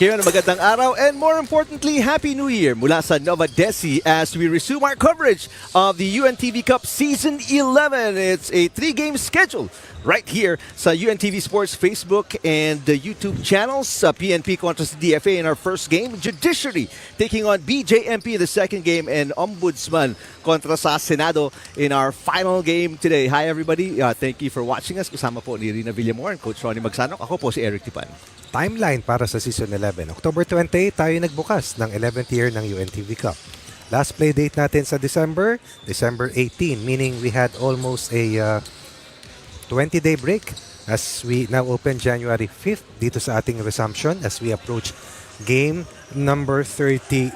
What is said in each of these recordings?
Ngayon, magandang araw and more importantly, Happy New Year mula sa Novadeci as we resume our coverage of the UNTV Cup Season 11. It's a 3-game schedule right here sa UNTV Sports Facebook and the YouTube channels. PNP kontra sa DFA in our first game. Judiciary taking on BJMP in the second game, and Ombudsman kontra sa Senado in our final game today. Hi everybody, thank you for watching us. Kasama po ni Rina Villamor and Coach Ronnie Magsanok. Ako po si Eric Tipan. Timeline para sa Season 11. October 28 tayo nagbukas ng 11th year ng UNTV Cup. Last play date natin sa December 18, meaning we had almost a 20-day break as we now open January 5th dito sa ating resumption as we approach game number 32.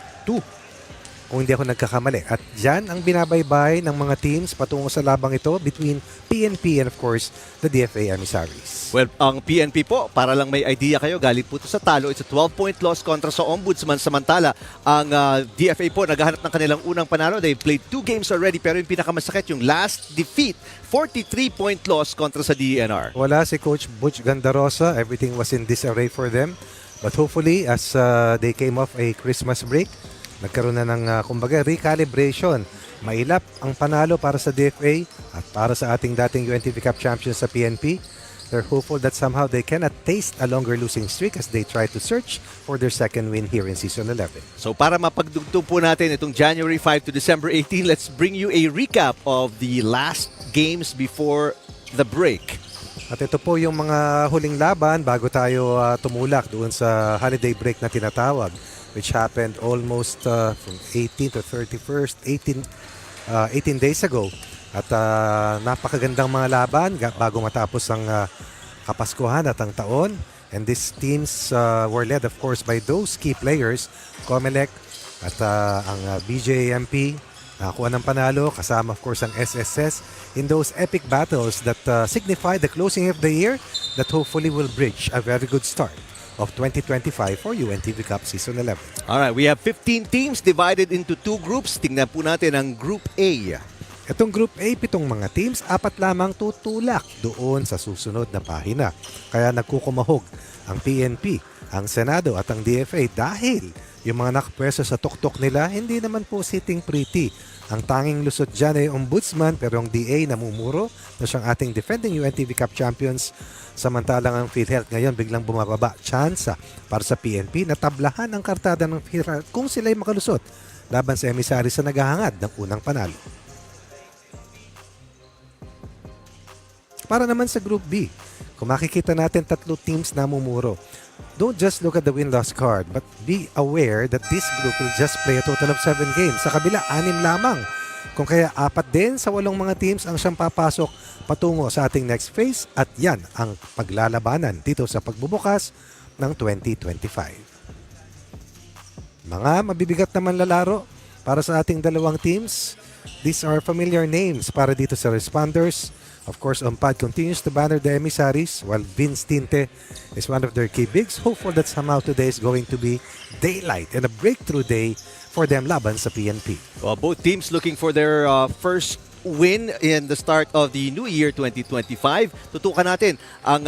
Kung hindi ako nagkakamali. At dyan ang binabaybay ng mga teams patungo sa labang ito between PNP and of course the DFA Emissaries. Well, ang PNP po, para lang may idea kayo, galing po ito sa talo. It's a 12-point loss kontra sa Ombudsman. Samantala, ang DFA po naghahanap ng kanilang unang panalo. They played 2 games already, pero yung pinakamasakit, yung last defeat, 43-point loss kontra sa DENR. Wala si Coach Butch Gandarosa. Everything was in disarray for them. But hopefully, as they came off a Christmas break, nagkaroon na ng kumbaga recalibration. Mailap ang panalo para sa DFA at para sa ating dating UNTV Cup champions sa PNP. They're hopeful that somehow they can taste a longer losing streak as they try to search for their second win here in Season 11. So para mapagdugtong po natin itong January 5 to December 18, let's bring you a recap of the last games before the break. At ito po yung mga huling laban bago tayo tumulak doon sa holiday break na tinatawag, which happened almost from 18 to 31st, 18 days ago. At napakagandang mga laban bago matapos ang Kapaskuhan at ang taon. And these teams were led of course by those key players, Comelec at ang BJMP. Nakakuha ng panalo kasama of course ang SSS in those epic battles that signify the closing of the year that hopefully will bridge a very good start of 2025 for UNTV Cup Season 11. Alright, we have 15 teams divided into 2 groups. Tingnan po natin ang Group A. Itong Group A, 7 mga teams, 4 lamang tutulak doon sa susunod na pahina. Kaya nagkukumahog ang PNP, ang Senado at ang DFA dahil yung mga nakapwesto sa tuktok nila hindi naman po sitting pretty. Ang tanging lusot dyan ay Ombudsman, pero ang DA namumuro na siyang ating defending UNTV Cup champions. Samantalang ang PhilHealth ngayon biglang bumababa. Tsansa para sa PNP na tablahan ang kartada ng PhilHealth kung sila'y makalusot laban sa Emissaries sa naghahangad ng unang panalo. Para naman sa Group B, kung makikita natin 3 teams na mumuro. Don't just look at the win-loss card, but be aware that this group will just play a total of 7 games. Sa kabila, 6 lamang. Kung kaya 4 din sa 8 mga teams ang siyang papasok patungo sa ating next phase, at yan ang paglalabanan dito sa pagbubukas ng 2025. Mga mabibigat naman lalaro para sa ating dalawang teams. These are familiar names para dito sa Responders. Of course, Umpad continues to banner the Emissaries while Vince Tinte is one of their key bigs. Hopeful that somehow today is going to be daylight and a breakthrough day for them laban sa PNP. Well, both teams looking for their first win in the start of the new year 2025. Tutukan natin ang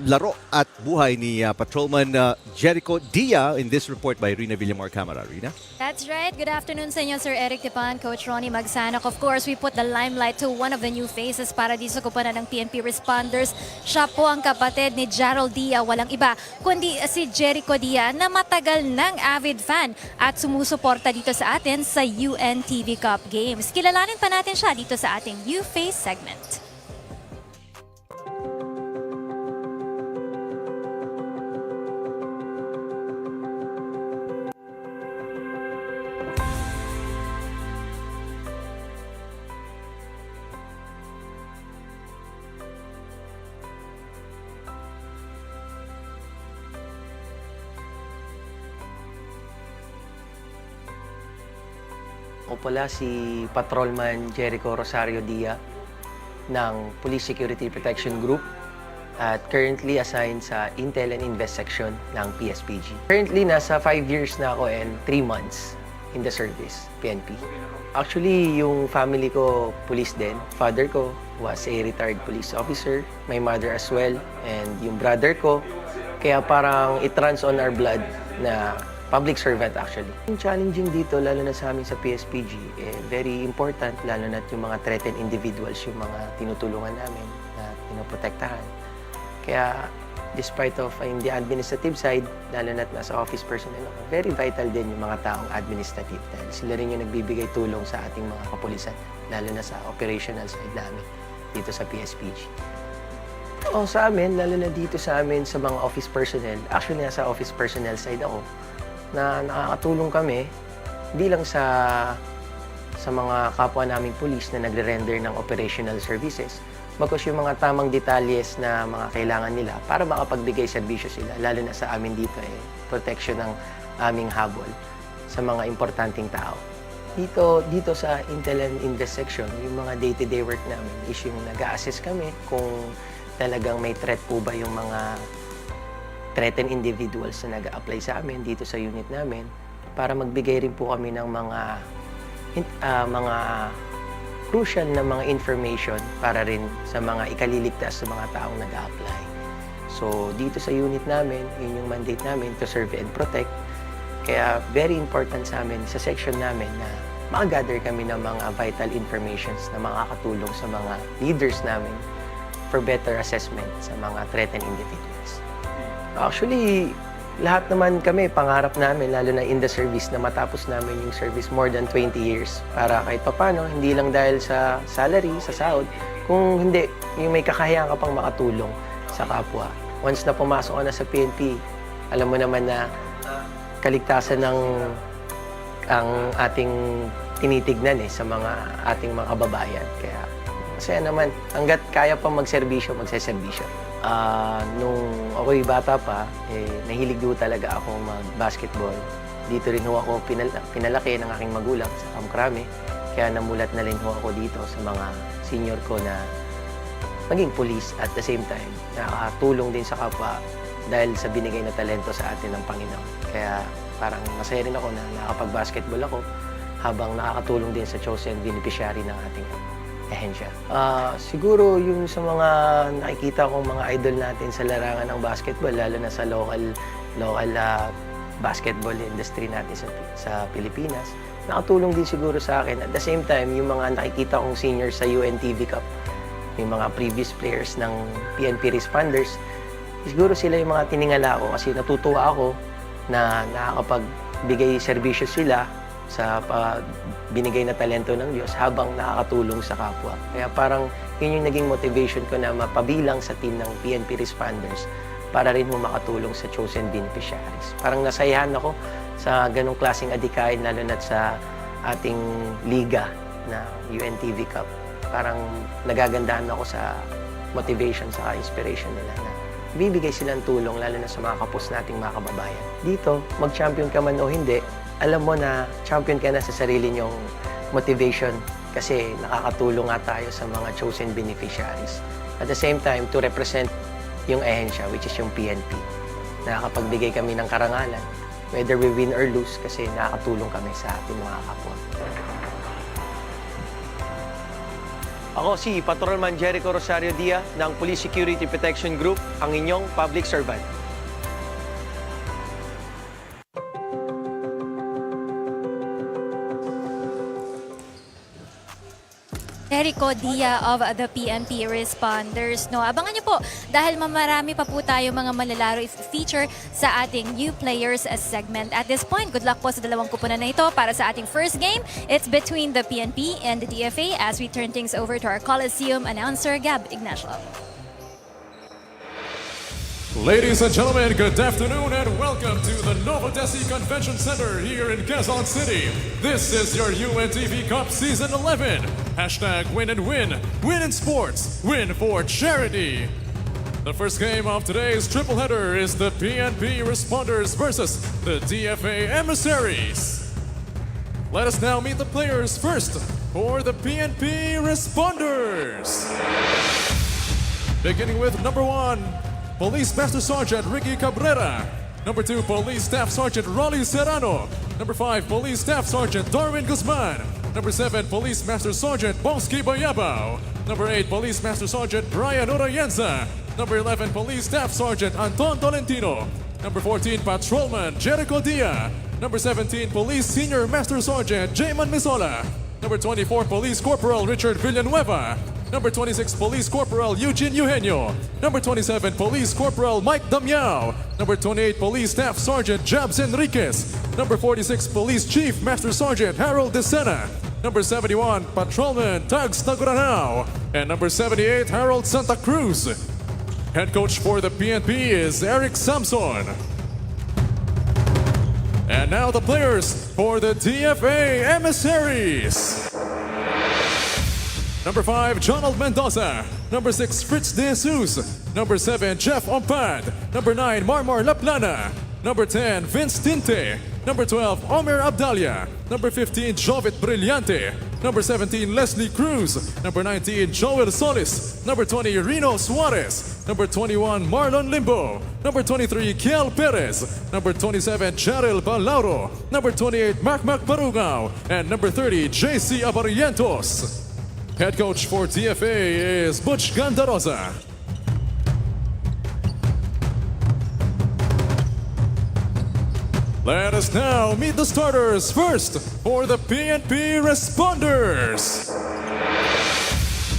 laro at buhay ni Patrolman Jericho Dia in this report by Rina Villamor Camara. Rina? That's right. Good afternoon sa inyo, Sir Eric Tipan, Coach Ronnie Magsanok. Of course, we put the limelight to one of the new faces para di sa kupanan ng PNP Responders. Siya po ang kapatid ni Gerald Dia, walang iba kundi si Jericho Dia na matagal ng avid fan at sumusuporta dito sa atin sa UNTV Cup Games. Kilalanin pa natin siya dito sa ating New Face segment. Ako pala si Patrolman Jericho Rosario Dia ng Police Security Protection Group at currently assigned sa Intel and Invest section ng PSPG. Currently, nasa 5 years na ako and 3 months in the service, PNP. Actually, yung family ko, police din. Father ko was a retired police officer, my mother as well, and yung brother ko Kaya parang it runs on our blood na public servant actually. Yung challenging dito, lalo na sa amin sa PSPG, very important, lalo na yung mga threatened individuals, yung mga tinutulungan namin na pinoprotektahan. Kaya despite of in the administrative side, lalo na nasa office personnel, very vital din yung mga taong administrative dahil sila rin yung nagbibigay tulong sa ating mga kapulisan, lalo na sa operational side namin dito sa PSPG. O sa amin, lalo na dito sa amin sa mga office personnel, actually nasa office personnel side ako, na nakakatulong kami, hindi lang sa mga kapwa naming police na nagre-render ng operational services, bagkus yung mga tamang detalyes na mga kailangan nila para makapagbigay serbisyo sila, lalo na sa amin dito protection ng aming habol sa mga importanteng tao. Dito sa Intel and Invest section, yung mga day-to-day work namin is yung nag-a-assess kami kung talagang may threat po ba yung mga threatened individuals na nag-a-apply sa amin dito sa unit namin para magbigay rin po kami ng mga crucial na mga information para rin sa mga ikaliligtas sa mga taong nag-a-apply. So dito sa unit namin, yun yung mandate namin to serve and protect. Kaya very important sa amin, sa section namin na makagather kami ng mga vital informations na makakatulong sa mga leaders namin for better assessment sa mga threatened individuals. Actually, lahat naman kami, pangarap namin, lalo na in the service, na matapos namin yung service more than 20 years. Para kahit papano, hindi lang dahil sa salary, sa sahod, kung hindi, yung may kakayahan ka pang makatulong sa kapwa. Once na pumasok ka na sa PNP, alam mo naman na kaligtasan ng ang ating tinitignan sa mga ating mga kababayan. Kaya masaya naman, hanggat kaya pang magserbisyo, magseserbisyo. Nung ako'y bata pa, nahilig do talaga ako mag-basketball. Dito rin ho ako pinalaki ng aking magulang sa Kamkrame. Kaya namulat na rin ho ako dito sa mga senior ko na maging police at the same time nakakatulong din sa kapwa dahil sa binigay na talento sa atin ng Panginoon. Kaya parang masaya rin ako na nakapag-basketball ako habang nakakatulong din sa chosen beneficiary ng ating ahensya. Siguro yung sa mga nakikita kong mga idol natin sa larangan ng basketball, lalo na sa local basketball industry natin sa Pilipinas, nakatulong din siguro sa akin. At the same time, yung mga nakikita kong seniors sa UNTV Cup, yung mga previous players ng PNP Responders, siguro sila yung mga tiningala ko kasi natutuwa ako na nakakapagbigay serbisyo sila sa binigay na talento ng Diyos habang nakakatulong sa kapwa. Kaya parang yun yung naging motivation ko na mapabilang sa team ng PNP Responders para rin mo makatulong sa chosen beneficiaries. Parang nasayahan ako sa ganong klaseng adikain, lalo na sa ating liga na UNTV Cup. Parang nagagandahan ako sa motivation, sa inspiration nila na bibigay silang tulong, lalo na sa mga kapos nating mga kababayan. Dito, mag-champion ka man o hindi, alam mo na champion ka na sa sarili niyong motivation kasi nakakatulong nga tayo sa mga chosen beneficiaries. At the same time, to represent yung ahensya, which is yung PNP. Nakakapagbigay kami ng karangalan, whether we win or lose, kasi nakakatulong kami sa ating mga kapwa. Ako si Patrolman Jericho Rosario Dia ng Police Security Protection Group, ang inyong public servant. Jericho Dia of the PNP Responders. No, abangan niyo po dahil marami pa po tayo mga malalaro feature sa ating new players segment. At this point, good luck po sa dalawang kuponan na ito para sa ating first game. It's between the PNP and the DFA as we turn things over to our Coliseum announcer, Gab Ignacio. Ladies and gentlemen, good afternoon and welcome to the Novadeci Convention Center here in Quezon City. This is your UNTV Cup Season 11. Hashtag win and win. Win in sports. Win for charity. The first game of today's triple header is the PNP Responders versus the DFA Emissaries. Let us now meet the players first for the PNP Responders. Beginning with number 1, Police Master Sergeant Ricky Cabrera. Number 2, Police Staff Sergeant Rolly Serrano. Number 5, Police Staff Sergeant Darwin Guzman. Number 7, Police Master Sergeant Bonsky Bayabao. Number 8, Police Master Sergeant Brian Urayensa. Number 11, Police Staff Sergeant Anton Tolentino. Number 14, Patrolman Jericho Dia. Number 17, Police Senior Master Sergeant Jayman Misola. Number 24, Police Corporal Richard Villanueva. Number 26, Police Corporal Eugene Eugenio. Number 27, Police Corporal Mike Damiao. Number 28, Police Staff Sergeant Jabs Enriquez. Number 46, Police Chief Master Sergeant Harold Desena. Number 71, Patrolman Tags Taguranao. And number 78, Harold Santa Cruz. Head coach for the PNP is Eric Samson. And now the players for the DFA Emissaries. Number 5, Jonald Mendoza. Number 6, Fritz De Jesus. Number 7, Jeff Ompad. Number 9, Marmar Laplana. Number 10, Vince Tinte. Number 12, Omer Abdalia. Number 15, Jovit Brillante. Number 17, Leslie Cruz. Number 19, Joel Solis. Number 20, Reno Suarez. Number 21, Marlon Limbo. Number 23, Kiel Perez. Number 27, Cheryl Balauro. Number 28, Mac Barugao. And number 30, JC Abarientos. Head coach for DFA is Butch Gandarosa. Let us now meet the starters. First, for the PNP Responders.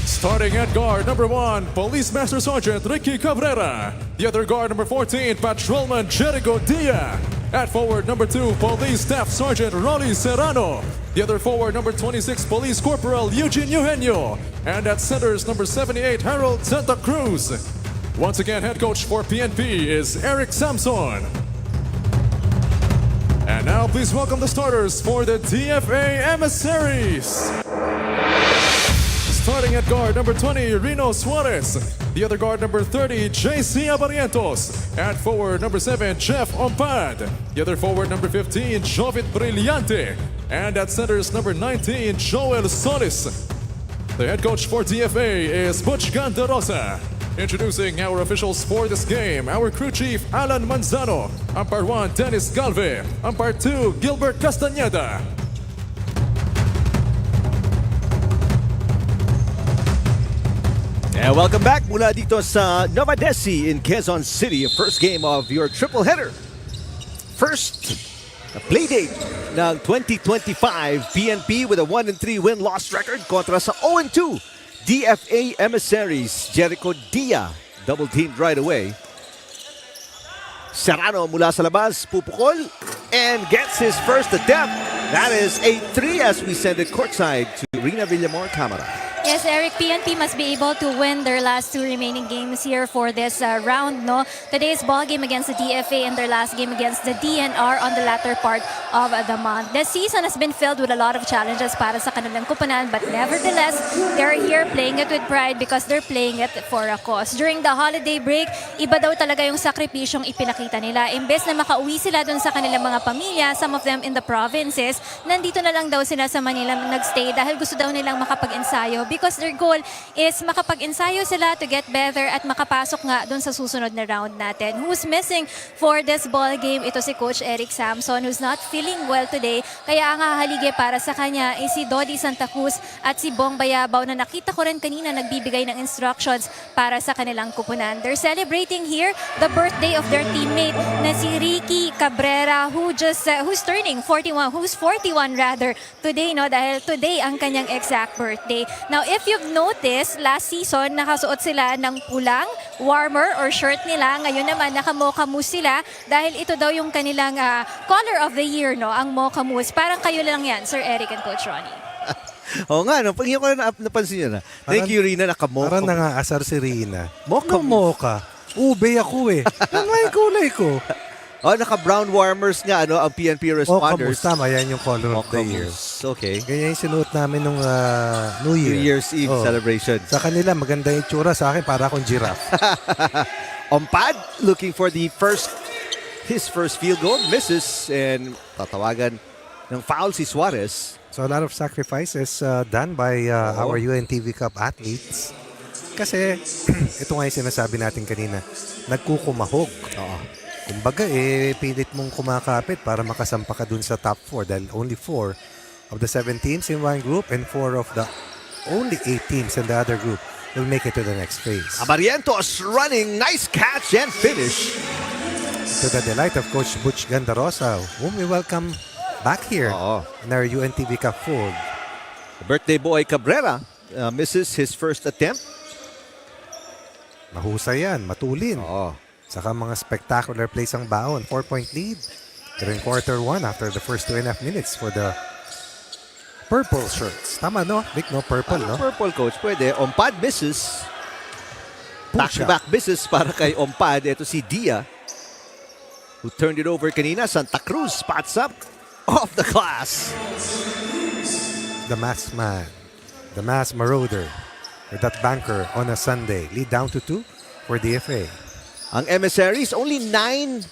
Starting at guard number 1, Police Master Sergeant Ricky Cabrera. The other guard number 14, Patrolman Jericho Dia. At forward number 2, Police Staff Sergeant Rolly Serrano. The other forward number 26, Police Corporal Eugene Eugenio. And at centers number 78, Harold Santa Cruz. Once again, head coach for PNP is Eric Samson. And now please welcome the starters for the DFA Emissaries. Starting at guard number 20, Reno Suarez. The other guard number 30, JC Abarientos. At forward number 7, Jeff Ompad. The other forward number 15, Jovit Brillante. And at centers number 19, Joel Solis. The head coach for DFA is Butch Gandarosa. Introducing our officials for this game, our crew chief, Alan Manzano. Umpire 1, Dennis Galve. Umpire 2, Gilbert Castañeda. And welcome back mula dito sa Novadeci in Quezon City. First game of your triple header. First playdate ng 2025 PNP with a 1-3 win-loss record kontra sa 0-2 DFA Emissaries. Jericho Dia double-teamed right away. Serrano mula sa labas, pupukol, and gets his first attempt. That is a 3 as we send it courtside to Rina Villamor Camara. Yes, Eric, PNP must be able to win their last 2 remaining games here for this round, no? Today's ball game against the DFA and their last game against the DNR on the latter part of the month. The season has been filled with a lot of challenges para sa kanilang kupunan, but nevertheless, they're here playing it with pride because they're playing it for a cause. During the holiday break, iba daw talaga yung sakripisyong ipinakita nila. Imbes na makauwi sila dun sa kanilang mga pamilya, some of them in the provinces, nandito na lang daw sila sa Manila nagstay dahil gusto daw nilang makapag-ensayo because their goal is makapag-ensayo sila to get better at makapasok nga dun sa susunod na round natin. Who's missing for this ball game? Ito si Coach Eric Samson who's not feeling well today. Kaya ang hahalige para sa kanya is si Dodi Santa Cruz at si Bong Bayabaw na nakita ko rin kanina nagbibigay ng instructions para sa kanilang kupunan. They're celebrating here the birthday of their teammate na si Ricky Cabrera who's turning 41, who's 41 rather today, no? Dahil today ang kanyang exact birthday. Now, if you've noticed, last season, nakasuot sila ng pulang warmer or shirt nila. Ngayon naman, naka-mocha mousse sila dahil ito daw yung kanilang color of the year, no? Ang mocha mousse. Parang kayo lang yan, Sir Eric and Coach Ronnie. Oo nga, no? Pag yung ko napansin nyo na. Thank you, Rina. Naka-mocha. Parang nangaasar si Rina. Mocha Ano mocha? Ube ako eh. Ano yung kulay ko? Oh, naka-brown warmers nga, ano, ang PNP Responders. Tama, yan yung color of the year. Okay. Ganyan yung sinuot namin nung New New Year. Year's Eve celebration. Sa kanila, maganda yung tsura. Sa akin, para akong giraffe. Ompad looking for his first field goal. Misses and tatawagan ng foul si Suarez. So a lot of sacrifices done by our UNTV Cup athletes. Kasi, ito nga yung sinasabi natin kanina, nagkukumahog. Kumbaga, pilit mong kumakapit para makasampa ka dun sa top 4 dahil only 4 of the 7 teams in one group and 4 of the only 8 teams in the other group will make it to the next phase. Abarientos running, nice catch and finish. To the delight of Coach Butch Gandarosa, whom we welcome back here Oo. in our UNTV Cup fold. Birthday boy Cabrera misses his first attempt. Mahusay yan, matulin. Oo. Saka mga spectacular plays ang baon. 4-point lead during quarter 1 after the first 2.5 minutes for the purple shirts. Tama, no? Vic, no? Purple, no? Purple, coach. Pwede. Ompad misses. Pucha. Back-to-back misses para kay Ompad. Ito si Dia, who turned it over kanina. Santa Cruz spots up off the glass. The masked man. The masked marauder. With that banker on a Sunday. Lead down to 2 for DFA. Ang Emissaries, only 9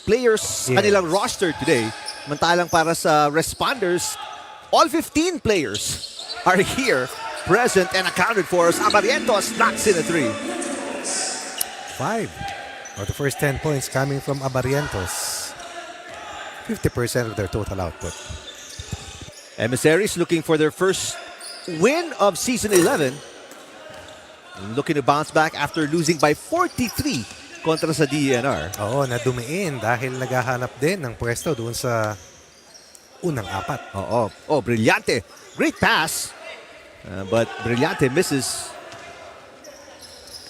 players kanilang roster today. Mantalang para sa Responders, all 15 players are here, present and accounted for. Abarientos knocks in a 3. 5 of the first 10 points coming from Abarientos. 50% of their total output. Emissaries looking for their first win of season 11. Looking to bounce back after losing by 43 kontra sa DENR. Oo, nadumiin dahil naghahanap din ng pwesto doon sa unang 4. Oo. Oh, Brillante. Great pass. But Brillante misses.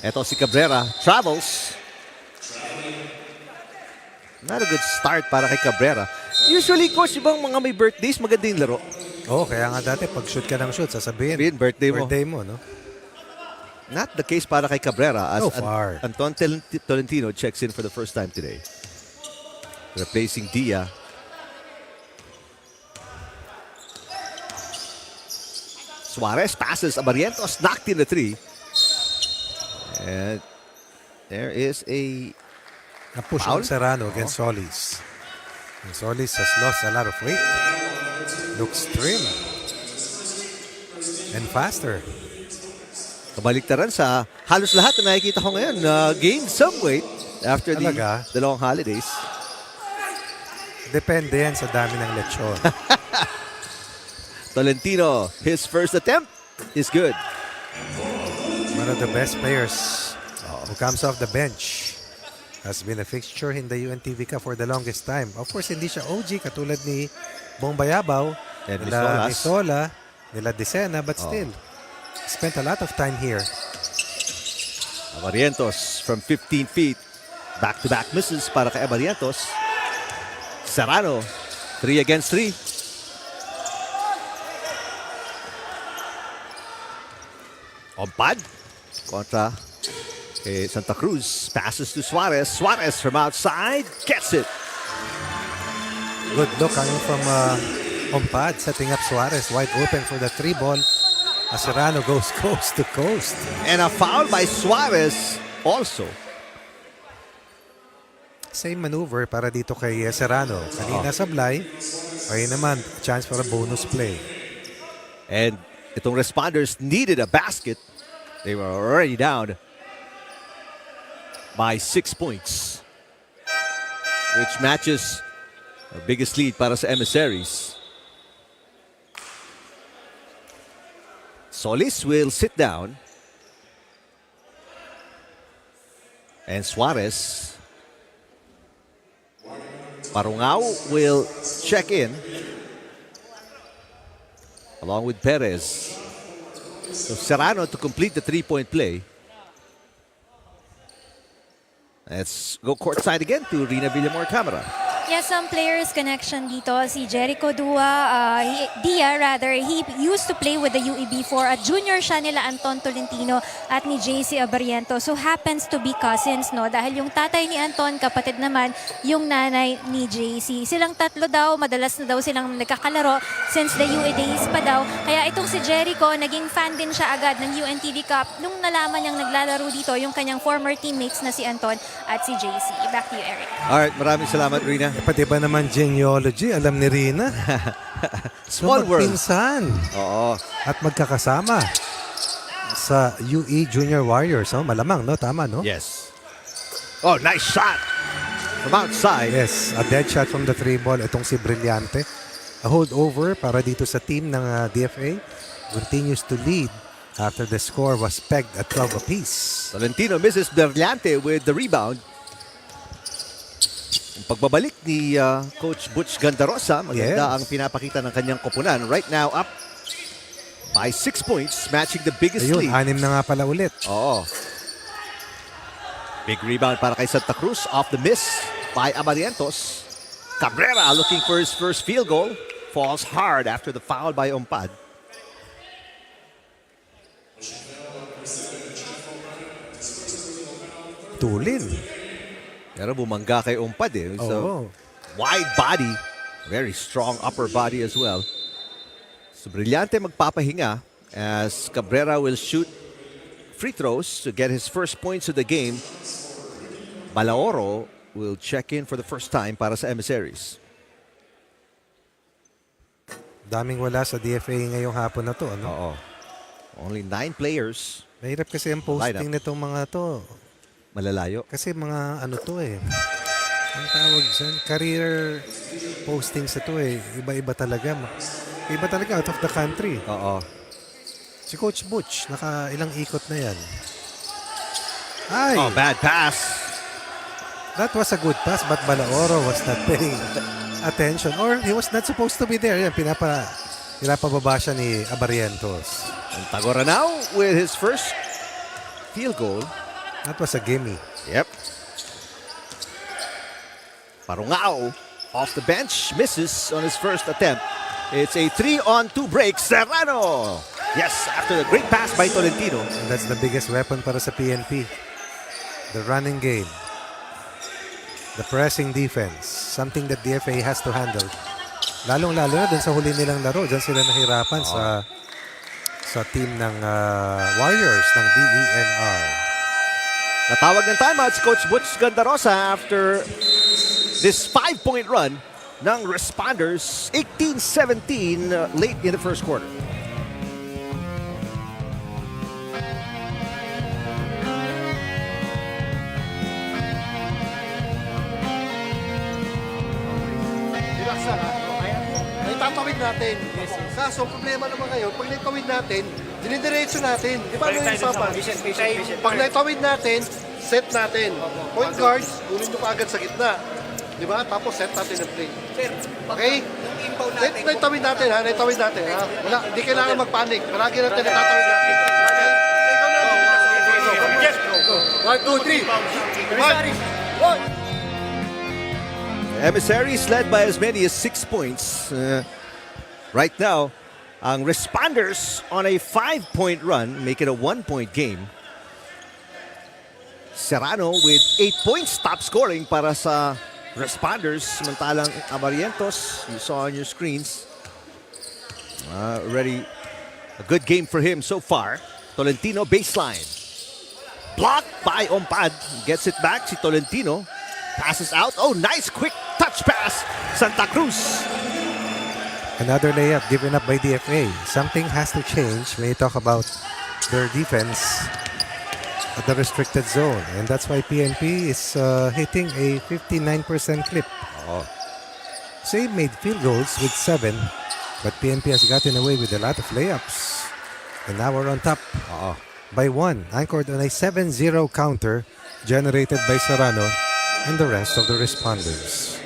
Eto si Cabrera. Travels. Not a good start para kay Cabrera. Usually, coach, ibang mga may birthdays, maganda yung laro. Oo, kaya nga dati pag shoot ka ng shoot, sasabihin, Birthday mo. no? Not the case para kay Cabrera as So far. Anton Tolentino checks in for the first time today. Replacing Dia. Suarez passes. Abarientos knocked in the 3. And there is a Na-push foul? ang Serrano against Solis. And Solis has lost a lot of weight. Looks trim. And faster. kabaliktaran sa halos lahat na nakikita ko ngayon na gained some weight after Talaga? the long holidays. Depende yan sa dami ng lechon. Tolentino, his first attempt is good. One of the best players who comes off the bench. Has been a fixture in the UNTV Cup for the longest time. Of course, hindi siya OG katulad ni Bong Bayabaw, And nila Misolas. Misola, nila Dicena, but still, spent a lot of time here. Abarientos from 15 feet. Back-to-back misses para kay Abarientos. Serrano, 3 against 3. Ompad kontra kay Santa Cruz. Passes to Suarez. Suarez from outside gets it. Good look coming from Ompad, setting up Suarez wide open for the 3 ball. As Serrano goes coast to coast. And a foul by Suarez also. Same maneuver para dito kay Serrano. Kanina sablay, ay naman chance for a bonus play. And itong Responders needed a basket. They were already down by 6 points, which matches the biggest lead para sa Emissaries. Solis will sit down. And Suarez. Parungao will check in along with Perez. So Serrano to complete the 3-point play. Let's go courtside again to Rina Villamor camera. Yes, some players connection dito. Si Jericho Dia, he used to play with the UE before. At junior siya nila Anton Tolentino at ni JC Abariento. So happens to be cousins, no? Dahil yung tatay ni Anton, kapatid naman, yung nanay ni JC. Silang tatlo daw, madalas na daw silang nagkakalaro since the UE days pa daw. Kaya itong si Jericho, naging fan din siya agad ng UNTV Cup nung nalaman niyang naglalaro dito yung kanyang former teammates na si Anton at si JC. Back to you, Eric. Alright, maraming salamat, Rina. Pati ba naman genealogy, alam ni Rina? Small world. Magpinsan Oo. at magkakasama sa UE Junior Warriors. Oh, malamang, no? Tama, no? Yes. Oh, nice shot from outside. Yes, a dead shot from the 3 ball. Itong si Brillante. A holdover para dito sa team ng DFA. Continues to lead after the score was pegged at 12 apiece. Tolentino misses Berliante with the rebound. Ang pagbabalik ni Coach Butch Gandarosa, maganda ang pinapakita ng kanyang koponan. Right now, up by 6 points, matching the biggest Ayun, lead. 6 na nga pala ulit. Oo. Big rebound para kay Santa Cruz. Off the miss by Abarientos. Cabrera looking for his first field goal. Falls hard after the foul by Ompad. Tulin. Pero bumangga kay Ompad eh. So, Oo. wide body. Very strong upper body as well. So, Brillante magpapahinga as Cabrera will shoot free throws to get his first points of the game. Balaoro will check in for the first time para sa Emissaries. Daming wala sa DFA ngayong hapon na to. Ano? Oo. Only 9 players. Mahirap kasi ang posting nitong mga to. Malalayo. Kasi mga ano to eh. Ang tawag dyan, career postings ito eh. Iba-iba talaga. Iba talaga out of the country. Oo. Si Coach Butch, naka ilang ikot na yan. Ay! Oh, bad pass. That was a good pass but Balaoro was not paying attention or he was not supposed to be there. Yan, pinapababa siya ni Abarientos. And Tagora now with his first field goal. That was a gimme. Yep. Parungao off the bench, misses on his first attempt. It's a 3-on-2 break. Serrano. Yes, after the great pass by Tolentino. And that's the biggest weapon para sa PNP. The running game. The pressing defense. Something that DFA has to handle. Lalong-lalo na dun sa huli nilang laro. Diyan sila nahirapan sa team ng Warriors ng DENR. Natawag ng timeout si Coach Butch Gandarosa after this 5-point run ng Responders. 18-17 late in the first quarter. Itatawid natin. Kaso, problema naman ngayon, pag naitawid natin, dinidiretso natin. Di ba ano yung usapan? Pag naitawid natin, set natin. Point guards, kunin nyo kaagad sa gitna. Di ba? Tapos set natin ang play. Okay? Naitawid natin ha, naitawid natin ha. Wala, hindi kailangan magpanik. Palagi natin natatawid natin. Okay? Go. 1, 2, 3. Emissaries led by as many as 6 points. Right now, ang Responders on a 5-point run, make it a 1-point game. Serrano with 8 points, top scoring para sa Responders. Samantalang Abarientos, you saw on your screens, already a good game for him so far. Tolentino baseline. Blocked by Ompad. Gets it back si Tolentino. Passes out. Oh, nice quick touch pass. Santa Cruz. Another layup given up by DFA. Something has to change when you talk about their defense at the restricted zone. And that's why PNP is hitting a 59% clip. Save made field goals with 7, but PNP has gotten away with a lot of layups. And now we're on top by 1, anchored on a 7-0 counter generated by Serrano and the rest of the Responders.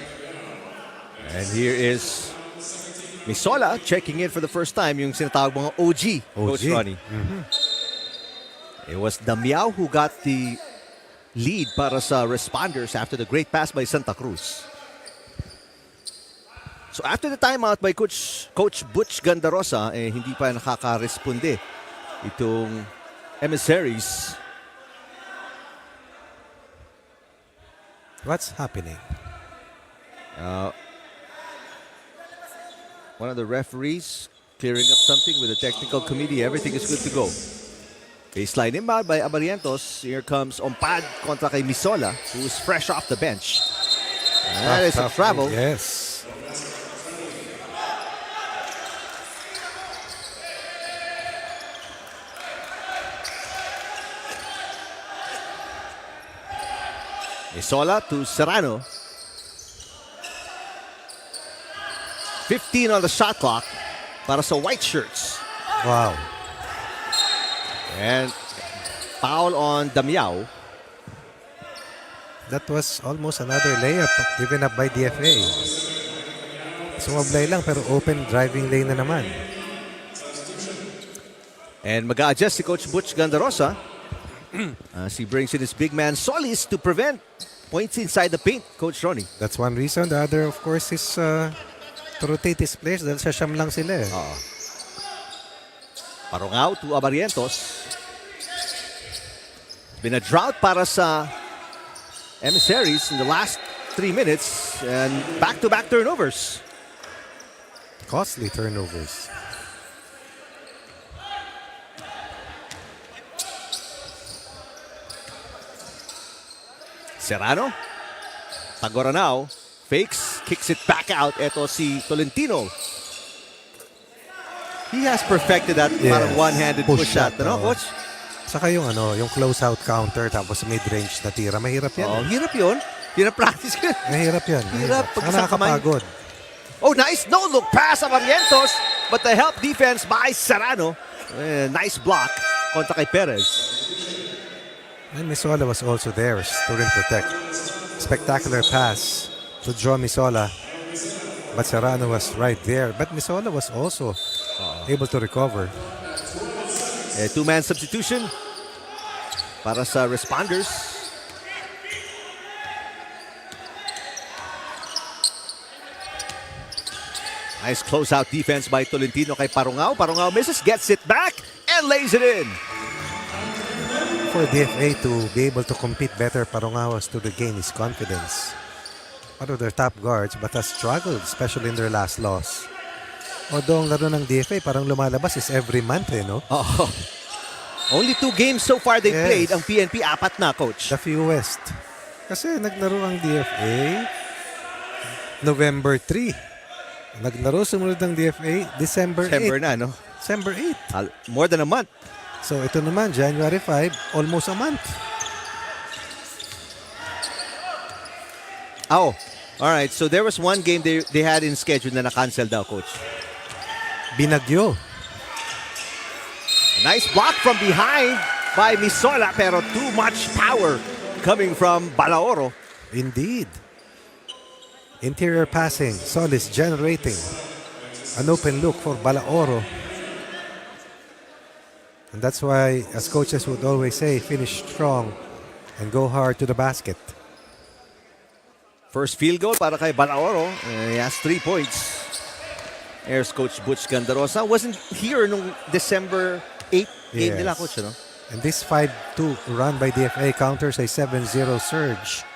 And here is Misola checking in for the first time, yung sinatawag mga OG. Coach Ronnie. It was Damiao who got the lead para sa Responders after the great pass by Santa Cruz. So after the timeout by Coach Butch Gandarosa, hindi pa nakaka-responde itong Emissaries. What's happening? One of the referees clearing up something with the technical committee. Everything is good to go. Baseline inbound by Abarientos. Here comes Ompad kontra kay Misola, who is fresh off the bench. That is a travel. Yes. Misola to Serrano. 15 on the shot clock para sa white shirts. Wow. And foul on Damiao. That was almost another layup given up by DFA. Sumablay lang pero open driving lane na naman. And mag-a-adjust si Coach Butch Gandarosa as he brings in his big man Solis to prevent points inside the paint, Coach Ronnie. That's one reason. The other, of course, is to rotate his players dahil sa siyam lang sila. Parungao to Abarientos. Been a drought para sa Emissaries in the last 3 minutes and back-to-back turnovers. Costly turnovers. Serrano. Tagoranao. Fakes. Kicks it back out. Ito si Tolentino. He has perfected that parang one-handed push shot. Ano, Coach? Saka yung close-out counter tapos mid-range na tira. Mahirap yan. Oh, hirap yun. Hirap-practice yun. Mahirap yan. Hirap pag Saka sa kamay. nakakapagod. Oh, nice no-look pass of Barrientos. But the help defense by Serrano. Nice block kontra kay Perez. And Misola was also there to rim protect. Spectacular pass to draw Misola. But Serrano was right there. But Misola was also able to recover. Two-man substitution para sa Responders. Nice close-out defense by Tolentino kay Parungao. Parungao misses, gets it back, and lays it in. For DFA to be able to compete better, Parungao has to regain his confidence. One of their top guards but has struggled, especially in their last loss. Although ang laro ng DFA parang lumalabas is every month, no? Oh. Only 2 games so far they Yes. played. Ang PNP, 4 na, Coach. The fewest. Kasi naglaro ang DFA November 3. Naglaro sumunod ng DFA December 8. December na, no? December 8. More than a month. So ito naman, January 5, almost a month. Oh, all right. So there was one game they had in schedule na na-cancel daw, Coach. Binagyo. A nice block from behind by Misola, pero too much power coming from Balaoro. Indeed. Interior passing. Solis generating an open look for Balaoro. And that's why, as coaches would always say, finish strong and go hard to the basket. First field goal para kay Balaoro. He has 3 points. Here's Coach Butch Gandarosa. Wasn't here nung December 8 game nila, Coach, no? And this 5-2 run by DFA counters a 7-0 surge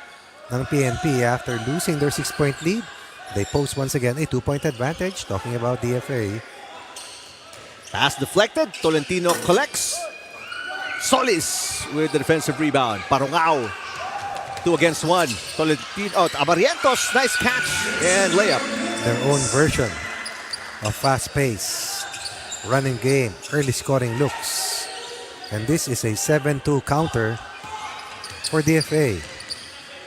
ng PNP after losing their 6-point lead. They post once again a 2-point advantage. Talking about DFA. Pass deflected. Tolentino collects. Solis with the defensive rebound. Parungao. 2 against 1. Tolentino. Abarientos. Nice catch and layup. Their own version of fast-paced running game, early scoring looks. And this is a 7-2 counter for DFA.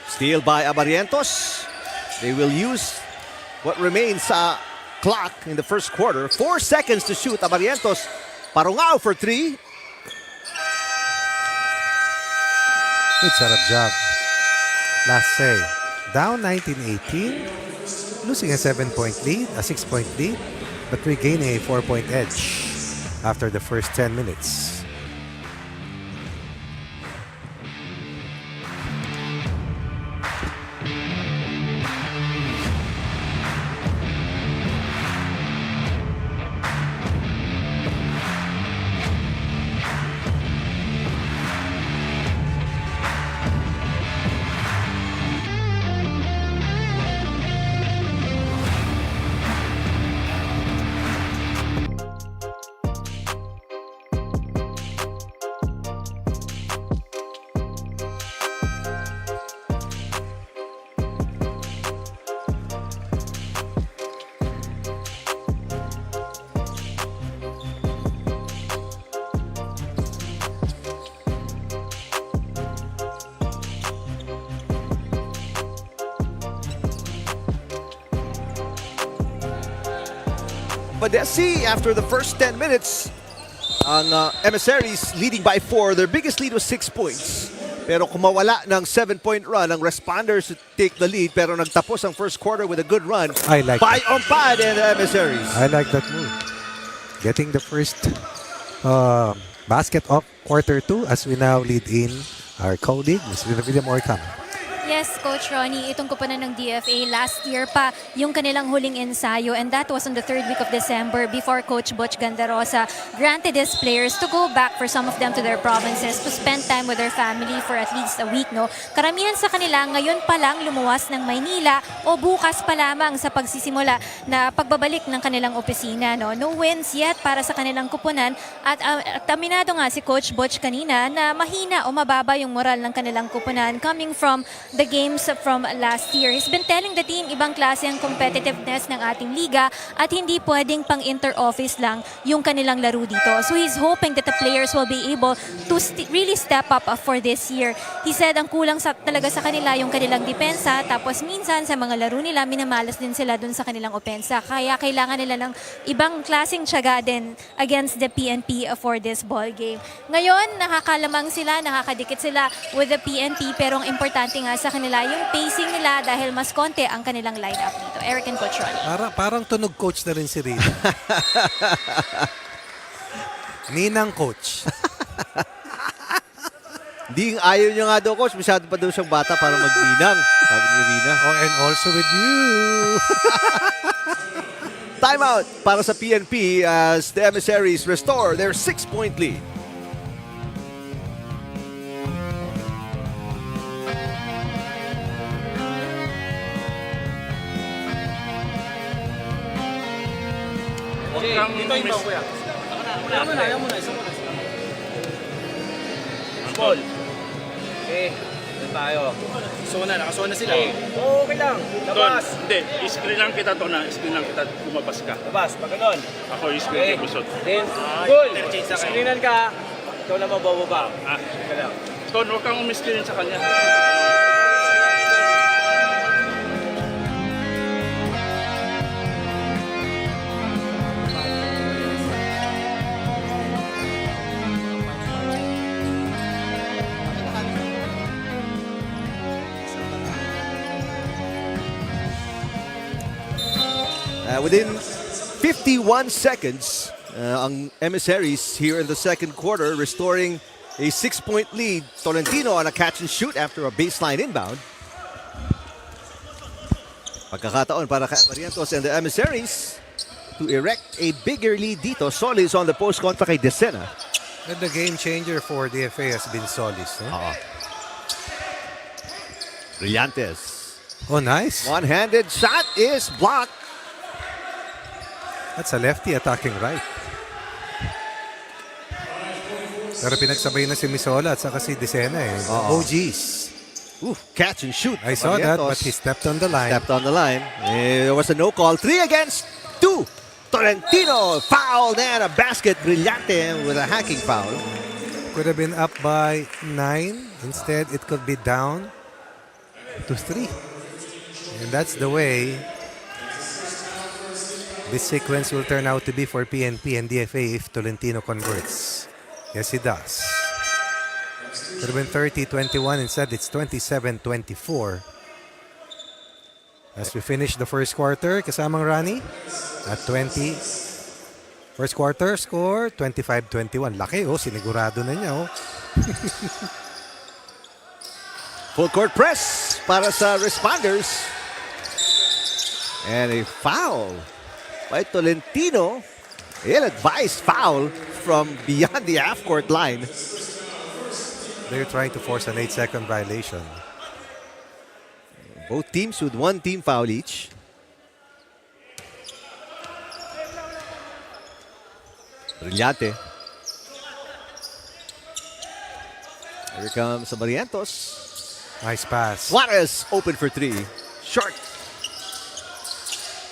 Steal by Abarientos. They will use what remains sa clock in the first quarter. 4 seconds to shoot. Abarientos. Parungao for 3. Good setup job. Last say. Down 19-18. Losing a 7-point lead, a 6-point lead, but regaining a 4-point edge after the first 10 minutes. Novadeci after the first 10 minutes ang Emissaries leading by 4. Their biggest lead was 6 points. Pero kung mawala ng 7-point run, ang Responders to take the lead. Pero nagtapos ang first quarter with a good run I like by Ompad and the Emissaries. I like that move. Getting the first basket of quarter 2 as we now lead in our colleague, Ms. Rina Morcam. Yes, Coach Ronnie, itong kupunan ng DFA last year pa yung kanilang huling ensayo, and that was on the 3rd week of December before Coach Butch Gandarosa granted his players to go back for some of them to their provinces to spend time with their family for at least a week. No? Karamihan sa kanila ngayon pa lang lumuwas ng Maynila o bukas pa lamang sa pagsisimula na pagbabalik ng kanilang opisina. No wins yet para sa kanilang kupunan at aminado nga si Coach Butch kanina na mahina o mababa yung moral ng kanilang kupunan coming from the games from last year. He's been telling the team ibang klase ang competitiveness ng ating liga at hindi pwedeng pang inter-office lang yung kanilang laro dito. So he's hoping that the players will be able to really step up for this year. He said ang kulang talaga sa kanila yung kanilang depensa, tapos minsan sa mga laro nila minamalas din sila dun sa kanilang opensa. Kaya kailangan nila ng ibang klaseng tiyaga din against the PNP for this ball game. Ngayon, nakakalamang sila, nakakadikit sila with the PNP, pero ang importante nga sa kanila yung pacing nila dahil mas konti ang kanilang lineup dito. Eric and Coach Ronnie. Parang tunog coach na rin si Rina. Ninang coach. Hindi ayaw niya nga daw, Coach. Masyado pa daw siyang bata para magninang. Sabi ni Rina. Oh, and also with you. Timeout para sa PNP as the Emissaries restore their 6-point lead. Dito yung kuya. Ayaw mo na. Small. Okay. Doon tayo. Nakasona sila. Okay lang. Labas. Hindi, screen lang kita to na, screen lang kita lumabas ka. Labas, pag ganun. Ako screen yung busot. Then, goal. Screenan ka. Ikaw na mabababa. Teka lang. Ton, huwag kang umiscreen sa kanya. Within 51 seconds, ang Emissaries here in the second quarter restoring a 6-point lead. Tolentino on a catch and shoot after a baseline inbound. Pagkakataon para kay Marientos and the Emissaries to erect a bigger lead dito. Solis on the post kontra kay Decena. And the game changer for DFA has been Solis. No? Brillantes. Oh, nice. One-handed shot is blocked. That's a lefty attacking right. Pero pinagsabay na si Misola at saka si Decena eh. OGs. Ooh, catch and shoot. I saw that, but he stepped on the line. Stepped on the line. There was a no call. 3 against 2. Tolentino fouled and a basket. Brillante with a hacking foul. Could have been up by 9. Instead, it could be down to 3. And that's the way this sequence will turn out to be for PNP and DFA if Tolentino converts. Yes, he does. Could have been 30-21. Instead, it's 27-24. As we finish the first quarter, kasamang Rani at 20. First quarter score, 25-21. Laki, oh. Sinigurado na niya, oh. Full court press para sa Responders. And a foul by Tolentino. Ill-advised foul from beyond the half-court line. They're trying to force an 8-second violation. Both teams with 1 team foul each. Brillante. Here comes Marientos. Nice pass. Suarez open for 3. Short.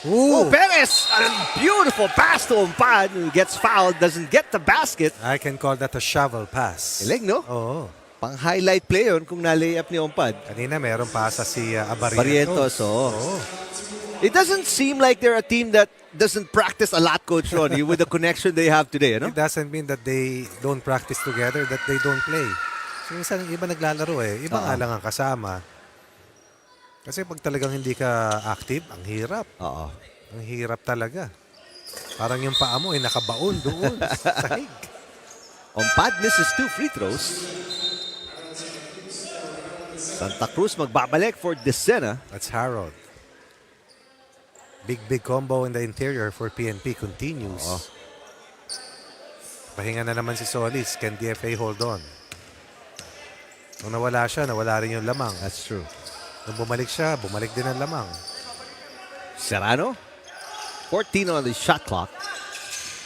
Ooh. Oh, Perez! A beautiful pass to Ompad, who gets fouled, doesn't get the basket. I can call that a shovel pass. Galing, no? Oo. Pang-highlight play yun kung na-layup ni Ompad. Kanina meron pasa si Barrientos. Barrientos, oh. It doesn't seem like they're a team that doesn't practice a lot, Coach Ronnie, with the connection they have today, ano? It doesn't mean that they don't practice together, that they don't play. So minsan iba naglalaro eh. Iba nga lang ang kasama. Kasi pag talagang hindi ka active, ang hirap. Oo. Ang hirap talaga. Parang yung paa mo ay nakabaon doon sa sahig. Ompad misses 2 free throws. Santa Cruz magbabalik for Decena. That's Harold. Big combo in the interior for PNP continues. Oo. Pahinga na naman si Solis. Can DFA hold on? Nung nawala siya, nawala rin yung lamang. That's true. Nung bumalik siya, bumalik din ang lamang. Serrano, 14 on the shot clock.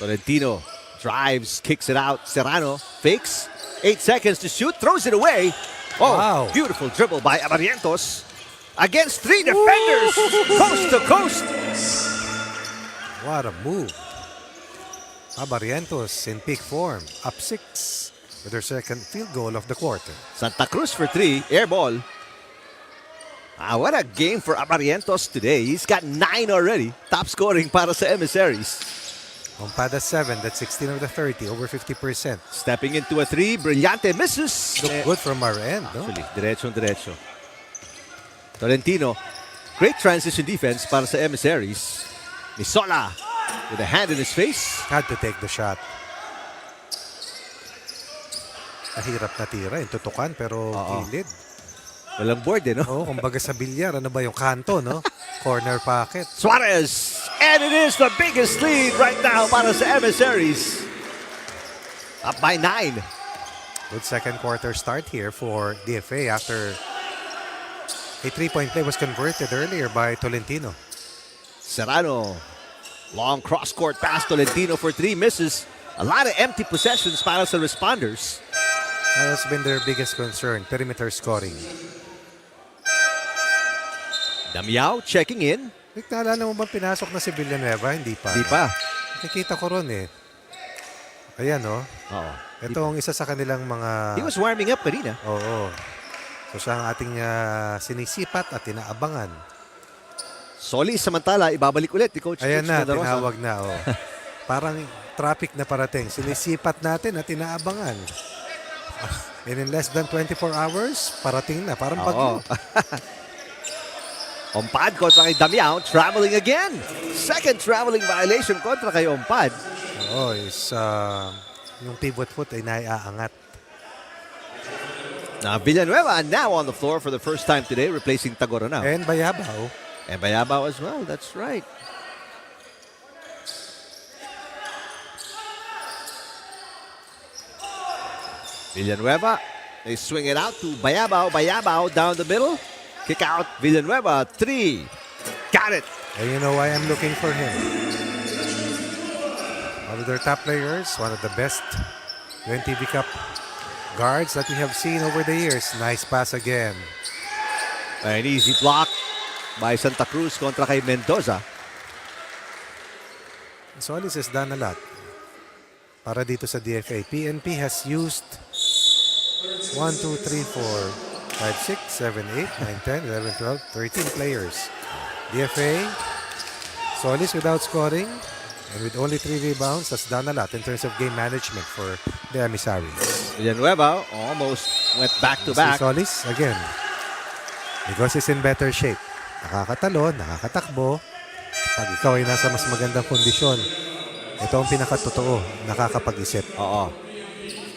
Tolentino drives, kicks it out. Serrano fakes. 8 seconds to shoot, throws it away. Oh, Wow. beautiful dribble by Abarientos. Against 3 defenders, coast to coast. What a move. Abarientos in peak form. Up 6 with their second field goal of the quarter. Santa Cruz for 3, air ball. What a game for Abarientos today. He's got 9 already. Top scoring para sa Emissaries. Ompada 7, that's 16 of the 30, over 50%. Stepping into a 3, Brillante misses. Look good from our end, no? Actually, diretsong-diretso. Tolentino, great transition defense para sa Emissaries. Misola with a hand in his face. Had to take the shot. Mahirap na tira, yung tutukan, pero gilid. Walang board eh, no? Oo, kumbaga sa bilyar, ano ba yung kanto, no? Corner pocket. Suarez! And it is the biggest lead right now para sa Emissaries. Up by 9. Good second quarter start here for DFA after a 3-point play was converted earlier by Tolentino. Serrano. Long cross-court pass. Tolentino for 3 misses. A lot of empty possessions para sa Responders. That has been their biggest concern, perimeter scoring. Damiao checking in. Rick, naalala mo ba pinasok na si Villanueva? Hindi pa. Di pa. Nakikita ko ron eh. Ayan, no? Oo. Ito ang isa sa kanilang mga... He was warming up kanina. Oo. So siya ang ating sinisipat at inaabangan. Solis samantala, ibabalik ulit ni Coach. Ayan na, Rosa. tinawag na. Oh. Parang traffic na parating. Sinisipat natin at inaabangan. And in less than 24 hours, parating na. Parang bagyo. Ompad kontra kay Damiao, traveling again. Second traveling violation kontra kay Ompad. Oo, is yung pivot foot ay naiaangat. Now Villanueva now on the floor for the first time today, replacing Tagoronao. And Bayabao. And Bayabao as well, that's right. Villanueva, they swing it out to Bayabao. Bayabao down the middle. Kick out, Villanueva, 3. Got it. And you know why I'm looking for him. One of their top players, one of the best UNTV Cup guards that we have seen over the years. Nice pass again. An easy block by Santa Cruz kontra kay Mendoza. Solis has done a lot para dito sa DFA. PNP has used 1, 2, 3, 4, 5, 6, 7, 8, 9, 10, 11, 12, 13 players. DFA, Solis without scoring and with only 3 rebounds has done a lot in terms of game management for the Emissaries. Villanueva almost went back-to-back. Si Solis, again, because he's in better shape. Nakakatalo, nakakatakbo. Pag ikaw ay nasa mas magandang kondisyon, ito ang pinakatotoo, nakakapag-isip. Oo.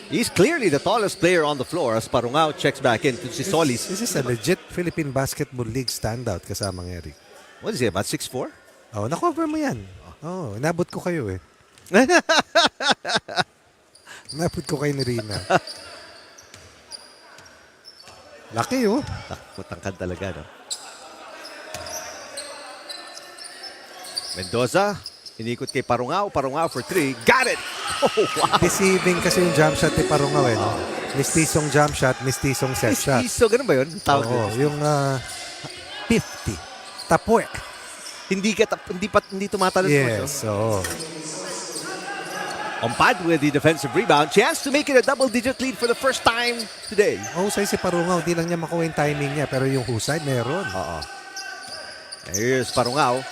He's clearly the tallest player on the floor as Parungao checks back in to si Solis. This is a legit Philippine Basketball League standout kasamang Eric. What is he, about 6'4"? Oh, na-cover mo yan. Oh, inabot ko kayo eh. Inabot ko kayo ni Rina. Laki oh. Matangkad talaga, no? Mendoza, inikot kay Parungao. Parungao for 3. Got it! Oh, wow! Deceiving kasi yung jump shot ni Parungaw eh. No? Mistisong jump shot, mistisong set shot. So, ganun ba yun? Tawag Oo, yun. yung 50. Tapwe. Hindi tumatalon Yes, oo. Ompad with the defensive rebound. Chance to make it a double-digit lead for the first time today. Husay si Parungaw. Di lang niya makuha yung timing niya. Pero yung husay, meron. Oo. Here's Parungao.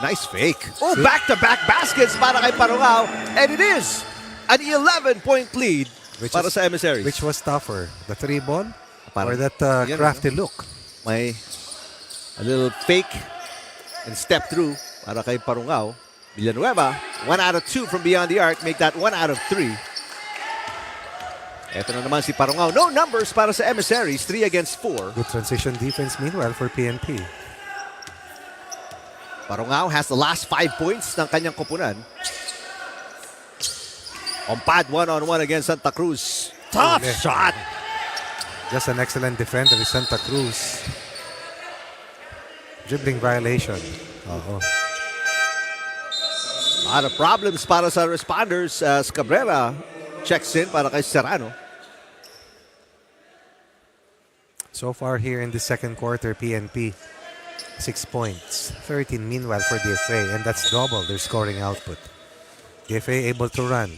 Nice fake. Oh, back-to-back baskets para kay Parungao. And it is an 11-point lead para sa Emissaries. Which was tougher? The 3-ball Parang- or that Yan, crafty look? May a little fake and step through para kay Parungao. Villanueva, 1 out of 2 from beyond the arc. Make that 1 out of 3. Ito na naman si Parungao. No numbers para sa Emissaries. 3 against 4. Good transition defense meanwhile for PNP. Parungao has the last 5 points ng kanyang koponan. Ompad 1-on-1 against Santa Cruz. Tough Uli. shot. Just an excellent defender is Santa Cruz. Dribbling violation. Oo. A lot of problems para sa responders as Cabrera checks in para kay Serrano. So far here in the second quarter, PNP 6 points. 13 meanwhile for DFA, and that's double their scoring output. DFA able to run.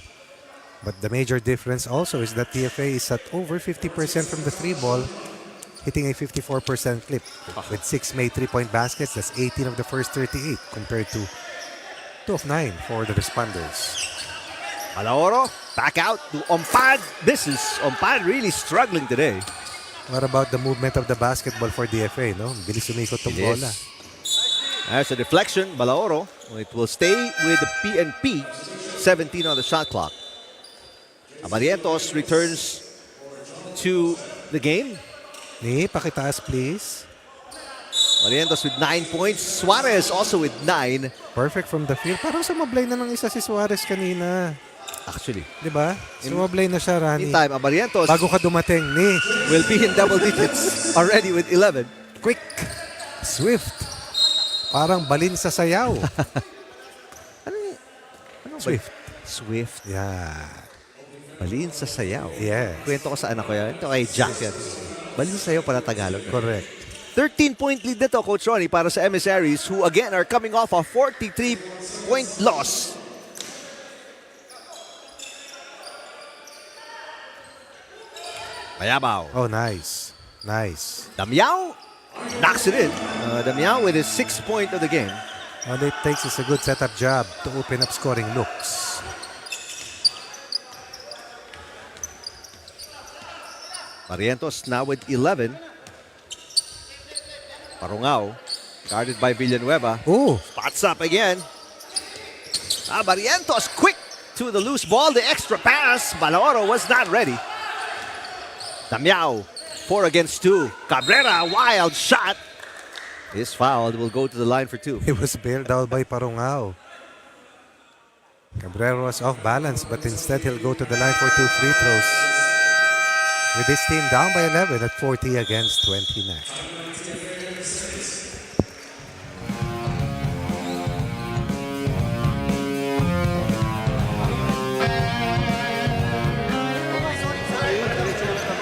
But the major difference also is that DFA is at over 50% from the 3-ball, hitting a 54% clip. With 6 made 3-point baskets, that's 18 of the first 38 compared to 2 of 9 for the responders. Malaoro, back out to Ompad. This is Ompad really struggling today. What about the movement of the basketball for DFA, no? Bilis umikot tong bola. There's a deflection. Balaoro. It will stay with the PNP. 17 on the shot clock. Abarientos returns to the game. Ni, pakitaas please. Abarientos with 9 points. Suarez also with 9. Perfect from the field. Parang sumablay na ng isa si Suarez kanina. Actually. Di ba? Sumablay na siya, Rani. Meantime, Abarientos Bago ka dumating, ni. will be in double digits already with 11. Quick. Swift. Parang balin sa sayaw. Swift. Swift. Yeah. Balin sa sayaw. Yes. Kwento ko sa anak ko yan. Ito kay Jack yan. Balin sa sayaw para Tagalog. Correct. 13-point lead nito, Coach Ronnie, para sa Emissaries who again are coming off a 43-point loss. Mayabaw. Oh, nice. Nice. Damiao knocks it in. Damiao with his 6th point of the game. All it takes is a good setup job to open up scoring looks. Barrientos now with 11. Parungao, guarded by Villanueva. Oh, Spots up again. Barrientos quick to the loose ball. The extra pass. Balaoro was not ready. Damiao, 4 against 2. Cabrera, wild shot. Is fouled. Will go to the line for 2. he was bailed out by Parungao. Cabrera was off balance, but instead he'll go to the line for 2 free throws. With his team down by 11 at 40 against 29.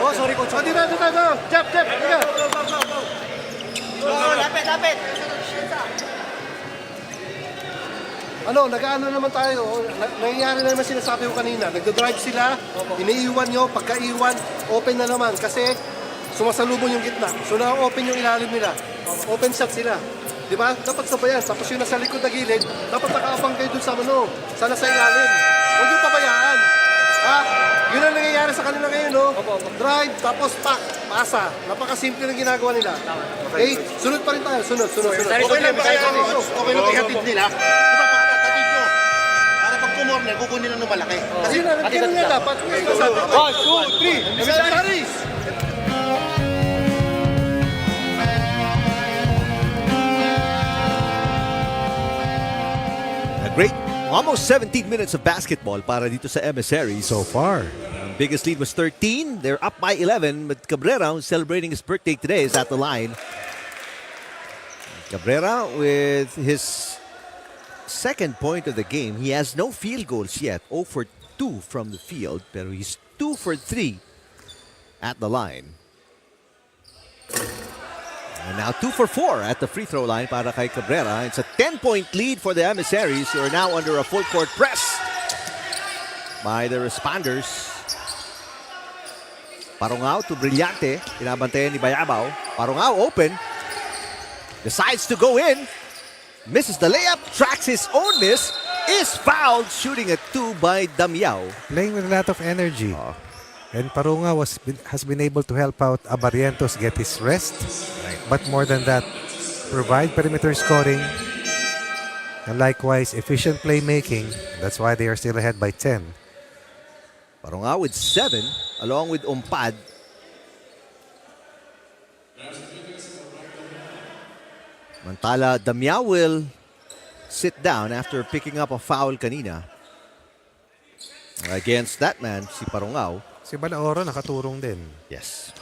Oh, sorry coach. Oh, dito. Jab, dito. Lapit. Ano, nag-ano naman tayo. Nangyayari na naman sinasabi ko kanina. Nagdo-drive sila, iniiwan nyo, pagka-iwan, open na naman. Kasi sumasalubong yung gitna. So na-open yung ilalim nila. Open shot sila. Di ba? Dapat sabayan. Tapos yung nasa likod na gilid, dapat nakaabang kayo dun sa ano, sa nasa ilalim. Huwag yung pabayaan. Ha? Yun ang nangyayari sa kanila ngayon, no? Drive, tapos pasa. Napakasimple ng ginagawa nila. Okay? Sunod pa rin tayo. Sunod. Okay lang ba kayo? Okay lang ihatid nila. Di ba, pakatid nyo. Para pag kumorner, kukunin lang ng malaki. Kasi yun nga dapat. 1, 2, 3. Emissaries! A great almost 17 minutes of basketball para dito sa Emissaries. So far. Biggest lead was 13. They're up by 11. But Cabrera, who's celebrating his birthday today, is at the line. Cabrera with his 2nd point of the game. He has no field goals yet. 0 for 2 from the field. Pero he's 2 for 3 at the line. And now 2 for 4 at the free throw line para kay Cabrera. It's a 10-point lead for the Emissaries who are now under a full court press by the responders. Parungao to Brillante. Pinabantayan ni Bayabaw. Parungao open. Decides to go in. misses the layup, tracks his own miss, is fouled, shooting at 2 by Damiao. Playing with a lot of energy. And Parunga has been able to help out Abarientos get his rest. But more than that, provide perimeter scoring. And likewise, efficient playmaking. That's why they are still ahead by 10. Parunga with 7, along with Umpad. Mantala, Damiao will sit down after picking up a foul kanina. Against that man, si Parungao. Si Balaoro nakaturong din. Yes.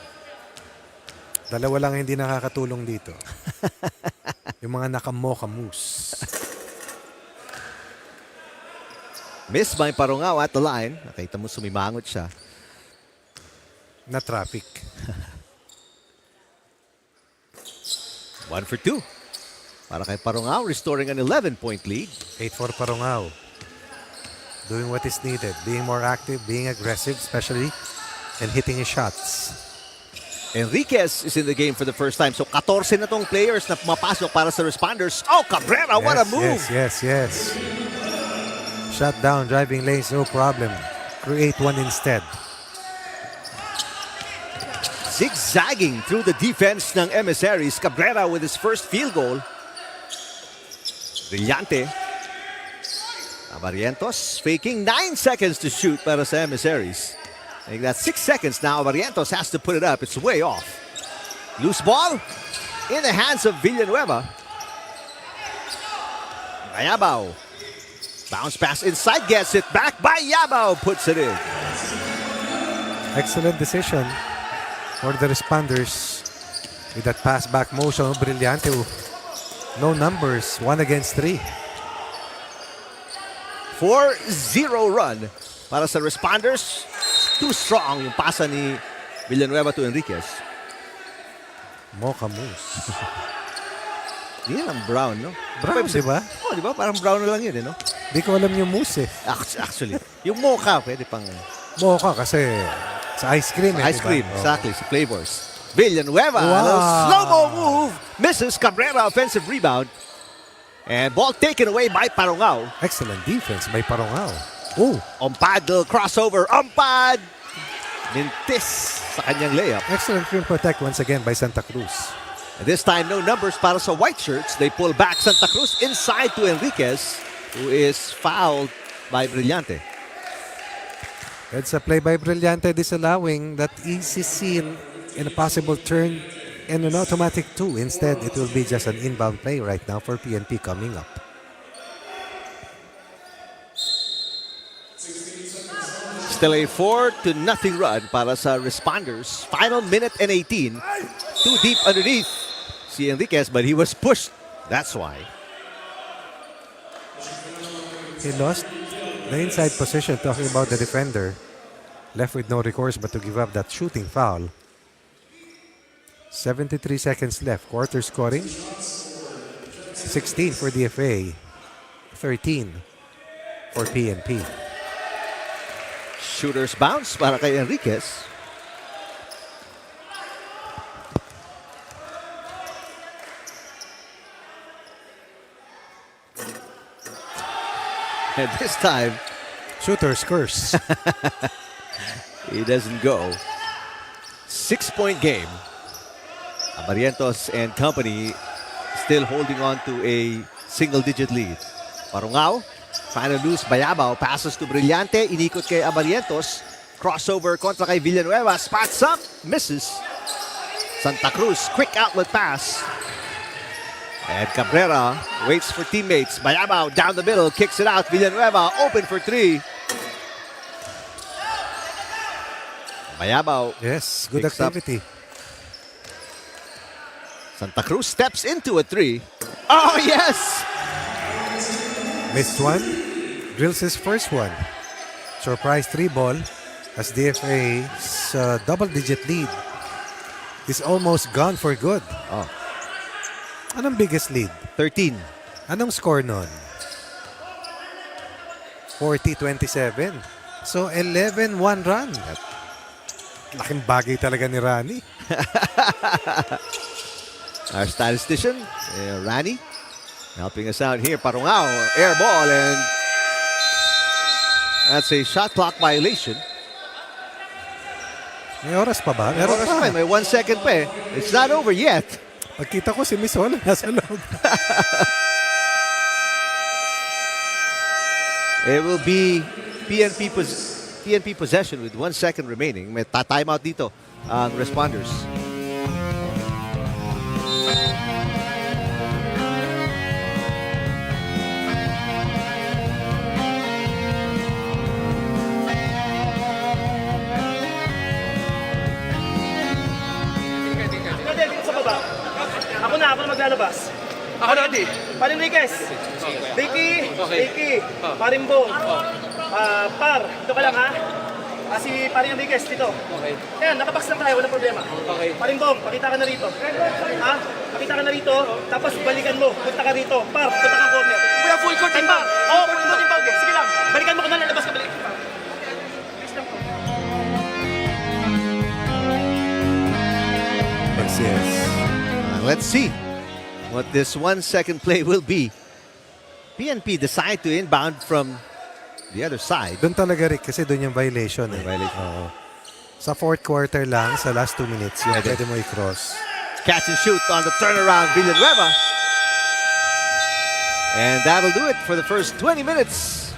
Dalawa lang hindi nakakatulong dito. Yung mga nakamoka moose. Miss by Parungao at the line. Nakita mo sumimangot siya. Na traffic. 1 for 2. Para kay Parungao, restoring an 11-point lead. 8-4 Parungao. Doing what is needed. Being more active, being aggressive, especially, and hitting his shots. Enriquez is in the game for the first time. So 14 na tong players na pumapasok para sa Responders. Oh, Cabrera, what a move! Yes. Shut down, driving lanes, no problem. Create one instead. Zigzagging through the defense ng Emissaries. Cabrera with his first field goal. Brillante. Abarientos faking 9 seconds to shoot para sa Emissaries. I think that's 6 seconds now. Abarientos has to put it up. It's way off. Loose ball in the hands of Villanueva. Yabao. Bounce pass inside, gets it back by Yabao. Puts it in. Excellent decision for the Responders with that pass back motion. Brillante. No numbers. 1 against 3. 4-0 run para sa Responders. Too strong yung pasa ni Villanueva to Enriquez. Mocha moose. Hindi lang brown, no? Brown, di ba? Oh, di ba? Parang brown na lang yun, no? Di ko alam yung moose eh. Actually, yung mocha, pwede pang... Mocha kasi sa ice cream. Ice diba? cream, exactly, sa flavors. Villanueva, Wow. a slow-mo move. Misses Cabrera, offensive rebound. And ball taken away by Parungao. Excellent defense by Parungao. Oh, Umpad, crossover. Umpad! Mintis sa kanyang layup. excellent rim protect once again by Santa Cruz. And this time, no numbers para sa white shirts. They pull back Santa Cruz inside to Enriquez, who is fouled by Brillante. It's a play by Brillante disallowing that easy scene in a possible turn and an automatic 2. Instead, it will be just an inbound play right now for PNP coming up. Still a 4-0 run para sa Responders. Final minute and 18. Too deep underneath si Enriquez, but he was pushed. That's why. He lost the inside position, talking about the defender. Left with no recourse but to give up that shooting foul. 73 seconds left. Quarter scoring. 16 for DFA. 13 for PNP. Shooter's bounce para kay Enriquez. And this time, Shooter's curse. he doesn't go. 6-point game. Abarientos and company still holding on to a single-digit lead. Parungao, trying to lose Bayabao. Passes to Brillante. Inikot kay Abarientos. Crossover kontra kay Villanueva. Spots up. Misses. Santa Cruz, quick outlet pass. And Cabrera waits for teammates. Bayabao down the middle. Kicks it out. Villanueva open for 3. Bayabao. Yes, good Picks up. activity. Santa Cruz steps into a 3. Oh, yes! Missed one. Drills his first one. Surprise 3 ball as DFA's double-digit lead is almost gone for good. Oh, Anong biggest lead? 13. Anong score nun? 40-27. So 11-1 run. Laking bagay talaga ni Rani. Our statistician, Rani. Helping us out here, Parungao, air ball, and that's a shot clock violation. May oras pa ba? Meron Oras pa. pa, may 1 second pa eh. It's not over yet. Pagkita ko si Miss Hall nasa loob. It will be PNP possession with 1 second remaining. May timeout dito ang responders. Dito sa baba. Ako na maglalabas. Ako na, Adi. Parin Riquez. Ricky. Parimbong. Par, dito ka lang ha. Si Parin Riquez dito. Okay. Ayan, nakabox lang tayo, walang problema. Okay. Parimbong, pakita ka na rito. Ha? Pakita ka na rito, tapos balikan mo. Punta ka rito. Par, punta ka corner. Kuya, full court team ba? Oo, full court team ba? Okay, sige lang. Balikan mo ko na, lalabas ka balik. Yes. Let's see what this 1 second play will be. PNP decide to inbound from the other side. Doon talaga, Rick, kasi doon yung violation. Oo. Sa fourth quarter lang, sa last 2 minutes, yung pwede mo i-cross. Catch and shoot on the turnaround, Villanueva. And that'll do it for the first 20 minutes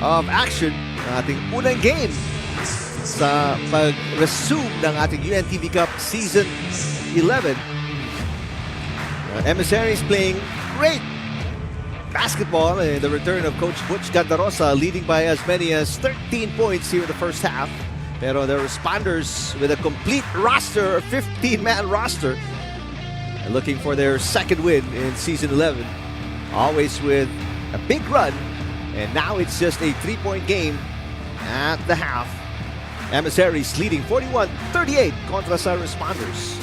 of action ng ating unang game sa pag-resume ng ating UNTV Cup Season 11. Emissaries playing great basketball and the return of Coach Butch Gandarosa leading by as many as 13 points here in the first half. Pero the Responders with a complete roster, a 15-man roster, and looking for their second win in Season 11. Always with a big run, and now it's just a 3-point game at the half. Emissaries leading 41-38 kontra sa Responders.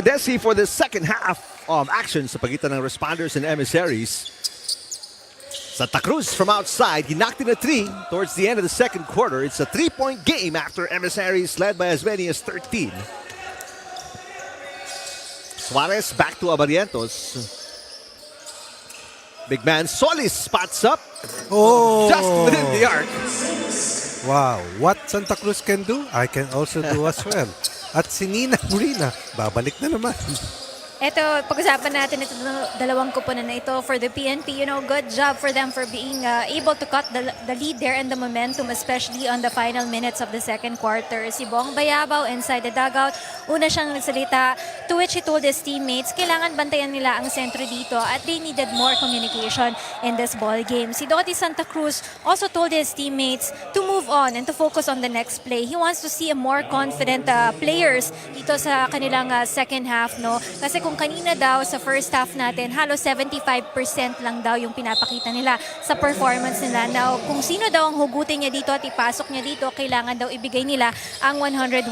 Novadeci for the second half of action sa pagitan ng Responders and Emissaries. Santa Cruz from outside, he knocked in a 3 towards the end of the second quarter. It's a 3-point game after Emissaries led by as many as 13. Suarez back to Abarientos. Big man Solis spots up just within the arc. Wow, what Santa Cruz can do, I can also do as well. At si Nina Murina, babalik na naman. Ito, pag-usapan natin ito dalawang kupunan na ito for the PNP. You know, good job for them for being able to cut the lead there and the momentum, especially on the final minutes of the second quarter. Si Bong Bayabaw inside the dugout, una siyang nagsalita, to which he told his teammates, kailangan bantayan nila ang sentro dito at they needed more communication in this ball game. Si Dottie Santa Cruz also told his teammates to move on and to focus on the next play. He wants to see a more confident players dito sa kanilang second half, no? Kasi kung kanina daw sa first half natin, halos 75% lang daw yung pinapakita nila sa performance nila. Now, kung sino daw ang hugutin niya dito at ipasok niya dito, kailangan daw ibigay nila ang 101%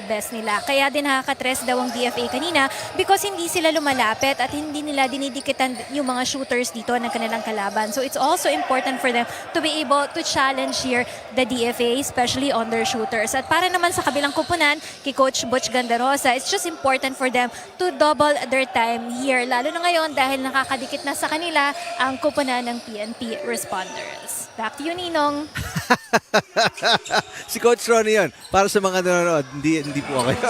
best nila. Kaya din nakaka-stress daw ang DFA kanina because hindi sila lumalapit at hindi nila dinidikitan yung mga shooters dito ng kanilang kalaban. So it's also important for them to be able to challenge here the DFA, especially on their shooters. At para naman sa kabilang kupunan, kay Coach Butch Gandarosa, it's just important for them to double their time here. Lalo na ngayon dahil nakakadikit na sa kanila ang kupunan ng PNP Responders. Back to you, Ninong. Si Coach Ronnie yun. Para sa mga nanonood, hindi po ako yun.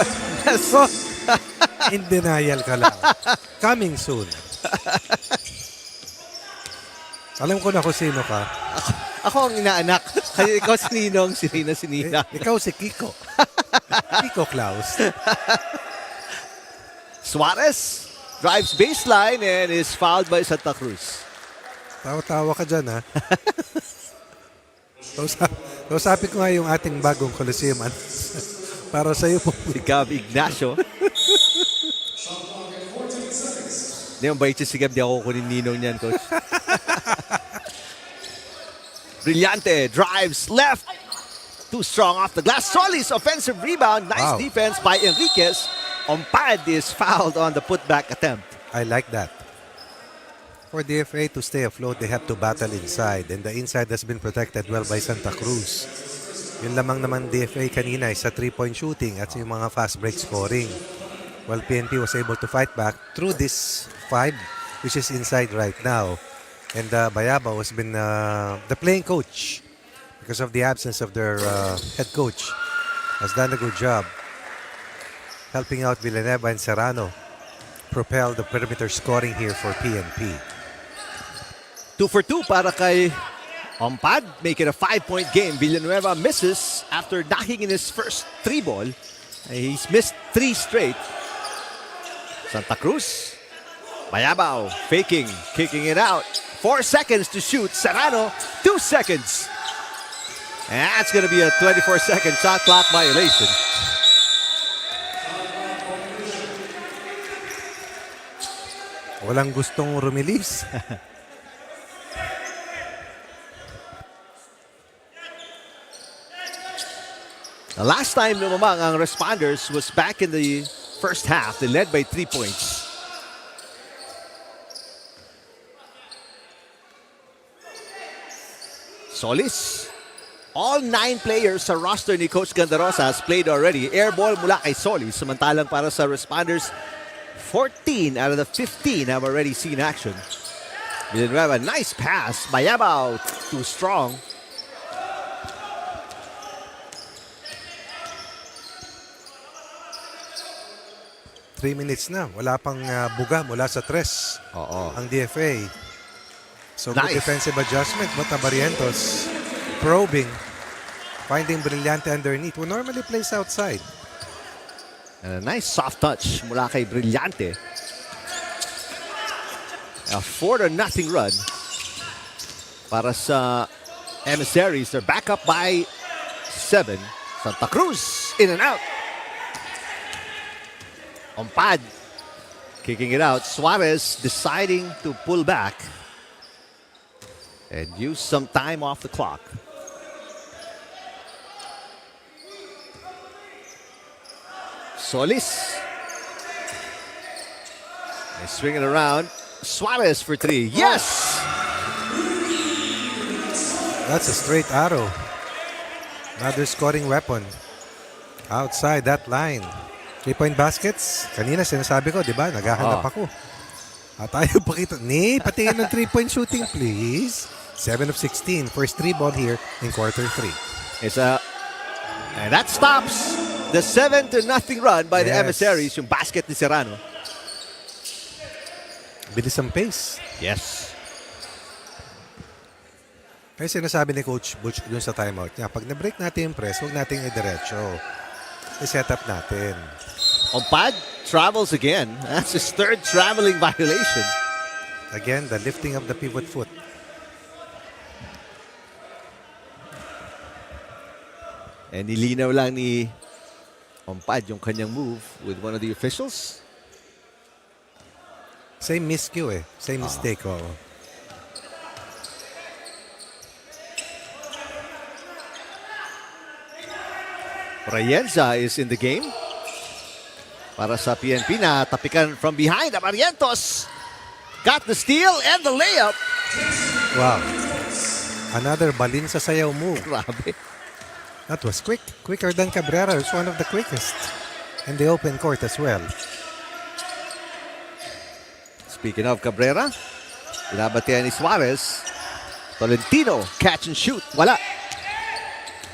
In denial ka lang. Coming soon. Alam ko na kung sino ka. Ako ang inaanak. Kasi ikaw si Ninong, si Rina, si Nina. Ikaw si Kiko. Kiko Klaus. Suarez drives baseline and is fouled by Santa Cruz. Tawa-tawa ka dyan, ha? Kausapin ko nga yung ating bagong Coliseum. Para sa iyo po. Si Gab Ignacio. Hindi yung bait si Gab, di ako kunin Ninong niyan, Coach. Brillante drives left. Too strong off the glass. Solis offensive rebound. Nice defense by Enriquez. Ompad is fouled on the putback attempt. I like that. For DFA to stay afloat, they have to battle inside. And the inside has been protected well by Santa Cruz. Yun lamang naman DFA kanina is sa 3-point shooting at yung mga fast break scoring. Well, PNP was able to fight back through this 5, which is inside right now. And Bayaba has been the playing coach because of the absence of their head coach. Has done a good job helping out Villanueva and Serrano propel the perimeter scoring here for PNP. 2 for 2 para kay Ompad. Make it a 5-point game. Villanueva misses after knocking in his first 3 ball. He's missed 3 straight. Santa Cruz. Bayabao faking, kicking it out. 4 seconds to shoot. Serrano, 2 seconds. And that's going to be a 24-second shot clock violation. Walang gustong rumilis. The last time lumamang ang Responders was back in the first half. They led by 3 points. Solis. All 9 players sa roster ni Coach Gandarosa has played already. Air ball mula kay Solis. Samantalang para sa Responders, 14 out of the 15 have already seen action. Villanueva, nice pass. Bayabao, too strong. Three minutes na. Wala pang buga mula sa 3. Ang DFA. So good defensive adjustment. But Barrientos probing. Finding Brillante underneath. Who normally plays outside. And a nice soft touch mula kay Brillante. A 4-0 run para sa Emissaries. They're back up by 7. Santa Cruz in and out. Ompad kicking it out. Suarez deciding to pull back and use some time off the clock. Solis They swing it around. Suarez for 3. Yes! That's a straight arrow. Another scoring weapon. Outside that line. 3-point baskets. Kanina sinasabi ko, di ba? Naghahanap ako. At tayo pakita. Patingin ng 3-point shooting, please. 7 of 16. First 3 ball here in quarter 3. And that stops the 7-0 run by the Emissaries. Yung basket ni Serrano. Bilis ang pace. Yes. Kaya sinasabi ni Coach Butch dun sa timeout niya, pag na-break natin yung press, huwag natin i-diretso. I-set up natin. Ompad travels again. That's his 3rd traveling violation. Again, the lifting of the pivot foot. And nilinaw lang ni Ompad yung kanyang move with one of the officials. Same miscue eh. Same mistake. Oh. Rayenza is in the game. Para sa PNP na tapikan from behind. Abarientos got the steal and the layup. Wow. Another balin sa sayaw move. Grabe. That was quick. Quicker than Cabrera. It's one of the quickest. In the open court as well. Speaking of Cabrera, binabatian ni Suarez. Tolentino, catch and shoot. Wala.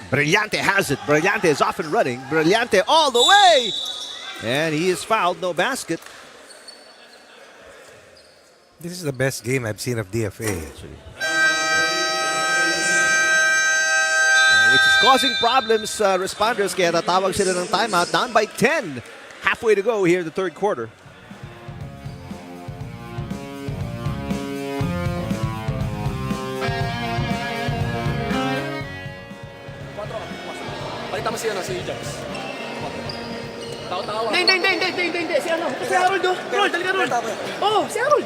Brillante has it. Brillante is off and running. Brillante all the way. And he is fouled. No basket. This is the best game I've seen of DFA. Actually. Which is causing problems, Responders. Kaya tatawag sila ng timeout. Down by 10. Halfway to go here in the 3rd quarter. Pakita mo si Jax. Hindi. Si Harold, oh. Harold, dali ka, Harold. Oh, si Harold.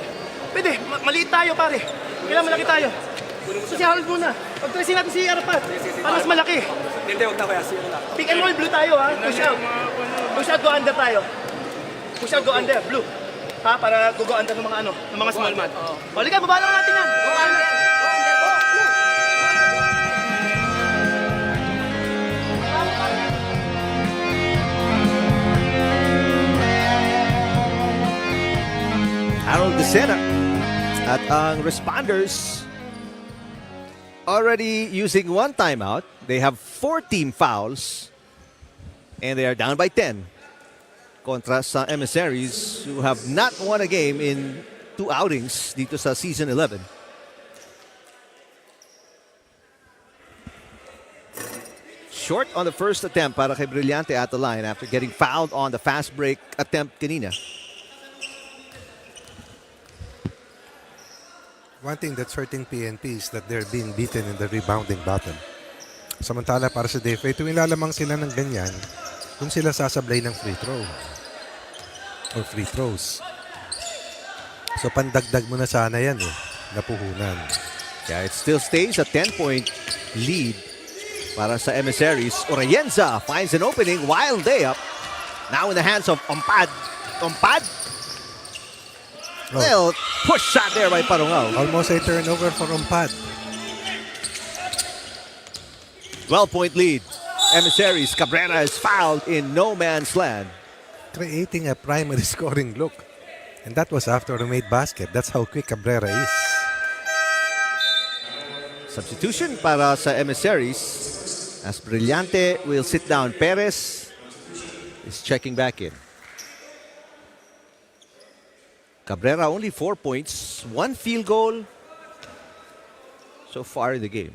Pwede, maliit tayo, pare. Kailangan malaki tayo. Si Harold muna. Pag-tracy natin si Arapat. Para mas malaki. Hindi, huwag na kaya. Pick and roll, blue tayo, ha? Push out. Push out, go under tayo. Push out, go under, blue. Ha? Para go under ng mga small man. O, liga, baba lang natin yan. Go under. Harold Decena at ang Responders already using 1 timeout. They have 4 team fouls and they are down by 10 kontra sa Emissaries who have not won a game in 2 outings dito sa Season 11. Short on the first attempt para kay Brillante at the line after getting fouled on the fast break attempt kanina. One thing that's hurting PNP is that they're being beaten in the rebounding battle. Samantala para sa DFA, tuwing lalamang sila ng ganyan, kung sila sasablay ng free throw. Or free throws. So pandagdag mo na sana yan eh. Napuhunan. Yeah, it still stays a 10-point lead para sa Emissaries. Orayenza finds an opening, wild layup. Now in the hands of Ompad. Ompad. Well, push shot there by Parungao. Almost a turnover for Ompad. 12-point lead. Emissaries. Cabrera is fouled in no man's land. Creating a primary scoring look. And that was after a made basket. That's how quick Cabrera is. Substitution para sa Emissaries. As Brillante will sit down. Perez is checking back in. Cabrera only 4 points, 1 field goal so far in the game.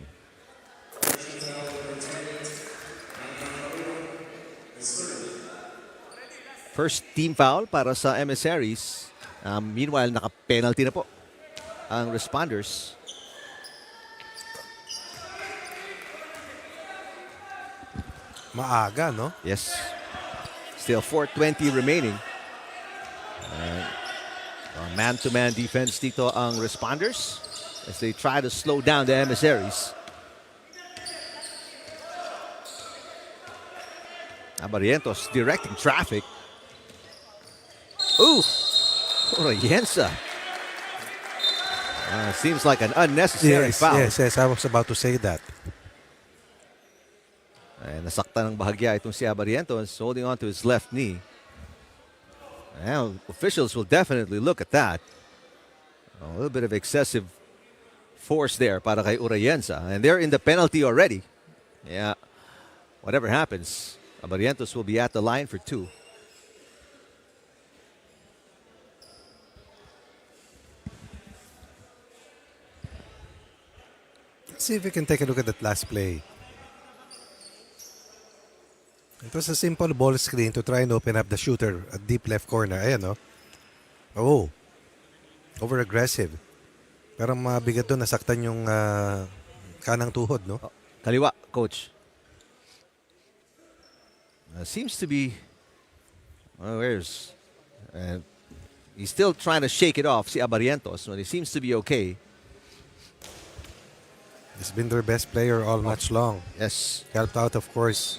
First team foul para sa Emissaries. Meanwhile, naka-penalty na po ang Responders. Maaga, no? Yes. Still 4:20 remaining. Man-to-man defense dito ang Responders as they try to slow down the Emissaries. Abarientos directing traffic. Ooh! Orienza. Seems like an unnecessary foul. Yes, I was about to say that. Ay, nasaktan ng bahagya itong si Abarientos, holding on to his left knee. Well, officials will definitely look at that. A little bit of excessive force there para kay Urayensa. And they're in the penalty already. Yeah. Whatever happens, Abarientos will be at the line for 2. Let's see if we can take a look at that last play. It was a simple ball screen to try and open up the shooter at deep left corner. Ayan, no? Oh. Over-aggressive. Pero mabigat doon, nasaktan yung kanang tuhod, no? Kaliwa, coach. Seems to be... he's still trying to shake it off, si Abarientos, but he seems to be okay. He's been their best player all match long. Yes. Helped out, of course,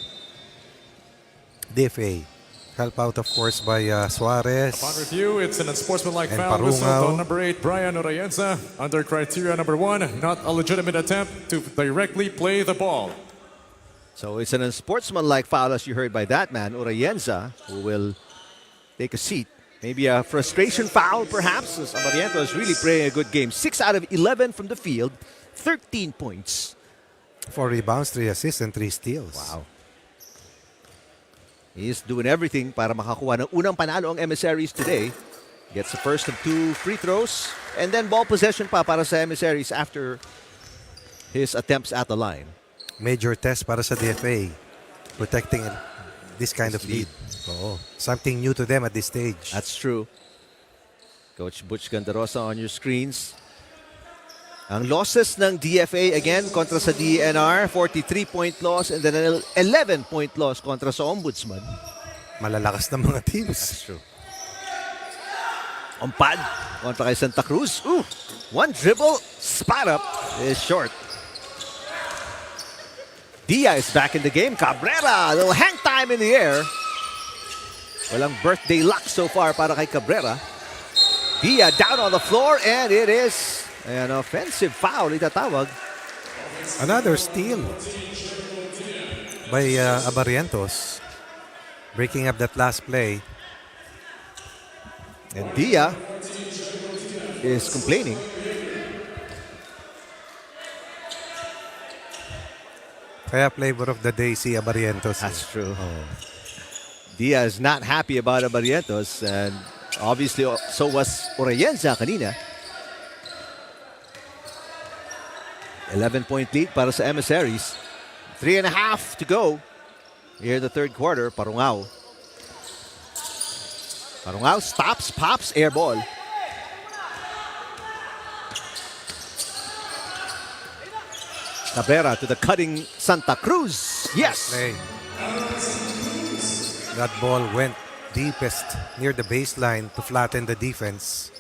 DFA. Helped out, of course, by Suarez. Upon review, it's an unsportsmanlike And foul whistled Parungao. on number 8, Brian Urayensa, under criteria number 1, not a legitimate attempt to directly play the ball. So it's an unsportsmanlike foul, as you heard by that man, Urayensa, who will take a seat. Maybe a frustration foul, perhaps, as Abarientos really playing a good game. 6 out of 11 from the field, 13 points. 4 rebounds, 3 assists, and 3 steals. Wow. He's doing everything para makakuha ng unang panalo ang Emissaries today. Gets the first of 2 free throws. And then ball possession pa para sa Emissaries after his attempts at the line. Major test para sa DFA. Protecting this kind of lead. Oo. Something new to them at this stage. That's true. Coach Butch Gandarosa on your screens. Ang losses ng DFA again kontra sa DNR, 43-point loss and then an 11-point loss kontra sa Ombudsman. Malalakas na mga teams. That's true. Ompad kontra kay Santa Cruz. Ooh, one dribble, spot up is short. Dia is back in the game. Cabrera, a little hang time in the air. Walang birthday luck so far para kay Cabrera. Dia down on the floor and it is an offensive foul, itatawag. Another steal by Abarientos. Breaking up that last play. And Dia is complaining. Kaya flavor of the day si Abarientos. That's true. Dia is not happy about Abarientos and obviously so was Urayensa kanina. 11-point lead para sa Emissaries. 3.5 to go. Here in the third quarter, Parungao. Parungao stops, pops, air ball. Cabrera to the cutting Santa Cruz. Yes! Play. That ball went deepest near the baseline to flatten the defense.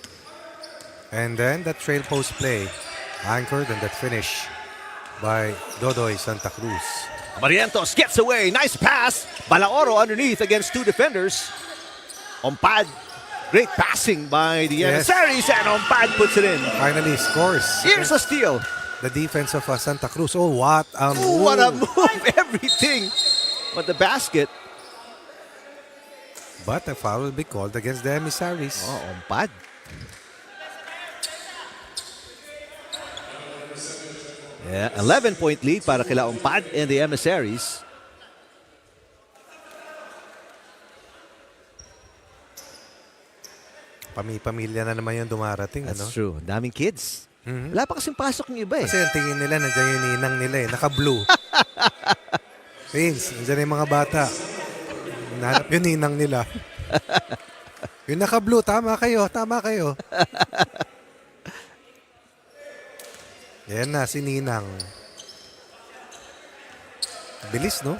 And then that trail post play anchored and that finish by Dodoy Santa Cruz. Barrientos gets away. Nice pass. Balaoro underneath against 2 defenders. Ompad. Great passing by the Emissaries and Ompad puts it in. Finally scores. Here's a steal. The defense of Santa Cruz. Oh, what a move. What a move. Everything. But the basket. But a foul will be called against the Emissaries. Oh, Ompad. Yeah, 11-point lead para kila Ompad and the Emissaries. Pamilya na naman yung dumarating. That's ano? true. Daming kids. Wala pa kasing pasok ng iba eh. Kasi ang tingin nila, nandiyan yung ninang nila eh. Naka-blue. Vince, nandiyan yung mga bata. Nanap yung ninang nila. Yung naka-blue, tama kayo, tama kayo. Yan na, si Ninang. Bilis, no?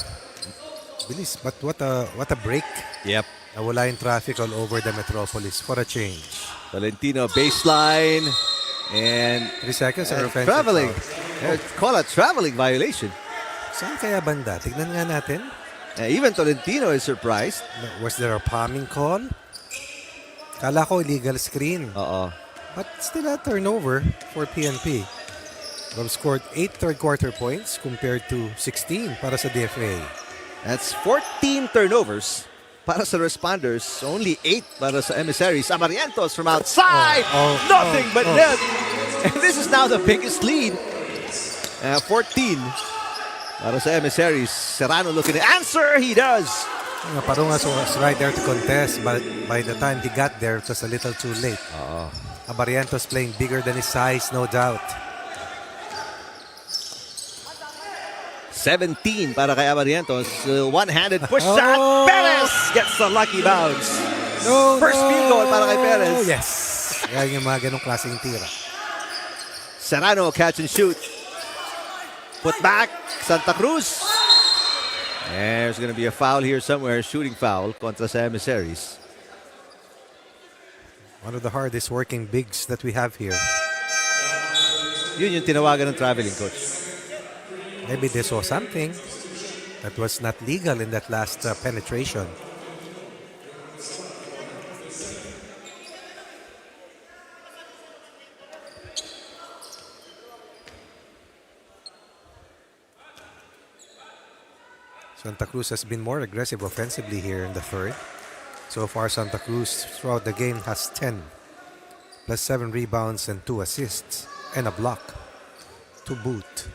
Bilis. But what a break. Yep. Nawala yung traffic all over the metropolis for a change. Valentino baseline. And 3 seconds or offensive traveling. foul. Call a traveling violation. Saan kaya banda? Tignan nga natin. Even Tolentino is surprised. Was there a palming call? Kala ko illegal screen. Oo. But still a turnover for PNP. They've scored 8 third-quarter points compared to 16 para sa DFA. That's 14 turnovers para sa Responders. Only 8 para sa Emissaries. Amarientos from outside. Nothing but net. And this is now the biggest lead. 14 para sa Emissaries. Serrano looking to answer. He does. Parungas was right there to contest, but by the time he got there, it was a little too late. Abarientos playing bigger than his size, no doubt. 17 para kay Amarientos. One-handed push shot. Perez gets the lucky bounce. First field goal para kay Perez. Yes. Yan yung mga ganong klaseng tira. Serrano catch and shoot. Put back. Santa Cruz. There's going to be a foul here somewhere. Shooting foul kontra sa Emissaries. One of the hardest working bigs that we have here. Yun yung tinawagan ng traveling coach. Maybe they saw something that was not legal in that last penetration. Santa Cruz has been more aggressive offensively here in the third. So far, Santa Cruz throughout the game has 10, plus 7 rebounds and 2 assists, and a block to boot.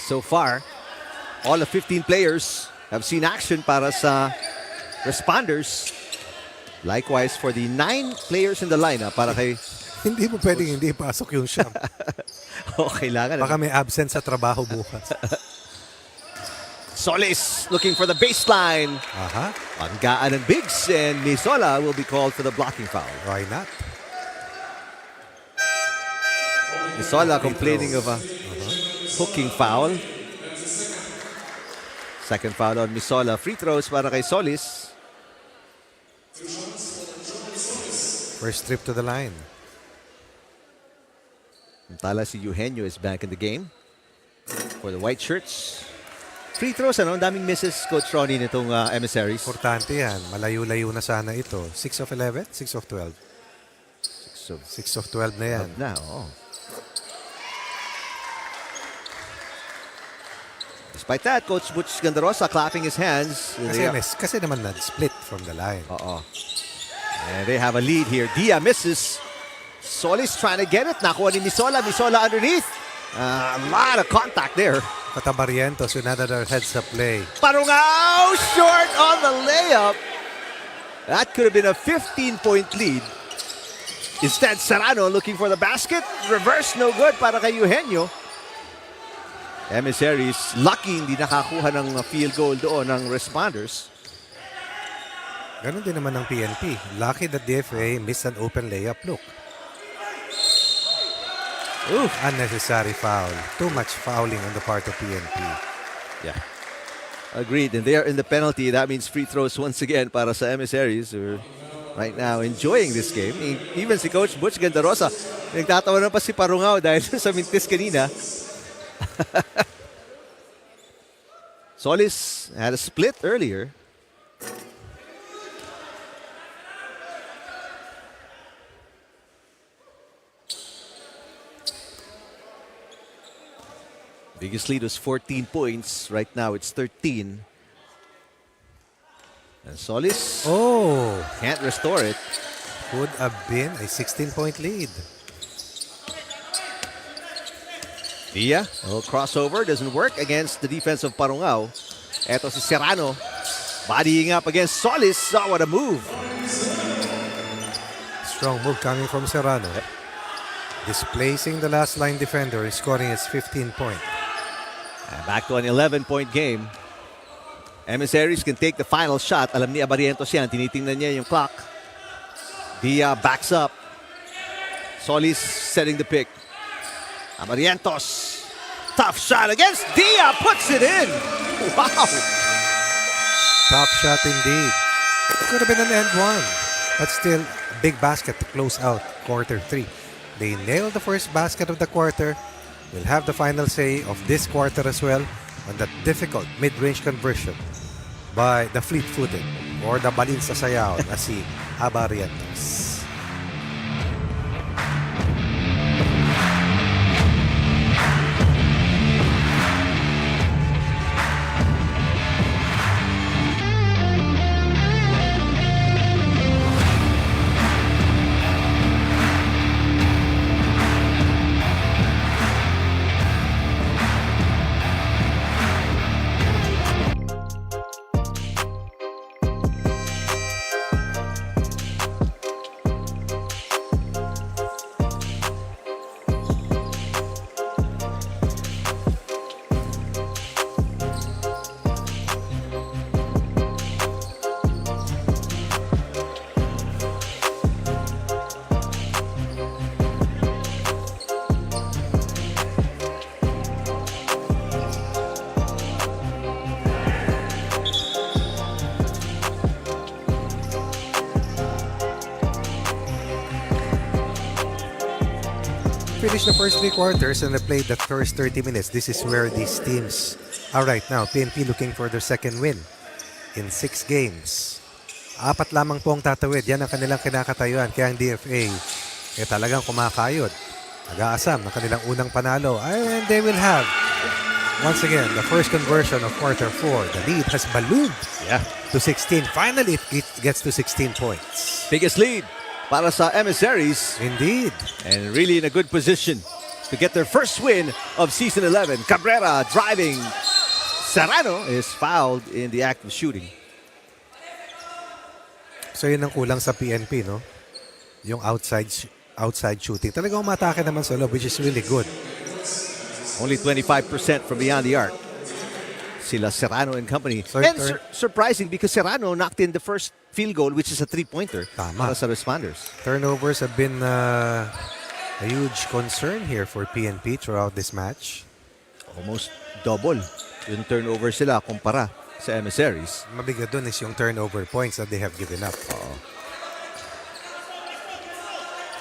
So far, all the 15 players have seen action para sa Responders. Likewise for the 9 players in the lineup para kay... Hindi mo pwedeng hindi pasok yung Siyam. Kailangan. Baka may absent sa trabaho bukas. Solis looking for the baseline. Anggaan ng bigs, and Misola will be called for the blocking foul. Why not? Misola complaining of a hooking foul. Second foul on Misola. Free throws para kay Solis. First trip to the line. Tala si Eugenio is back in the game for the white shirts. Free throws, ano? Ang daming misses, Coach Ronnie, nitong Emissaries. Importante yan. Malayo-layo na sana ito. 6 of 11? 6 of 12? 6 of 12 na yan. Na, oo. Despite that, Coach Butch Gandarosa clapping his hands. Kasi naman na-split from the line. And they have a lead here. Dia misses. Solis trying to get it. Nakuha ni Misola. Misola underneath. A lot of contact there. Abarientos, another heads-up play. Parungao short on the layup. That could have been a 15-point lead. Instead, Serrano looking for the basket. Reverse, no good para kay Eugenio. Emissaries, lucky hindi nakakuha ng field goal doon ng Responders. Ganon din naman ng PNP. Lucky that DFA missed an open layup. Look. Unnecessary foul. Too much fouling on the part of PNP. Yeah. Agreed. And they are in the penalty. That means free throws once again para sa Emissaries, who are right now enjoying this game. Even si Coach Butch Gandarosa, nagtatawanan pa si Parungao dahil sa mintis kanina. Solis had a split earlier. Biggest lead was 14 points. Right now it's 13. And Solis can't restore it. Could have been a 16-point lead. Dia, a little crossover, doesn't work against the defense of Parungao. Eto si Serrano, bodying up against Solis. Oh, what a move. Strong move coming from Serrano. Displacing the last line defender and scoring his 15th point. And back to an 11-point game. Emissaries can take the final shot. Alam ni Abarientos yan. Tinitingnan niya yung clock. Dia backs up. Solis setting the pick. Abarientos. Tough shot against Dia. Puts it in. Wow. Top shot indeed. Could have been an end one. But still, a big basket to close out quarter 3. They nailed the first basket of the quarter. We'll have the final say of this quarter as well on that difficult mid-range conversion by the fleet-footed or the balin sa sayaw na si Abarientos. Finished the first 3 quarters and they played the first 30 minutes. This is where these teams are right now. PNP looking for their second win in 6 games. 4 lamang po ang tatawid. Yan ang kanilang kinakatayuan. Kaya ang DFA talagang kumakayod. Nag-aasam ng kanilang unang panalo. And they will have, once again, the first conversion of quarter 4. The lead has ballooned to 16. Finally, it gets to 16 points. Biggest lead para sa Emissaries. Indeed. And really in a good position to get their first win of Season 11. Cabrera driving. Serrano is fouled in the act of shooting. So yun ang kulang sa PNP, no? Yung outside shooting. Talagang umatake naman sa loob, which is really good. Only 25% from beyond the arc. Sila Serrano and company. So and surprising because Serrano knocked in the first field goal, which is a 3-pointer Tama. para sa Responders. Turnovers have been a huge concern here for PNP throughout this match. Almost double yung turnover sila kumpara sa Emissaries. Mabigat dun is yung turnover points that they have given up.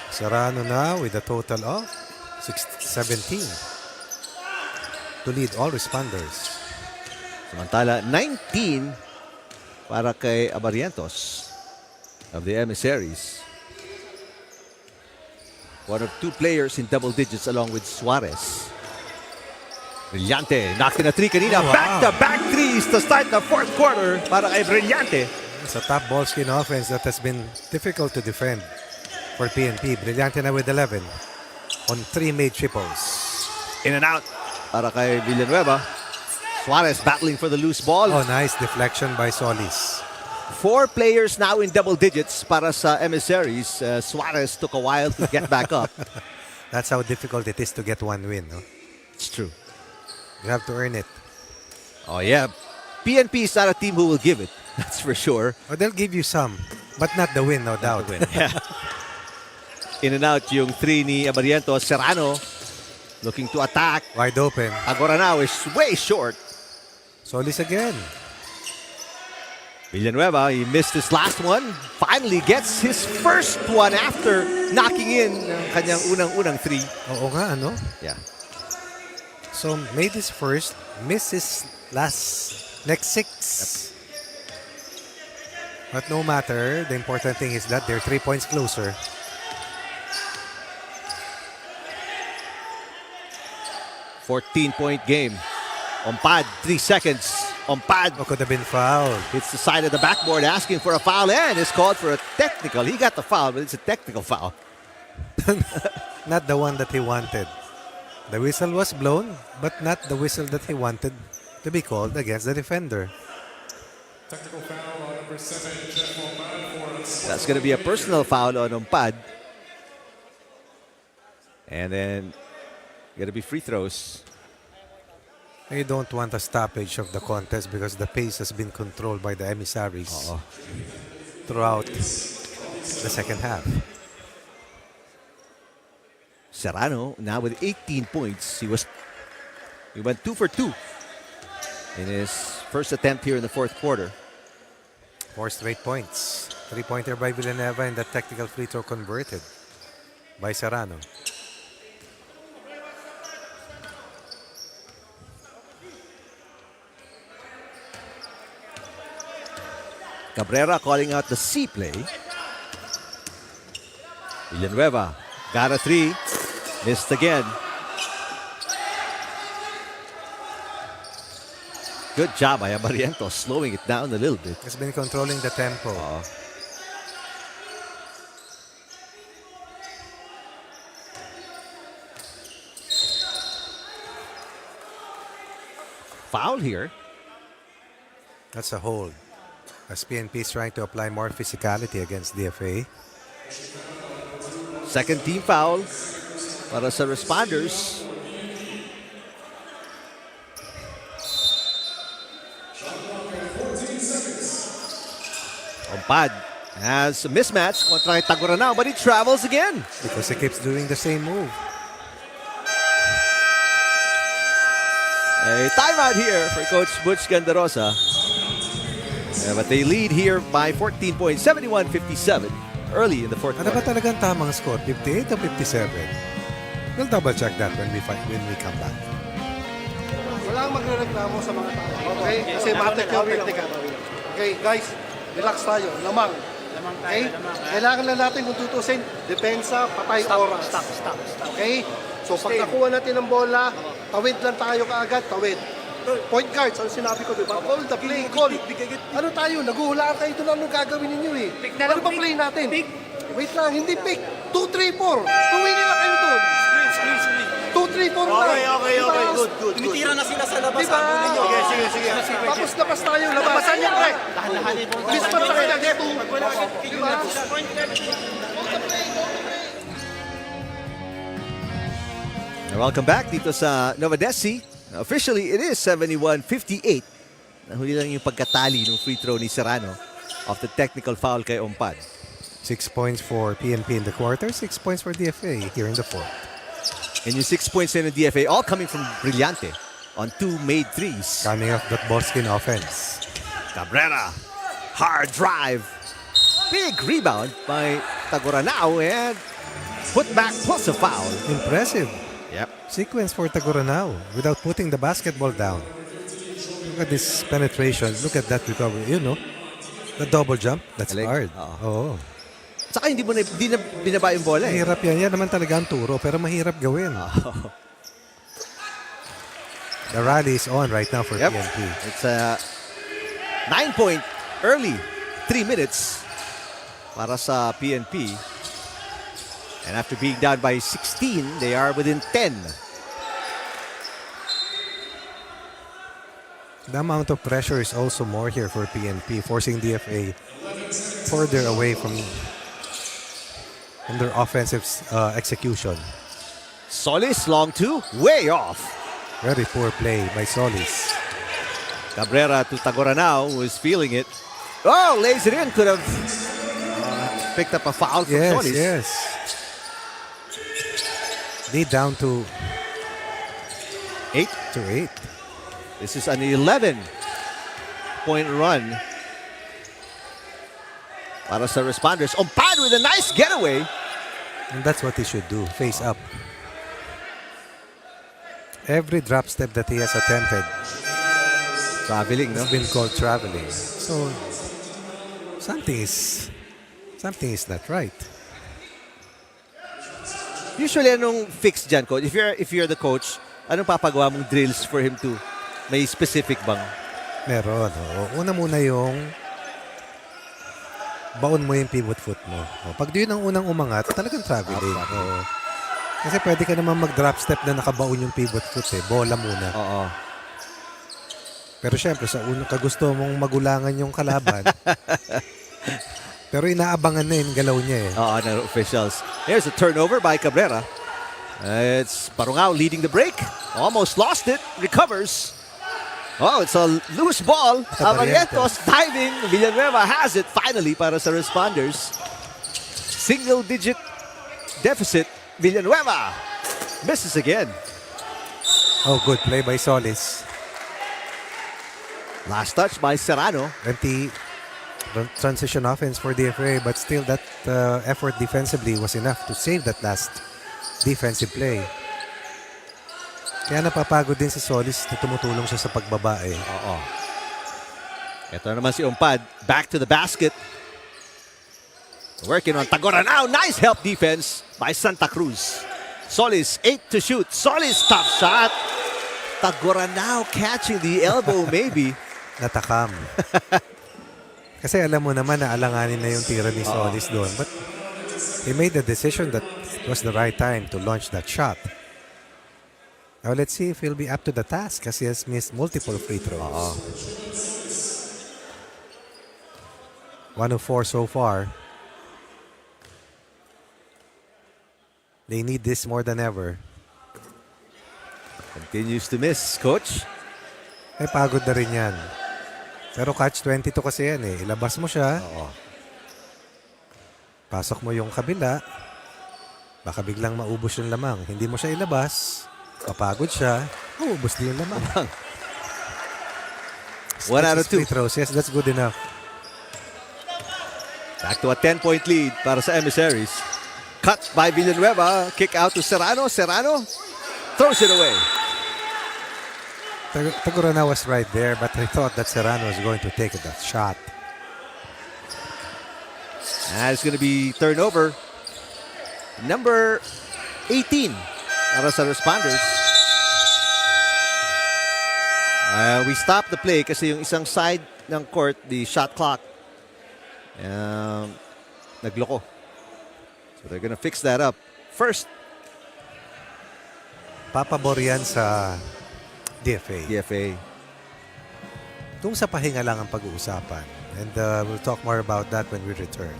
Serrano now with a total of 17 to lead all Responders. Samantala, 19 para kay Abarientos of the Emissaries. One of 2 players in double digits along with Suarez. Brillante, knocked in a 3 kanina. Wow. Back-to-back threes to start the 4th quarter para kay Brillante. It's a top ball skin offense that has been difficult to defend for PNP. Brillante na with 11 on 3 made triples. In and out para kay Villanueva. Suarez battling for the loose ball. Oh, nice deflection by Solis. 4 players now in double digits para sa Emissaries. Suarez took a while to get back up. That's how difficult it is to get one win, no? It's true. You have to earn it. Oh, yeah. PNP is not a team who will give it. That's for sure. Oh, they'll give you some, but not the win, no doubt. Yeah. In and out yung 3 ni Abarientos. Serrano looking to attack. Wide open. Agora now is way short. Solis again. Villanueva, he missed his last one. Finally gets his first one after knocking in ang kanyang unang-unang 3. Oo nga, ano? Yeah. So, made his first, missed his next 6. But no matter, the important thing is that they're 3 points closer. $14-point game. On pad, 3 seconds. On pad, Oh, could have been fouled. hits the side of the backboard asking for a foul and is called for a technical. He got the foul, but it's a technical foul. Not the one that he wanted. The whistle was blown, but not the whistle that he wanted to be called against the defender. Technical foul on number 7, Jeff Moman for That's going to be a personal foul on Umpad. And then going to be free throws. You don't want a stoppage of the contest because the pace has been controlled by the Emissaries throughout the second half. Serrano now with 18 points. He went 2 for 2 in his first attempt here in the 4th quarter. 4 straight points. 3-pointer by Villanueva and the technical free throw converted by Serrano. Cabrera calling out the C play. Villanueva got a 3. Missed again. Good job by Abarientos, slowing it down a little bit. Has been controlling the tempo. Foul here. That's a hold. As PNP is trying to apply more physicality against DFA. Second team foul para sa Responders. Ompad has a mismatch kontra kay Taguranao, but he travels again. Because he keeps doing the same move. A timeout here for Coach Butch Gandarosa. Yeah, but they lead here by 14 points, 71-57, early in the fourth Ano ba quarter. talagang tamang score? 58 o 57? We'll double check that when we come back. Wala kang magrereklamo sa mga tao. Okay? Kasi matik yung technical. Okay, guys, relax tayo. Lamang. Okay? Kailangan lang natin kung tutusin, depensa, patay, oras. Stop. Okay? So pag nakuha natin ng bola, tawid lang tayo kaagad, tawid. Point guards, ano sinabi ko, diba? Call the play, call. Ano tayo? Naguhulaan kayo doon, anong gagawin ninyo eh? Ano ba play natin? Wait lang, hindi pick. 2, 3, 4. Tuwin nila kayo doon. 2, 3, 4 lang. Okay. Good. Tumitira na sila sa labas. Diba? Ninyo. Sige. Tapos labas tayo, labasan niya. Dahan-dahanin po. Dispatch sa kanya, dito. Diba? Welcome back dito sa Novadeci. Officially, it is 71-58. Nahuli lang yung pagkatali ng free throw ni Serrano of the technical foul kay Ompad. 6 points for PNP in the quarter, 6 points for DFA here in the fourth. And yung 6 points in the DFA, all coming from Brillante on 2 made threes. Coming off that Boskin offense. Cabrera, hard drive. Big rebound by Taguranao and put back plus a foul. Impressive Yep. sequence for Taguranao without putting the basketball down. Look at this penetration. Look at that recovery. You know, the double jump. That's Galing. hard. Oo. Oh. Saka hindi na binaba yung bola eh. Mahirap yan. Yan naman talaga ang turo, pero mahirap gawin. The rally is on right now for Yep. PNP. It's a 9-point early, 3 minutes para sa PNP. And after being down by 16, they are within 10. The amount of pressure is also more here for PNP, forcing DFA further away from their offensive execution. Solis, long two, way off. Very poor play by Solis. Cabrera to Taguranao, who is feeling it. Oh, lays it in. Could have picked up a foul from Solis. Yes. Lead down to 8. 8. This is an 11-point run para sa Responders. Ompad with a nice getaway. And that's what he should do, face up. Every drop step that he has attempted Traveling, no? has been called traveling. So something is not right. Usually, anong fix dyan, coach? If you're the coach, anong papagawa mong drills for him to? May specific bang? Meron. Oh. Una muna yung baon mo yung pivot foot mo. Oh, pag yun ang unang umangat, talagang traveling. Oo. Kasi pwede ka naman mag-drop step na nakabaon yung pivot foot eh. Bola muna. Oo. Pero syempre, sa unang kagusto mong magulangan yung kalaban. Pero inaabangan na yung galaw niya eh. Oo, ng officials. Here's a turnover by Cabrera. It's Parungao leading the break. Almost lost it. Recovers. Oh, it's a loose ball. Avarientos diving. Villanueva has it finally para sa Responders. Single-digit deficit. Villanueva misses again. Oh, good play by Solis. Last touch by Serrano. Empty transition offense for DFA, but still that effort defensively was enough to save that last defensive play. Kaya napapagod din si Solis na tumutulong siya sa pagbaba eh. Oo. Ito naman si Ompad. Back to the basket. Working on Tagora now. Nice help defense by Santa Cruz. Solis, 8 to shoot. Solis, tough shot. Tagora now catching the elbow maybe. Natakam. Kasi alam mo naman na alanganin na yung tira ni Solis doon. But he made the decision that it was the right time to launch that shot. Now let's see if he'll be up to the task kasi he has missed multiple free throws. 1 of 4 so far. They need this more than ever. Continues to miss, coach. Pagod na rin yan. Pero catch 22 kasi yan eh. Ilabas mo siya. Pasok mo yung kabila. Baka biglang maubos yung lamang. Hindi mo siya ilabas. Papagod siya. Maubos din yung lamang. 1 out of 2. Free throws. Yes, that's good enough. Back to a 10-point lead para sa Emissaries. Cut by Villanueva. Kick out to Serrano. Serrano throws it away. Tagorana was right there, but I thought that Serrano was going to take that shot. And it's going to be turnover. Number 18 para sa Responders. We stopped the play kasi yung isang side ng court, the shot clock, nagloko. So they're gonna fix that up. First, Papabor yan sa DFA. DFA. Tung sa pahinga lang ang pag-uusapan. And we'll talk more about that when we return.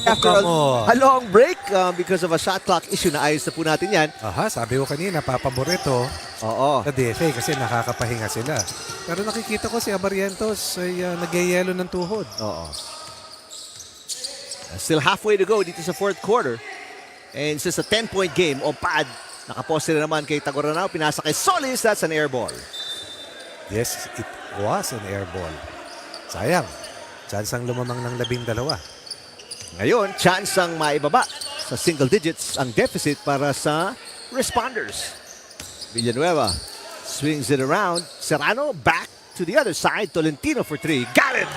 After come on. a long break because of a shot clock issue na ayos na po natin yan. Aha, sabi ko kanina, papaborito Oo. sa DFA kasi nakakapahinga sila. Pero nakikita ko si Abarientos ay nagyayelo ng tuhod. Oo. Still halfway to go dito sa fourth quarter. And it's just a 10-point game. Opad, nakaposte na naman kay Tagoranao. Pinasa kay Solis. That's an air ball. Yes, it was an air ball. Sayang. Chance ang lumamang ng 12. Ngayon, chance ang maibaba sa single digits ang deficit para sa Responders. Villanueva swings it around. Serrano back to the other side. Tolentino for 3. Got it!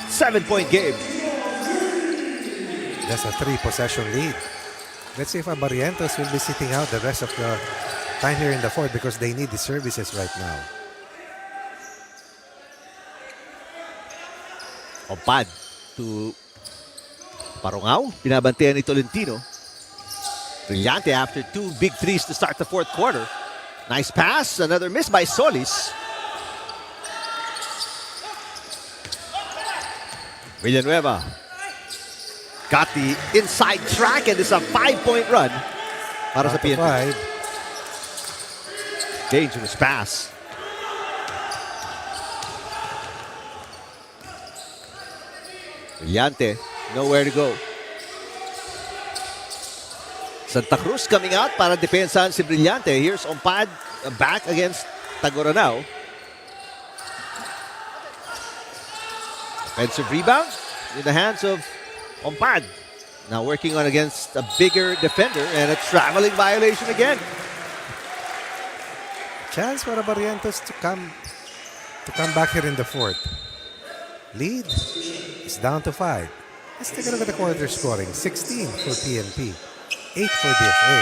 7-point game. That's a 3-possession lead. Let's see if Abarientos will be sitting out the rest of the time here in the fourth because they need the services right now. Opad to Parungao. Binabantayan ni Tolentino. Brillante after 2 big threes to start the fourth quarter. Nice pass. Another miss by Solis. Villanueva got the inside track and it's a 5-point run para sa PNP. 5. Dangerous pass. Brillante, nowhere to go. Santa Cruz coming out para depensahan si Brillante. Here's Ompad back against Tagoranao. Offensive rebound in the hands of Ompad. Now working on against a bigger defender and a traveling violation again. Chance for Abarientos to come back here in the fourth. Lead is down to 5. Let's take a look at the quarter scoring. 16 for PNP, 8 for DFA.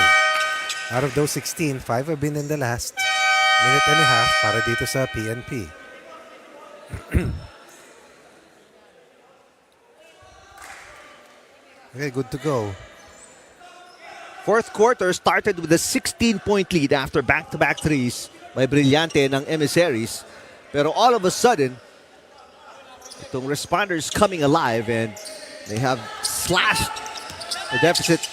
Out of those 16, 5 have been in the last minute and a half para dito sa PNP. Okay, good to go. Fourth quarter started with a 16-point lead after back-to-back threes by Brillante ng Emissaries. Pero all of a sudden, itong Responders coming alive and they have slashed the deficit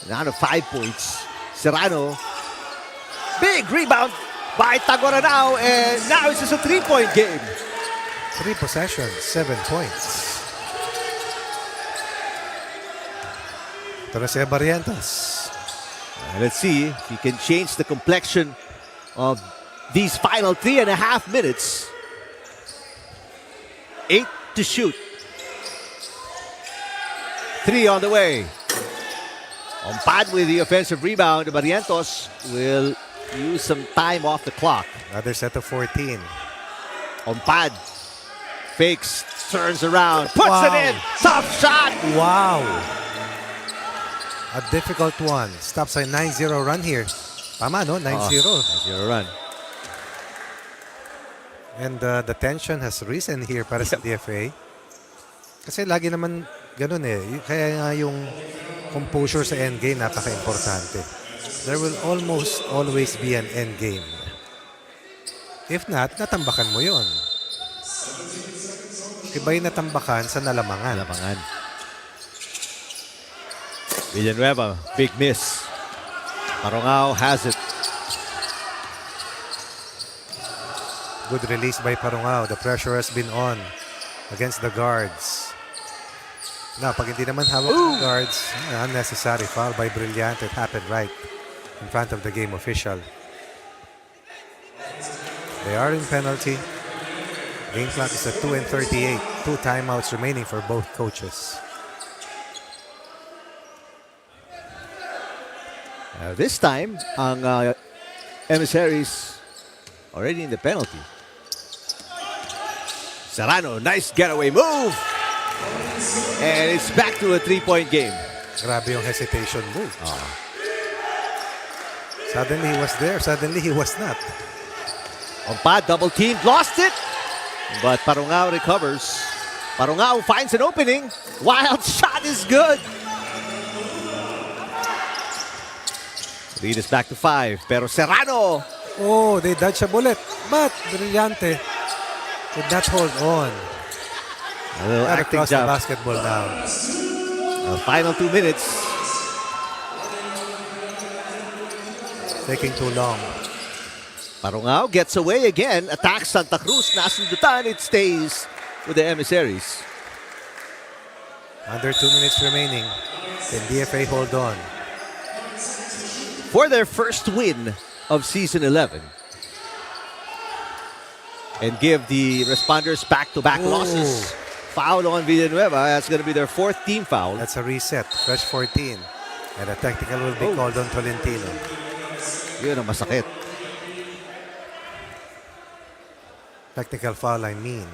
down to 5 points. Serrano, big rebound by Tagoranao, and now it's just a 3-point game. 3 possessions, 7 points. Ito na si Abarientos. Let's see if he can change the complexion of these final 3.5 minutes. 8 to shoot. 3 on the way. Ompad with the offensive rebound. Barrientos will use some time off the clock. Another set of 14. Ompad fakes, turns around, puts it in. Tough shot. Wow. A difficult one. Stops a 9-0 run here. Tama, no? 9-0. 9-0 run. And the tension has risen here para sa DFA. Kasi lagi naman ganun eh. Kaya nga yung composure sa endgame napaka-importante. There will almost always be an endgame. If not, natambakan mo yon. Iba yung natambakan sa nalamangan. Villanueva, big miss. Parungao has it. Good release by Parungao. The pressure has been on against the guards. Now, pag hindi naman hawak ng guards, unnecessary foul by Brillante. It happened right in front of the game official. They are in penalty. Game clock is at 2:38. 2 timeouts remaining for both coaches. This time, ang Emissaries already in the penalty. Serrano, nice getaway move. And it's back to a 3-point game. Grabe yung hesitation move. Suddenly he was there. Suddenly he was not. Ompad, double teamed, lost it. But Parungao recovers. Parungao finds an opening. Wild shot is good. Lead is back to 5. Pero Serrano. Oh, they dodged a bullet. But Brillante could not hold on. A little Got acting across the job. basketball now. Final 2 minutes. Taking too long. Parungao gets away again. Attacks Santa Cruz. Nasundutan. It stays with the Emissaries. Under 2 minutes remaining. Can DFA hold on? For their first win of Season 11. And give the Responders back-to-back losses. Foul on Villanueva. That's going to be their 4th team foul. That's a reset. Fresh 14. And a technical will be called on Tolentino. Yun ang masakit. Technical foul, I mean.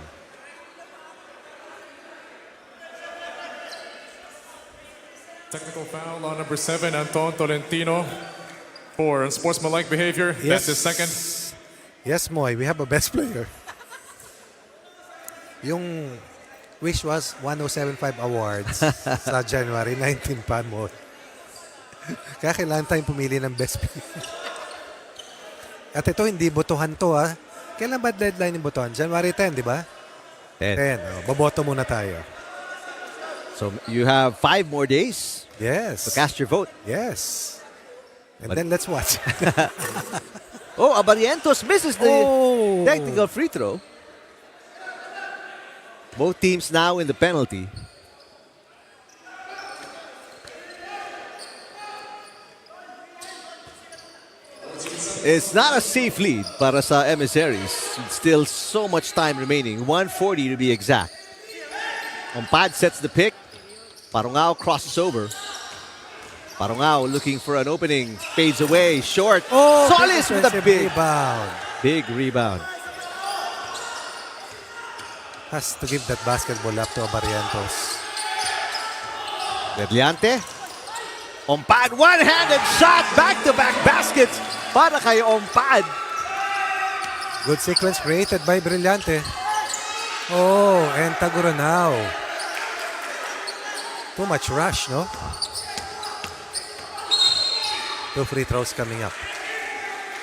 Technical foul on number 7, Anton Tolentino, for sportsmanlike behavior. That's his second. Yes, Moy. We have a best player. Yung wish was 1075 awards sa January 19 pa, Moy. Kaya kailangan tayong pumili ng best player. At ito, hindi botohan to, ha? Kailan ba deadline yung botohan? January 10, di ba? 10. Oh, boboto muna tayo. So you have 5 more days Yes. to cast your vote. Yes. And then let's watch. Oh, Abarientos misses the Oh. technical free throw. Both teams now in the penalty. It's not a safe lead para sa Emissaries. Still so much time remaining. 1:40 to be exact. Ompad sets the pick. Parungao crosses over. Parungao looking for an opening. Fades away. Short. Oh, Solis with a big rebound. Has to give that basketball up to Abarientos. Berliante. Ompad, one-handed shot. Back-to-back baskets para kay Ompad. Good sequence created by Brillante. Oh, and Taguro now. Too much rush, no? 2 free throws coming up.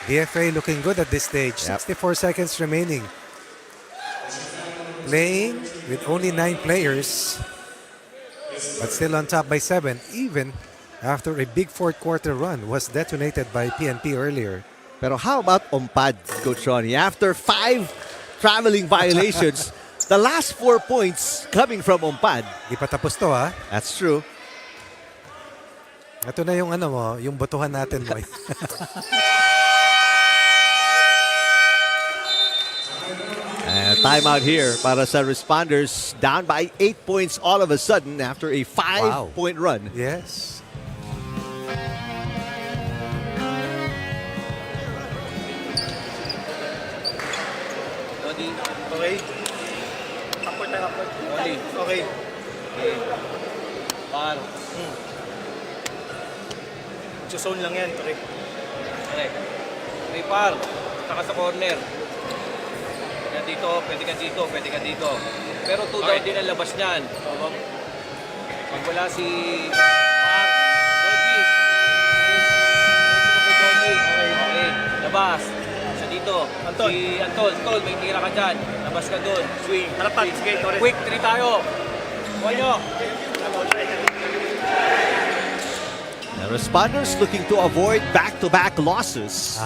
DFA looking good at this stage. Yep. 64 seconds remaining. Playing with only 9 players, but still on top by 7, even after a big fourth quarter run was detonated by PNP earlier. Pero how about Ompad, Coach Ronnie? After 5 traveling violations, the last 4 points coming from Ompad. Di pa tapos to, ha? That's true. Ito na yung ano mo, yung botohan natin mo. Timeout here para sa Responders. Down by 8 points all of a sudden after a 5-point run. Yes. Okay. Upward na upward. Okay. Par. Zone lang yan, okay. Okay. May par. Punta ka sa corner. Yan dito, pwede ka dito, pwede ka dito. Pero 2 down din ang labas niyan. Pag wala si Par, Doggy. Doggy. Okay. Labas. Siya dito. Anton. Si Anton, may tira ka dyan. Labas ka doon. Swing. Harapan, sige, Torres. Quick, 3 tayo. Kuha nyo. The Responders looking to avoid back-to-back losses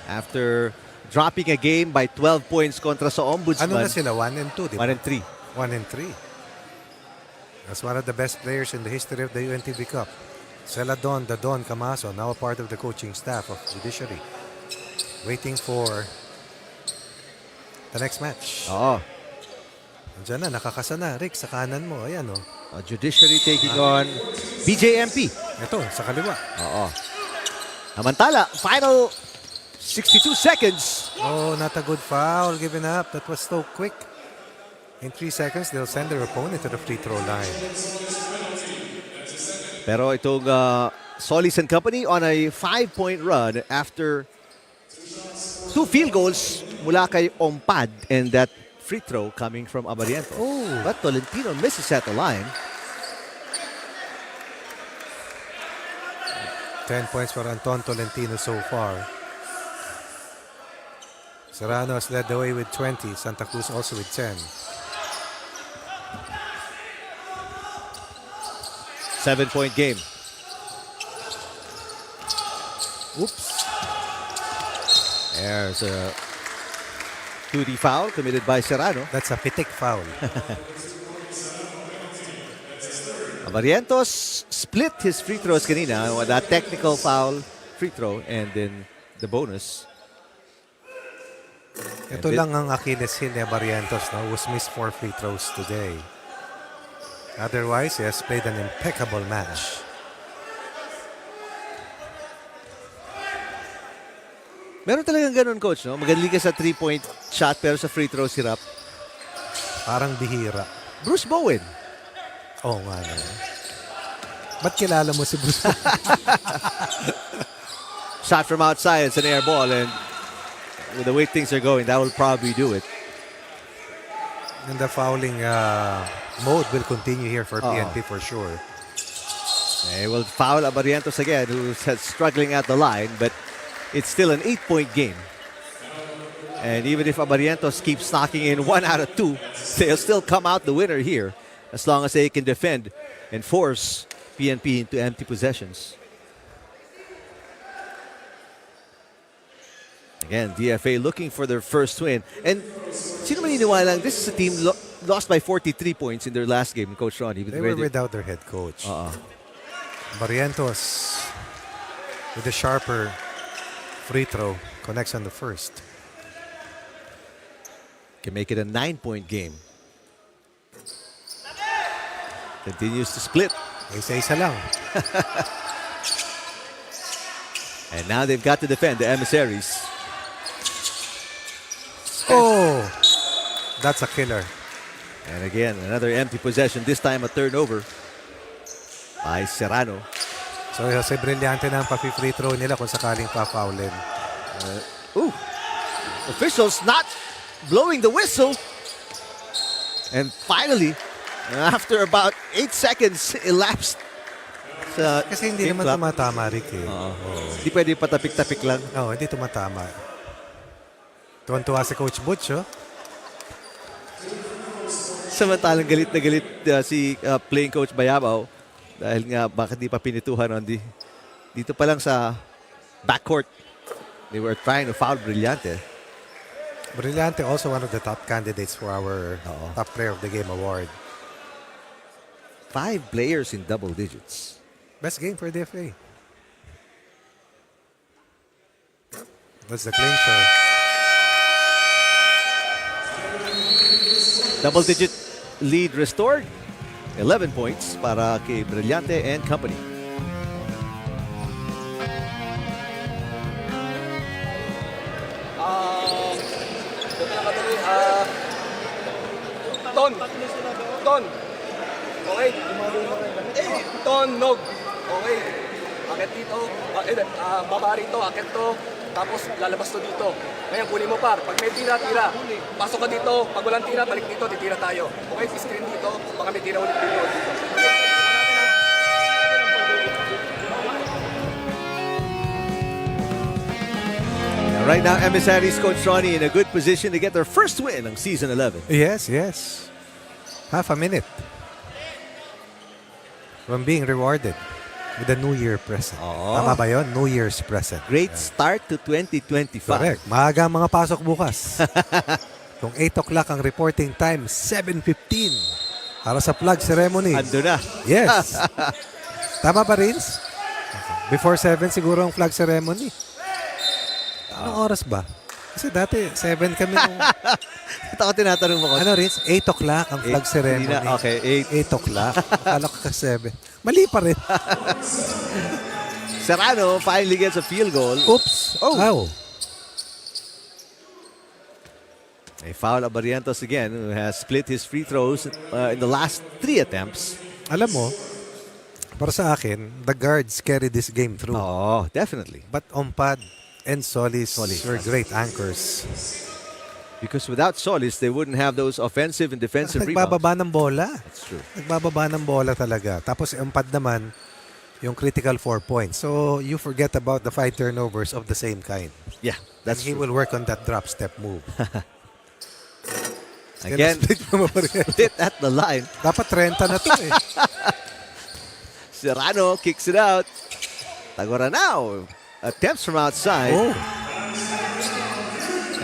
after dropping a game by 12 points kontra sa Ombudsman. Ano na sila? 1 and 2, di ba? 1 and 3. 1 and 3. That's one of the best players in the history of the UNTV Cup. Celadon, the Don Camaso, now a part of the coaching staff of Judiciary. Waiting for the next match. Oo. Andiyan na, nakakasana. Rick, sa kanan mo. Ayan, oh. Judiciary taking on BJMP. Ito, sa kaliwa. Oo. Samantala, final 62 seconds. Oh, not a good foul given up. That was so quick. In 3 seconds, they'll send their opponent to the free throw line. Pero itong Solis and Company on a 5-point run after 2 field goals mula kay Ompad and that free throw coming from Abariento. Oh. But Tolentino misses at the line. 10 points for Anton Tolentino so far. Serrano has led the way with 20. Santa Cruz also with 10. 7-point game. Oops. There's a 2D foul committed by Serrano. That's a pitik foul. Barrientos split his free throws kanina with that technical foul free throw and then the bonus. Ito lang ang Achilles heel ni Barrientos, no, who's missed 4 free throws today. Otherwise, he has played an impeccable match. Meron talagang ganun, coach, no? Magaling ka sa 3-point shot pero sa free throws hirap. Parang bihira. Bruce Bowen. Oo nga, no. Ba't kilala mo si Bruce? Shot from outside, it's an air ball, and with the way things are going, that will probably do it. And the fouling mode will continue here for PNP for sure. They will foul Barrientos again, who's struggling at the line, but it's still an 8-point game. And even if Barrientos keeps knocking in 1 out of 2, they'll still come out the winner here as long as they can defend and force PNP into empty possessions. Again, DFA looking for their first win. And sino maniniwala, this is a team lost by 43 points in their last game, Coach Ronnie. They were without their head coach. Barrientos with a sharper free throw connects on the first. Can make it a 9-point game. Continues to split. Isa-isa lang. And now they've got to defend the Emissaries. Oh, that's a killer. And again, another empty possession, this time a turnover by Serrano. So, Jose Brillante na ang pa-free throw nila kung sakaling pa-foulin. Officials not blowing the whistle. And finally, after about 8 seconds elapsed. Kasi hindi naman tumatama, Rick. Hindi pwede patapik-tapik lang. Oo, hindi tumatama. Tuwan-tuwa si Coach Butch, oh. Samantalang galit na galit si playing coach Bayabaw dahil nga bakit di pa pinituhan on dito pa lang sa backcourt. They were trying to foul Brillante. Brillante also one of the top candidates for our top player of the game award. 5 players in double digits. Best game for DFA. That's the clincher. Double-digit lead restored. 11 points para kay Brillante and company. Ton. Okay. Ton, Nog. Okay. Akit dito. Baba rito, akit to. Tapos lalabas to dito. Ngayon, kunin mo par. Pag may tira, tira. Pasok ka dito. Pag walang tira, balik dito. Titira tayo. Okay, screen dito. Baka may tira ulit dito. Right now, Emissaries Coach Ronnie in a good position to get their first win ng Season 11. Yes, yes. Half a minute from being rewarded with a New Year present. Tama ba yun? New Year's present. Great start to 2025. Correct. Maaga ang mga pasok bukas. Kung 8 o'clock ang reporting time, 7:15 para sa flag ceremony. Ando na. Yes. Tama ba, Rins? Before 7 siguro ang flag ceremony. Anong oras ba? Kasi dati 7 kami nung... Ito ako tinatanong mo ko. Ano, Rins? 8 o'clock ang flag ceremony. Okay, 8 o'clock. Akala ko ka 7. Mali pa rin. Serrano finally gets a field goal. Oops. Oh. A foul of Barrientos again, who has split his free throws in the last 3 attempts. Alam mo, para sa akin, the guards carry this game through. Oh, definitely. But Ompad and Solis were great anchors. Because without Solis, they wouldn't have those offensive and defensive rebounds. Nagbababa ng bola. That's true. Nagbababa ng bola talaga. Tapos Ompad naman, yung critical 4 points. So you forget about the 5 turnovers of the same kind. Yeah, that's He true. will work on that drop step move. Again, split at the line. Dapat 30 na to eh. Serrano kicks it out. Tagoranao attempts from outside. Oh,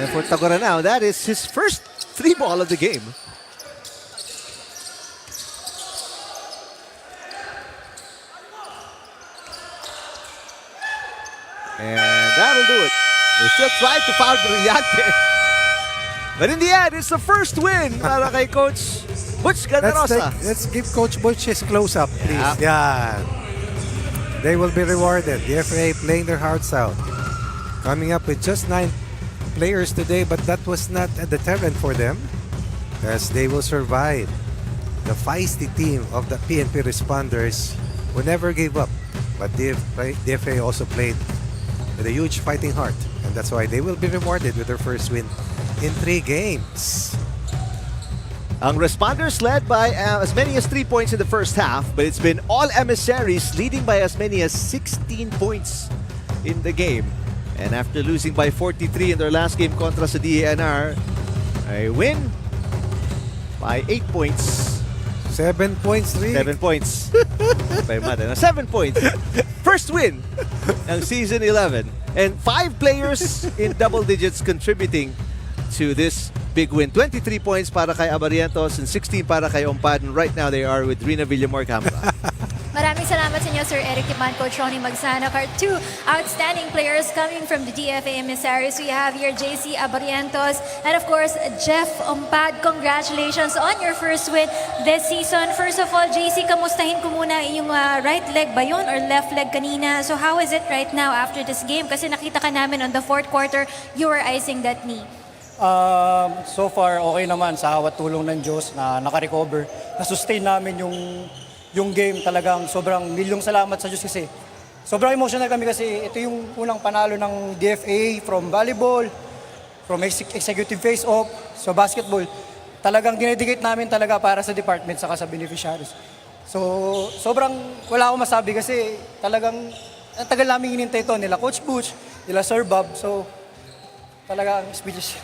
And for Tagoranao, that is his first 3-ball of the game. And that'll do it. They still tried to foul Brillante. But in the end, it's the first win para kay Coach Butch Ganarosa. let's give Coach Butch his close-up, please. Yeah. They will be rewarded. DFA playing their hearts out. Coming up with just 9 players today, but that was not a deterrent for them as they will survive. The feisty team of the PNP Responders who never gave up. But DFA also played with a huge fighting heart. And that's why they will be rewarded with their first win in 3 games. Ang Responders led by as many as 3 points in the first half, but it's been all Emissaries leading by as many as 16 points in the game. And after losing by 43 in their last game kontra sa DANR, a win by 8 points. 7 points, Rick. 7 points. 7 points. First win ng Season 11. And 5 players in double digits contributing to this big win. 23 points para kay Abarientos and 16 para kay Ompad. And right now they are with Rina Villamor Campa. Maraming salamat sa inyo, Sir Eric Tipan, Coach Ronnie Magsana. Our 2 outstanding players coming from the DFA Emissaries. We have here JC Abarientos and of course, Jeff Ompad. Congratulations on your first win this season. First of all, JC, kamustahin ko muna yung right leg ba yun or left leg kanina? So how is it right now after this game? Kasi nakita ka namin on the 4th quarter, you were icing that knee. So far, okay naman sa hawat tulong ng Diyos na nakarecover. Na-sustain namin yung game talagang sobrang milyong salamat sa Diyos kasi sobrang emotional kami kasi ito yung unang panalo ng DFA from volleyball, from executive face-off, so basketball. Talagang dinedicate namin talaga para sa department saka sa beneficiaries. So sobrang wala akong masabi kasi talagang ang tagal namin hinintay ito nila Coach Butch, nila Sir Bob. So talagang speechless.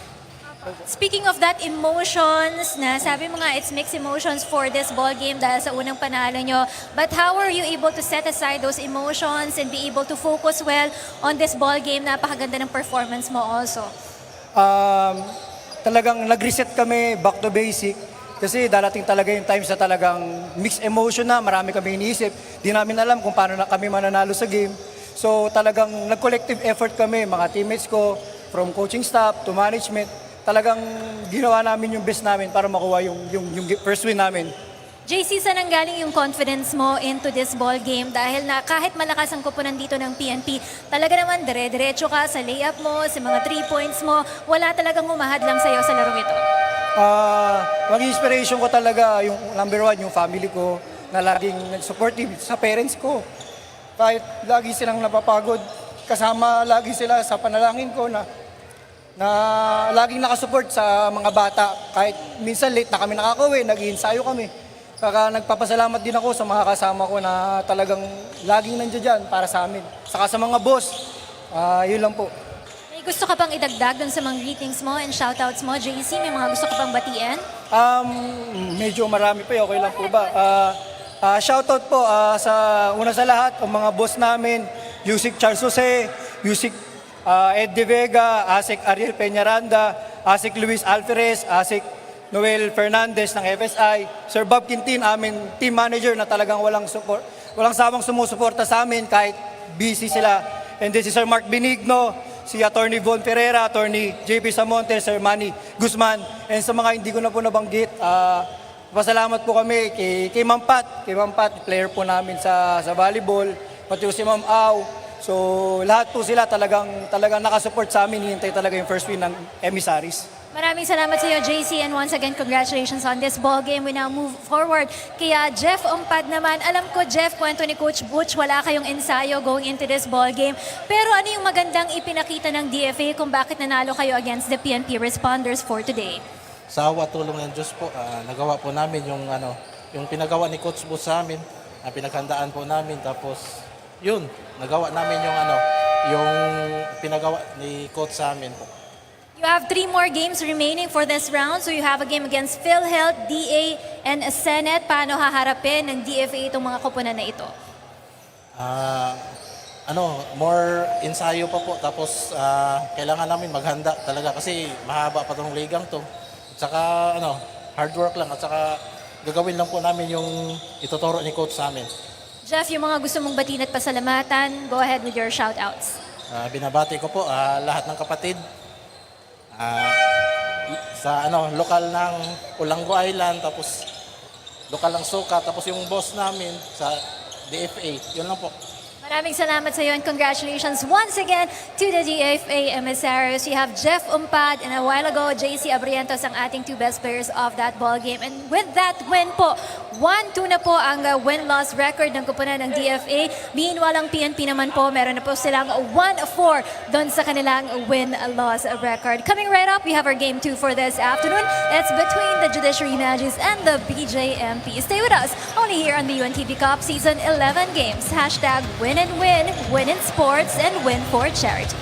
Speaking of that, emotions, na sabi mo nga, it's mixed emotions for this ball game dahil sa unang panalo nyo. But how are you able to set aside those emotions and be able to focus well on this ball game? Napakaganda ng performance mo also. Talagang nag-reset kami back to basic. Kasi darating talaga yung times na talagang mixed emotion na, marami kami iniisip. Di namin alam kung paano na kami mananalo sa game. So talagang nag-collective effort kami, mga teammates ko, from coaching staff to management. Talagang ginawa namin yung best namin para makuha yung first win namin. JC, saan ang galing yung confidence mo into this ball game? Dahil na kahit malakas ang kupunan dito ng PNP, talaga naman dire-diretso ka sa layup mo, sa mga 3 points mo, wala talagang humahad lang sa'yo sa larong ito. Mag-inspiration ko talaga yung number 1, yung family ko, na laging supportive sa parents ko. Kahit lagi silang napapagod, kasama lagi sila sa panalangin ko na laging nakasupport sa mga bata. Kahit minsan late na kami nakakauwi, nag-iinsayo kami. Saka nagpapasalamat din ako sa mga kasama ko na talagang laging nandiyan dyan para sa amin. Saka sa mga boss, yun lang po. May gusto ka pang idagdag dun sa mga greetings mo and shoutouts mo, JC? May mga gusto ka pang batiin? Medyo marami pa, okay lang po ba? Shoutout po sa una sa lahat, ang mga boss namin, Yusik Charles Jose, Yusik Ed De Vega, Asik Ariel Peñaranda, Asik Luis Alferez, Asik Noel Fernandez ng FSI, Sir Bob Quintin, amin team manager na talagang walang sawang sumusuporta sa amin kahit busy sila. And then si Sir Mark Benigno, si Attorney Von Ferreira, Attorney JP Samonte, Sir Manny Guzman, and sa mga hindi ko na po nabanggit, pasalamat po kami kay Ma'am Pat, player po namin sa volleyball, pati si Ma'am Au. So lahat po sila talagang nakasupport sa amin, hinintay talaga yung first win ng Emissaries. Maraming salamat sa iyo, JC, and once again, congratulations on this ball game. We now move forward. Kaya Jeff Ompad naman, alam ko, Jeff, kwento ni Coach Butch, wala kayong ensayo going into this ball game. Pero ano yung magandang ipinakita ng DFA kung bakit nanalo kayo against the PNP Responders for today? Sa awa tulong ng Diyos po, nagawa po namin yung pinagawa ni Coach Butch sa amin, pinaghandaan po namin, tapos yun, nagawa namin yung pinagawa ni Coach sa amin po. You have 3 more games remaining for this round. So you have a game against PhilHealth, DA, and Senate. Paano haharapin ng DFA itong mga koponan na ito? More ensayo pa po. Tapos kailangan namin maghanda talaga kasi mahaba pa tong ligang to. At saka hard work lang at saka gagawin lang po namin yung ituturo ni coach sa amin. Jeff, yung mga gusto mong batiin at pasalamatan, go ahead with your shoutouts. Binabati ko po lahat ng kapatid sa lokal ng Olanggo Island, tapos lokal ng Suka, tapos yung boss namin sa DFA. Yun lang po. Maraming salamat sa iyo and congratulations once again to the DFA Emissaries. We have Jeff Umpad and a while ago, JC Abrientos ang ating two best players of that ball game. And with that win po, 1-2 na po ang win-loss record ng kupunan ng DFA. Meanwhile, ang PNP naman po, meron na po silang 1-4 doon sa kanilang win-loss record. Coming right up, we have our game 2 for this afternoon. It's between the Judiciary Magis and the BJMP. Stay with us, only here on the UNTV Cup Season 11 Games. Hashtag win and win in sports, and win for charity.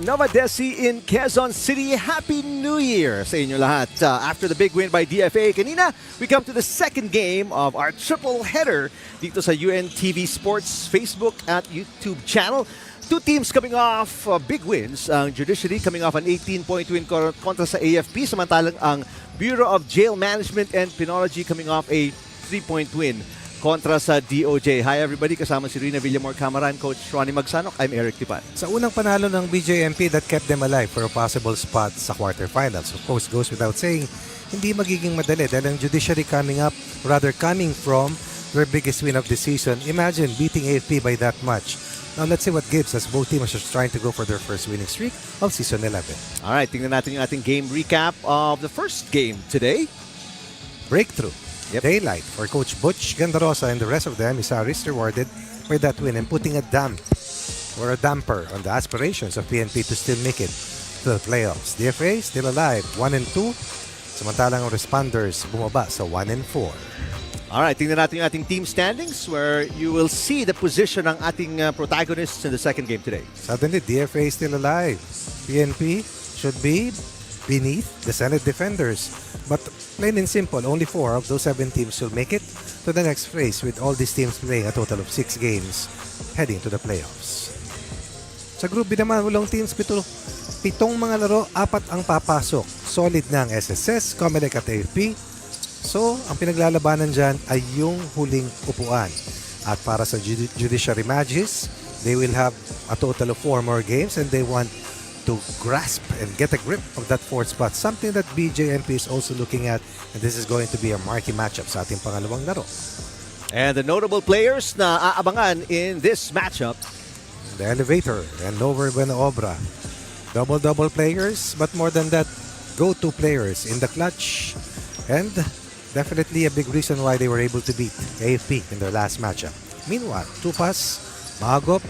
Novadeci in Quezon City. Happy New Year sa inyo lahat. After the big win by DFA kanina, we come to the second game of our triple header dito sa UNTV Sports Facebook at YouTube channel. Two teams coming off big wins. Ang Judiciary coming off an 18-point win kontra sa AFP, samantalang ang Bureau of Jail Management and Penology coming off a 3-point win kontra sa DOJ. Hi everybody, kasama si Rina Villamor Camaran, Coach Ronnie Magsanok. I'm Eric Tipan. Sa unang panalo ng BJMP that kept them alive for a possible spot sa quarterfinals. Of course, goes without saying, hindi magiging madali dahil ang Judiciary coming from their biggest win of the season. Imagine beating AFP by that much. Now let's see what gives as both teams are trying to go for their first winning streak of Season 11. Alright, tingnan natin yung ating game recap of the first game today. Breakthrough. Yep. Daylight for Coach Butch Gandarosa and the rest of the emissaries rewarded by that win and putting a damper on the aspirations of PNP to still make it to the playoffs. DFA still alive, 1-2. Samantalang ang Responders bumaba sa 1-4. Alright, tingnan natin yung ating team standings where you will see the position ng ating protagonists in the second game today. Suddenly, DFA is still alive. PNP should be beneath the Senate Defenders. But plain and simple, only 4 of those 7 teams will make it to the next phase with all these teams playing a total of 6 games heading to the playoffs. Sa Group B naman, walong teams, pitong mga laro, 4 ang papasok. Solid na ang SSS, Comelec at AFP. So, ang pinaglalabanan dyan ay yung huling upuan. At para sa Judiciary Magis, they will have a total of 4 more games and they want to grasp and get a grip of that 4th spot. Something that BJMP is also looking at, and this is going to be a marquee matchup sa ating pangalawang laro. And the notable players na aabangan in this matchup. The Elevator and Lower Buena Obra. Double players, but more than that, go-to players in the clutch. And definitely a big reason why they were able to beat AFP in their last matchup. Meanwhile, Tupas, Magop,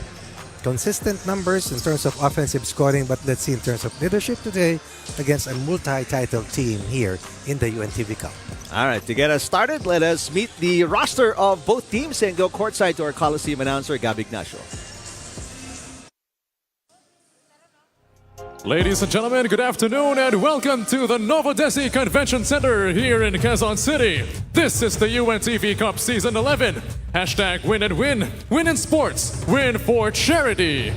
consistent numbers in terms of offensive scoring, but let's see in terms of leadership today against a multi-title team here in the UNTV Cup. All right, to get us started, let us meet the roster of both teams and go courtside to our Coliseum announcer, Gab Ignacio. Ladies and gentlemen, good afternoon and welcome to the Novadeci Convention Center here in Quezon City. This is the UNTV Cup Season 11. Hashtag win and win. Win in sports. Win for charity.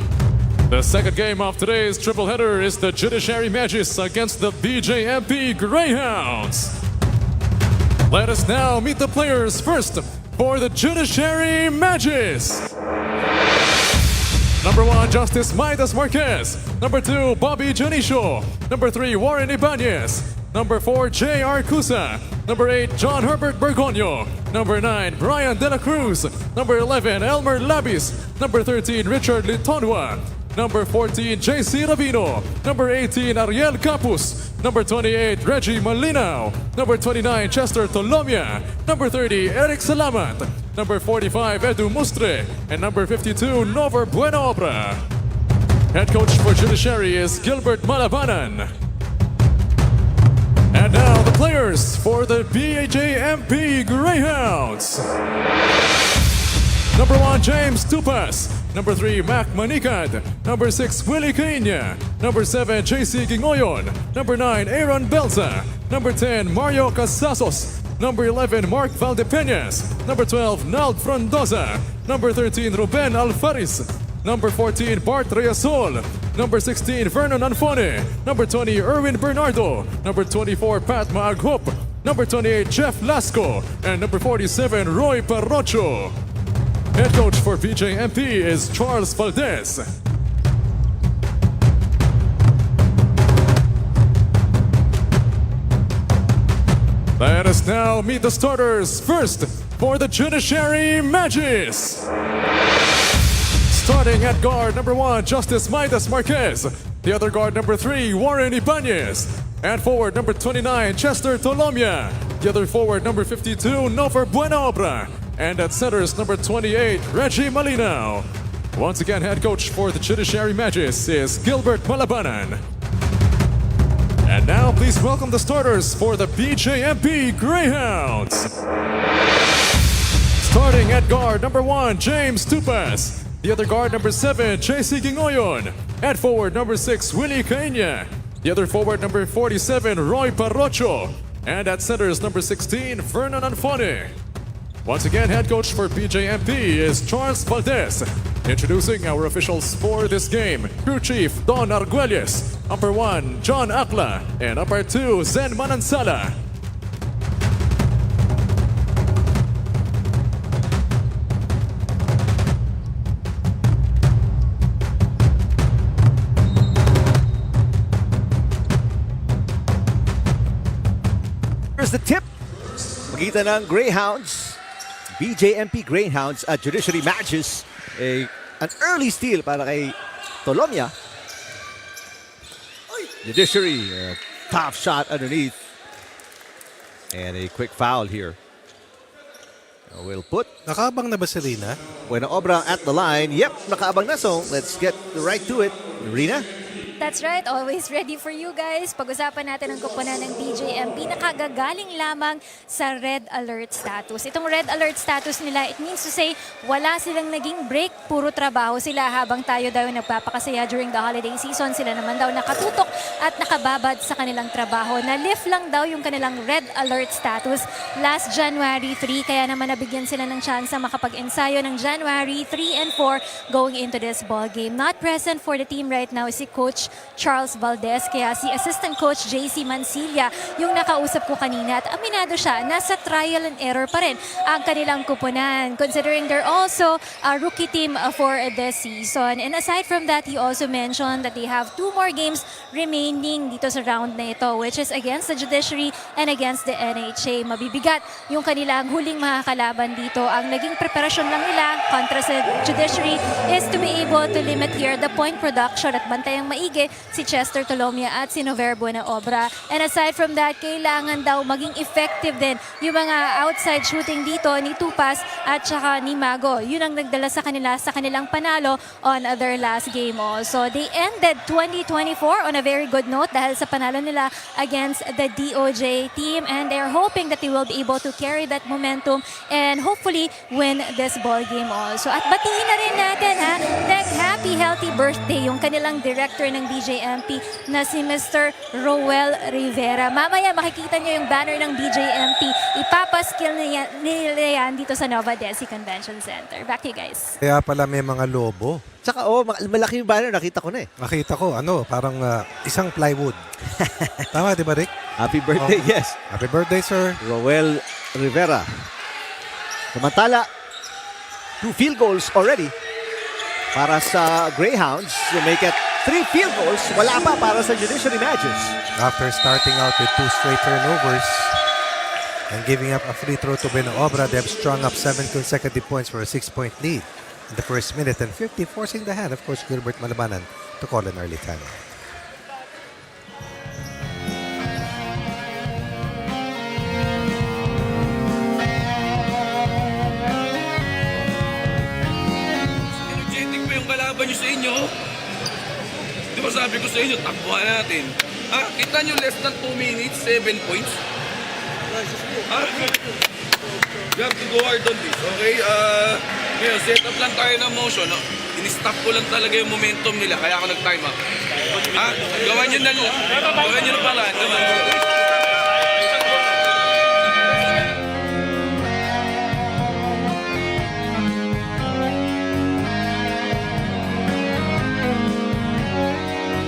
The second game of today's triple header is the Judiciary Magis against the BJMP Greyhounds. Let us now meet the players first for the Judiciary Magis. Number 1, Justice Midas Marquez. Number 2, Bobby Janicio. Number 3, Warren Ibanez. Number 4, J.R. Cusa. Number 8, John Herbert Bergoño. Number 9, Brian De La Cruz. Number 11, Elmer Labis. Number 13, Richard Litonwa. Number 14, J.C. Ravino. Number 18, Ariel Capus. Number 28, Reggie Malinaw. Number 29, Chester Tolomia. Number 30, Eric Salamat. Number 45, Edu Mustre. And number 52, Nover Buena Obra. Head coach for Judiciary is Gilbert Malabanan. And now the players for the BJMP Greyhounds. Number 1, James Tupas. Number 3, Mac Manicad. Number 6, Willie Caina. Number 7, JC Gingoyon. Number 9, Aaron Belza. Number 10, Mario Casasos. Number 11, Mark Valdepeñas. Number 12, Nald Frondoza. Number 13, Ruben Alfaris. Number 14, Bart Reasol. Number 16, Vernon Anfone. Number 20, Erwin Bernardo. Number 24, Pat Maaghop. Number 28, Jeff Lasco. And number 47, Roy Parrocho. Head coach for BJMP is Charles Valdez. Let us now meet the starters. First, for the Judiciary Magis. Starting at guard number 1, Justice Midas Marquez. The other guard number 3, Warren Ibanez. At forward number 29, Chester Tolomia. The other forward number 52, Nover Buena Obra. And at centers number 28, Reggie Malinaw. Once again, head coach for the Judiciary Magis is Gilbert Malabanan. And now please welcome the starters for the BJMP Greyhounds. Starting at guard number 1, James Tupas. The other guard number 7, JC Gingoyon. At forward number 6, Willie Caña. The other forward number 47, Roy Parrocho. And at centers number 16, Vernon Anfone. Once again, head coach for BJMP is Charles Valdez. Introducing our officials for this game, crew chief Don Arguelles, umpire 1 John Akla, and umpire 2 Zen Manansala. Here's the tip. Magitan ng Greyhounds, BJMP Greyhounds at Judiciary Magis. An early steal para kay Tolomia. Judiciary, top shot underneath. And a quick foul here. Will put. Nakaabang na ba si Rina? Buena Obra at the line. Yep, nakaabang na. So let's get right to it. Rina? That's right, always ready for you guys. Pag-usapan natin ang koponan ng BJMP na kagagaling lamang sa red alert status. Itong red alert status nila, it means to say, wala silang naging break, puro trabaho sila habang tayo daw nagpapakasaya during the holiday season. Sila naman daw nakatutok at nakababad sa kanilang trabaho. Na-lift lang daw yung kanilang red alert status last January 3, kaya naman nabigyan sila ng chance makapag-ensayo ng January 3 and 4 going into this ball game. Not present for the team right now is si Coach Charles Valdez, kaya si Assistant Coach JC Mansilla yung nakausap ko kanina at aminado siya, nasa trial and error pa rin ang kanilang kupunan considering they're also a rookie team for this season. And aside from that, he also mentioned that they have 2 more games remaining dito sa round na ito, which is against the Judiciary and against the NHA. Mabibigat yung kanilang huling mga kalaban dito. Ang naging preparasyon lang nila kontra sa Judiciary is to be able to limit here the point production at bantayang maigi si Chester Tolomia at si Noverbo na Obra. And aside from that, kailangan daw maging effective din yung mga outside shooting dito ni Tupas at saka ni Mago. Yun ang nagdala sa kanila sa kanilang panalo on their last game also. They ended 2024 on a very good note dahil sa panalo nila against the DOJ team, and they're hoping that they will be able to carry that momentum and hopefully win this ball game also. At batiin na rin natin happy healthy birthday yung kanilang director ng BJMP na si Mr. Roel Rivera. Mamaya makikita niyo yung banner ng BJMP. Ipapaskill nila yan dito sa Novadeci Convention Center. Back to you guys. Kaya pala may mga lobo. Tsaka malaki yung banner. Nakita ko na eh. Nakita ko, parang isang plywood. Tama, di ba, Rick? Happy birthday, yes. Happy birthday, sir. Roel Rivera. Samantala, 2 field goals already para sa Greyhounds to make it 3 field goals. Wala pa para sa Judiciary Magis. After starting out with 2 straight turnovers and giving up a free throw to Buena Obra, they have strung up 7 consecutive points for a 6-point lead in the first minute and 50, forcing the hand of course Gilbert Malabanan to call an early timeout. Energetic pa yung kalaban nyo sa inyo. Di ba sabi ko sa inyo, takbuhan natin. Kita nyo less than 2 minutes, 7 points. You have to go hard on this, okay? Ngayon, set up lang tayo ng motion. No? In-stop ko lang talaga yung momentum nila, kaya ako nag-time up. Gawan nyo na lang. Gawan nyo na pala.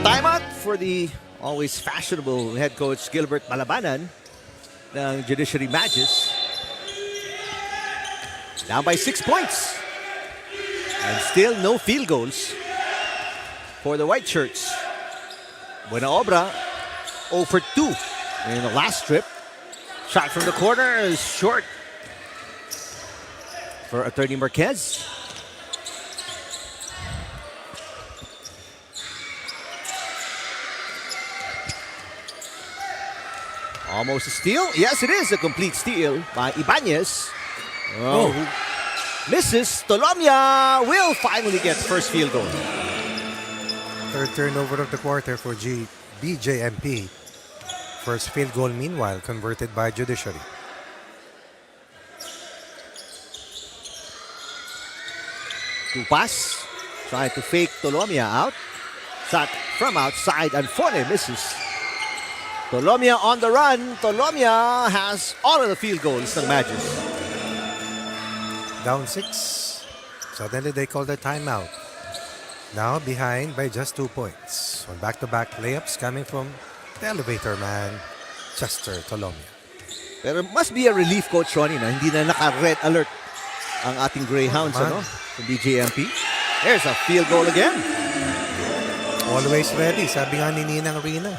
Timeout for the always fashionable head coach Gilbert Malabanan ng Judiciary Magis. Down by 6 points. And still no field goals for the White Shirts. Buena Obra 0 for 2 in the last trip. Shot from the corner is short for Attorney Marquez. Almost a steal. Yes, it is a complete steal by Ibanez. Oh. Misses. Tolomia will finally get first field goal. Third turnover of the quarter for BJMP. First field goal, meanwhile, converted by Judiciary. Tupas trying to fake Tolomia out. Shot from outside and Fone misses. Tolomia on the run. Tolomia has all of the field goals ng Magis. Down 6. Suddenly they call the timeout. Now behind by just 2 points. On back-to-back layups coming from the elevator man, Chester Tolomia. Pero must be a relief, Coach Ronnie, na hindi na naka-red alert ang ating Greyhounds, naman. Sa BJMP. There's a field goal again. Always ready, sabi nga ni Ninang Rina.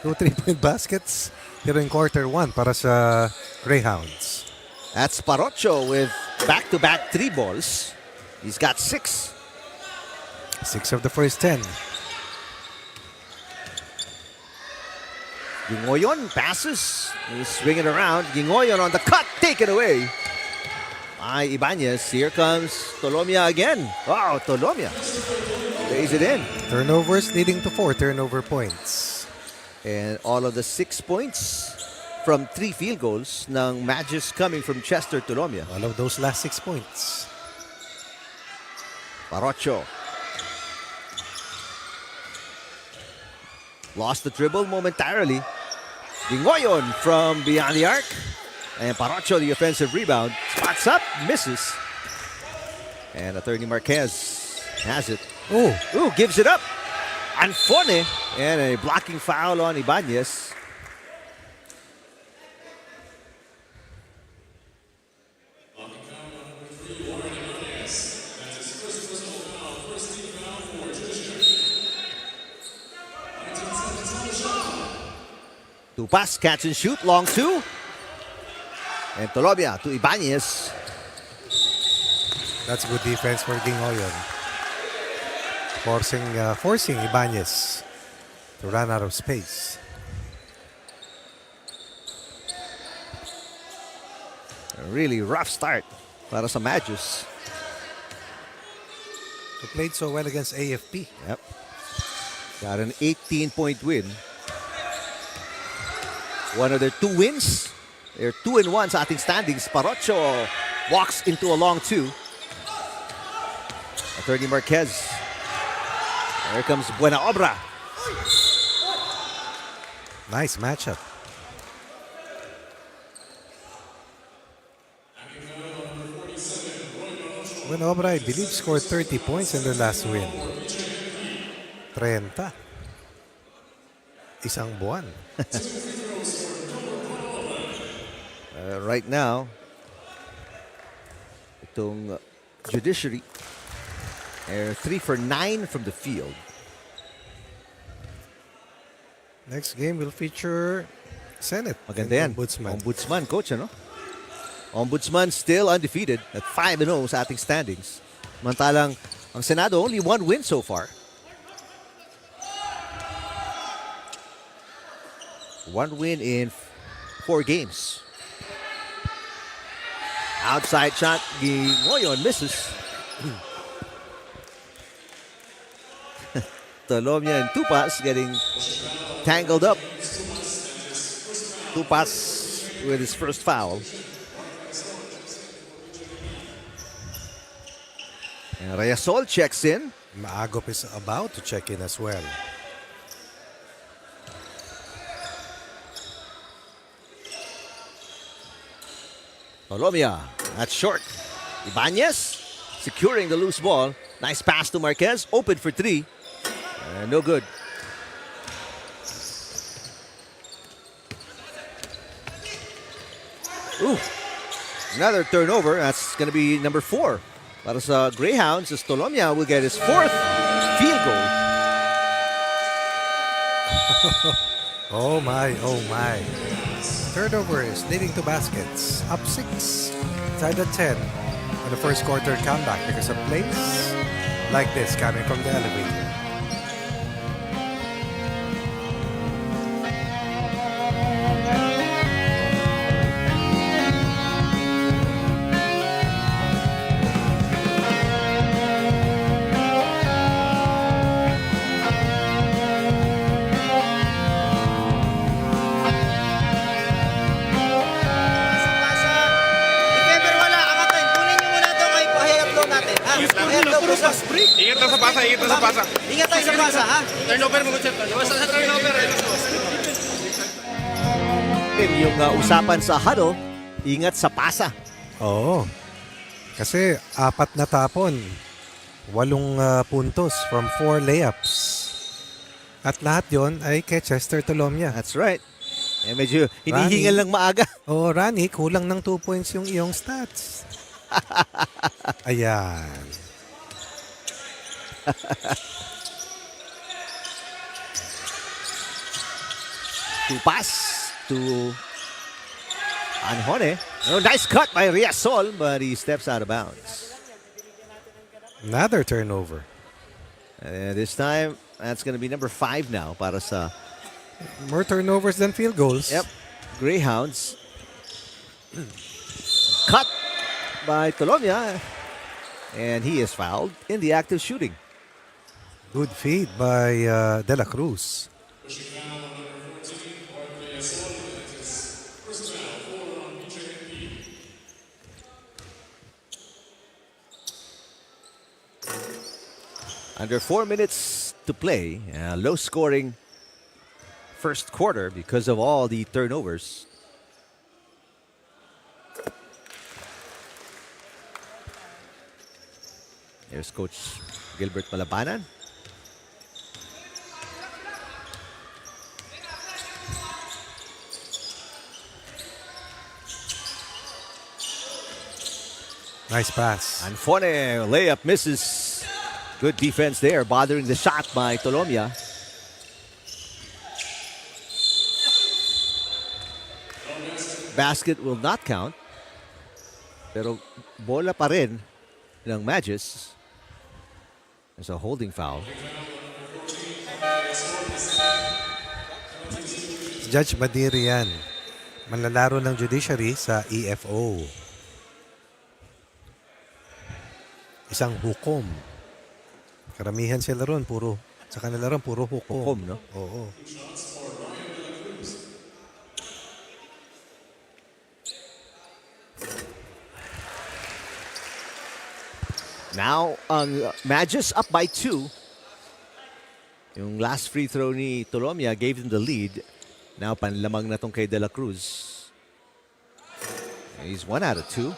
2 3-point baskets. Pero in quarter 1 para sa Greyhounds. That's Parocho with back-to-back 3 balls. He's got 6. 6 of the first 10. Gingoyon passes. He's swinging around. Gingoyon on the cut. Taken away by Ibanez. Here comes Tolomia again. Wow, Tolomia lays it in. Turnovers leading to 4 turnover points. And all of the 6 points from 3 field goals ng Magis coming from Chester Tolomia. All of those last 6 points. Parocho. Lost the dribble momentarily. Gingoyon from beyond the arc. And Parocho, the offensive rebound. Spots up, misses. And Attorney Marquez has it. Oh, Ooh, gives it up. Anfone. And a blocking foul on Ibanez. Two pass, catch and shoot, long 2. And Tolomia to Ibanez. that's good defense for Gingoyon. Forcing Ibanez to run out of space. A really rough start para sa Magis. Who played so well against AFP. Yep. Got an 18-point win. One of their 2 wins. They're 2-1 sa ating standings. Parocho walks into a long 2. Attorney Marquez. Here comes Buena Obra. Nice matchup. When Obra, I believe, scored 30 points in their last win. 30. Isang buwan. Right now, itong Judiciary, 3 for 9 from the field. Next game will feature Senate. Maganda yan. and Ombudsman. Ombudsman, coach, ano? Ombudsman still undefeated at 5-0 sa ating standings. Mantalang ang Senado only 1 win so far. 1 win in 4 games. Outside shot, Gingoyon misses. Tolomia and Tupas getting tangled up. Tupas with his first foul. And Reyesol checks in. Maagop is about to check in as well. Tolomia, that's short. Ibanez securing the loose ball. Nice pass to Marquez. Open for 3. No good. Ooh, another turnover. That's going to be number 4. Para sa Greyhounds, as Tolomia will get his 4th field goal. Oh my, oh my. Turnovers leading to baskets. Up 6. Tied at 10. In the first quarter comeback because of plays like this coming from the elevator. Ingat na sa pasa, ingat na sa pasa. Ingat tayo sa pasa, ha? Turnover mo, Chef. Basta sa turnover. Yung usapan sa huddle, ingat sa pasa. Oo. Kasi 4 na tapon. 8 puntos from 4 layups. At lahat yon ay kay Chester Tolomia. That's right. Eh, medyo hinihingal ng maaga. Oo, Rani, kulang ng 2 points yung iyong stats. Ayan. Pass to Anjone. Oh, nice cut by Riasol, but he steps out of bounds. Another turnover. And this time, that's going to be number 5 now para sa More turnovers than field goals. Yep. Greyhounds. Cut by Tolomia. And he is fouled in the act of shooting. Good feed by De La Cruz. Under 4 minutes to play. Low scoring first quarter because of all the turnovers. There's Coach Gilbert Malabanan. Nice pass. Anfone, layup misses. Good defense there, bothering the shot by Tolomia. Basket will not count. Pero bola pa rin ng Magis. There's a holding foul. Judge Madiri yan. Manlalaro ng Judiciary sa EFO. Isang hukom. Karamihan sila ron, sa kanila ron, puro hukom. Hukom, no? Oo. Now, Magis up by 2. Yung last free throw ni Tolomia gave them the lead. Now, panlamang na tong kay De La Cruz. He's 1 out of 2.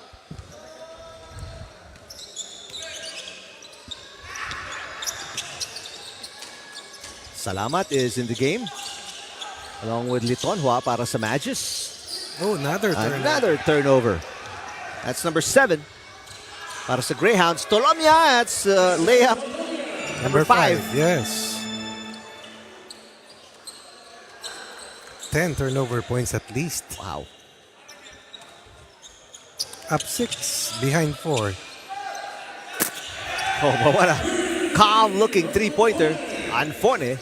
Salamat is in the game. Along with Litonhua para sa Magis. Oh, another turnover. Another turnover. That's number 7. Para sa Greyhounds. Tolomia, that's layup number 5. Yes. 10 turnover points at least. Wow. Up 6, behind 4. Oh, mawala. Calm-looking three-pointer. Anfone.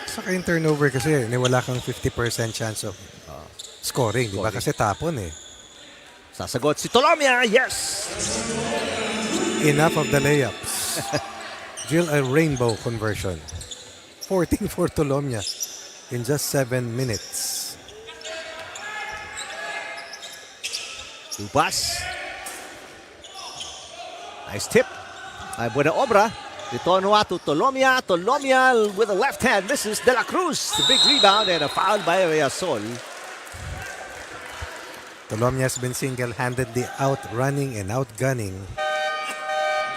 Saka yung turnover kasi wala kang 50% chance of scoring. Diba? Kasi tapon eh. Sasagot si Tolomia. Yes! Enough of the layups. Drill a rainbow conversion. 14 for Tolomia in just 7 minutes. Tupas. Nice tip. Ay, buena obra. Litonhua to Tolomia. Tolomia with a left hand misses. De La Cruz. The big rebound and a foul by Riasol. Tolomia has been single-handedly outrunning and outgunning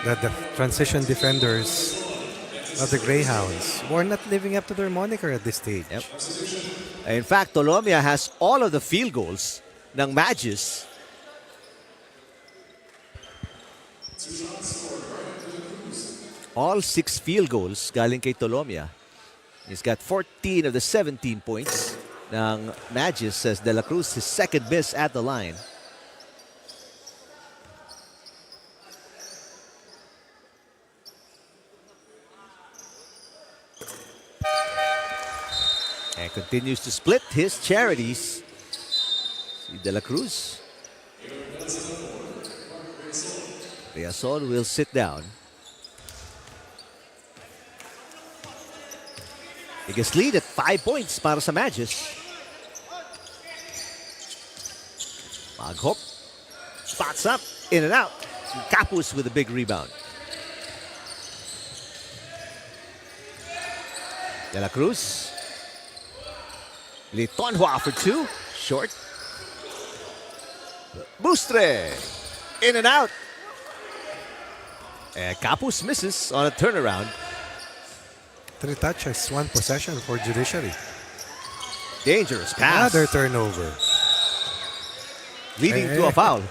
the transition defenders of the Greyhounds, who are not living up to their moniker at this stage. Yep. In fact, Tolomia has all of the field goals ng Magis. All 6 field goals galing kay Tolomia. He's got 14 of the 17 points ng Magis, says De La Cruz, his second miss at the line. And continues to split his charities. See De La Cruz. Riasol will sit down. Biggest lead at 5 points para sa Magis. Maghop. Spots up, in and out. Capus with a big rebound. De La Cruz. Litonhua for 2. Short. Bustre. In and out. And Capus misses on a turnaround. 3 touches, 1 possession for Judiciary. Dangerous pass. Another turnover. Leading to a foul.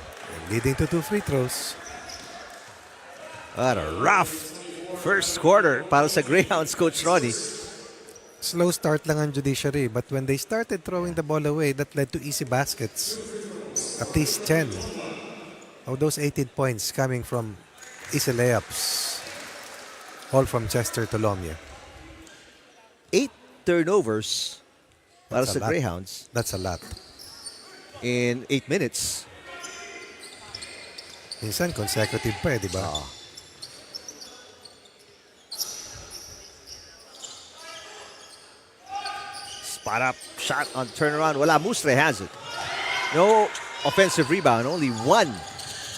Leading to 2 free throws. What a rough first quarter para sa Greyhounds, Coach Ronnie. Slow start lang ang Judiciary, but when they started throwing the ball away, that led to easy baskets. At least 10 of those 18 points coming from easy layups. All from Chester Tolomia. 8 turnovers para That's a sa lot. Greyhounds That's a lot. in 8 minutes. Minsan consecutive pa di ba? Spot up shot on turnaround. Wala, Mustre has it. No offensive rebound. Only 1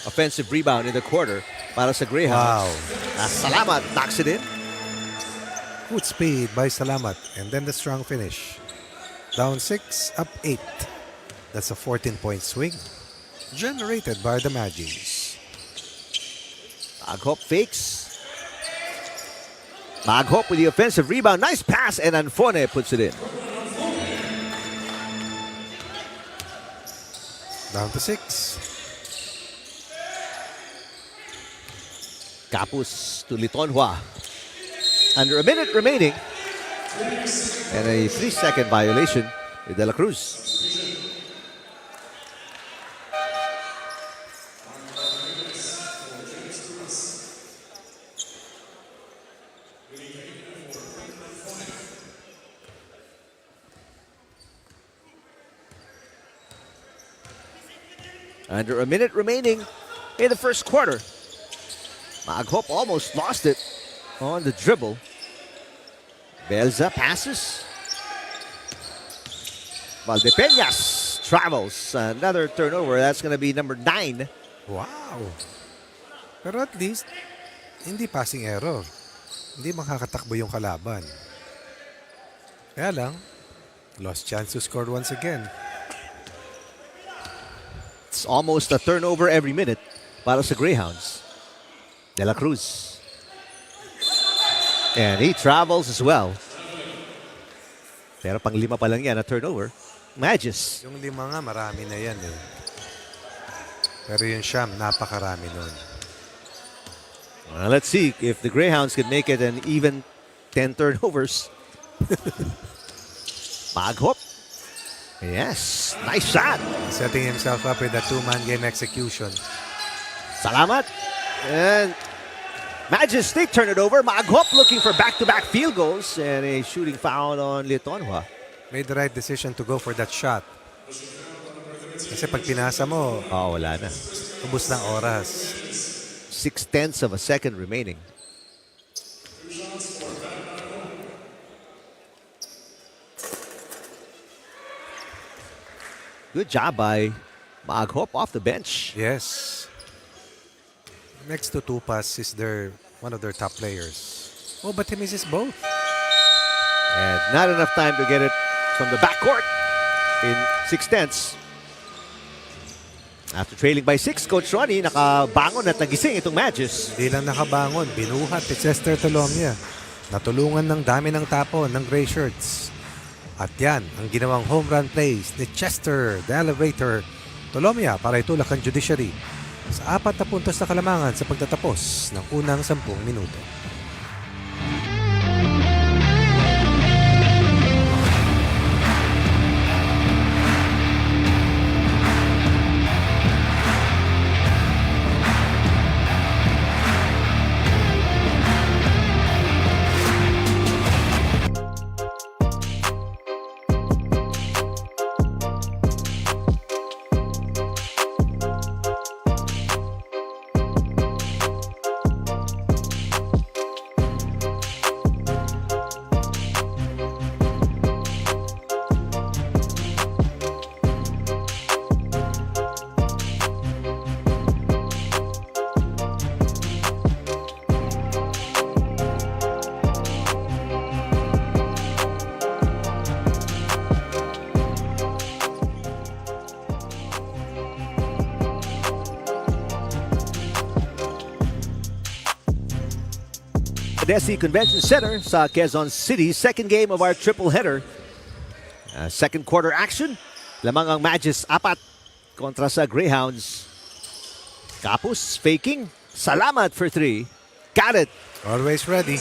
offensive rebound in the quarter para sa Greyhounds. Wow. Salamat knocks it in. Good speed by Salamat. And then the strong finish. Down 6, up 8. That's a 14-point swing. Generated by the Magis. Maghop fakes. Maghop with the offensive rebound. Nice pass, and Anfone puts it in. Down to 6. Capus to Litonhua. Under a minute remaining. And a 3-second violation with De La Cruz. Under a minute remaining in the first quarter. Maghop almost lost it on the dribble. Belza passes. Valdepeñas travels. Another turnover. That's going to be number 9. Wow. Pero at least, hindi passing error. Hindi makakatakbo yung kalaban. Kaya lang, lost chance to score once again. It's almost a turnover every minute para sa Greyhounds. De La Cruz. And he travels as well. Pero pang 5 pa lang yan na turnover. Magis. Yung 5 nga, marami na yan eh. Pero yung siyam, napakarami nun. Well, let's see if the Greyhounds can make it an even 10 turnovers. Maghop. Yes, nice shot. Setting himself up with a 2-man game execution. Salamat. And Magis, they turn it over. Maghop looking for back-to-back field goals and a shooting foul on Litonhua. Made the right decision to go for that shot. Kasi pag pinasa mo, wala na. ubus ng oras. 0.6 of a second remaining. Good job by Maghop off the bench. Yes. Next to Tupas is one of their top players. Oh, but he misses both. And not enough time to get it from the backcourt in 6/10. After trailing by 6, Coach Ronnie nakabangon at nagising itong Magis. Hindi lang nakabangon, binuhat ni Chester Tolomia. Natulungan ng dami ng tapo ng gray shirts. At yan, ang ginawang home run plays ni Chester, the elevator, Tolomia para itulak ang Judiciary sa 4 na puntos na kalamangan sa pagtatapos ng unang 10 minuto. Novadeci Convention Center sa Quezon City. Second game of our triple header. Second quarter action. Lamang ang Magis 4 kontra sa Greyhounds. Kapus faking. Salamat for 3. Got it. Always ready.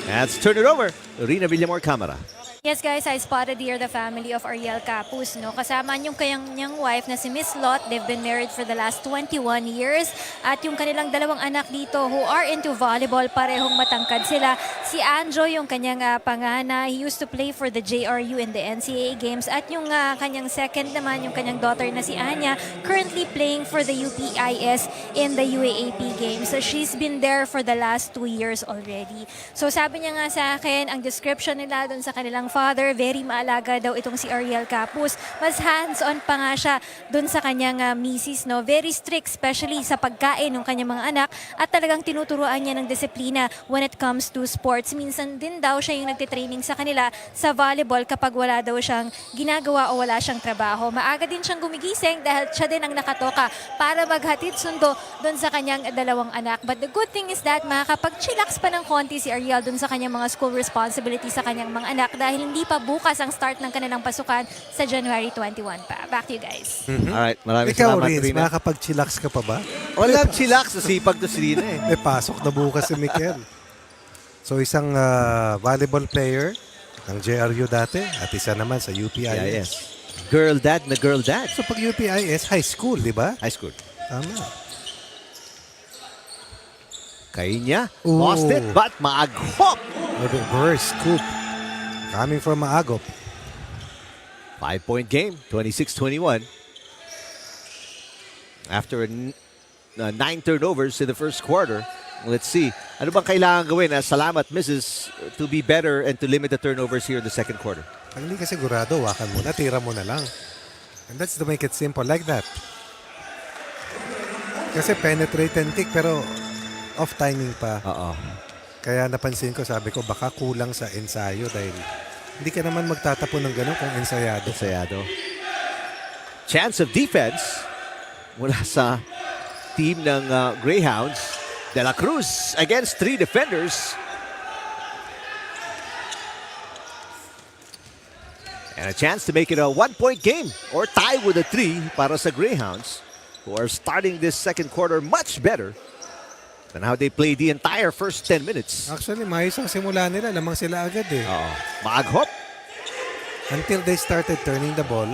Let's turn it over. Rina Villamor Camera. Yes guys, I spotted here the family of Ariel Capus, no? Kasama yung kanyang wife na si Miss Lot. They've been married for the last 21 years. At yung kanilang dalawang anak dito who are into volleyball, parehong matangkad sila. Si Anjo, yung kanyang pangana, he used to play for the JRU in the NCAA games. At yung kanyang second naman, yung kanyang daughter na si Anya, currently playing for the UPIS in the UAAP games. So she's been there for the last 2 years already. So sabi niya nga sa akin, ang description nila dun sa kanilang father, very maalaga daw itong si Ariel Capus. Mas hands-on pa nga siya dun sa kanyang misis, no? Very strict, especially sa pagkain ng kanyang mga anak at talagang tinuturuan niya ng disiplina when it comes to sports. Minsan din daw siya yung nagtitraining sa kanila sa volleyball kapag wala daw siyang ginagawa o wala siyang trabaho. Maaga din siyang gumigising dahil siya din ang nakatoka para maghatid sundo dun sa kanyang dalawang anak. But the good thing is that makakapag-chillax pa ng konti si Ariel dun sa kanyang mga school responsibilities sa kanyang mga anak dahil hindi pa bukas ang start ng kanilang pasukan sa January 21 pa. Back to you guys. Alright, maraming Ikaw, salamat, Rins, Rina. makakapag-chillax ka pa ba? Walang chillax. Sipag to si Rina eh. May pasok na bukas si Mikel. So isang volleyball player ng JRU dati at isa naman sa UPIS. Yeah, yes. Girl dad na girl dad. So pag UPIS, high school, di ba? High school. Tama. Kainya. Ooh. Lost it, but maaghop. Reverse scoop. Coming from Maagop. 5-point game, 26-21. After 9 turnovers in the first quarter, let's see. Ano bang kailangan gawin? Salamat, Mrs. to be better and to limit the turnovers here in the second quarter. Pag hindi ka sigurado, wakan mo na, tira mo na lang. And that's to make it simple, like that. Kasi penetrate and kick, pero off timing pa. Oo. Kaya napansin ko, sabi ko, baka kulang sa ensayo dahil hindi ka naman magtatapon ng gano'n kung ensayado. Ensayado. Chance of defense mula sa team ng Greyhounds. De La Cruz against 3 defenders. And a chance to make it a 1-point game or tie with a 3 para sa Greyhounds, who are starting this second quarter much better than how they played the entire first 10 minutes. Actually, maayos ang simula nila. Lamang sila agad eh. Oo. Maaghop. Until they started turning the ball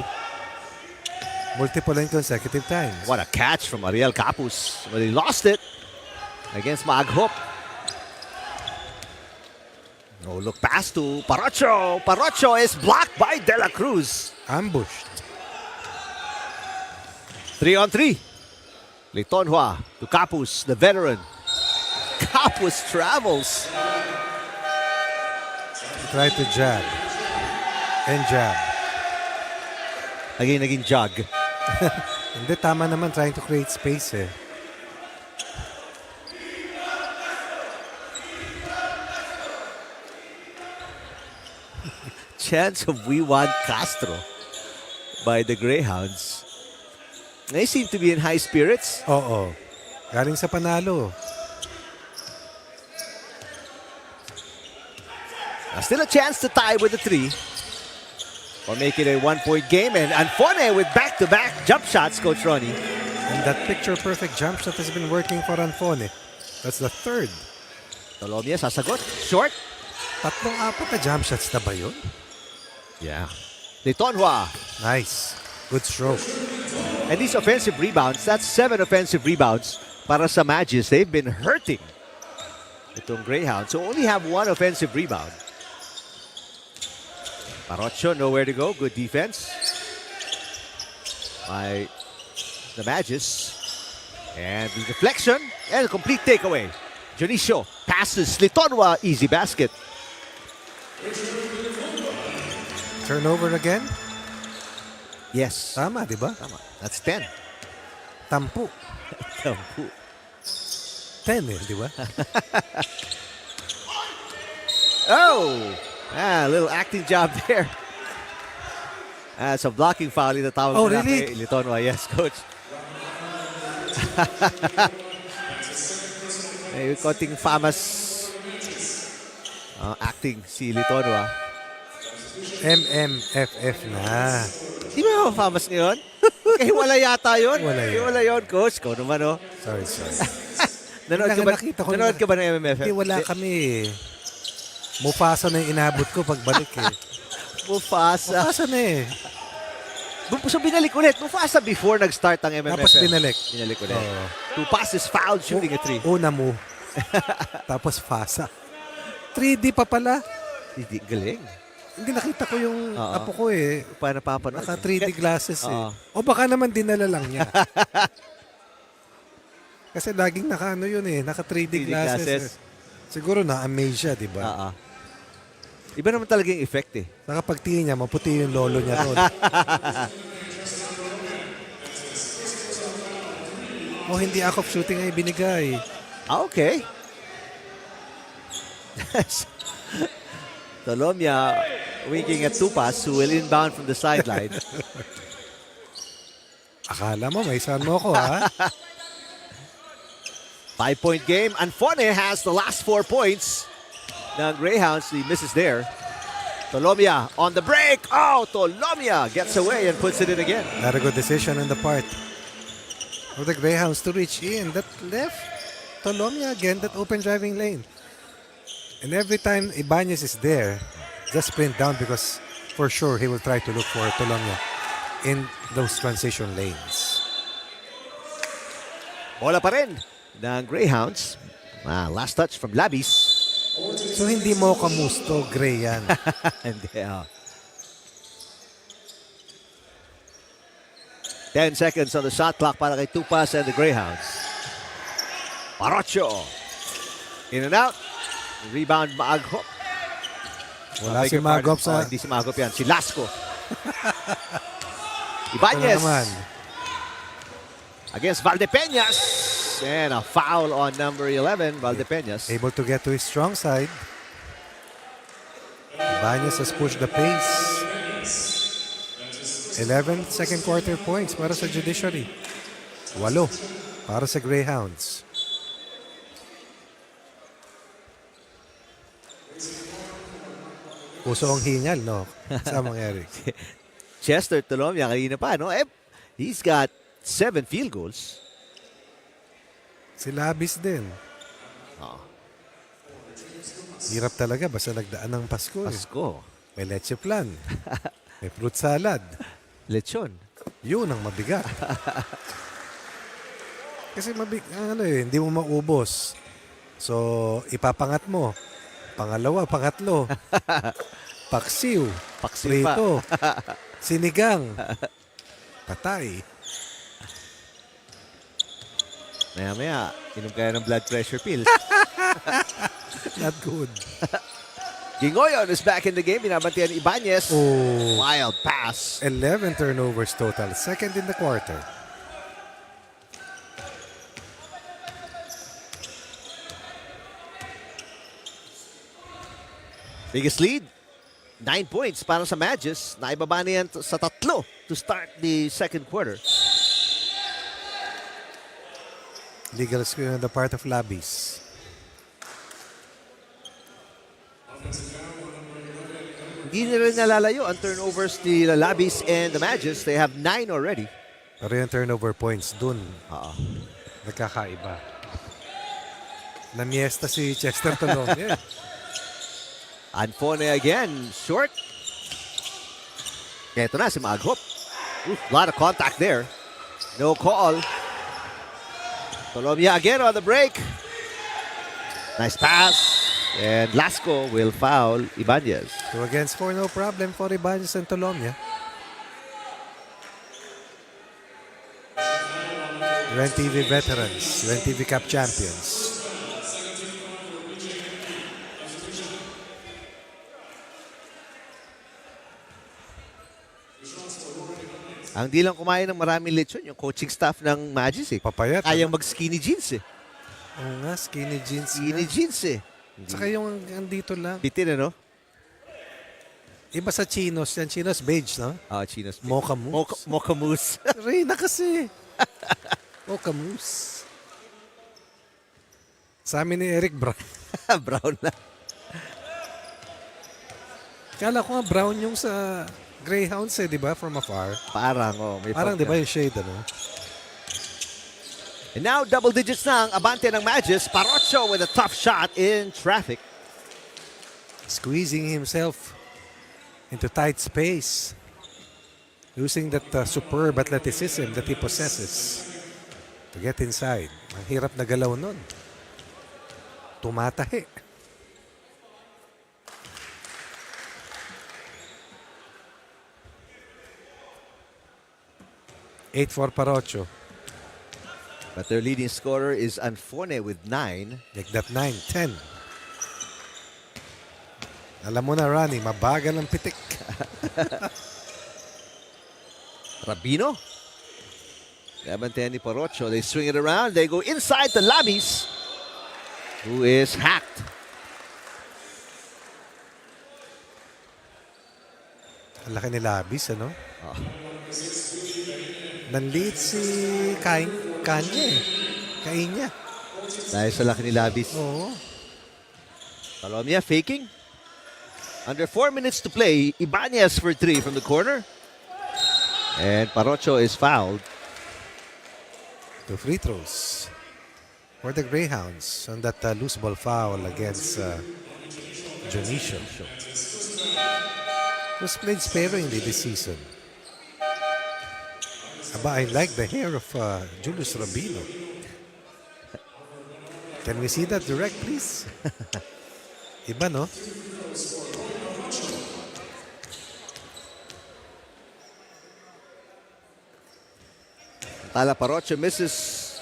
multiple and consecutive times. What a catch from Ariel Capus. But he lost it against Maaghop. No look pass to Parocho. Parocho is blocked by De La Cruz. Ambushed. 3-on-3. Litonhua to Capus, the veteran. Capus travels. Try to jab. And jab. Naging jog. Hindi, tama naman trying to create space eh. Chance of Wiwan Castro by the Greyhounds. They seem to be in high spirits. Oo. Galing sa panalo. Still a chance to tie with the 3. Or make it a 1-point game. And Anfone with back-to-back jump shots, Coach Ronnie. And that picture-perfect jump shot has been working for Anfone. That's the third. Tolomia sasagot. Short. 3-4 na jump shots na ba yun? Yeah. Litonhua. Nice. Good stroke. And these offensive rebounds, that's 7 offensive rebounds para sa Magis. They've been hurting itong Greyhounds. So only have 1 offensive rebound. Parocho, nowhere to go. Good defense by the Magis. And the deflection and a complete takeaway. Junicio passes Litonhua, easy basket. Turnover again? Yes. Tama, di ba? Tama. That's 10. Tampu. Tampu. 10 eh, di ba? Oh! A little acting job there. It's a blocking foul. Oh, really? Litonhua. Yes, coach. May konting famous Acting si Litono, MMFF na. Di ba mafamas ngayon? Hiwala yata yun. Hiwalay. Hiwala yun, coach. Ikaw naman, Sorry. Nanood ka ba ng MMFF? Hindi, wala kami eh. Mufasa na yung inabot ko pagbalik eh. Mufasa. Mufasa na eh. So binalik ulit. Mufasa before nag-start ang MMFF. Tapos binalik. Binalik ulit. Oo. 2 passes fouled, shooting a 3. Una mo. Tapos Fasa. 3D pa pala. Hindi, galing. Hindi nakita ko yung apo ko eh. Paano papanood? Naka 3D glasses eh. Oo. O baka naman dinala lang niya. Kasi laging naka ano yun eh. Naka 3D glasses. Siguro na-amaze siya, di ba? Iba naman talaga yung effect eh. Saka pagtingin niya, maputi yung lolo niya ron. Hindi ako shooting ay binigay. Okay. Tolomia winking at Tupas who will inbound from the sideline. Akala mo, may saan mo ako ha? 5-point game. Anfone has the last 4 points. Ng Greyhounds, he misses there. Tolomia on the break. Tolomia gets away and puts it in again. Not a good decision on the part of the Greyhounds to reach in. That left Tolomia again, that open driving lane. And every time Ibanez is there, just sprint down because for sure he will try to look for Tolomia in those transition lanes. Bola pa rin ng Greyhounds. Last touch from Labis. So hindi mo kamusto, Gray yan. Hindi, 10 seconds on the shot clock para kay Tupas and the Greyhounds. Parocho. In and out. Rebound Maaghop. Wala si Magop sa... Hindi si Magop yan. Si Lasco. Ibanez. Against Valdepeñas. And a foul on number 11, Valdepeñas. Able to get to his strong side. Ibanez has pushed the pace. 11 second quarter points para sa Judiciary. 8 para sa Greyhounds. Puso ang hingal, no? Samang Eric. Chester Tolomia, kanina pa, no? He's got 7 field goals. Si Labis din. Hirap talaga basta nagdaan ng Pasko. Pasko. May leche plan. May fruit salad. Lechon. Yun ang mabigat. Kasi hindi mo maubos. So, ipapangat mo. Pangalawa, pangatlo. Paksiw. Prito. Sinigang. Patay. Maya-maya, inom kaya ng blood pressure pills. Not good. Gingoyon is back in the game. Binabantiyan ni Ibanez. Wild pass. 11 turnovers total. Second in the quarter. Biggest lead. 9 points para sa Magis. Naibaba na yan sa 3 to start the second quarter. Legal screen on the part of Labis. Hindi na rin nalalayo ang turnovers ni Labis and the Magis. They have 9 already. Pero yung turnover points dun. Nagkakaiba. Namiesta si Chester Tolomia. Anfone again. Short. Ito na si Maghop. A lot of contact there. No call. Tolomia again on the break. Nice pass. And Lasco will foul Ibanez. 2 against 4, no problem for Ibanez and Tolomia. UNTV veterans, UNTV Cup champions. Ang di lang kumain ng maraming lechon, yung coaching staff ng Magis eh. Papayat. Kayang mag-skinny jeans eh. Oo nga, skinny jeans. Skinny jeans eh. Saka yung andito lang. Bitin ano? Iba sa chinos. Yan, chinos beige, no? Chinos. Mocha mousse. Mocha mousse. Reyna kasi. Mocha mousse. Sa amin ni Eric Brown. Brown na. Kala ko nga brown yung sa Greyhounds eh, di ba? From afar. Parang, may Parang di pagka- ba yung shade, ano? And now, double digits na ang abante ng Magis. Paroccio with a tough shot in traffic. Squeezing himself into tight space. Using that superb athleticism that he possesses to get inside. Ang hirap na galaw nun. Tumatahi. Eight for Paroccio. But their leading scorer is Anfone with 9. Like that 9, 10. Alam mo na, Ronnie, mabagal ang pitik. Rabino. Labantayan ni Paroccio. They swing it around. They go inside to Labis, who is hacked. Ang laki ni Labis, ano? Nanliit si Kanya eh. Kain niya. Dahil sa laki ni Labis. Oo. Palomia faking. Under 4 minutes to play. Ibanez for 3 from the corner. And Paroccio is fouled. 2 free throws for the Greyhounds on that loose ball foul against Junicio. Who's played sparingly this season. Aba, I like the hair of Julius Rabino. Can we see that direct, please? Iba, no? Tala Paroccio misses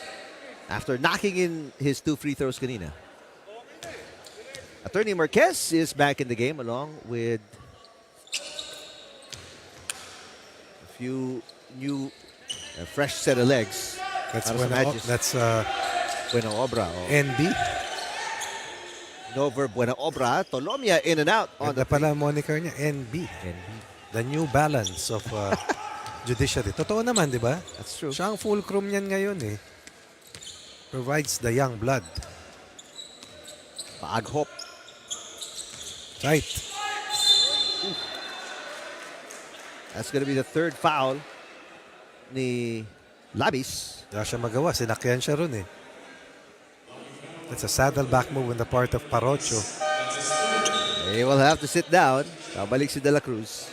after knocking in his 2 free throws kanina. Attorney Marquez is back in the game along with a few new fresh set of legs. That's Para sa Magis. that's Buena Obra. NB. Nover Buena Obra. Tolomia in and out on Ganda the pala moniker niya, NB. The New Balance of Judiciary. Totoo naman, di ba? That's true. Siya ang fulcrum niyan ngayon eh. Provides the young blood. Paaghop. Right. That's going to be the 3rd foul ni Labis. Wala siya magawa. Sinakyan siya ron eh. That's a saddleback move on the part of Paroccio. He will have to sit down. Babalik si De La Cruz.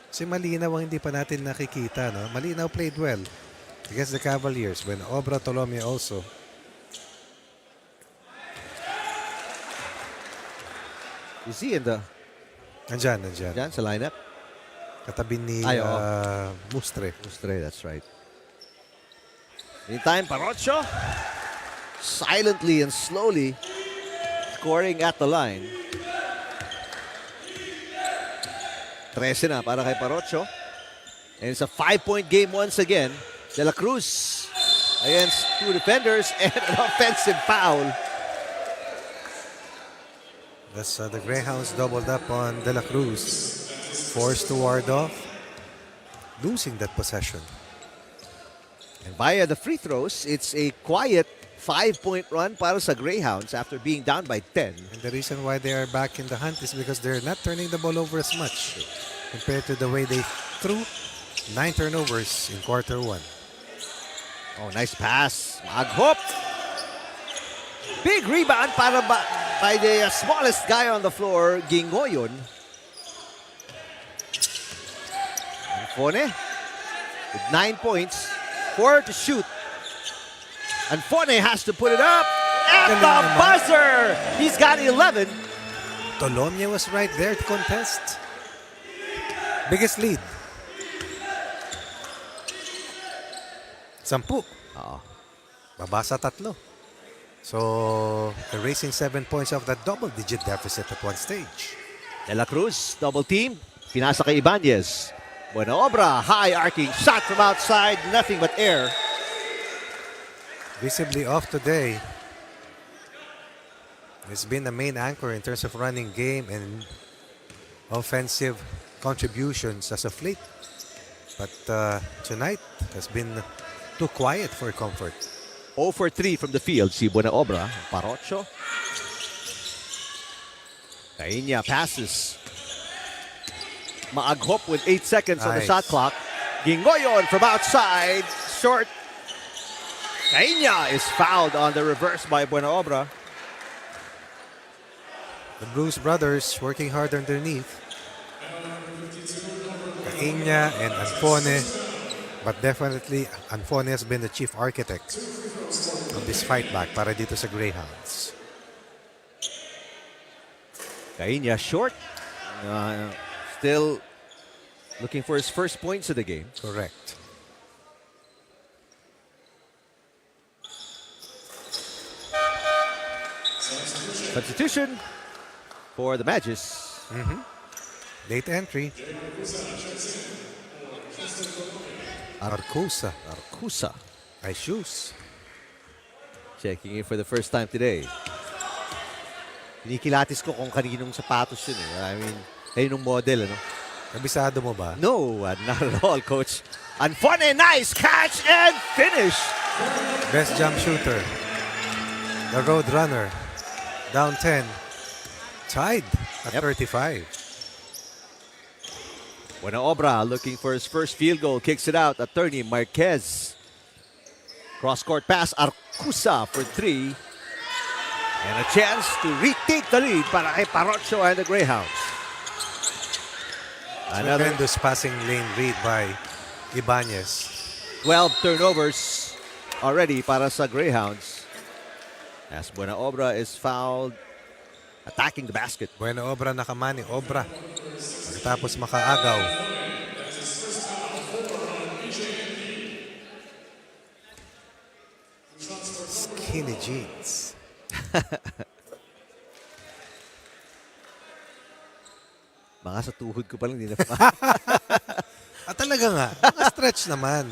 Kasi malinaw ang hindi pa natin nakikita. No? Malinaw played well against the Cavaliers. When Obra Tolomia also. You see in the... Nandyan. Dyan sa lineup. Katabi ni Mustre. Mustre, that's right. Meantime, Paroccio silently and slowly scoring at the line. 13 na para kay Paroccio. And it's a 5-point game once again. De La Cruz against 2 defenders and an offensive foul. That's the Greyhounds doubled up on De La Cruz. Forced to ward off. Losing that possession. And via the free throws, it's a quiet 5-point run para sa Greyhounds after being down by 10. And the reason why they are back in the hunt is because they're not turning the ball over as much compared to the way they threw 9 turnovers in quarter 1. Oh, nice pass. Maghop. Big rebound para by the smallest guy on the floor, Gingoyon. Anfone with 9 points, 4 to shoot. Anfone has to put it up at the buzzer. He's got 11. Tolomia was right there to contest. Biggest lead. 10. Babasa 3. So, erasing 7 points of that double-digit deficit at one stage. De La Cruz, double team. Pinasa kay Ibanez. Buena Obra, high arcing shot from outside. Nothing but air. Visibly off today. He's been the main anchor in terms of running game and offensive contributions as of late. But tonight has been too quiet for comfort. 0 for 3 from the field si Buena Obra. Paroccio. Kainya passes. Maaghop with 8 seconds on the Nice. shot clock. Gingoyon from outside. Short. Kainya is fouled on the reverse by Buenaobra. The Blues brothers working hard underneath. Kainya and Anfone. But definitely, Anfone has been the chief architect of this fight back para dito sa Greyhounds. Kainya short. Still looking for his first points of the game. Correct. Substitution for the Magis. Late entry. Arcusa. Arcusa Ay, shoes. checking in for the first time today. Kinikilatis ko kung kaninong sapatos yun eh. I mean, kaninong model, ano? Kabisado mo ba? No, not at all, coach. And funny, nice catch and finish. Best jump shooter. The road runner. Down 10. Tied at 35. Buenaobra looking for his first field goal. Kicks it out. Attorney Marquez. Cross-court pass. Arcusa for 3. And a chance to retake the lead para kay Parocho and the Greyhounds. Another Tremendous passing lane read by Ibanez. 12 turnovers already para sa Greyhounds. As Buenaobra is fouled attacking the basket. Buenaobra nakamani. Obra. Pagkatapos makaagaw. Skinny jeans. Mga sa tuhod ko pa lang, hindi na Talaga nga. Stretch naman.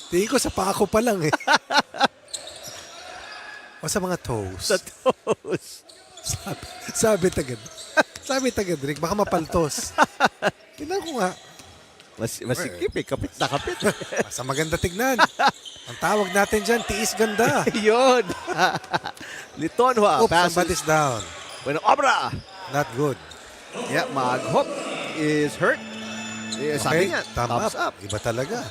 Tingin ko sa pako pa lang eh. O sa mga toes. sa toes. Sabi tagad. Sabi tagad, Rick. Baka mapaltos. Tingnan ko nga. Masikip eh. Kapit na kapit. Basta maganda tignan. Ang tawag natin dyan, tiis ganda. Yun. Litonhua. Oops, Passes. somebody's down. Buenaobra. Not good. Yeah, Maghop is hurt. Eh, sabi nga, thumbs up. Iba talaga.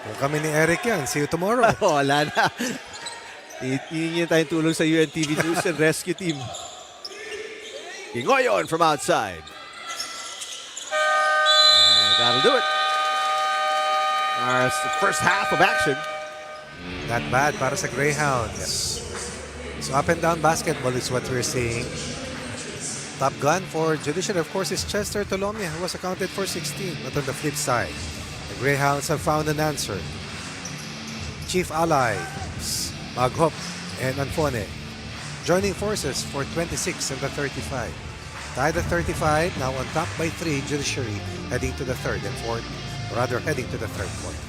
Kung kami ni Eric yan, see you tomorrow. Wala na. Hihingi tayong tulong sa UNTV News and Rescue Team. Gingoyon from outside. And that'll do it. Our first half of action. Not bad para sa Greyhounds. So up and down basketball is what we're seeing. Top gun for Judiciary, of course, is Chester Tolomia, who was accounted for 16. But on the flip side, the Greyhounds have found an answer. Chief allies, Maghop and Anfone, joining forces for 26 and the 35. Tied at 35, now on top by 3, Judiciary heading to the third and fourth, or rather heading to the third quarter.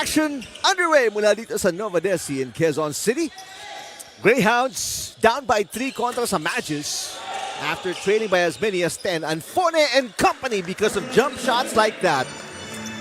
action underway mula dito sa Novadeci in Quezon City. Greyhounds down by 3 kontra sa Magis after trailing by as many as 10. And Fone and company, because of jump shots like that,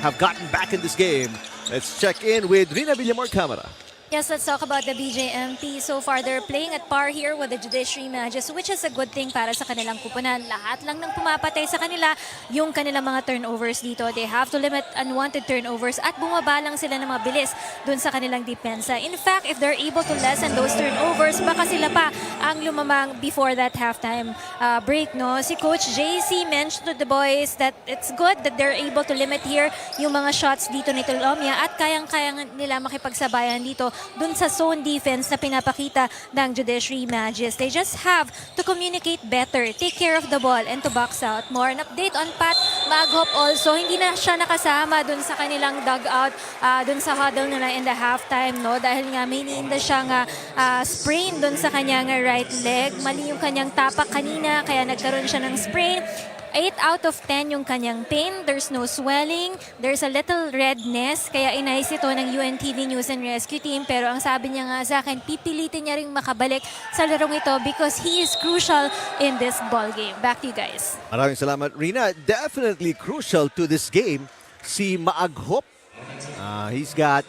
have gotten back in this game. Let's check in with Rina Villamor Camara. Yes, let's talk about the BJMP. So far, they're playing at par here with the Judiciary Magis, which is a good thing para sa kanilang kupunan. Lahat lang ng pumapatay sa kanila, yung kanilang mga turnovers dito. They have to limit unwanted turnovers at bumaba lang sila ng mabilis dun sa kanilang depensa. In fact, if they're able to lessen those turnovers, baka sila pa ang lumamang before that halftime break, no? Si Coach JC mentioned to the boys that it's good that they're able to limit here yung mga shots dito ni Tolomia at kayang-kaya nila makipagsabayan dito dun sa zone defense na pinapakita ng Judiciary Magis. They just have to communicate better, take care of the ball, and to box out more. An update on Pat Maghop also, hindi na siya nakasama dun sa kanilang dugout, dun sa huddle nila in the halftime, no? Dahil nga may niinda siyang sprain dun sa kanyang right leg. Mali yung kanyang tapak kanina, kaya nagkaroon siya ng sprain. 8 out of 10 yung kanyang pain. There's no swelling. There's a little redness. Kaya inayos ito ng UNTV News and Rescue Team. Pero ang sabi niya nga sa akin, pipilitin niya ring makabalik sa larong ito because he is crucial in this ball game. Back to you guys. Maraming salamat, Rina. Definitely crucial to this game, si Maaghop. He's got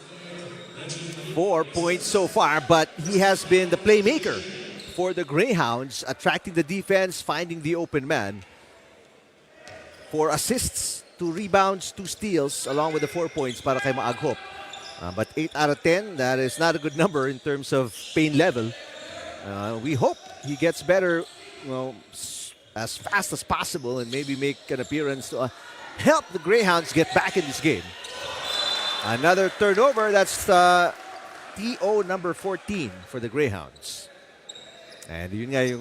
4 points so far, but he has been the playmaker for the Greyhounds, attracting the defense, finding the open man. 4 assists, 2 rebounds, 2 steals, along with the 4 points para kay Maaghop. But 8 out of 10, that is not a good number in terms of pain level. We hope he gets better, as fast as possible and maybe make an appearance to help the Greyhounds get back in this game. Another turnover, that's TO number 14 for the Greyhounds. And yun nga yung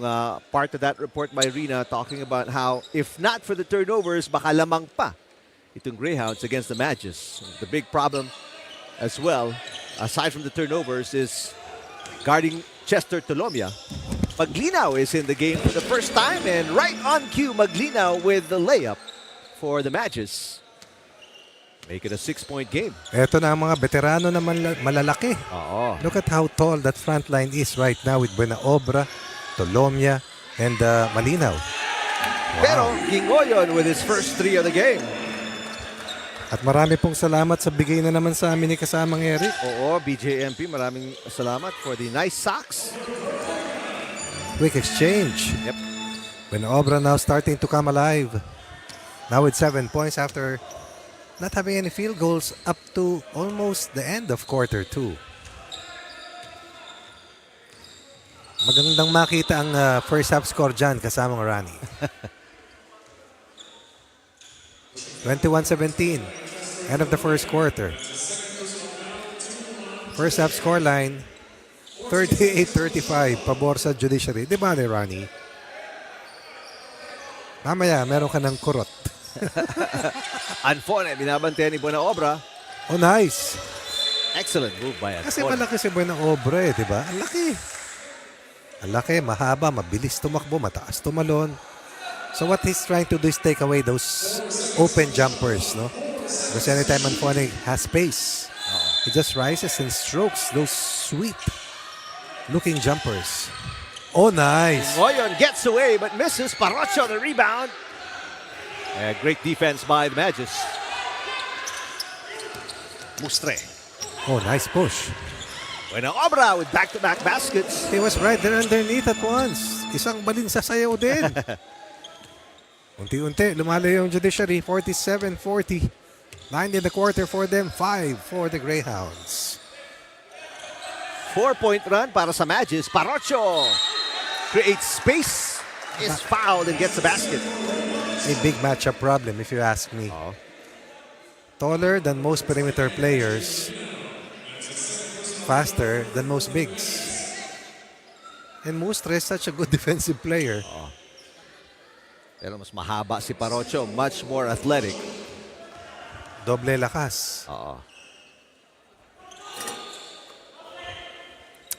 part of that report by Rina talking about how if not for the turnovers, baka lamang pa itong Greyhounds against the Magis. The big problem as well, aside from the turnovers, is guarding Chester Tolomia. Maglinaw is in the game for the first time, and right on cue, Maglinaw with the layup for the Magis. Make it a 6-point game. Eto na ang mga veterano na malalaki. Oo. Look at how tall that front line is right now with Buenaobra, Tolomia, and Malinaw. Wow. Pero Gingoyon with his first 3 of the game. At marami pong salamat sa bigay na naman sa amin ni kasamang Eric. Oo, BJMP, maraming salamat for the nice socks. Quick exchange. Yep. Buenaobra now starting to come alive. Now with 7 points after not having any field goals up to almost the end of quarter 2. Magandang makita ang first half score dyan kasamang Rani. 21-17. End of the first quarter. First half score line 38-35 pabor sa Judiciary. Di ba ni Rani? Mamaya meron ka ng kurot. Anfone, binabantayan ni Buenaobra. Oh, nice. Excellent move by Anfone. Kasi malaki si Buenaobra di ba? Ang laki. Ang laki, mahaba, mabilis tumakbo, mataas tumalon. So what he's trying to do is take away those open jumpers, no? Because anytime Anfone has space, he just rises and strokes those sweet looking jumpers. Oh, nice. Ngoyon gets away but misses. Parocho the rebound. Great defense by the Magis. Mustre. Oh, nice push. Buenaobra with back-to-back baskets. He was right there underneath at once. Isang balin sa sayaw din. Unti-unti, lumalayo yung Judiciary. 47-40. 9 in the quarter for them. 5 for the Greyhounds. 4-point run para sa Magis. Parocho creates space. Is fouled and gets the basket. A big matchup problem if you ask me. Taller than most perimeter players. Faster than most bigs. And Mustre is such a good defensive player. Pero mas mahaba si Parocho. Much more athletic. Doble lakas.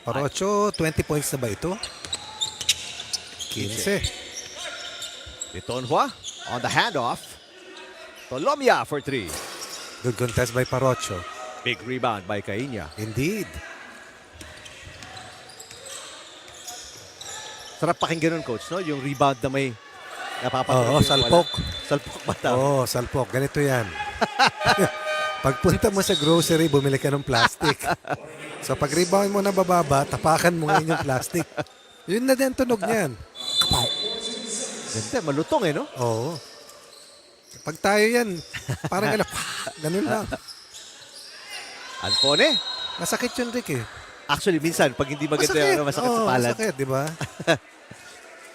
Parocho, 20 points na ba ito? 15. Litonhua on the handoff. Tolomia for 3. Good contest by Parocho. Big rebound by Kainya. Indeed. Sarap pakinggan nun, coach, no? Yung rebound na may napapatid. Oo, salpok. Salpok ba tawag? Oo, salpok. Ganito yan. Pagpunta mo sa grocery, bumili ka ng plastic. So pag rebound mo na bababa, tapakan mo ngayon yung plastic. Yun na din tunog niyan. Kapaw. Ganda, malutong no? Oo. Pag tayo yan, parang ganun lang. Anfone? Masakit yun, Rick eh. Actually, minsan, pag hindi maganda yung masakit sa palad. Masakit, di ba?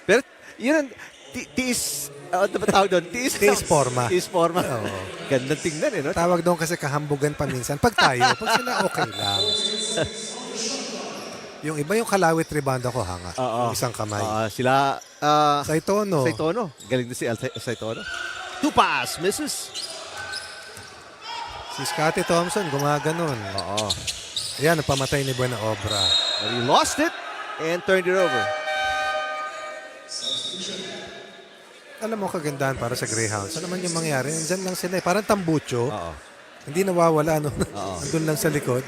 Pero, yun ang tiis, ano ba tawag doon? Tiis forma. Tiis forma. Oo. Gandang tingnan no? Tawag doon kasi kahambugan pa minsan. Pag tayo, pag sila okay lang. Yung iba yung kalawit rebound ako hanga. Yung isang kamay. Sila, Saitono. Saitono. Galing na si Saitono. Two pass, misses. Si Scotty Thompson, gumaganon. Oo. Ayan, napamatay ni Buena Obra. But he lost it and turned it over. Alam mo kagandahan para sa Greyhounds. Ano man yung mangyari, nandyan lang sila. Parang tambucho. Oo. Hindi nawawala. Andun lang sa likod.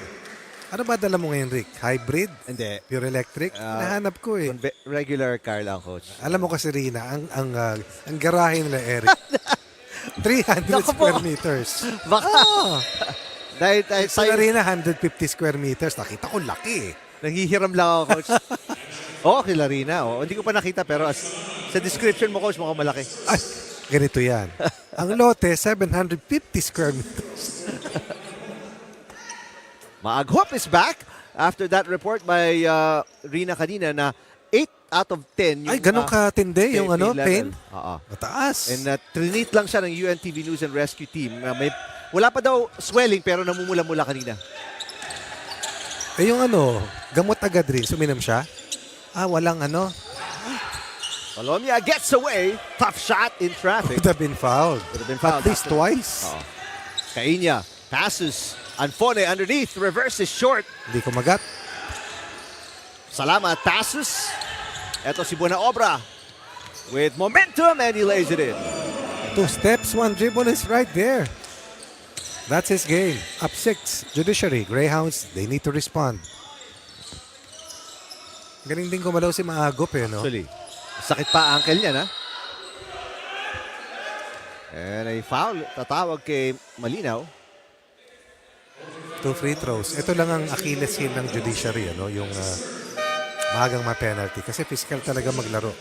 Ano ba dala mo ngayon, Rick? Hybrid? Hindi. Pure electric? Nahanap ko eh. Regular car lang, coach. Alam mo kasi, Rina, ang garahe nila, Eric. 300 square meters. Baka. Dahil Sa Rina, 150 square meters. Nakita ko laki eh. Nanghihiram lang ako, coach. Kay Larina. Hindi ko pa nakita pero sa description mo, coach, mukhang malaki. Ay, ganito yan. Ang lote, 750 square meters. Maaghop is back after that report by Rina kanina na 8 out of 10 yung, Ay, ganun katindi yung pain? Oo. Mataas. And trinate lang siya ng UNTV News and Rescue Team. Wala pa daw swelling pero namumula-mula kanina. Eh yung gamot agad rin. Suminom siya? Walang Colombia gets away. Tough shot in traffic. Could have been fouled. At least twice. Kainya passes. Anfone underneath. Reverse is short. Hindi ko magat. Salamat passes. Eto si Buena Obra with momentum and he lays it in. 2 steps, 1 dribble is right there. That's his game. Up 6. Judiciary. Greyhounds, they need to respond. Galing din gumalaw si Maagop no? Actually, sakit pa ang ankle niya, na? And a foul. Tatawag kay Malinaw. 2 free throws. Ito lang ang Achilles heel ng Judiciary, yung mahagang ma-penalty. Kasi physical talaga maglaro.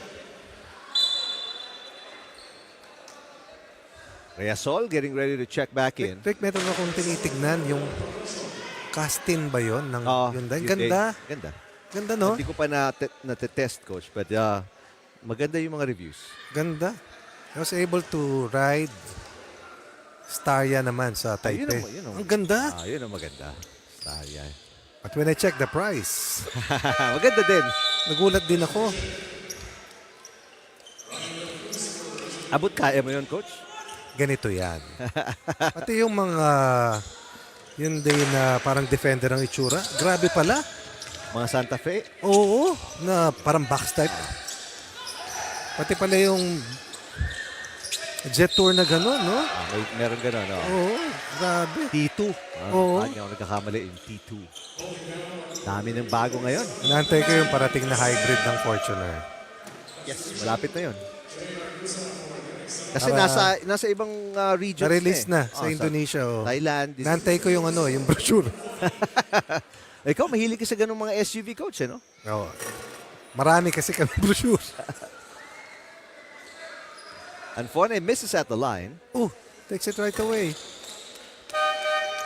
Reasol getting ready to check back in. Rick, meron akong tinitignan yung casting ba yun? Ng Hyundai. Ganda. Ganda. Ganda, no? Hindi ko pa na-test, coach. But maganda yung mga reviews. Ganda. I was able to ride Starya naman sa Taipei. Ang ganda. Yun ang maganda. Starya. But when I check the price, maganda din. nagulat din ako. Abot kaya mo yun, coach? Ganito yan. Pati yung mga yun din na parang defender ang itsura. Grabe pala. Mga Santa Fe? Oo, na parang box type. Pati pala yung jet tour na gano'n, no? Meron gano'n, no? Oo, grabe. T2. Oo. Hindi ako nagkakamali yung T2. Dami ng bago ngayon. Inaantay ko yung parating na hybrid ng Fortuner. Yes, malapit na yun. Kasi nasa ibang regions Na-release na sa Indonesia. Thailand. Inaantay ko yung yung brochure. Ikaw, mahilig ka sa ganung mga SUV, coach, no? Oo. Marami kasi kami brochure. Anfone misses at the line. Takes it right away.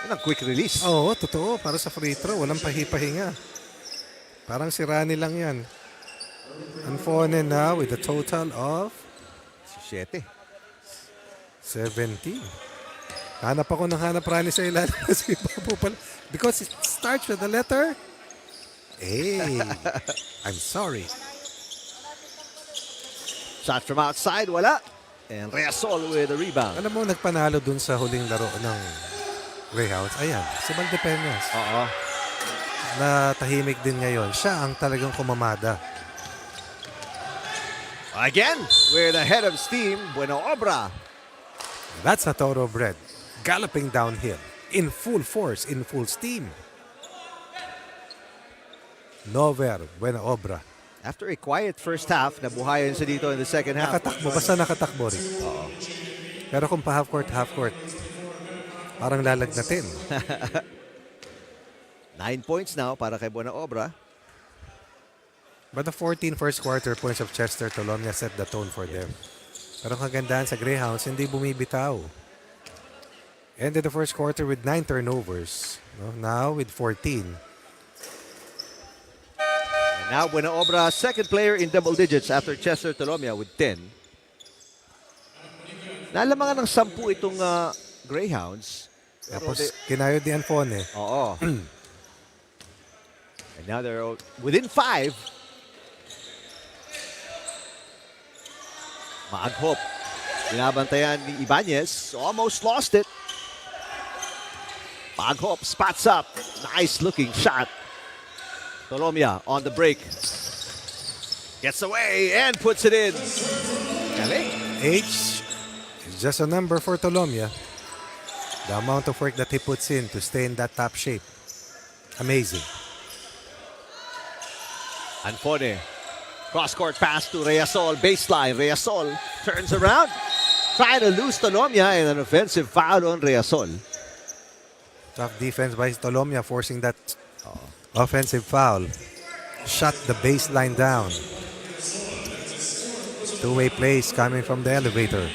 Yan ang quick release. Oo, totoo. Para sa free throw, walang pahipahinga. Parang si Rani lang yan. Anfone now with a total of 7. 17. Hanap ako ng hanap Rani sa ilalim. Because it starts with the letter A. I'm sorry. Shot from outside, wala. And Reasol with a rebound. Alam mo, nagpanalo dun sa huling laro ng Greyhounds. Ayan, si Valdepeñas. Oo. Na tahimik din ngayon. Siya ang talagang kumamada. Again, with a head of steam, Buena Obra. That's a thoroughbred. Galloping downhill. in full force, in full steam. Nover, buena obra. After a quiet first half, nabuhayan siya dito in the second half. Nakatakbo, basta nakatakbo rin. Pero kung pa half court, parang lalagnatin. 9 points now para kay Buena Obra. But the 14 first quarter points of Chester Tolomia set the tone for them. Pero ang kagandahan sa Greyhounds, hindi bumibitaw. Ended the first quarter with 9 turnovers. No? Now with 14. And now Buena Obra, second player in double digits after Chester Tolomia with 10. Nalamangan ng 10 itong Greyhounds. Tapos kinayod ni Anfone. Oo. And now they're within 5. Maaghop. Binabantayan ni Ibanez. Almost lost it. Maaghop spots up. Nice looking shot. Tolomia on the break. Gets away and puts it in. Galing. H is just a number for Tolomia. The amount of work that he puts in to stay in that top shape. Amazing. Anfone. Cross-court pass to Reyasol. Baseline. Reyasol turns around. Trying to lose Tolomia and an offensive foul on Reyasol. Tough defense by Tolomia forcing that offensive foul. Shut the baseline down. Two-way plays coming from the elevator.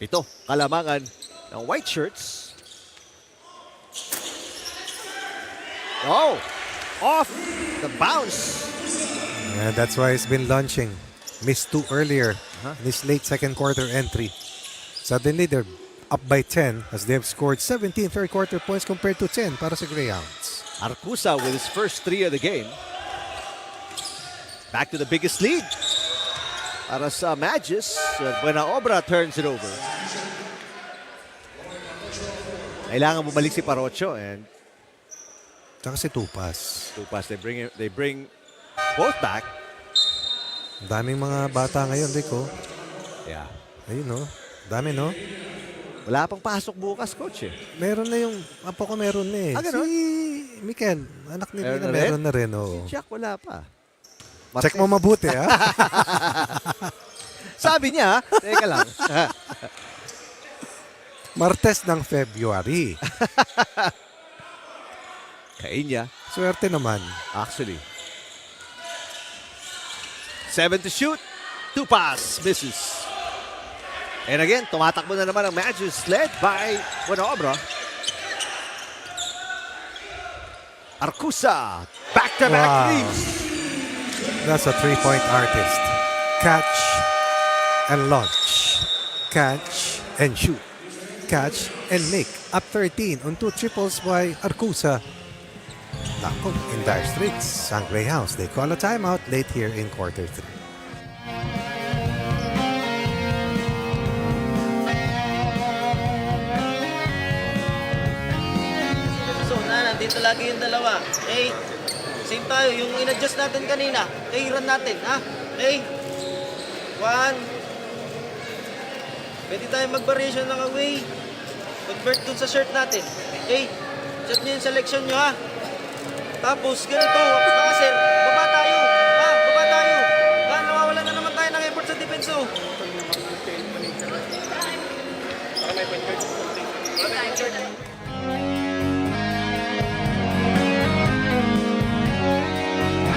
Ito, kalamangan ng white shirts. Oh! Off the bounce. And that's why he's been launching. Missed 2 earlier in his late second quarter entry. Suddenly they're up by 10 as they've scored 17 third quarter points compared to 10 para sa Greyhounds. Arcusa with his first 3 of the game. Back to the biggest lead. Para sa Magis, Buena Obra turns it over. Kailangan bumalik si Parocho and Tsaka si Tupas. they bring both back. Ang daming mga bata ngayon, Rico. Yeah. Ayun, no? Dami, no? Wala pang pasok bukas, coach eh. Meron na yung, apo ko meron na eh. Ah, ganun? Si Mikel, anak ni Meron Mina, na rin? meron na rin, oo. Si Jack wala pa. Check mo mabuti, ha? Sabi niya, teka lang. Martes ng February. Kainya, Swerte naman. actually. 7 to shoot. 2 pass. Misses. And again, tumatakbo na naman ang Magis led by Buena Obra. Arcusa. Back-to-back Wow. threes. That's a three-point artist. Catch and launch. Catch and shoot. Catch and make. Up 13 on 2 triples by Arcusa. Nako, in dire straits ang Greyhounds. They call a timeout late here in quarter 3. So, nandito lagi yung dalawa. Okay? Same tayo. Yung in-adjust natin kanina. Okay, run natin. Ha? Okay? 1. Pwede tayo mag-variation ng away. Convert dun sa shirt natin. Okay? Set nyo yung selection nyo, ha? Tapos, ganito. Mga sir, baba tayo. Ha? Baba tayo. Ha? Nawawala na naman tayo ng effort sa defense, oh. Para may point guard.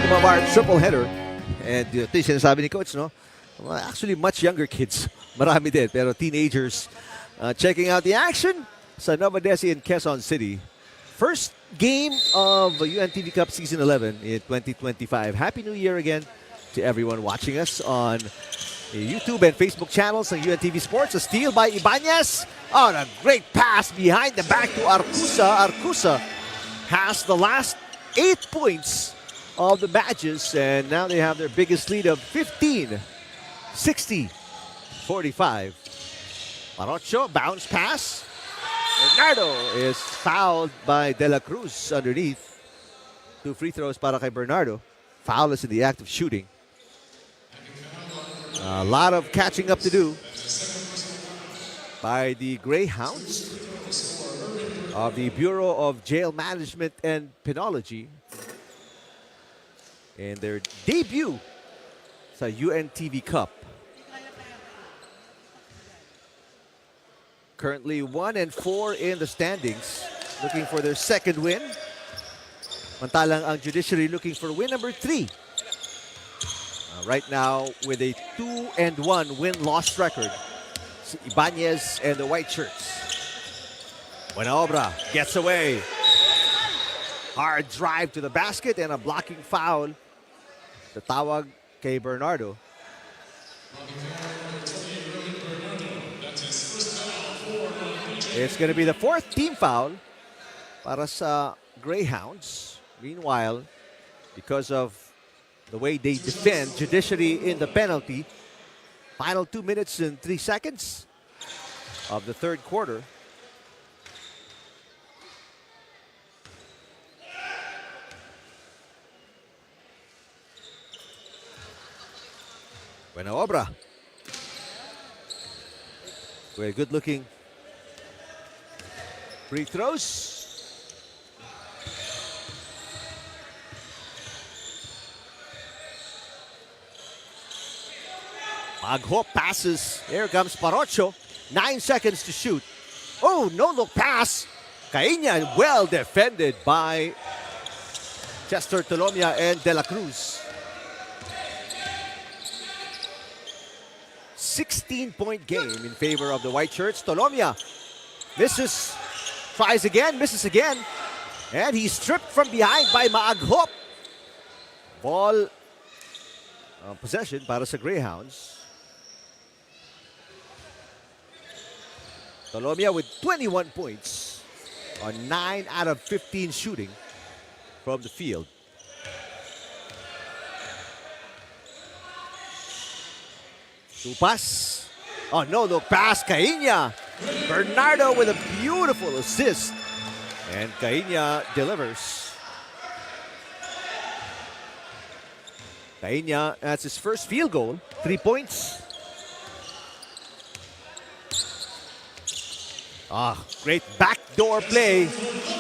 Kumamar triple header. And ito yung sinasabi ni Coach, no? Well, actually, much younger kids. Marami din. Pero teenagers checking out the action sa Novadeci in Quezon City. First game of UNTV Cup Season 11 in 2025. Happy New Year again to everyone watching us on the YouTube and Facebook channels of UNTV Sports. A steal by Ibanez. Oh, a great pass behind the back to Arcusa. Arcusa has the last 8 points of the Magis, and now they have their biggest lead of 15, 60, 45. Parocho, bounce pass. Bernardo is fouled by De La Cruz underneath. 2 free throws para kay Bernardo. Foul is in the act of shooting. A lot of catching up to do by the Greyhounds of the Bureau of Jail Management and Penology in their debut sa UNTV Cup. Currently 1-4 in the standings, looking for their second win. Mantalang ang Judiciary looking for win number 3. Right now with a 2-1 win-loss record, si Ibanez and the White Shirts. Buenaobra gets away. Hard drive to the basket and a blocking foul. Tatawag kay Bernardo. It's going to be the 4th team foul para sa Greyhounds. Meanwhile, because of the way they defend Judiciary in the penalty, final 2 minutes and 3 seconds of the third quarter. Buenaobra. Very good looking free throws. Maghop passes. Here comes Parocho. 9 seconds to shoot. Oh, no look pass. Caina well defended by Chester Tolomia and De La Cruz. 16-point game in favor of the White Shirts. Tolomia misses, tries again, misses again. And he's stripped from behind by Maaghop. Ball possession para sa Greyhounds. Tolomia with 21 points on 9 out of 15 shooting from the field. Tupas. Oh, no look pass. Caina. Bernardo with a beautiful assist. And Caina delivers. Caina, that's his first field goal. 3 points. Great backdoor play.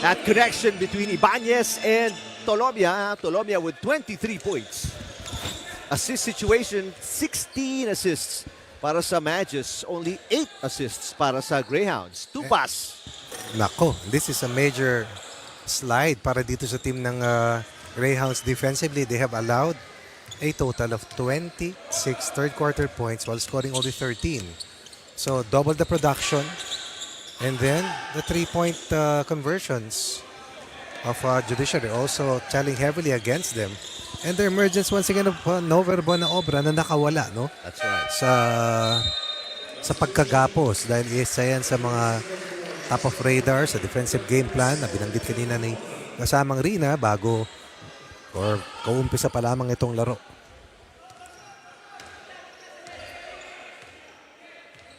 That connection between Ibanez and Tolomia. Tolomia with 23 points. Assist situation, 16 assists para sa Magis. Only 8 assists para sa Greyhounds. Tupas. Nako, this is a major slide para dito sa team ng Greyhounds defensively. They have allowed a total of 26 third quarter points while scoring only 13. So double the production. And then the 3-point conversions of Judiciary also telling heavily against them. And the emergence once again of Nover Buenaobra na nakawala, no? That's right. Sa pagkagapos dahil isa yan sa mga top of radar sa defensive game plan na binanggit kanina ni kasamang Rina bago or kaumpisa pa lamang itong laro.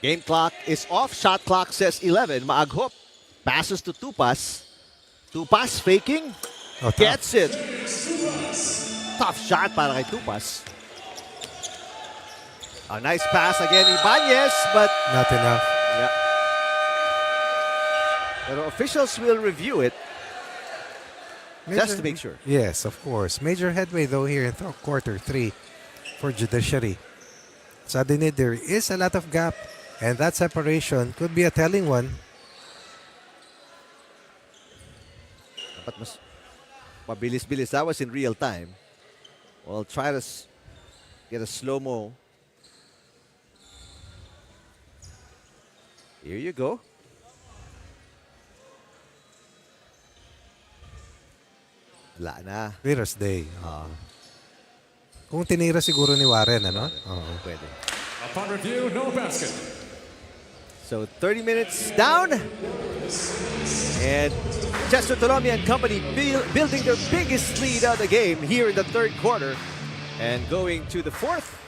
Game clock is off. Shot clock says 11. Maaghop passes to Tupas. Tupas faking. Gets it. Tough shot para kay Tupas. A nice pass again, Ibanez, but not enough. Yeah. But officials will review it just to make sure. Yes, of course. Major headway though here in quarter 3 for Judiciary. Suddenly there is a lot of gap. And that separation could be a telling one. Dapat mas mabilis-bilis. That was in real time. Well, try to get a slow-mo. Here you go. Wala na. Clearest day. Kung tinira siguro ni Warren, ano? Pwede. Upon review, no basket. So 30 minutes down. And Chester Tolomia and company building their biggest lead of the game here in the third quarter. And going to the fourth,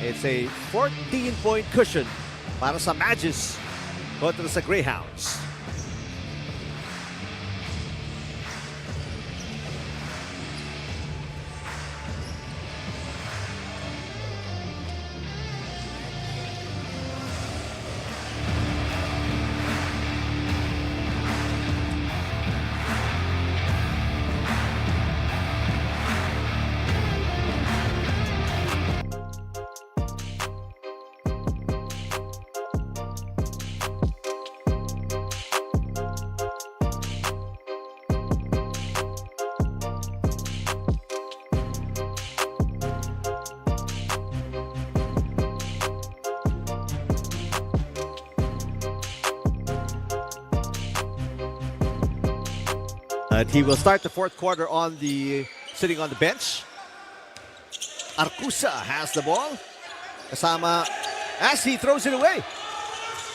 it's a 14-point cushion para sa Magis kontra sa Greyhounds. But he will start the fourth quarter sitting on the bench. Arcusa has the ball. Kasama as he throws it away.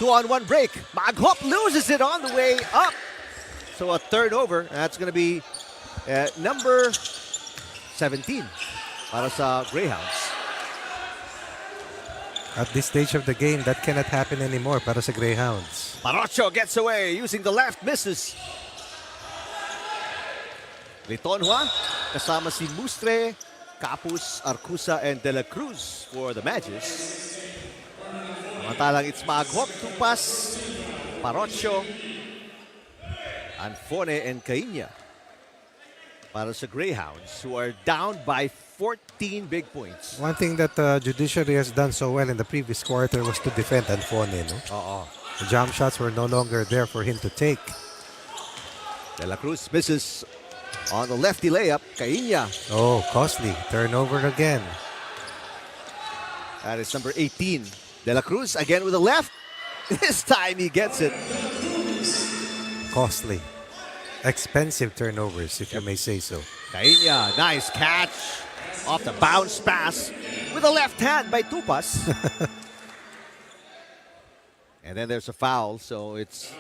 2-on-1 break. Maghop loses it on the way up. So a turnover. That's going to be number 17 para sa Greyhounds. At this stage of the game, that cannot happen anymore para sa Greyhounds. Parocho gets away using the left, misses. Litonhua, kasama si Mustre, Capus, Arcusa, and De La Cruz for the Magis. Samantalang it's Maghop, Tupas, Parocho, Anfone, and Caina para sa Greyhounds, who are down by 14 big points. One thing that Judiciary has done so well in the previous quarter was to defend Anfone. No? The jump shots were no longer there for him to take. De La Cruz misses on the lefty layup. Caina. Oh, costly. Turnover again. That is number 18. De La Cruz again with the left. This time he gets it. Costly. Expensive turnovers, if you may say so. Caina, nice catch. Off the bounce pass with a left hand by Tupas. And then there's a foul, so it's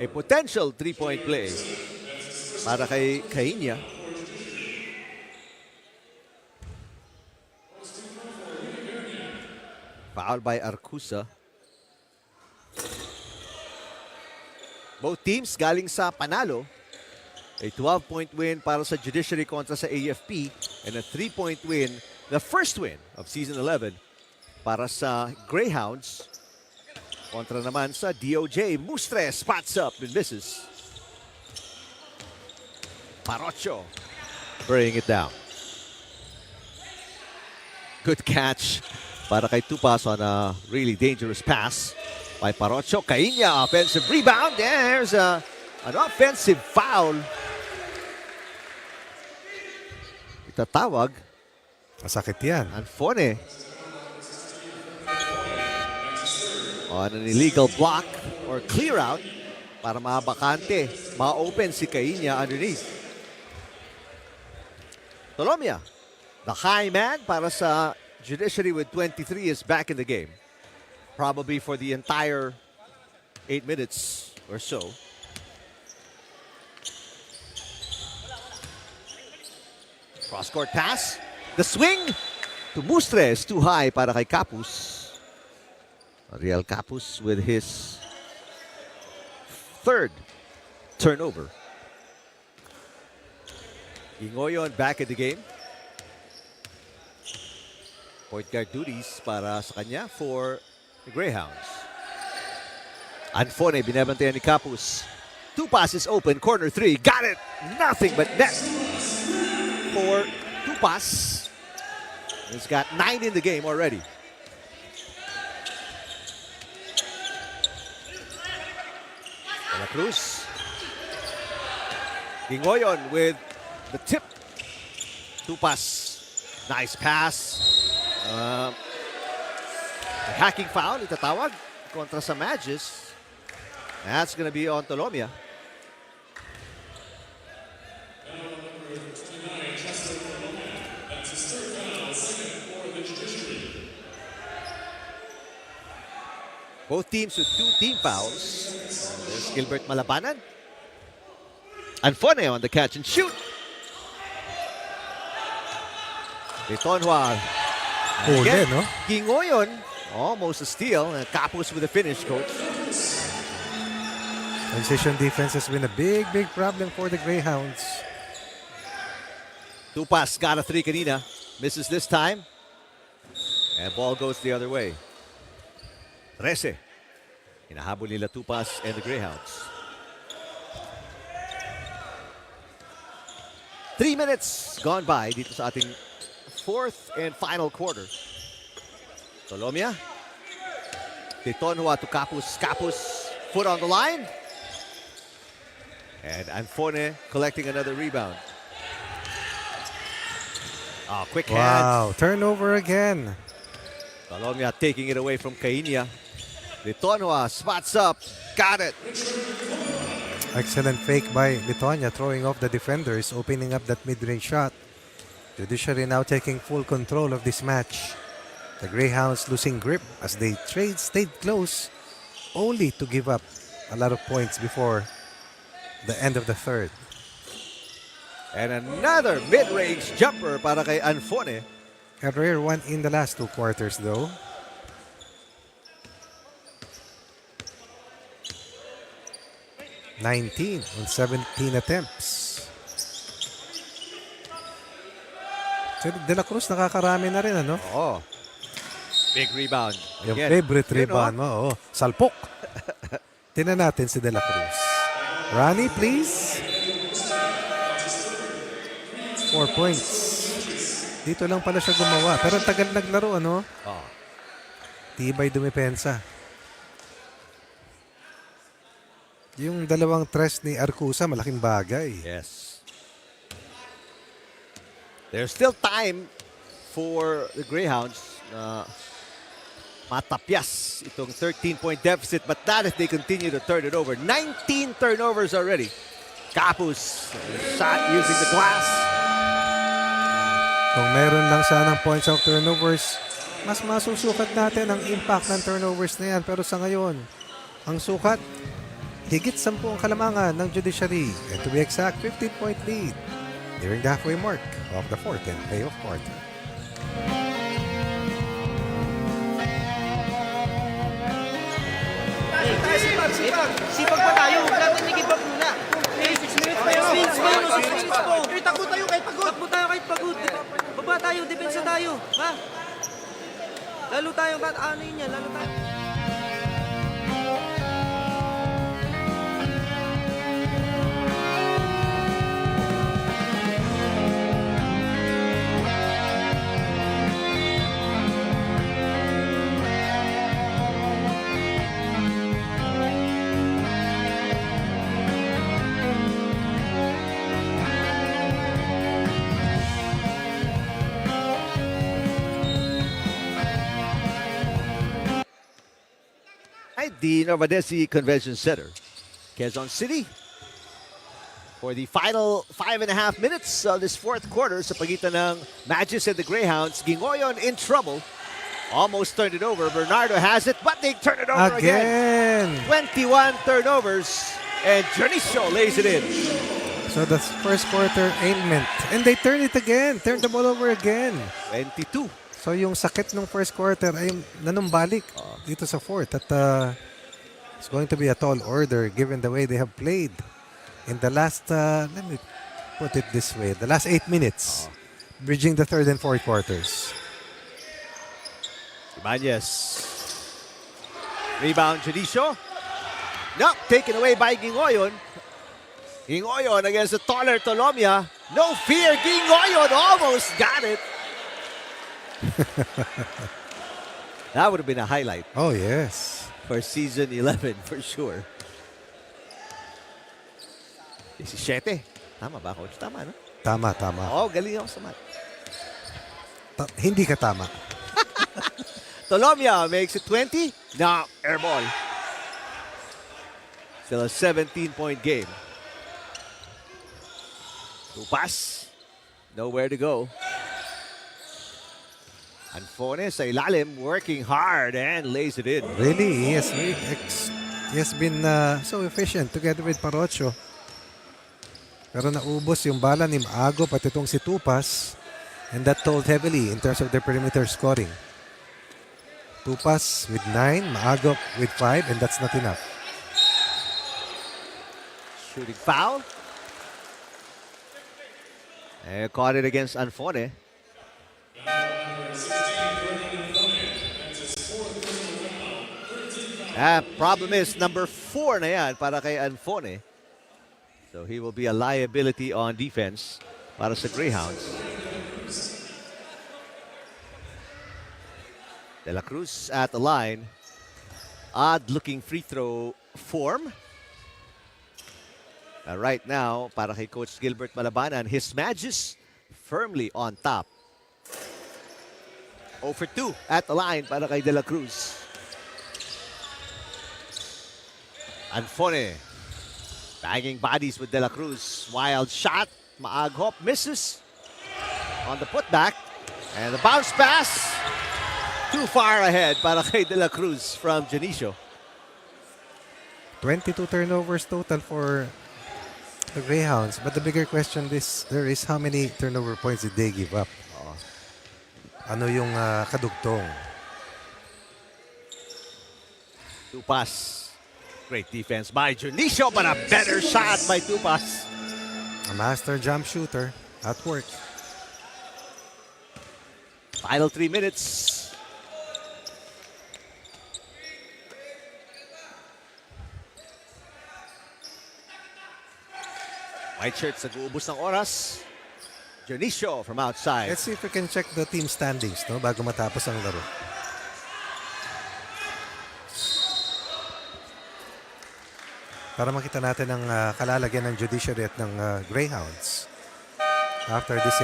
a potential three-point play para kay Caina. Foul by Arcusa. Both teams galing sa panalo. A 12-point win para sa Judiciary kontra sa AFP and a 3-point win, the first win of Season 11 para sa Greyhounds kontra naman sa DOJ. Mustre spots up and misses. Parocho bringing it down. Good catch para kay Tupas on a really dangerous pass by Parocho. Caina, offensive rebound. There's an offensive foul. Itatawag. Masakit yan. Anfone on an illegal block or clear out para mabakante. Ma-open si Caina underneath. Tolomia, the high man para sa Judiciary with 23 is back in the game. Probably for the entire 8 minutes or so. Cross-court pass. The swing to Mustre is too high para kay Capus. Ariel Capus with his third turnover. Ingoyon back in the game. Point guard duties para sa kanya for the Greyhounds. Anfone, binabantayan ni Capus. 2 passes open, corner 3. Got it! Nothing but net for Tupas. He's got 9 in the game already. De La Cruz. Ingoyon with the tip. Tupas. Nice pass. Hacking foul, itatawag kontra sa Magis. That's going to be on Tolomia. Both teams with 2 team fouls. There's Gilbert Malabanan. Anfone on the catch and shoot. Litonhua. Huli, no? Gingoyon, almost a steal. Capus with a finish, coach. Transition defense has been a big, big problem for the Greyhounds. Tupas got a 3 kanina. Misses this time. And ball goes the other way. 13. Hinahabol nila Tupas and the Greyhounds. 3 minutes gone by dito sa ating 4th and final quarter. Tolomia. Litonhua to Capus. Capus, foot on the line. And Anfone collecting another rebound. Quick hands. Wow, turnover again. Tolomia taking it away from Caina. Litonhua spots up. Got it. Excellent fake by Litonia, throwing off the defenders, opening up that mid-range shot. Judiciary now taking full control of this match. The Greyhounds losing grip as they stayed close, only to give up a lot of points before the end of the third. And another mid-range jumper para kay Anfone. A rare one in the last 2 quarters though. (19 on 17 attempts. So De La Cruz nakakarami na rin, ano? Oh. Big rebound. Yung Again. favorite Yun, rebound mo, oh. Salpok. Tingnan natin si De La Cruz. Ronnie, please. 4 points. Dito lang pala siya gumawa. Pero ang tagal naglaro, ano? Oh. Tibay dumipensa. Yung dalawang tres ni Arcusa, malaking bagay. Yes. There's still time for the Greyhounds na matapyas itong 13-point deficit, but not if they continue to turn it over. 19 turnovers already. Capus, shot using the glass. Kung meron lang sanang points of turnovers, mas masusukat natin ang impact ng turnovers na yan. Pero sa ngayon, ang sukat, higit 10 ang kalamangan ng Judiciary. And to be exact, 15-point lead nearing the halfway mark of the fourth and playoff quarter. Sipag pa tayo. Huwag natin i-give up muna. 6 minutes pa yun. 6 minutes po. Takbo tayo kahit pagod. Takbo tayo kahit pagod. Baba tayo, depensa tayo. Ha? Lalo tayong ano yun yan. Lalo tayo. The Novadeci Convention Center, Quezon City, for the final 5.5 minutes of this fourth quarter sa pagitan ng Magis and the Greyhounds. Gingoyon in trouble. Almost turned it over. Bernardo has it, but they turn it over again. 21 turnovers, and Janicio lays it in. So that's first quarter ailment. And they turn it again. Turn the ball over again. 22. So yung sakit ng first quarter ay nanumbalik dito sa fourth. At it's going to be a tall order given the way they have played in the last, let me put it this way, the last 8 minutes, bridging the third and fourth quarters. Magis. Rebound, Judicial. No, taken away by Gingoyon. Gingoyon against the taller Tolomia. No fear, Gingoyon almost got it. That would have been a highlight. Oh, yes. For season 11, for sure. 17. Tama ba, Coach? Tama, no? Tama, tama. Oh, galing ako sa math. Hindi ka tama. Tolomia makes it 20. No, air ball. Still a 17-point game. Tupas. Nowhere to go. Anfone sa ilalim, working hard and lays it in. Really, he has been so efficient together with Parocho. Pero naubos yung bala ni Maago pati itong si Tupas. And that told heavily in terms of their perimeter scoring. Tupas with 9, Maago with 5, and that's not enough. Shooting foul. And caught it against Anfone. Problem is, number 4 na yan para kay Anfone. So he will be a liability on defense para sa Greyhounds. De La Cruz at the line. Odd-looking free throw form. Right now, para kay Coach Gilbert Malabanan, his Magis firmly on top. 0 for 2 at the line para kay De La Cruz. Anfone. Banging bodies with De La Cruz. Wild shot. Maaghop misses on the putback. And the bounce pass. Too far ahead para kay De La Cruz from Janicio. 22 turnovers total for the Greyhounds. But the bigger question there is how many turnover points did they give up? Ano yung kadugtong? Tupas. Great defense by Junicio, but a better shot by Tupas. A master jump shooter at work. Final 3 minutes. White shirts nag-uubos ng oras. Junicio from outside. Let's see if we can check the team standings no bago matapos ang laro. Para makita natin ang kalalagyan ng Judiciary at ng Greyhounds after this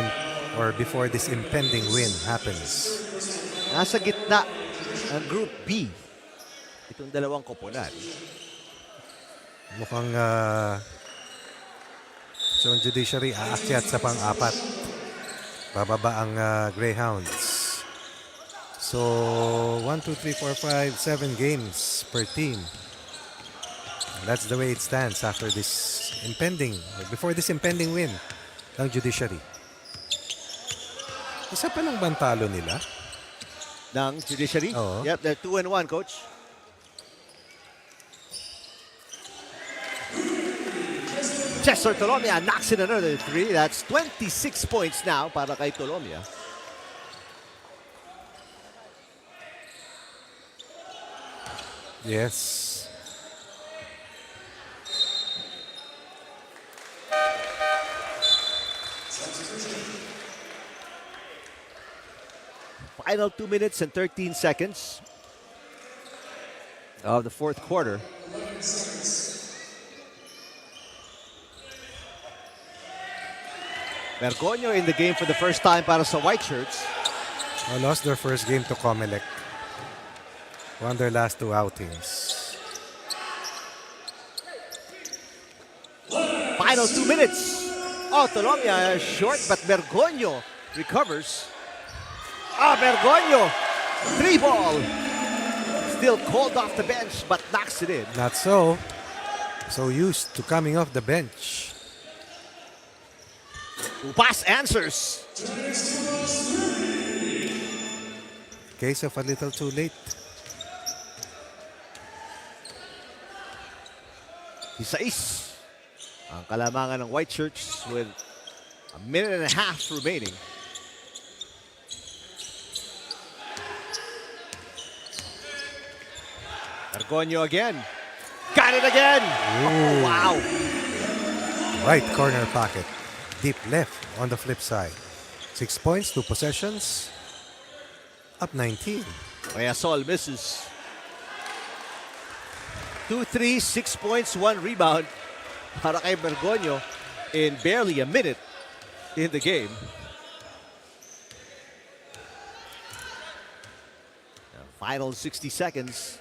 or before this impending win happens. Nasa gitna ng Group B. Itong dalawang koponan. Mukhang so ang Judiciary aakyat sa pang-apat. Bababa ang Greyhounds. So 1, 2, 3, 4, 5, 7 games per team. That's the way it stands after this before this impending win ng Judiciary. Isa pa lang bantalo nila? Ng Judiciary? Oo. Yep, they're 2-1, coach. Chester Tolomia knocks in another 3. That's 26 points now para kay Tolomia. Yes. Final 2 minutes and 13 seconds of the fourth quarter. Bergoño in the game for the first time para sa White Shirts. Lost their first game to Comelec. Won their last 2 outings. Final 2 minutes. Oh, Tolomia short, but Bergoño recovers. Bergoño, 3 ball. Still called off the bench, but knocks it in. Not so. So used to coming off the bench. Pass answers. Case of a little too late. Isais ang kalamangan ng White Shirts with a minute and a half remaining. Bergoño again. Got it again. Oh, wow. Right corner pocket. Deep left on the flip side. 6 points, 2 possessions. Up 19. Mayasol misses. 2-3, 6 points, 1 rebound para kay Bergoño in barely a minute in the game. Final 60 seconds.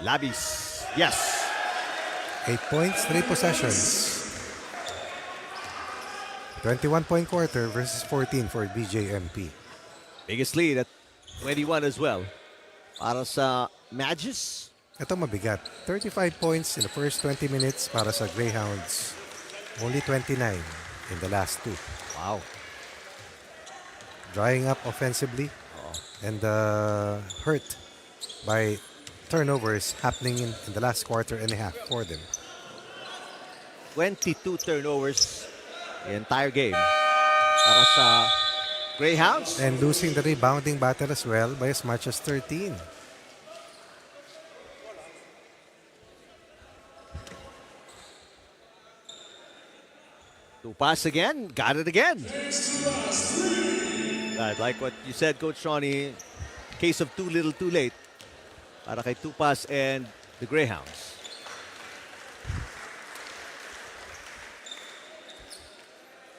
Labis, yes. 8 points, 3 possessions. 21-point quarter versus 14 for BJMP. Biggest lead at 21 as well. Para sa Magis. Ito mabigat. 35 points in the first 20 minutes para sa Greyhounds. Only 29 in the last 2. Wow. Drying up offensively and hurt by turnovers happening in the last quarter and a half for them. 22 turnovers the entire game para sa Greyhounds. And losing the rebounding battle as well by as much as 13. To pass again, got it again. Like what you said, Coach Ronnie, case of too little too late para kay Tupas and the Greyhounds.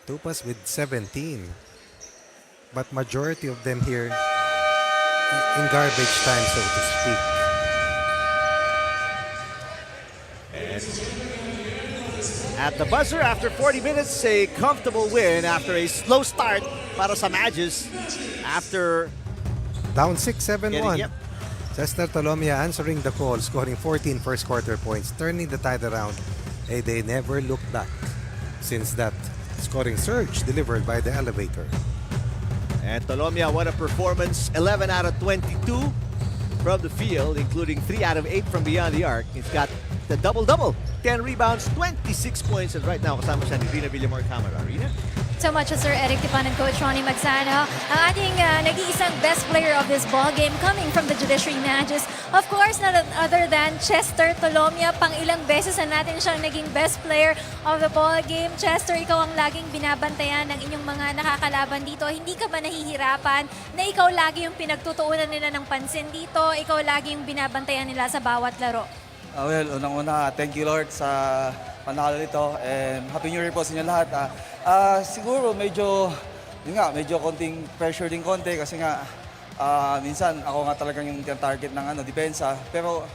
Tupas with 17. But majority of them here in garbage time, so to speak. at the buzzer after 40 minutes. A comfortable win after a slow start para sa Magis after Down 6-7-1. Yep. Chester Tolomia answering the call, scoring 14 first quarter points, turning the tide around. They never looked back since that scoring surge delivered by the elevator. And Tolomia, what a performance. 11 out of 22 from the field, including 3 out of 8 from beyond the arc. He's got the double-double. 10 rebounds, 26 points. And right now, kasama siya ni Rina Villamor Camara. Rina? So much, Sir Eric Tipan and Coach Ronnie Magsano. Ang ating nag-iisang best player of this ball game coming from the Judiciary Magis. Of course, none other than Chester Tolomia. Pang ilang beses na natin siyang naging best player of the ball game. Chester, ikaw ang laging binabantayan ng inyong mga nakakalaban dito. Hindi ka ba nahihirapan na ikaw lagi yung pinagtutuunan nila ng pansin dito? Ikaw lagi yung binabantayan nila sa bawat laro? Well, unang-una, thank you Lord sa panalo nito and Happy New Year po sa inyo lahat. Siguro medyo konting pressure din konti kasi nga minsan ako nga talagang yung target ng depensa. Pero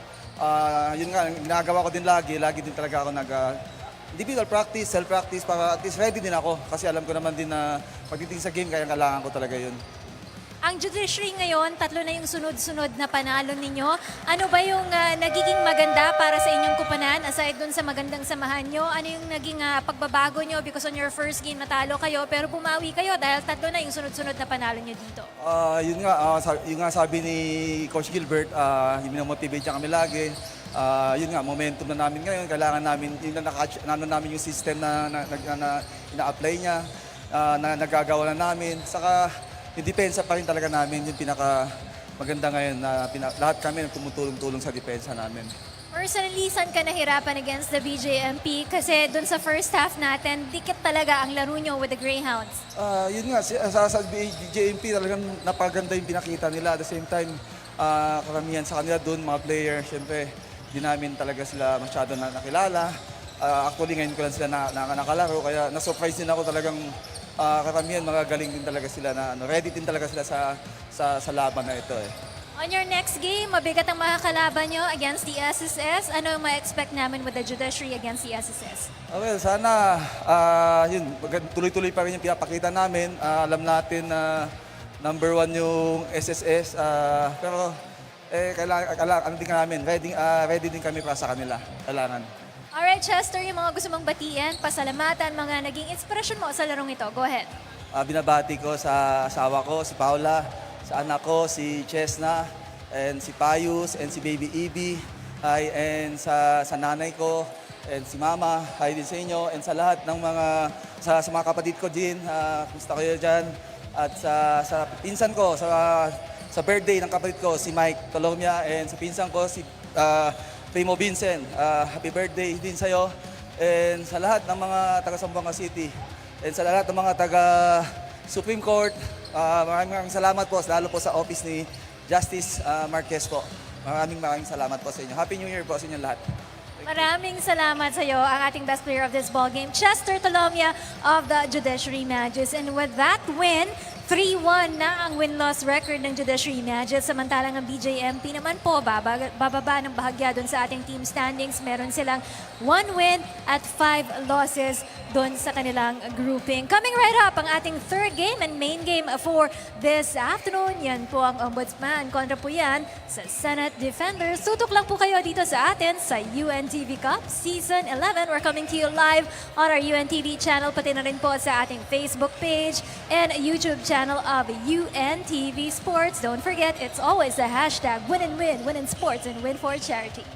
yun nga, ginagawa ko din lagi din talaga ako individual practice, self-practice para at least ready din ako kasi alam ko naman din na pagdating sa game kaya kailangan ko talaga yun. Ang Judiciary ngayon, 3 na yung sunod-sunod na panalo ninyo. Ano ba yung nagiging maganda para sa inyong kupanan? Aside dun sa magandang samahan nyo, ano yung naging pagbabago nyo? Because on your first game natalo kayo, pero bumawi kayo dahil 3 na yung sunod-sunod na panalo nyo dito. Yun nga sabi ni Coach Gilbert, minamotivate niya kami lagi. Yun nga, momentum na namin ngayon. Kailangan namin, namin yung system na ina-apply niya, na nagagawa na namin. Saka, yung depensa pa rin talaga namin, yung pinaka maganda ngayon na lahat kami tumutulong-tulong sa depensa namin. Personally, saan ka nahirapan against the BJMP? Kasi dun sa first half natin, dikit talaga ang laro nyo with the Greyhounds. Yun nga, sa BJMP talagang napaganda yung pinakita nila. At the same time, karamihan sa kanila dun, mga player, syempre, di namin talaga sila masyado na nakilala. Actually, ngayon ko lang sila nakalaro, kaya na-surprise din ako talagang karamihan magagaling din talaga sila na ready din talaga sila sa laban na ito eh. On your next game, mabigat ang makakalaban nyo against the SSS. Ano yung ma-expect namin with the Judiciary against the SSS? Well, sana yun, tuloy-tuloy pa rin yung pinapakita namin. Alam natin na number 1 yung SSS. Pero kailangan din namin, ready din kami para sa kanila. Kailangan. Alright, Chester, yung mga gusto mong batiin, pasalamatan, mga naging inspirasyon mo sa larong ito. Go ahead. Binabati ko sa asawa ko, si Paula, sa anak ko, si Chesna, and si Payus, and si Baby Ibi, and sa nanay ko, and si Mama, hi din sa inyo, and sa lahat ng sa mga kapatid ko din, kumusta kayo dyan, at sa pinsan ko, sa birthday ng kapatid ko, si Mike Tolomia, and sa pinsan ko, si Primo Vincent, happy birthday din sa'yo. And sa lahat ng mga taga Zamboanga City, and sa lahat ng mga taga Supreme Court, maraming salamat po, lalo po sa office ni Justice Marquez po. Maraming salamat po sa inyo. Happy New Year po sa inyo lahat. Maraming salamat sa iyo, ang ating best player of this ball game, Chester Tolomia of the Judiciary Magis. And with that win, 3-1 na ang win-loss record ng Judiciary Magis. Samantalang ang BJMP naman po, bababa ng bahagya doon sa ating team standings. Meron silang 1 win at 5 losses doon sa kanilang grouping. Coming right up, ang ating third game and main game for this afternoon. Yan po ang Ombudsman. Kontra po yan sa Senate Defenders. Tutok lang po kayo dito sa atin sa UNTV Cup Season 11. We're coming to you live on our UNTV channel, pati na rin po sa ating Facebook page and YouTube channel of UNTV Sports. Don't forget, it's always the hashtag win and win, win in sports and win for charity.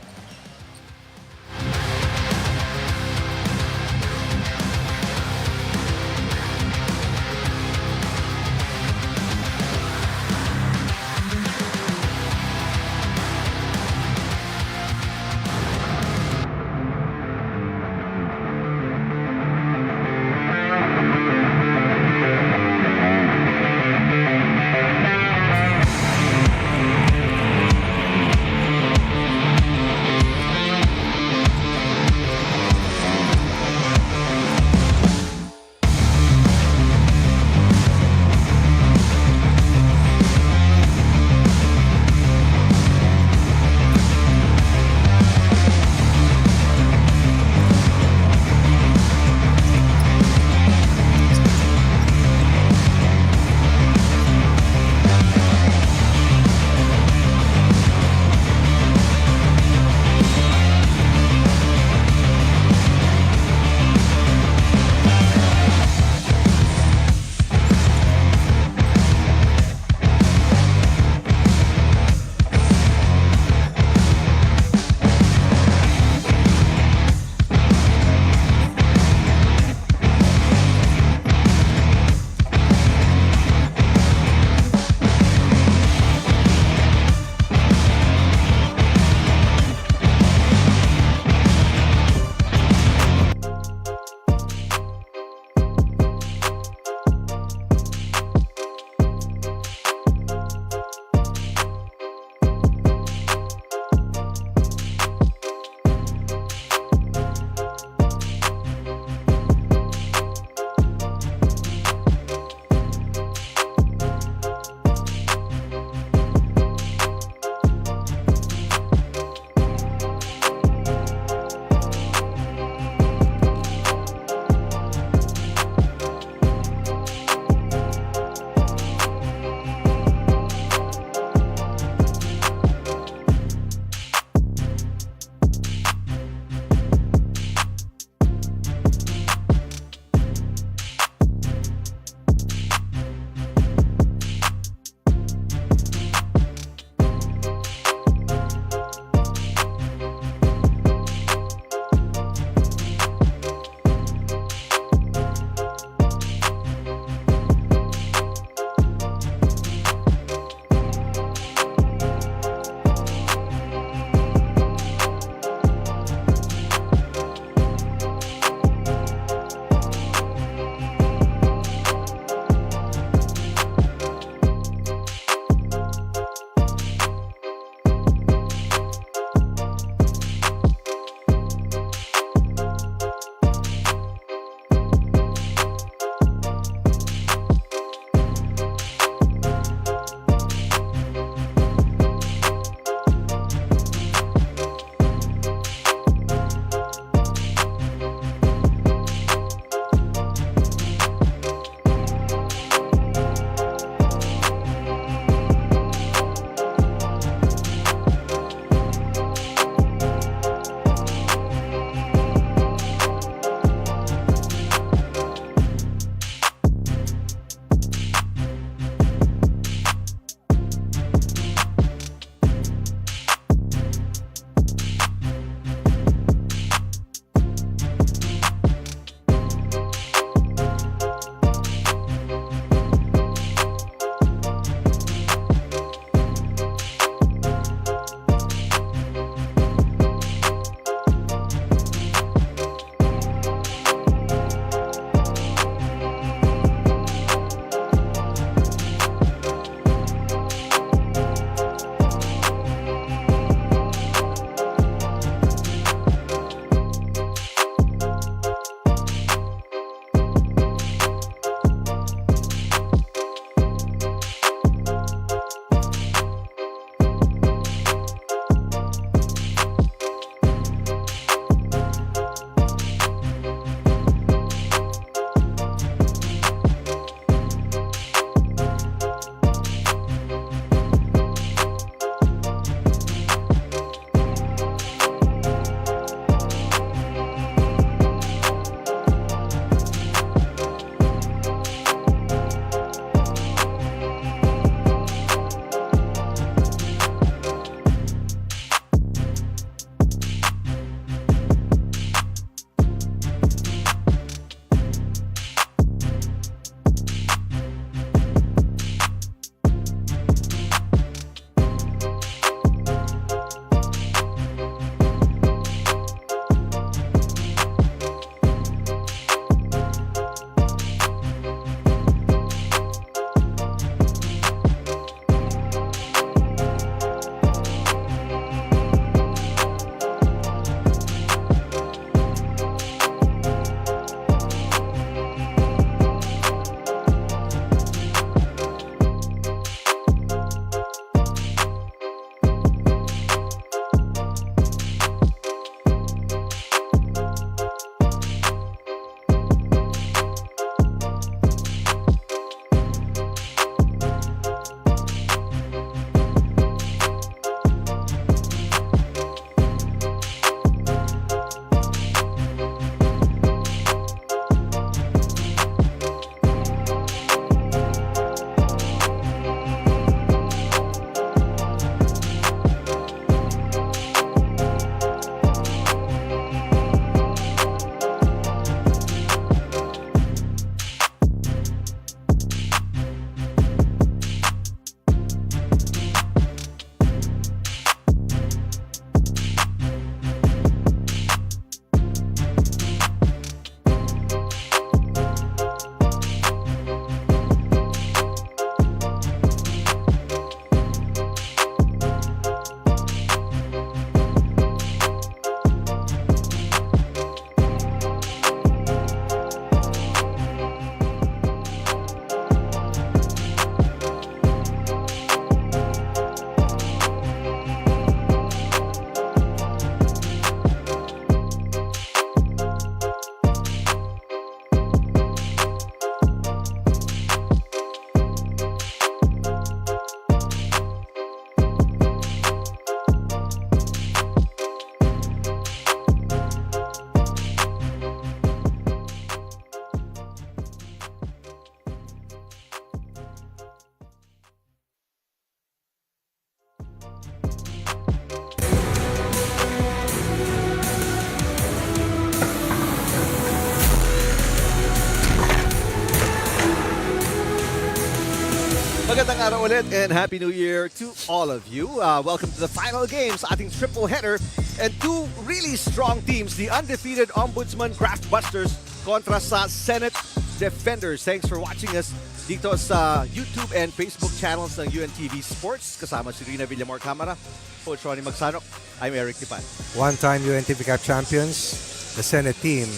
Magandang araw ulit and Happy New Year to all of you. Welcome to the final games, ating triple header. And two really strong teams, the undefeated Ombudsman Graftbusters kontra sa Senate Defenders. Thanks for watching us dito sa YouTube and Facebook channels ng UNTV Sports. Kasama si Rina Villamor Camara, Coach Ronnie Magsanok. I'm Eric Tipan. One-time UNTV Cup champions, the Senate team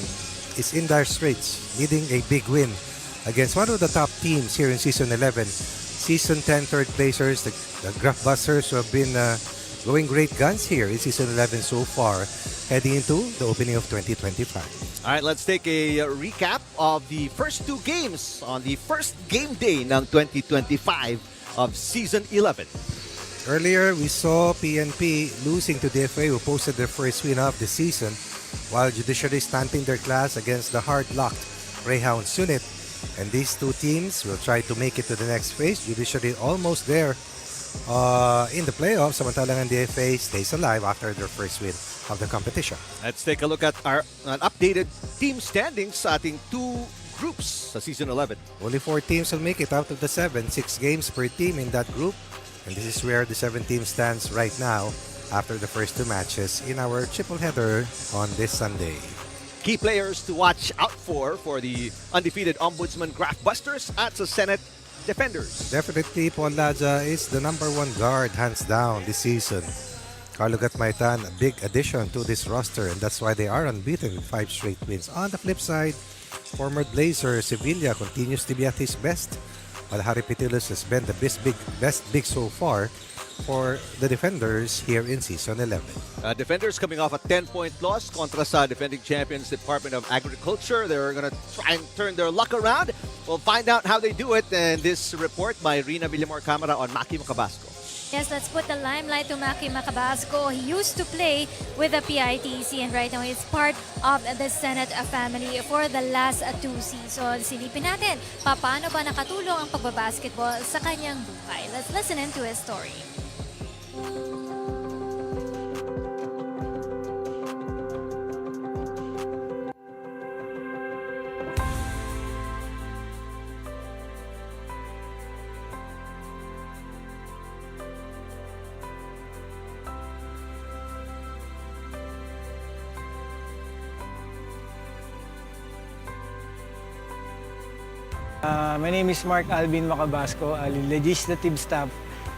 is in dire straits, needing a big win against one of the top teams here in Season 11. Season 10 third placers, the Graftbusters, who have been going great guns here in Season 11 so far, heading into the opening of 2025. All right, let's take a recap of the first two games on the first game day ng 2025 of Season 11. Earlier, we saw PNP losing to DFA, who posted their first win of the season, while Judiciary stamping their class against the hard-locked Greyhounds unit. And these two teams will try to make it to the next phase. Judiciary almost there in the playoffs. Samantalang ang DFA stays alive after their first win of the competition. Let's take a look at our updated team standings sa ating two groups sa Season 11. Only 4 teams will make it out of the 7. 6 games per team in that group. And this is where the 7 team stands right now after the first 2 matches in our triple header on this Sunday. Key players to watch out for the undefeated Ombudsman Graftbusters at sa Senate Defenders. Definitely, Paul Laja is the #1 guard, hands down, this season. Carlo Gatmaitan, a big addition to this roster, and that's why they are unbeaten with 5 straight wins. On the flip side, former Blazer Sevilla continues to be at his best, while Harry Pitilos has been the best big so far for the Defenders here in Season 11. Defenders coming off a 10-point loss kontra sa defending champions Department of Agriculture. They're going to try and turn their luck around. We'll find out how they do it in this report by Rina Villamor Camara on Maki Macabasco. Yes, let's put the limelight to Maki Macabasco. He used to play with the PITC and right now he's part of the Senate family for the last 2 seasons. Silipin natin, paano ba nakatulong ang pagbabasketball sa kanyang buhay? Let's listen into his story. My name is Mark Alvin Macabasco, Legislative Staff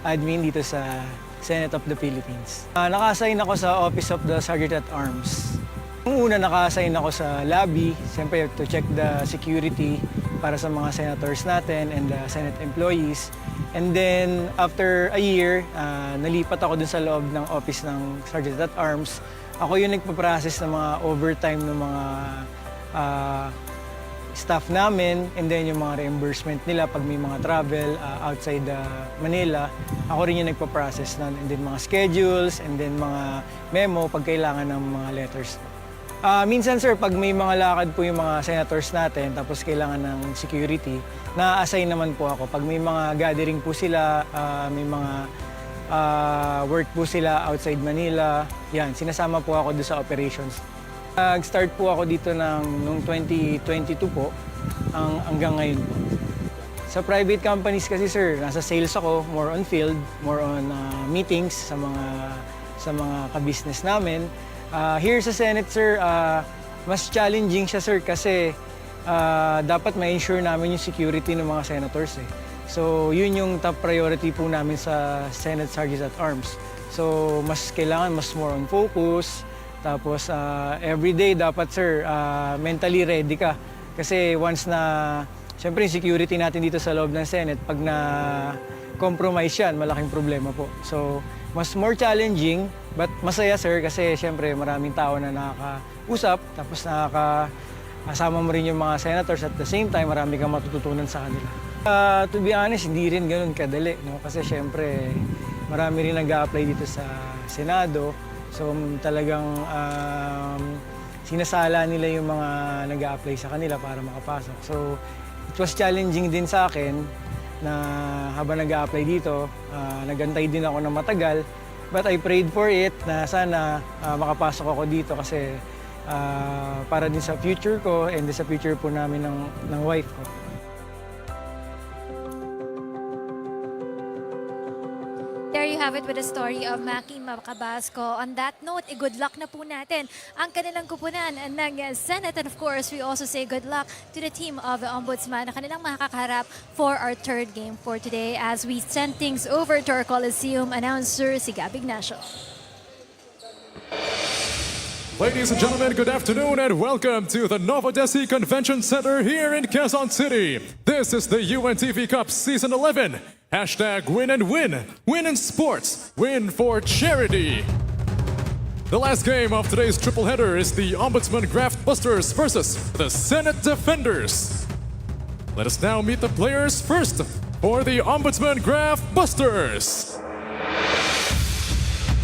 Admin dito sa Senate of the Philippines. Naka-assign ako sa Office of the Sergeant at Arms. Nung una naka-assign ako sa lobby, siyempre to check the security para sa mga senators natin and the Senate employees. And then after a year, nalipat ako dun sa loob ng Office ng Sergeant at Arms. Ako yung nagpa-process ng mga overtime ng mga staff namin, and then yung mga reimbursement nila pag may mga travel outside Manila. Ako rin yung nagpa-process nun, and then mga schedules, and then mga memo pag kailangan ng mga letters. Minsan sir, pag may mga lakad po yung mga senators natin, tapos kailangan ng security, na-assign naman po ako. Pag may mga gathering po sila, may mga work po sila outside Manila, yan, sinasama po ako doon sa operations. Nag-start po ako dito noong 2022 po, hanggang ngayon po. Sa private companies kasi sir, nasa sales ako, more on field, more on meetings sa mga ka-business namin. Here sa Senate sir, mas challenging siya sir kasi dapat ma-ensure namin yung security ng mga senators eh. So yun yung top priority po namin sa Senate Sergeant at Arms. So mas kailangan mas more on focus. Tapos everyday dapat sir, mentally ready ka. Kasi once na, syempre yung security natin dito sa loob ng Senate, pag na-compromise yan, malaking problema po. So mas more challenging, but masaya sir kasi syempre maraming tao na nakakausap, tapos nakakasama mo rin yung mga senators at the same time, marami kang matututunan sa kanila. To be honest, hindi rin ganun kadali, no? Kasi syempre marami rin nag-a-apply dito sa Senado. So talagang sinasala nila yung mga nag-a-apply sa kanila para makapasok. So it was challenging din sa akin na habang nag-a-apply dito, nagantay din ako ng matagal. But I prayed for it na sana makapasok ako dito kasi para din sa future ko and sa future po namin ng wife ko. you have it with the story of Maki Macabasco. On that note, good luck na po natin ang kanilang kupunan ng Senate. And of course, we also say good luck to the team of the Ombudsman na kanilang makakaharap for our third game for today as we send things over to our Coliseum announcer, si Gab Ignacio. Ladies and gentlemen, good afternoon and welcome to the Novadeci Convention Center here in Quezon City. This is the UNTV Cup Season 11. Hashtag win and win. Win in sports. Win for charity. The last game of today's triple header is the Ombudsman Graftbusters versus the Senate Defenders. Let us now meet the players first for the Ombudsman Graftbusters.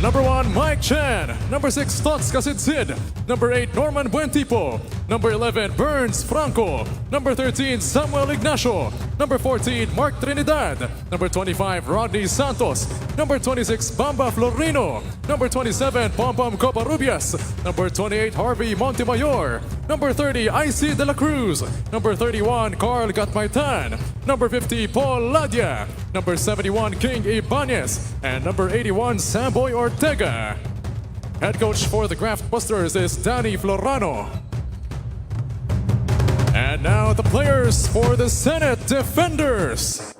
Number 1, Mike Chan. Number 6, Tots Kasidsid. Number 8, Norman Buentipo. Number 11, Burns Franco. Number 13, Samuel Ignacio. Number 14, Mark Trinidad. Number 25, Rodney Santos. Number 26, Bamba Florino. Number 27, Pompom Coparubias. Number 28, Harvey Montemayor. Number 30, IC De La Cruz. Number 31, Carl Gatmaitan. Number 50, Paul Ladia. Number 71, King Ibanez. And number 81, Samboy Ortega. Head coach for the Graftbusters is Danny Florano. And now the players for the Senate Defenders.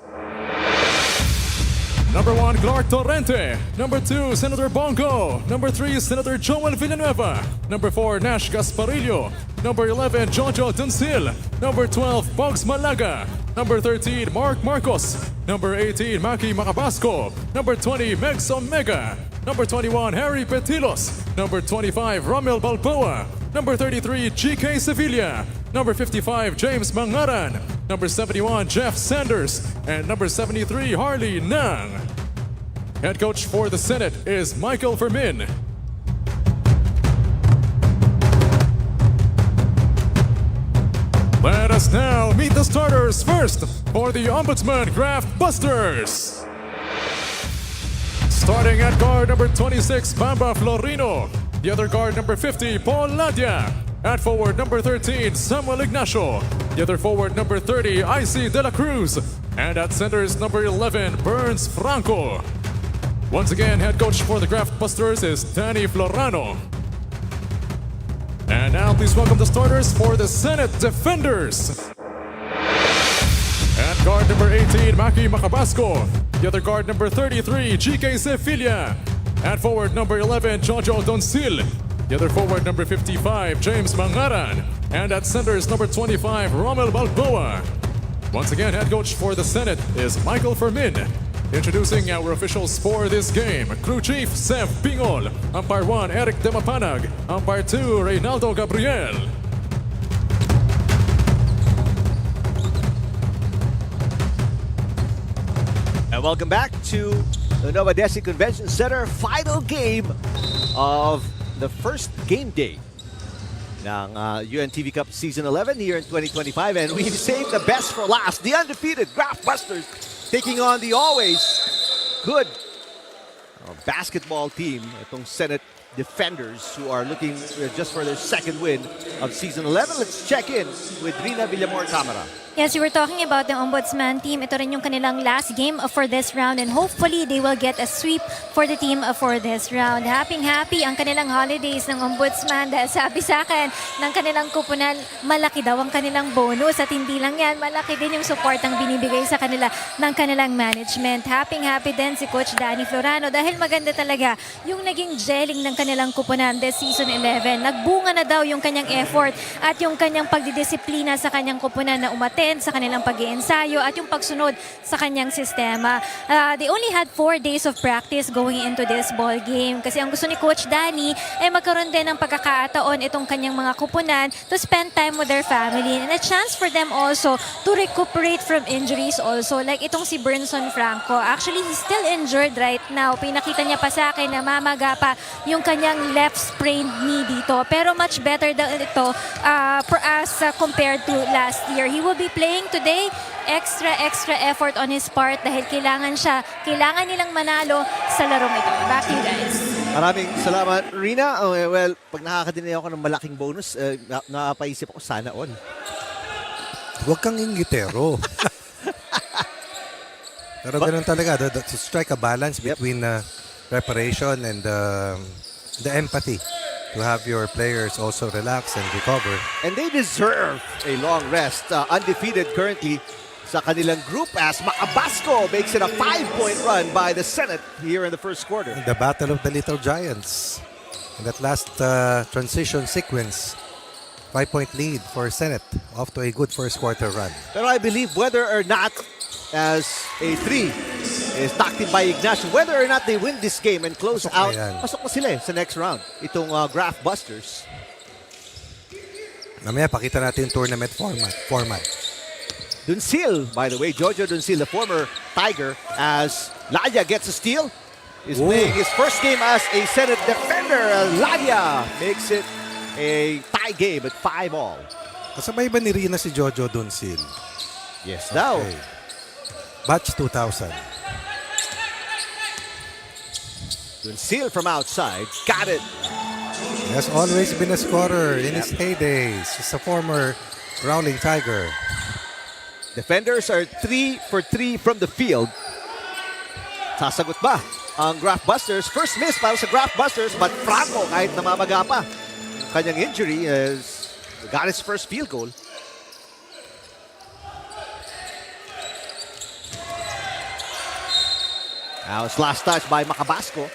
Number 1, Clark Torrente. Number 2, Senator Bongo. Number 3, Senator Joel Villanueva. Number 4, Nash Gasparillo. Number 11, Jojo Duncil. Number 12, Bugs Malaga. Number 13, Mark Marcos. Number 18, Maki Macabasco. Number 20, Megs Omega. Number 21, Harry Petilos. Number 25, Romel Balboa. Number 33, GK Sevilla. Number 55, James Mangaran. Number 71, Jeff Sanders. And number 73, Harley Nang. Head coach for the Senate is Michael Fermin. Let us now meet the starters first for the Ombudsman Graftbusters. Starting at guard number 26, Bamba Florino. The other guard number 50, Paul Ladia. At forward number 13, Samuel Ignacio. The other forward number 30, IC De La Cruz. And at center is number 11, Burns Franco. Once again, head coach for the Graftbusters is Danny Florano. And now please welcome the starters for the Senate Defenders. At guard number 18, Maki Macabasco. The other guard number 33, GK Sevilla. At forward number 11, Jojo Doncil. The other forward number 55, James Mangaran. And at center is number 25, Romel Balboa. Once again, head coach for the Senate is Michael Fermin. Introducing our officials for this game. Crew Chief, Seth Pingol. Umpire 1, Eric Demapanag. Umpire 2, Reynaldo Gabriel. And welcome back to the Novadeci Convention Center final game of the first game day ng UNTV Cup Season 11 here in 2025. And we've saved the best for last. The undefeated Graftbusters taking on the always good basketball team, itong Senate Defenders, who are looking just for their second win of Season 11. Let's check in with Rina Villamor Camara. Yes, you were talking about the Ombudsman team. Ito rin yung kanilang last game for this round and hopefully they will get a sweep for the team for this round. Happy ang kanilang holidays ng Ombudsman dahil sabi sa akin ng kanilang kupunan, malaki daw ang kanilang bonus at hindi lang yan, malaki din yung support ang binibigay sa kanila ng kanilang management. Happy din si Coach Danny Florano dahil maganda talaga yung naging gelling ng kanilang kupunan this Season 11. Nagbunga na daw yung kanyang effort at yung kanyang pagdidisiplina sa kanyang kupunan na umate sa kanilang pag-iensayo at yung pagsunod sa kanyang sistema. They only had 4 days of practice going into this ball game kasi ang gusto ni Coach Danny ay magkaroon din ng pagkakataon itong kanyang mga kupunan to spend time with their family and a chance for them also to recuperate from injuries also. Like itong si Burnson Franco. Actually, he's still injured right now. Pinakita niya pa sa akin na mamaga pa yung kanyang left sprained knee dito. Pero much better daw ito as compared to last year. He will be playing today, extra effort on his part dahil kailangan nilang manalo sa larong ito. Back to you guys. Maraming salamat, Rina. Well, pag nakakadinig ako ng malaking bonus, napaisip ako sana all. Huwag kang ingitero. Pero ganun talaga, to strike a balance between preparation and the empathy to have your players also relax and recover. And they deserve a long rest. Undefeated currently sa kanilang group as Macabasco makes it a 5-point run by the Senate here in the first quarter. The battle of the little giants. In that last transition sequence, 5-point lead for Senate, off to a good first quarter run. Pero I believe whether or not, as a 3 is tucked in by Ignacio, whether or not they win this game and close Pasok out, na yan. pasok na sila sa next round. Itong Graftbusters. Mamaya pakita natin yung tournament format. Dunsil, by the way, Jojo Dunsil, the former Tiger, as Ladia gets a steal, is playing his first game as a Senate defender. Ladia makes it a tie game at 5-all. Kasabay ba ni Rina si Jojo Dunsil? Yes, now. Okay. Batch 2000. Dunsil from outside, got it. He has always been a scorer in his heydays. He's a former Growling Tiger. Defenders are 3 for 3 from the field. Sasagot ba ang Graftbusters? First miss para sa Graftbusters, but Franco kahit namamaga pa. Kanyang injury is got his first field goal. Now it's last touch by Macabasco.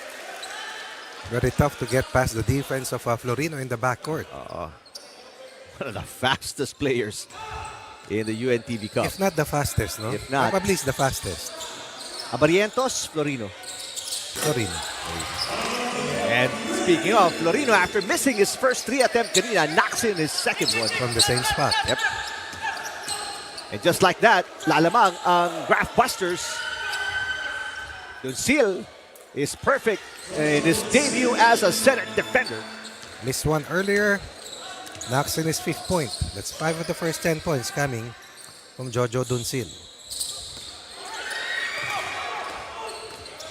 Very tough to get past the defense of Florino in the backcourt. One of the fastest players in the UNTV Cup. If not the fastest, no? If not. Probably is the fastest. Abarientos, Florino. Florino. And speaking of, Florino, after missing his first 3 attempt kanina, knocks in his second one. From the same spot. Yep. And just like that, lalamang ang Graftbusters. Dunsil is perfect in his debut as a Senate defender. Missed one earlier. Knocks in his 5th point. That's 5 of the first 10 points coming from Jojo Dunsil.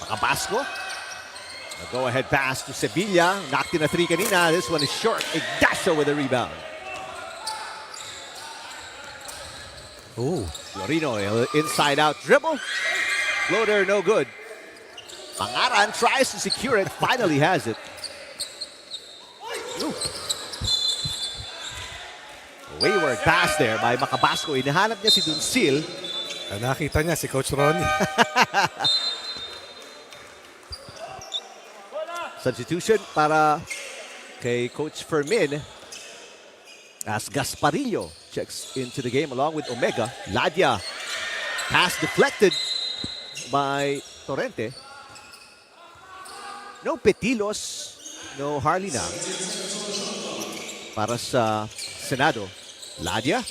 Macabasco. A go-ahead pass to Sevilla. Knocked in a 3 kanina. This one is short. Ignacio with a rebound. Ooh. Florino, inside-out dribble. Floater, no good. Pangaran tries to secure it. Finally has it. Ooh. Wayward pass there by Macabasco. Inahanap niya si Dunsil. Nakita niya si Coach Ronnie. Substitution para kay Coach Fermin as Gasparillo checks into the game along with Omega. Ladia, pass deflected by Torrente. No Petilos, no Harlina. Para sa Senado. Ladia.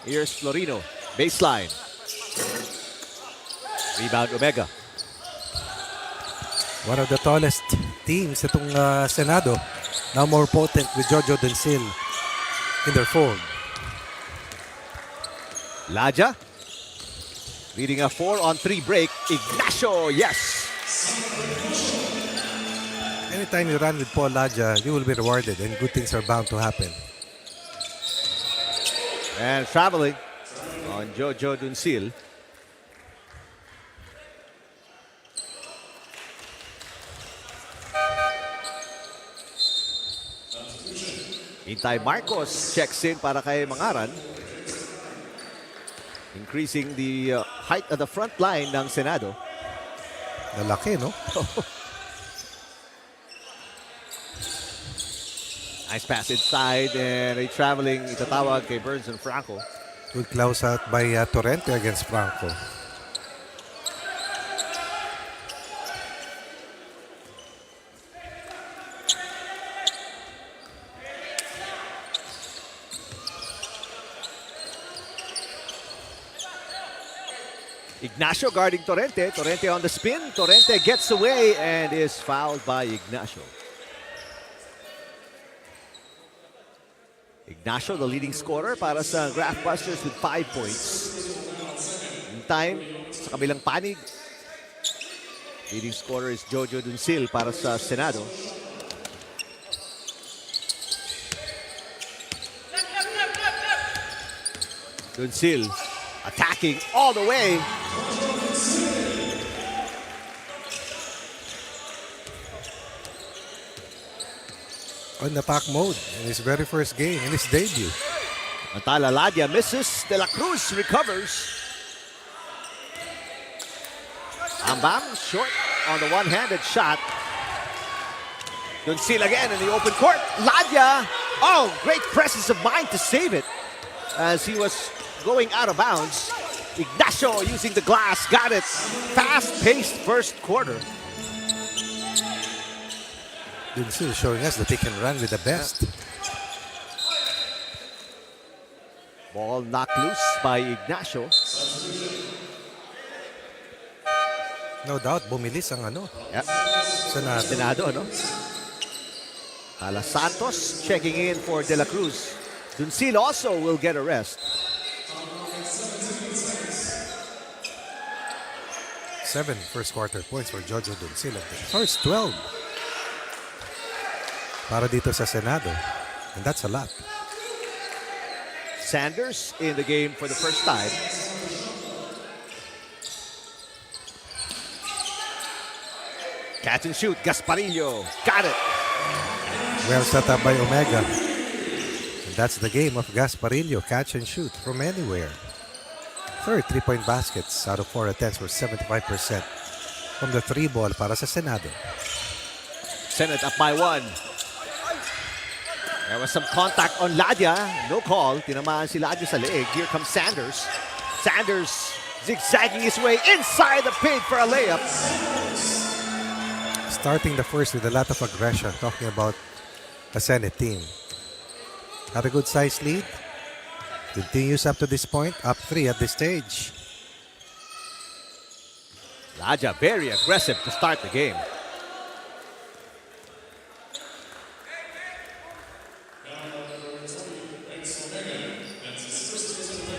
Here's Florino. Baseline. Rebound Omega. One of the tallest teams itong Senado. Now more potent with Jojo Dunsil in their fold. Ladia. Leading a 4-on-3 break. Ignacio, yes. Anytime you run with Paul Ladia, you will be rewarded and good things are bound to happen. And traveling on Jojo Dunsil. Itay Marcos checks in para kay Mangaran. Increasing the height of the front line ng Senado. Lalaki, no? Nice pass inside and a traveling itatawag kay Burns and Franco. Good close out by Torrente against Franco. Ignacio guarding Torrente. Torrente on the spin. Torrente gets away and is fouled by Ignacio. Ignacio, the leading scorer para sa Graftbusters with 5 points. Meantime, sa kabilang panig, leading scorer is Jojo Dunsil para sa Senado. Dunsil attacking all the way. on attack mode in his very first game, in his debut. Antala Ladia misses. De La Cruz recovers. Ambam short on the one-handed shot. Dunsil again in the open court. Ladia. Oh, great presence of mind to save it as he was going out of bounds. Ignacio using the glass. Got it. Fast-paced first quarter. Dunsil showing us that he can run with the best. Ball knocked loose by Ignacio. No doubt, bumilis ang ano. Yeah. Senado. Senado, no? Tala Santos checking in for De La Cruz. Dunsil also will get a rest. 7 first quarter points for Jojo Dunsil of the first 12. Para dito sa Senado. And that's a lot. Sanders in the game for the first time. Catch and shoot. Gasparillo. Got it. Well set up by Omega. And that's the game of Gasparillo. Catch and shoot from anywhere. Third 3-point baskets out of 4 attempts for 75% from the 3 ball para sa Senado. Senate up by 1. There was some contact on Ladia. No call. Tinamaan si Ladia sa leeg. Here comes Sanders. Sanders zigzagging his way inside the paint for a layup. Starting the first with a lot of aggression. Talking about the Senate team. Had a good size lead. Continues up to this point. Up 3 at this stage. Ladia very aggressive to start the game.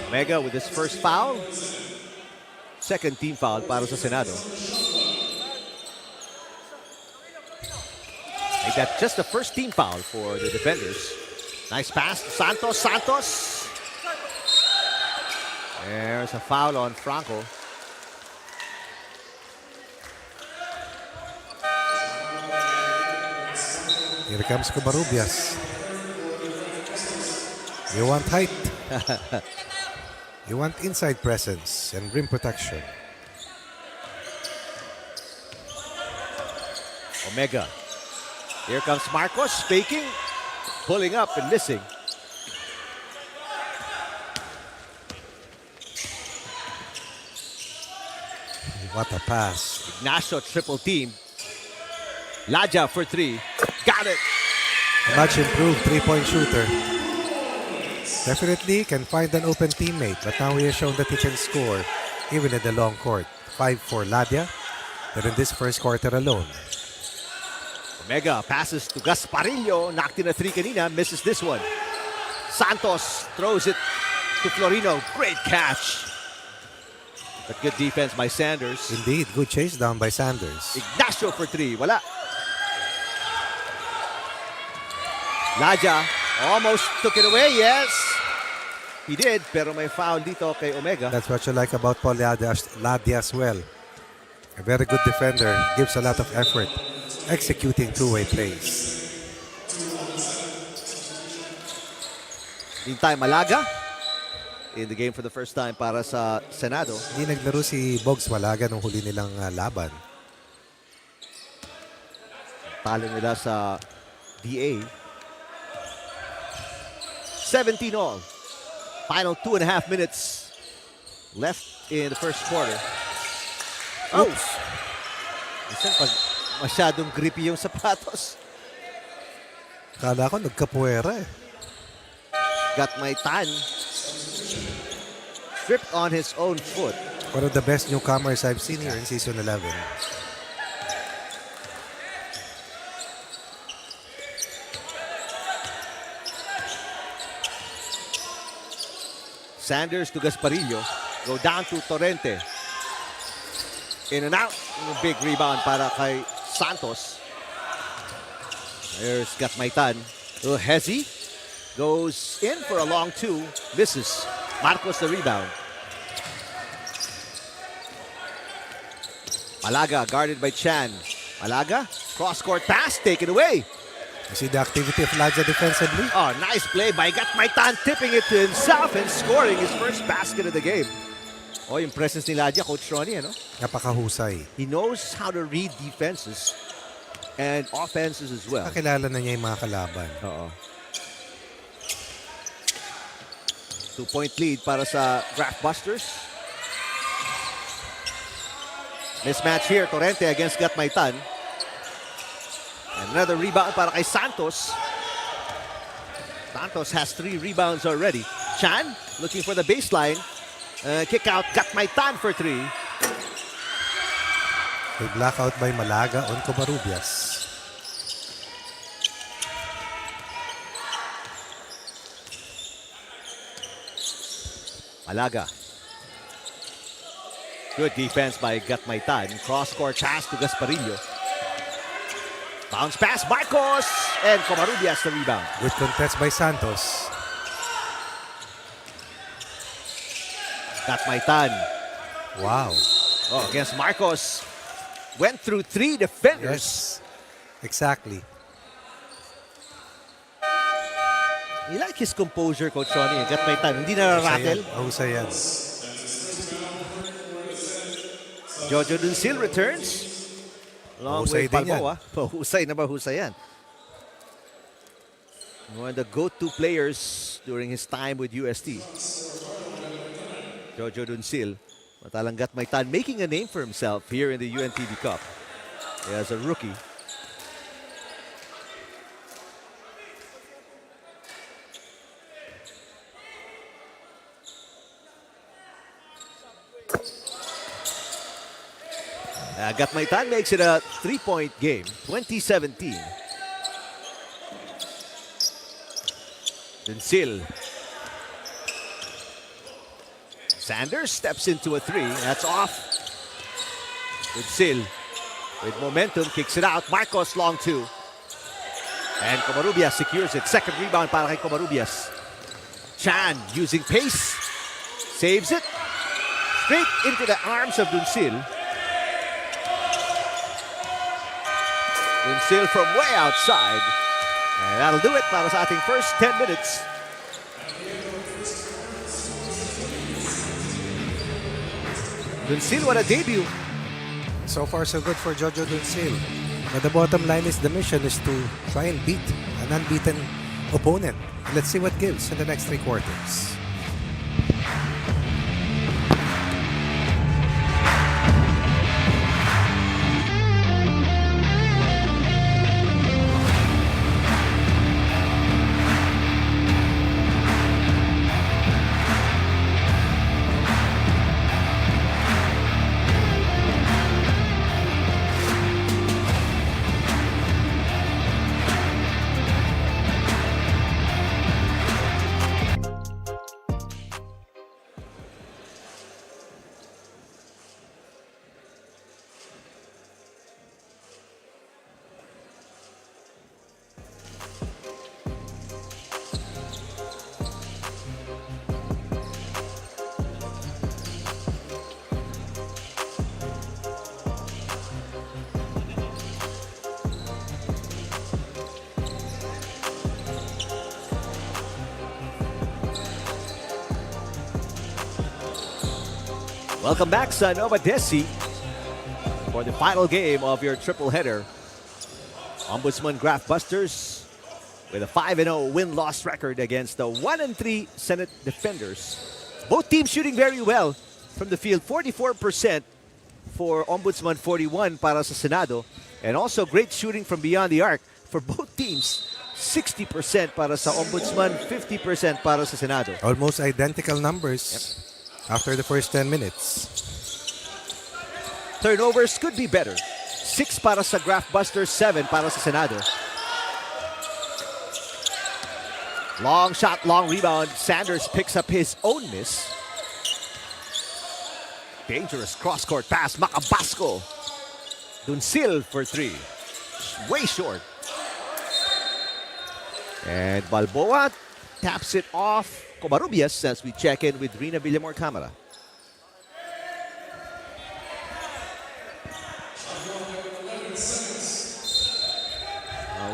Omega with his first foul. Second team foul para sa Senado. Make that just the first team foul for the defenders. Nice pass to Santos. Santos. There's a foul on Franco. Here comes Covarrubias. You want height. You want inside presence and rim protection. Omega. Here comes Marcos, faking, pulling up and missing. What a pass. Ignacio triple team. Ladia for 3. Got it. A much improved 3-point shooter. Definitely can find an open teammate, but now he has shown that he can score even in the long court. 5 for Ladia, but in this first quarter alone. Omega passes to Gasparillo. Knocked in a 3 kanina. Misses this one. Santos throws it to Florino. Great catch. But good defense by Sanders. Indeed, good chase down by Sanders. Ignacio for 3. Wala. Ladia almost took it away. Yes. He did, pero may foul dito kay Omega. That's what you like about Paul Ladia as well. A very good defender. Gives a lot of effort. Executing two-way plays. Meantime, Malaga in the game for the first time para sa Senado. Hindi naglaro si Bogs Malaga nung huli nilang laban. Talo nila sa DA. 17 all. Final 2.5 minutes left in the first quarter. Oops. Minsan pag masyadong grippy yung sapatos. Kala ko nagkapuwera eh. Got my tan. Tripped on his own foot. One of the best newcomers I've seen here in season 11. Sanders to Gasparillo. Go down to Torrente. In and out. Big rebound para kay Santos. There's Gatmaitan. Hezi goes in for a long 2. Misses. Marcos the rebound. Malaga guarded by Chan. Malaga, cross-court pass, taken away. You see the activity of Ladja defensively? Oh, nice play by Gatmaitan, tipping it to himself and scoring his first basket of the game. Oh, yung presence ni Ladja, Coach Ronnie, ano? Napakahusay. He knows how to read defenses and offenses as well. Kakilala na niya yung mga kalaban. Oo. 2-point lead para sa Graftbusters. Mismatch here, Torrente against Gatmaitan. And another rebound para kay Santos. Santos has 3 rebounds already. Chan looking for the baseline. Kick out, Gatmaitan for 3. A blackout by Malaga on Covarrubias. Malaga. Good defense by Gatmaitan. Cross-court pass to Gasparillo. Bounce pass, Marcos! And Covarrubias the rebound. Good contest by Santos. Gatmaitan. Wow. Oh, against Marcos. Went through 3 defenders. Yes. Exactly. You like his composure, Coach Ronnie. Gatmaitan, hindi nararattle. Mahusay yan. Jojo Duncil returns. Long way Mahusay din yan. Palmo, Mahusay na mahusay yan. One of the go-to players during his time with UST. Jojo Duncil. Matalang Gatmaitan making a name for himself here in the UNTV Cup. As a rookie. Gatmaitan makes it a 3-point game, 2017. Duncil. Sanders steps into a 3. That's off. Duncil with momentum kicks it out. Marcos long 2. And Covarrubias secures it. Second rebound para kay Covarrubias. Chan using pace. Saves it. Straight into the arms of Duncil. Duncil from way outside. And that'll do it para sa ating first 10 minutes. Duncil, what a debut. So far, so good for Jojo Duncil. But the bottom line is the mission is to try and beat an unbeaten opponent. Let's see what gives in the next 3 quarters. Welcome back sa Novadeci for the final game of your triple header. Ombudsman Graftbusters with a 5-0 win-loss record against the 1-3 Senate Defenders. Both teams shooting very well from the field. 44% for Ombudsman, 41 para sa Senado. And also great shooting from beyond the arc for both teams. 60% para sa Ombudsman, 50% para sa Senado. Almost identical numbers after the first 10 minutes. Turnovers could be better. 6 para sa Graftbusters, 7 para sa Senado. Long shot, long rebound. Sanders picks up his own miss. Dangerous cross-court pass. Macabasco. Duncil for 3. Way short. And Balboa taps it off Covarrubias as we check in with Rina Villamor Camara.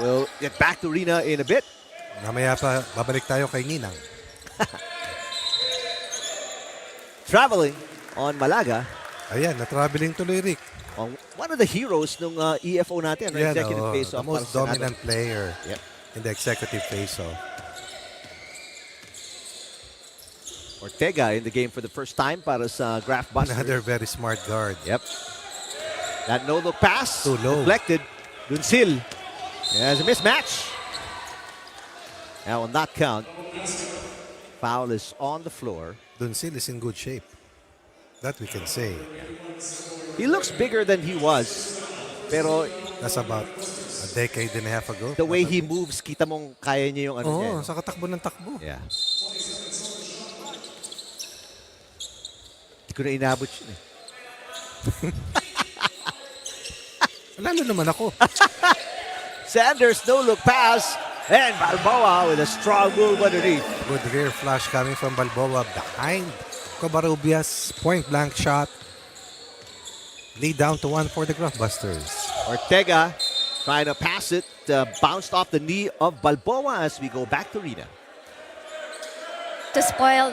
We'll get back to Rina in a bit. Mamaya pa, babalik tayo kay Ninang. Traveling on Malaga. Ayan, na-traveling tuloy, Rick. One of the heroes ng EFO natin, Yan, executive face-off. the most para sa dominant player Yep. in the executive face-off. Ortega in the game for the first time para sa Graftbusters. Another very smart guard. Yep. That no-look pass. Too low. Deflected. Dunsil. There's a mismatch. Now on that count, foul is on the floor. Dunsil is in good shape. That we can say. He looks bigger than he was. Pero That's about a decade and a half ago. the way he moves, kita mong kaya niya yung ano niya. Oo, sa katakbo ng takbo. Yeah. Hindi ko na inabot yun eh. Lalo naman ako. Sanders, no-look pass. And Balboa with a strong move underneath. Good rear flash coming from Balboa behind Covarrubias. Point-blank shot. Lead down to 1 for the Graftbusters. Ortega trying to pass it. Bounced off the knee of Balboa as we go back to Rina. To spoil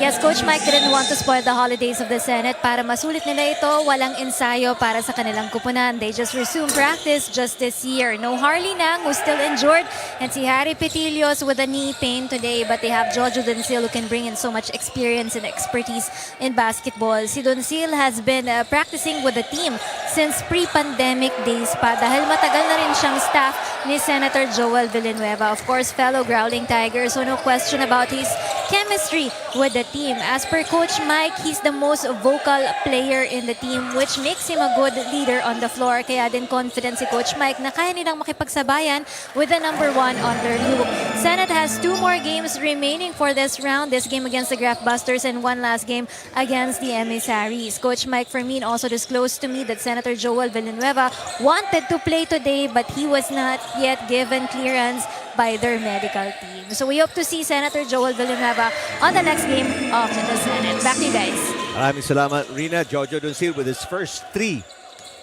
yes, Coach Mike didn't want to spoil the holidays of the Senate. Para masulit nila ito, walang ensayo para sa kanilang kupunan. They just resumed practice just this year. No Harley Nang, who's still injured, and si Harry Petilios with a knee pain today. But they have Jojo Doncil who can bring in so much experience and expertise in basketball. Si Doncil has been practicing with the team since pre-pandemic days pa dahil matagal na rin siyang staff ni Senator Joel Villanueva. Of course, fellow Growling Tigers, so no question about his chemistry with the team. As per Coach Mike, he's the most vocal player in the team, which makes him a good leader on the floor. Kaya din confident si Coach Mike na kaya nilang makipagsabayan with the number 1 on their loop. Senate has 2 more games remaining for this round. This game against the Graftbusters and 1 last game against the Emissaries. Coach Mike Fermin also disclosed to me that Senator Joel Villanueva wanted to play today, but he was not yet given clearance by their medical team. So we hope to see Senator Joel Villanueva on the next game of the Senate. Back to you guys. Maraming salamat, Rina. Jojo Doncil with his first 3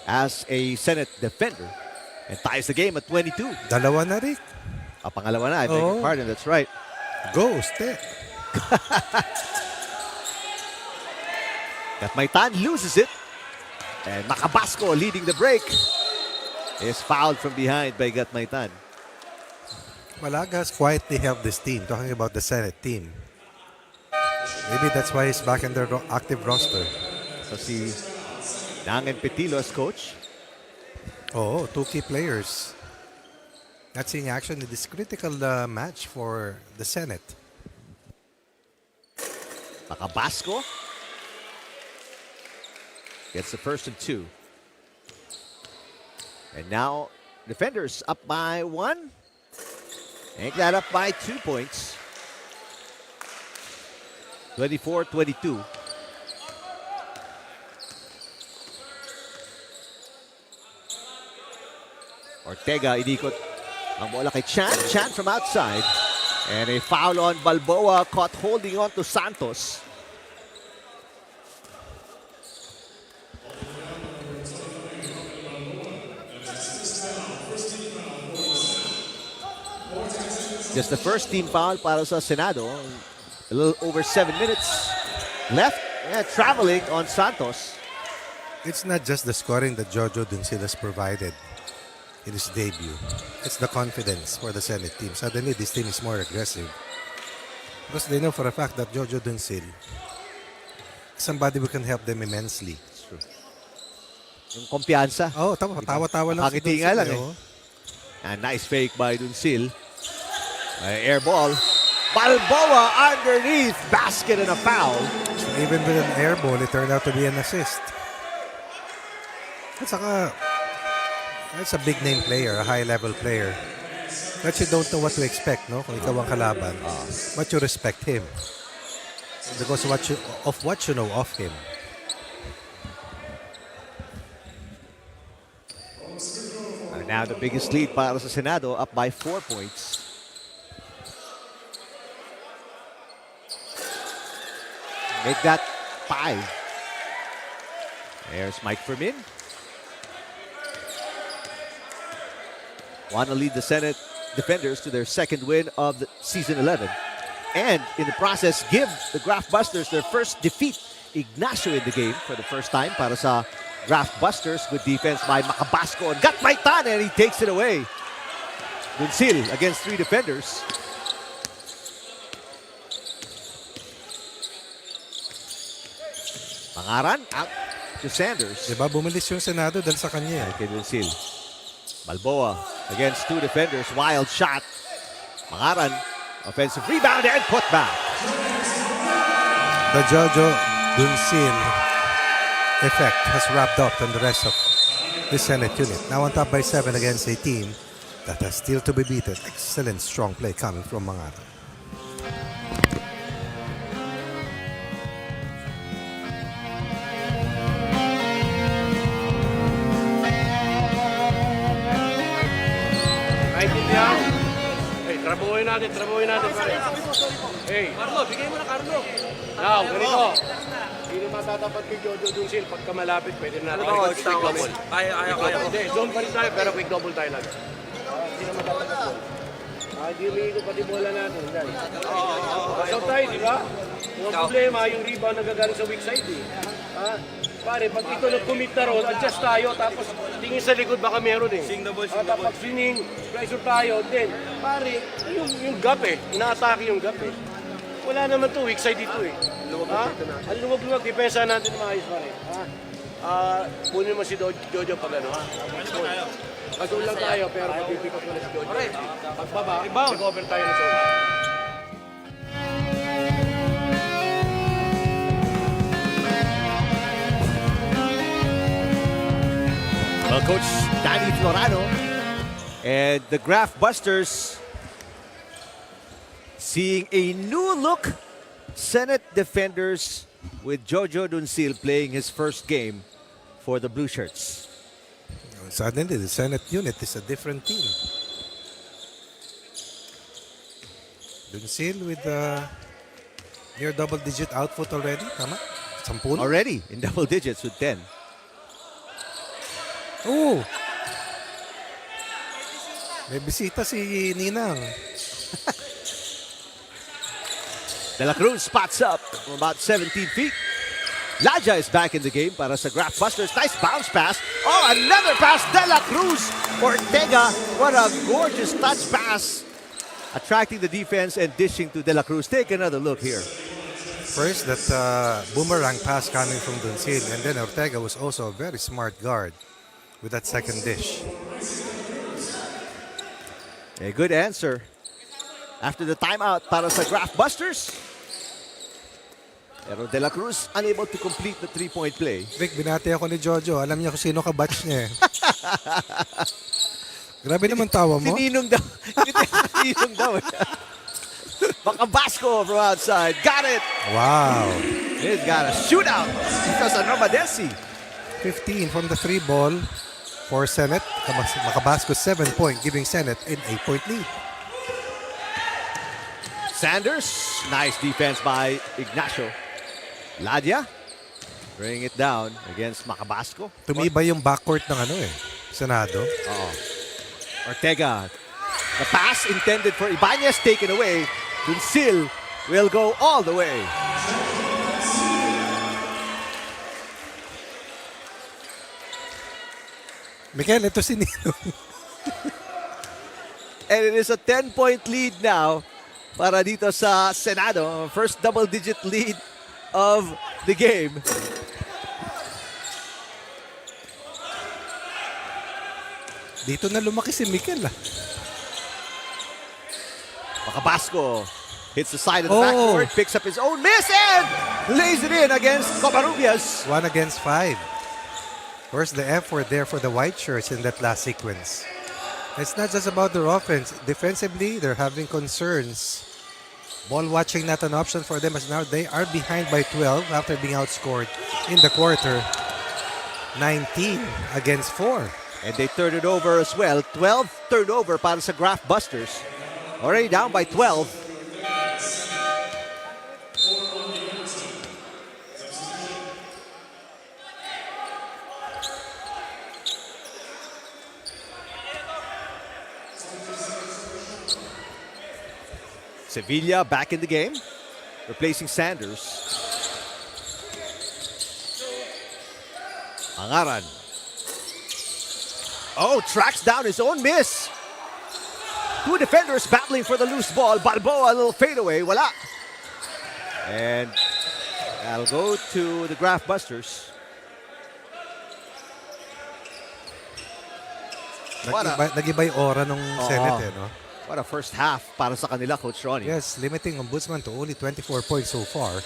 as a Senate defender. And ties the game at 22. Dalawa na, Rick. Pangalawa na, I beg your pardon. That's right. Go, step. Gatmaitan loses it. And Macabasco leading the break is fouled from behind by Gatmaitan. Malaga has quietly helped this team, talking about the Senate team. Maybe that's why he's back in their active roster. So si Nang and Petilo as coach. Oh, 2 key players. Not seeing action in this critical match for the Senate. Macabasco gets the first and 2. And now defenders up by 1. Make that up by 2 points. 24-22. Ortega inikot ang bola kay Chan. Chan from outside. And a foul on Balboa, caught holding on to Santos. Just the first team foul para sa Senado. A little over 7 minutes left. Yeah, traveling on Santos. It's not just the scoring that Jojo Doncil has provided in his debut. It's the confidence for the Senate team. Suddenly, this team is more aggressive. Because they know for a fact that Jojo Doncil is somebody who can help them immensely. It's true. Yung kumpiyansa. Oh, tawa-tawa lang si Pakiti nga Doncil. lang eh. And nice fake by Doncil. Air ball. Balboa underneath. Basket and a foul. Even with an air ball, it turned out to be an assist. At saka, that's a big name player, a high level player. That you don't know what to expect, no? Kung ikaw ang kalaban. But you respect him. Because of what you know of him. And now the biggest lead para sa Senado, up by 4 points. Make that 5. There's Mike Fermin. want to lead the Senate Defenders to their second win of the season 11. And in the process, give the Graftbusters their first defeat. Ignacio in the game for the first time para sa Graftbusters. Good defense by Macabasco. And got Maitan and he takes it away. Duncil against 3 defenders. Pangaran out to Sanders. Diba, bumilis yung Senado dahil sa kanya. Kay Duncil. Balboa against 2 defenders. Wild shot. Pangaran. Offensive rebound and put back. The Jojo Duncil effect has wrapped up on the rest of the Senate unit. Now on top by 7 against a team that has still to be beaten. Excellent strong play coming from Mangaran. Naintindihan? Hey, trabuhin natin, pare. Hey, Carlo, bigay mo na Carlo. now, ganito. Hindi matatapat kay Jojo Duncil. Pagka malapit, pwede na natin. Quick double. Kaya. Hindi, zone pa rin tayo, pero quick double tayo lang. Hindi na matatapat yun. Hindi umiikot pati bola natin. Pasok tayo, di ba? Yung problema, yung rebound nagagaling sa weak side eh. Pare, pag ito nag-commit na roll, adjust tayo, tapos tingin sa likod baka meron eh. Tapos swinging, pressure tayo, then, pare, yung gap eh, ina-atake yung gap eh. Wala naman to, weak side dito eh. Ang luwag-luwag, depensa natin maayos pare. Punin mo si Jojo pag ano ha. Kasul lang tayo, pero pag-pick up na si Jojo. Pagbaba, mag-over tayo na zone. Well, Coach Danny Florano and the Graftbusters seeing a new look Senate Defenders with Jojo Duncil playing his first game for the Blue Shirts. Suddenly, the Senate unit is a different team. Duncil with near double-digit output already. Tama? 10? Already in double digits with 10. Oh! May bisita si Ninang. De La Cruz spots up from about 17 feet. Laja is back in the game para sa Graftbusters. Nice bounce pass. Oh, another pass. De La Cruz. Ortega. What a gorgeous touch pass. Attracting the defense and dishing to De La Cruz. Take another look here. First, that boomerang pass coming from Duncil. And then Ortega was also a very smart guard with that second dish. A good answer after the timeout para sa Graftbusters. Pero De La Cruz unable to complete the 3-point play. Vic, binati ako ni Jojo. Alam niya kung sino ka-batch niya. Grabe naman tawa mo. Sininong daw. Sininong daw. Macabasco from outside. Got it. Wow. He's got a shootout because of Novadeci. 15 from the 3 ball for Senate. Macabasco 7-point, giving Senate an 8-point lead. Sanders, nice defense by Ignacio. Ladia, bring it down against Macabasco. Tumibay yung backcourt ng Senado. Ortega, the pass intended for Ibanez taken away. Duncil will go all the way. Miguel, ito si Nino. And it is a 10-point lead now para dito sa Senado. First double-digit lead of the game. Dito na lumaki si Miguel. Macabasco hits the side of the backboard, picks up his own miss, and lays it in against Covarrubias. 1 against 5. Where's the effort there for the white shirts in that last sequence? It's not just about their offense. Defensively, they're having concerns. Ball watching not an option for them as now they are behind by 12 after being outscored in the quarter. 19 against 4. And they turned it over as well. 12th turnover para sa Graftbusters. Already down by 12. Sevilla back in the game, replacing Sanders. Angaran. Oh, tracks down his own miss. Two defenders battling for the loose ball. Balboa, a little fadeaway. Wala. And that'll go to the Graftbusters. Nag-iba yung aura ng Senate, no? What a first half para sa kanila, Coach Ronnie. Yes, limiting Ombudsman to only 24 points so far.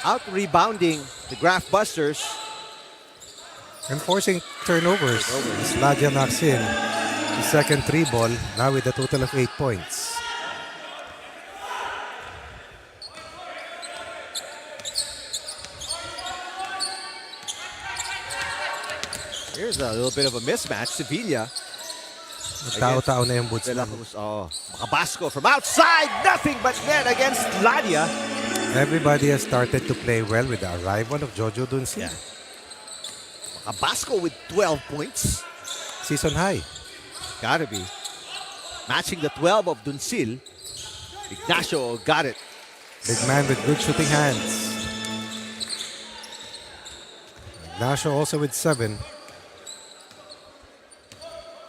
Out-rebounding the Graftbusters. And forcing turnovers. Ladia knocks in the second 3 ball, now with a total of 8 points. Here's a little bit of a mismatch. Sevilla. Tao-tao na yung Ombudsman. Oh, Makabasco from outside. Nothing but net against Ladia. Everybody has started to play well with the arrival of Jojo Dunsin. Yeah. Makabasco with 12 points. Season high. Gotta be. Matching the 12 of Dunsil. Ignacio got it. Big man with good shooting hands. Ignacio also with 7.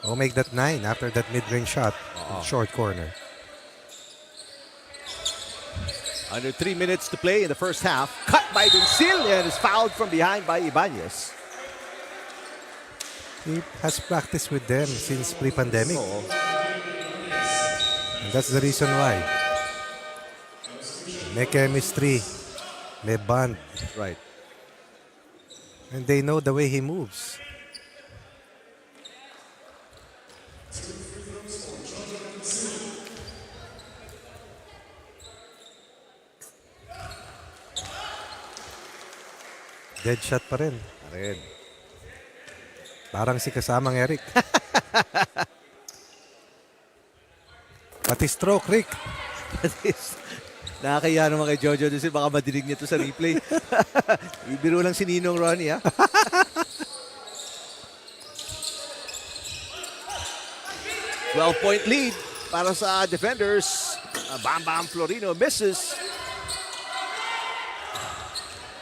Oh, make that 9 after that mid-range shot. Short corner. Under 3 minutes to play in the first half. Cut by Dunsil and is fouled from behind by Ibanez. He has practiced with them since pre-pandemic. And that's the reason why. May chemistry. May bond. Right. And they know the way he moves. Dead shot pa rin. Parang si kasamang Eric. Pati stroke, Rick. Nakakaya naman kay Jojo Dunsil. Baka madinig niya ito sa replay. Ibiro lang si Ninong Ronnie, ha? 12-point lead para sa defenders. Bam Bam Florino misses.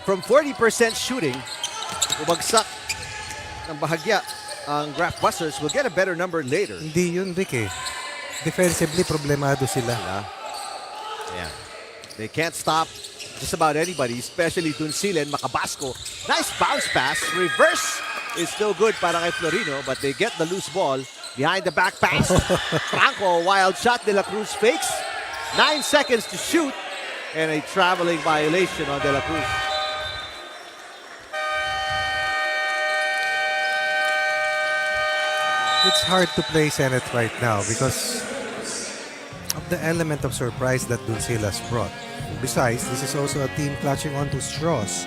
From 40% shooting, bumagsak ng bahagya ang Graftbusters. Will get a better number later. Hindi yun, Rick, eh. Defensively, problemado sila. Yeah. They can't stop just about anybody, especially Dunsil and Makabasco. Nice bounce pass. Reverse is still good para kay Florino, but they get the loose ball behind the back pass. Franco, wild shot. De La Cruz fakes. 9 seconds to shoot. And a traveling violation on De La Cruz. It's hard to play Senate right now because of the element of surprise that Dunsil has brought. Besides, this is also a team clutching onto straws,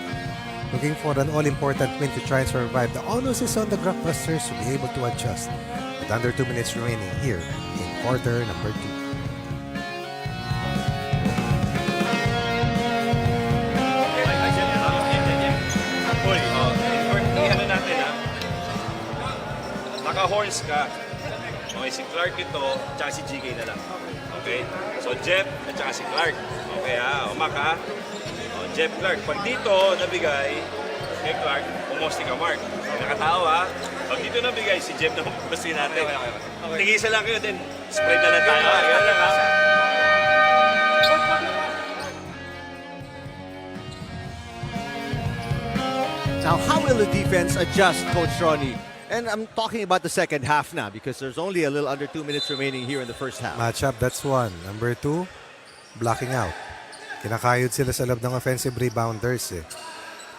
looking for an all-important win to try and survive. The onus is on the Graftbusters to be able to adjust. With under 2 minutes remaining here in quarter number 2. Naka-horns ka. Okay, si Clark ito, tsaka si GK na lang. Okay? So, Jeff at tsaka si Clark. Okay ha? Umak ha? O, Jeff, Clark. Pag dito nabigay kay Clark, umusti ka, Mark. Nakatao ha? Pag dito nabigay, si Jeff na umusti natin. Okay. Tigisa lang kayo, then spread na lang tayo. Yan lang ha? Now, how will the defense adjust, Coach Ronnie? And I'm talking about the second half now because there's only a little under 2 minutes remaining here in the first half. Matchup, that's 1. Number 2, blocking out. Kinakayod sila sa loob ng offensive rebounders.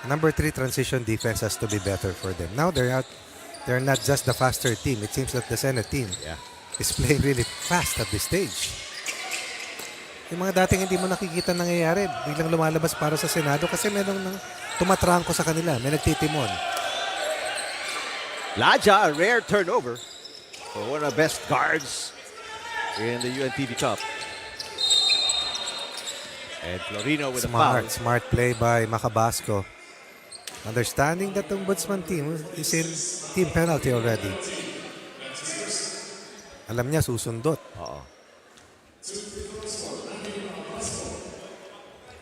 Number 3, transition defense has to be better for them. Now they're not just the faster team. It seems that the Senate team is playing really fast at this stage. Yung mga dating hindi mo nakikita nangyayari, biglang lumalabas para sa Senado kasi merong tumatrangko sa kanila. May nagtitimon. Laja, a rare turnover for one of the best guards in the UNTV Cup. And Florino with a foul. Smart play by Makabasco. Understanding that the Ombudsman team is in team penalty already. Alam niya, susundot.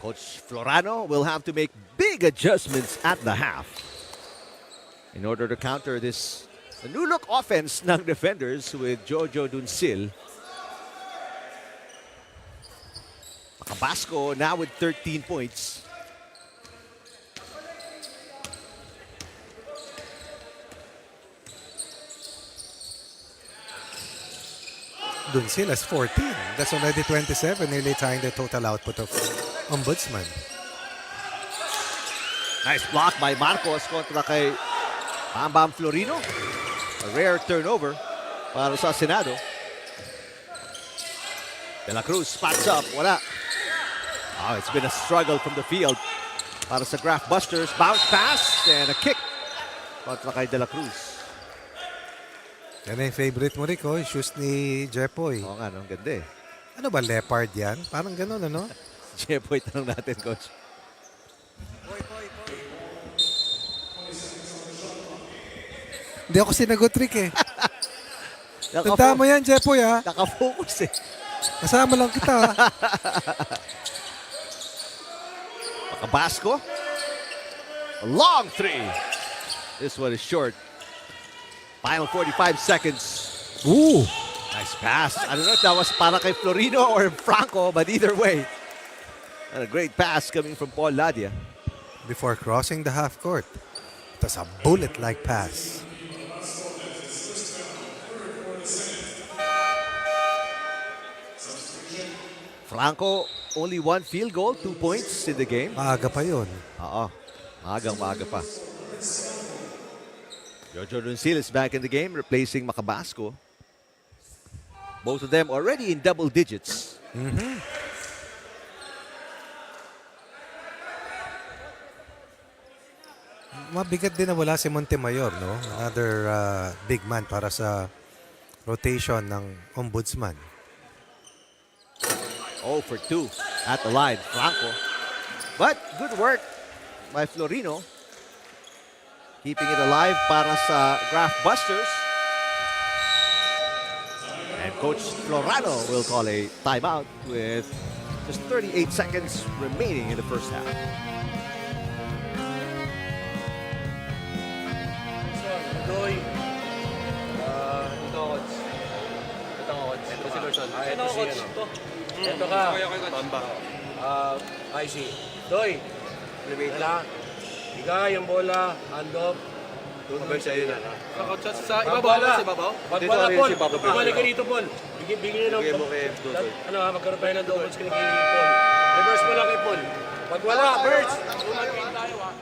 Coach Florano will have to make big adjustments at the half in order to counter this new look offense ng defenders with Jojo Duncil. Macabasco now with 13 points. Duncil has 14. That's already 27, nearly tying the total output of Ombudsman. Nice block by Marcos kontra kay Bam Florino. A rare turnover para sa Senado. De La Cruz spots up. Wala. Oh, it's been a struggle from the field para sa Graftbusters. Bounce pass and a kick kontra kay De La Cruz. Yan yung favorite mo, Rico. Shoes ni Jepoy. Oo nga, no? Ganda eh. Ano ba, leopard yan? Parang ganun, ano? Jepoy, tanong natin, Coach. Hindi ako sinagot, Rick eh. Tanda mo yan, Jepoy, ha? Nakafocus eh. Kasama lang kita, ha? Macabasco. A long three. This one is short. Final 45 seconds. Ooh. Nice pass. I don't know if that was para kay Florino or Franco, but either way. And a great pass coming from Paul Ladia. Before crossing the half court. It was a bullet-like pass. Franco, only one field goal, 2 points in the game. Maaga pa yun. Oo. Maaga pa. Jojo Duncil is back in the game, replacing Macabasco. Both of them already in double digits. Mabigat din na wala si Montemayor, no? Another big man para sa rotation ng Ombudsman. 0 for 2 at the line, Franco. But good work by Florino. Keeping it alive para sa Graftbusters. And Coach Florano will call a timeout with just 38 seconds remaining in the first half. Doy. Ito, coach. Ito, coach. Ito si Gerson. Ito Ito, coach. si Ito. Ito ka. Pamba. I see. Doy. Wala. Bigay ang bola. Hand off. Doon sa'yo na. Sa ibabaw ba? Sa ibabaw? Pag wala, Paul. Bumalik ka dito, Paul. Bigyan nyo ng... Ano ha, magkaroon tayo ng double screen kay Paul. Reverse mo lang kay Paul. Pag wala, Birds. Bumalik tayo ha.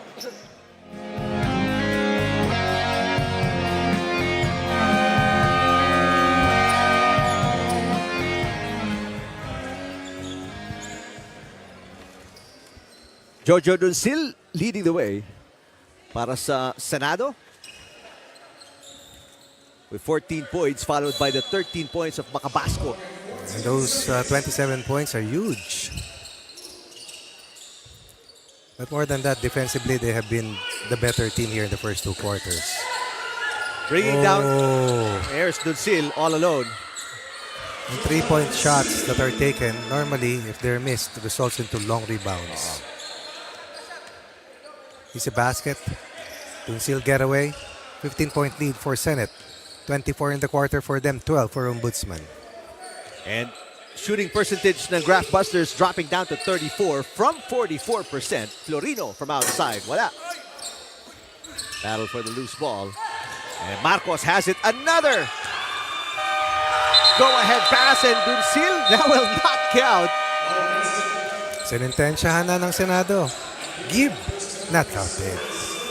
Jojo Duncil leading the way para sa Senado with 14 points, followed by the 13 points of Macabasco. And those 27 points are huge. But more than that, defensively, they have been the better team here in the first 2 quarters. Bringing down, there's Duncil all alone. And 3-point shots that are taken, normally, if they're missed, results into long rebounds. Easy basket. Duncil getaway. 15-point lead for Senate. 24 in the quarter for them, 12 for Ombudsman. And shooting percentage ng Graftbusters dropping down to 34 from 44%. Florino from outside. Wala. Battle for the loose ball. And Marcos has it. Another go-ahead pass, and Duncil, that will not count. Sinintensyahan na ng Senado. Give, not counted.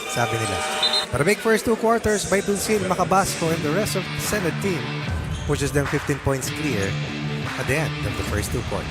Sabi nila. But a big first 2 quarters by Duncil, Macabasco, and the rest of the Senate team pushes them 15 points clear at the end of the first 2 quarters.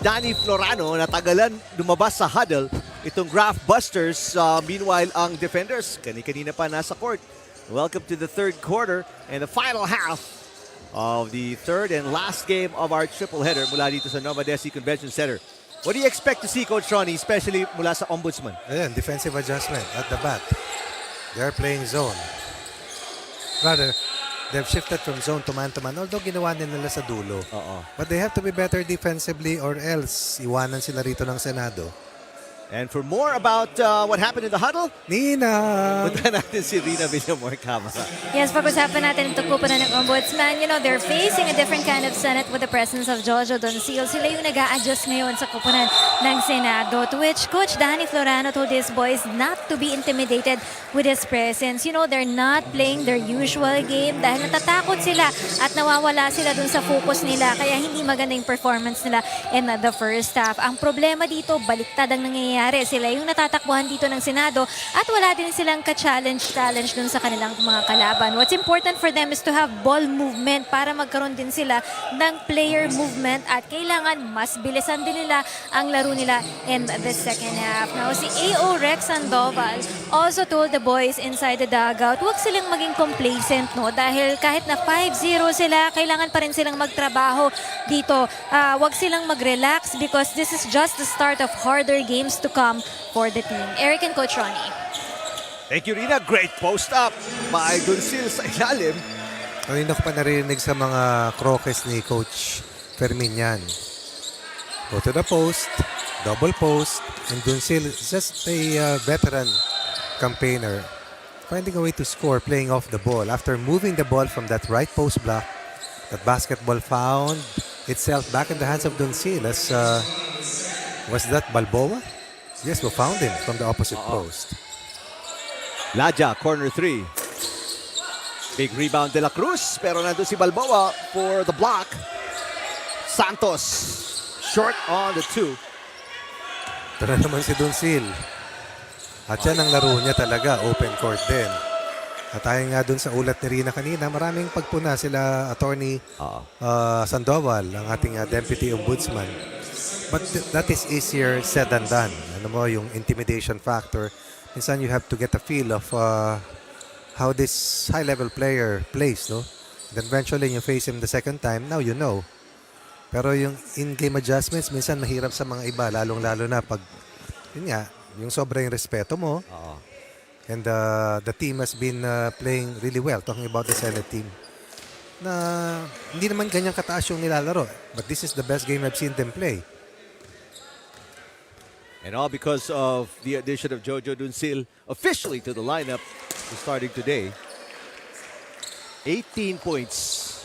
Danny Florano na tagalan lumabas sa huddle. Itong Graftbusters, meanwhile, ang defenders, kanina pa nasa court. Welcome to the third quarter and the final half of the third and last game of our triple header mula dito sa Novadeci Convention Center. What do you expect to see, Coach Ronnie, especially mula sa Ombudsman? Ayan, defensive adjustment at the bat. They're playing zone. Rather, they've shifted from zone to man-to-man, although ginawa nila sa dulo. But they have to be better defensively or else iwanan sila rito ng Senado. And for more about what happened in the huddle, Nina! punta natin si Rina Villamor Camara. Yes, pag-usapan natin ang tungkupan ng Ombudsman. You know, they're facing a different kind of Senate with the presence of Jojo Doncil. Sila yung nag-a-adjust ngayon sa kupunan ng Senado, to which Coach Danny Florano told his boys not to be intimidated with his presence. You know, they're not playing their usual game dahil natatakot sila at nawawala sila dun sa focus nila. Kaya hindi maganda yung performance nila in the first half. Ang problema dito, baliktad ang nangyayari. Sila yung natatakbuhan dito ng Senado at wala din silang ka-challenge dun sa kanilang mga kalaban. What's important for them is to have ball movement para magkaroon din sila ng player movement at kailangan mas bilisan din nila ang laro nila in the second half. Now, si A.O. Rex Sandoval also told the boys inside the dugout, huwag silang maging complacent, no? Dahil kahit na 5-0 sila, kailangan pa rin silang magtrabaho dito. Huwag silang mag-relax because this is just the start of harder games to come for the team. Eric and Coach Ronnie. Thank you, Rina. Great post-up by Doncil sa ilalim. Kanina ko pa narinig sa mga krokes ni Coach Fermin yan. Go to the post, double post, and Doncil is just a veteran campaigner. Finding a way to score, playing off the ball. After moving the ball from that right post block, that basketball found itself back in the hands of Doncil as was that Balboa? Yes, we found him from the opposite post. Ladja, corner 3. Big rebound de la Cruz, pero nandun si Balboa for the block. Santos, short on the 2. Ito na naman si Doncil. At yan ang laro niya talaga, open court din. At tayo nga dun sa ulat ni Rina kanina, maraming pagpuna sila Attorney Sandoval, ang ating Deputy Ombudsman. But that is easier said than done. Ano mo, yung intimidation factor. Minsan you have to get a feel of how this high-level player plays, no? Then eventually you face him the second time, now you know. Pero yung in-game adjustments, minsan mahirap sa mga iba, lalong-lalo na pag, yun nga, yung sobrang respeto mo. And the team has been playing really well, talking about the Senate team. Na hindi naman ganyang kataas yung nilalaro. But this is the best game I've seen them play. And all because of the addition of Jojo Doncil officially to the lineup starting today. 18 points.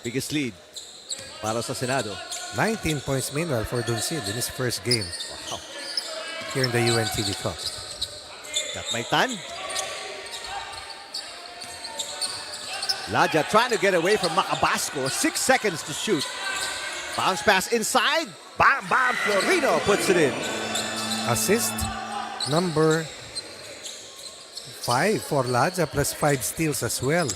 Biggest lead para sa Senado. 19 points meanwhile for Doncil in his first game here in the UNTV Cup. Katmaitan. Ladja trying to get away from Macabasco. 6 seconds to shoot. Bounce pass inside. Bam, bam. Florino puts it in. Assist number 5 for Ladja plus 5 steals as well.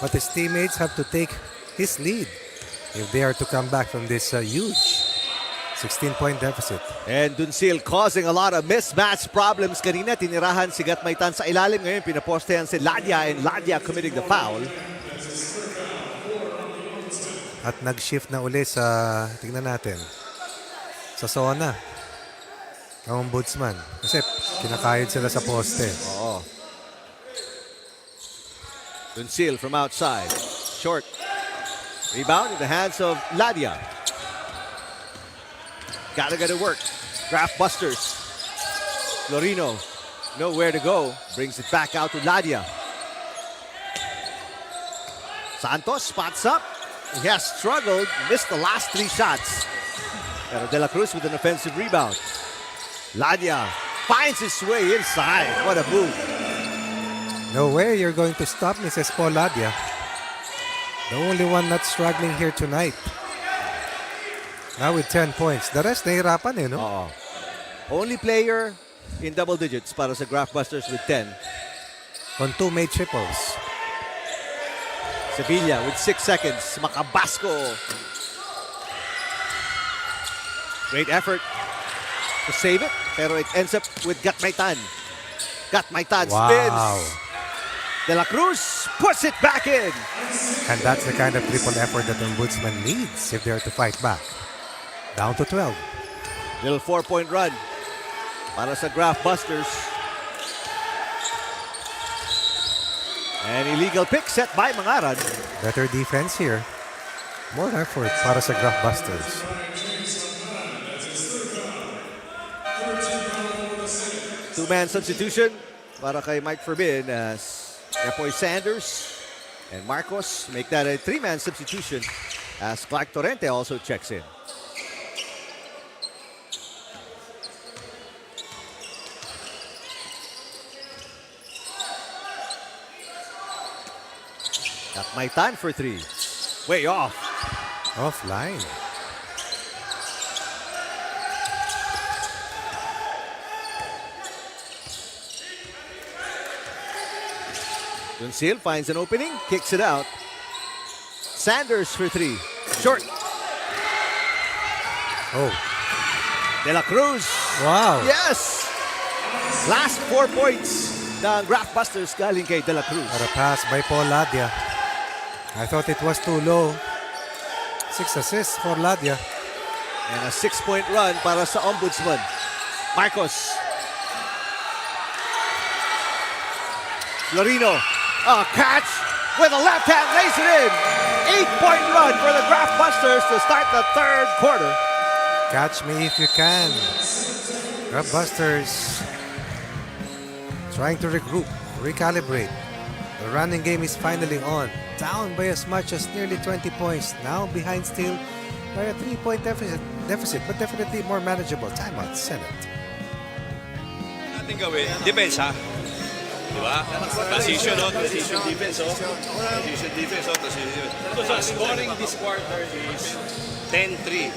But his teammates have to take his lead if they are to come back from this huge 16-point deficit. And Doncil causing a lot of mismatch problems kanina. Tinirahan si Katmaitan sa ilalim. Ngayon pinapostehan si Ladja and Ladja committing the foul. At nag-shift na uli sa, tingnan natin, sa zona. Ang Ombudsman. Kasi kinakayod sila sa poste. Doncil from outside. Short. Rebound in the hands of Ladja. Gotta get to work. Graftbusters. Florino, nowhere to go. Brings it back out to Ladja. Santos spots up. He has struggled, missed the last 3 shots. Pero De La Cruz with an offensive rebound. Ladja finds his way inside. What a move. No way you're going to stop me, says Paul Ladja. The only one not struggling here tonight. Now with 10 points. The rest nahirapan no? Only player in double digits para sa Graftbusters with 10. On 2 made triples. Sevilla with 6 seconds. Macabasco. Great effort to save it, pero it ends up with Gatmaitan. Gatmaitan spins. Wow. De La Cruz puts it back in. And that's the kind of triple effort that Ombudsman needs if they're to fight back. Down to 12. Little 4-point run para sa Graftbusters. An illegal pick set by Mangaran. Better defense here. More effort para sa Graftbusters. Two-man substitution para kay Mike Forbin as Epoy Sanders and Marcos make that a three-man substitution as Clark Torrente also checks in. Got my time for three. Way off. Offline. Dunsil finds an opening, kicks it out. Sanders for three. Short. Oh. De La Cruz. Wow. Yes! Last 4 points ng Graftbusters galing kay De La Cruz. What a pass by Paul Ladia. I thought it was too low. 6 assists for Ladia. And a 6-point run para sa Ombudsman. Marcos. Florino. A catch with a left hand, lays it in. 8-point run for the Graftbusters to start the third quarter. Catch me if you can. Graftbusters trying to regroup, recalibrate. The running game is finally on. Down by as much as nearly 20 points. Now behind still by a 3-point deficit, but definitely more manageable. Timeout, Senate. Natin gawin, depensa. Diba? Transition, no? Transition defense, oh. Transition defense, oh. Transition. Scoring this quarter is 10-3.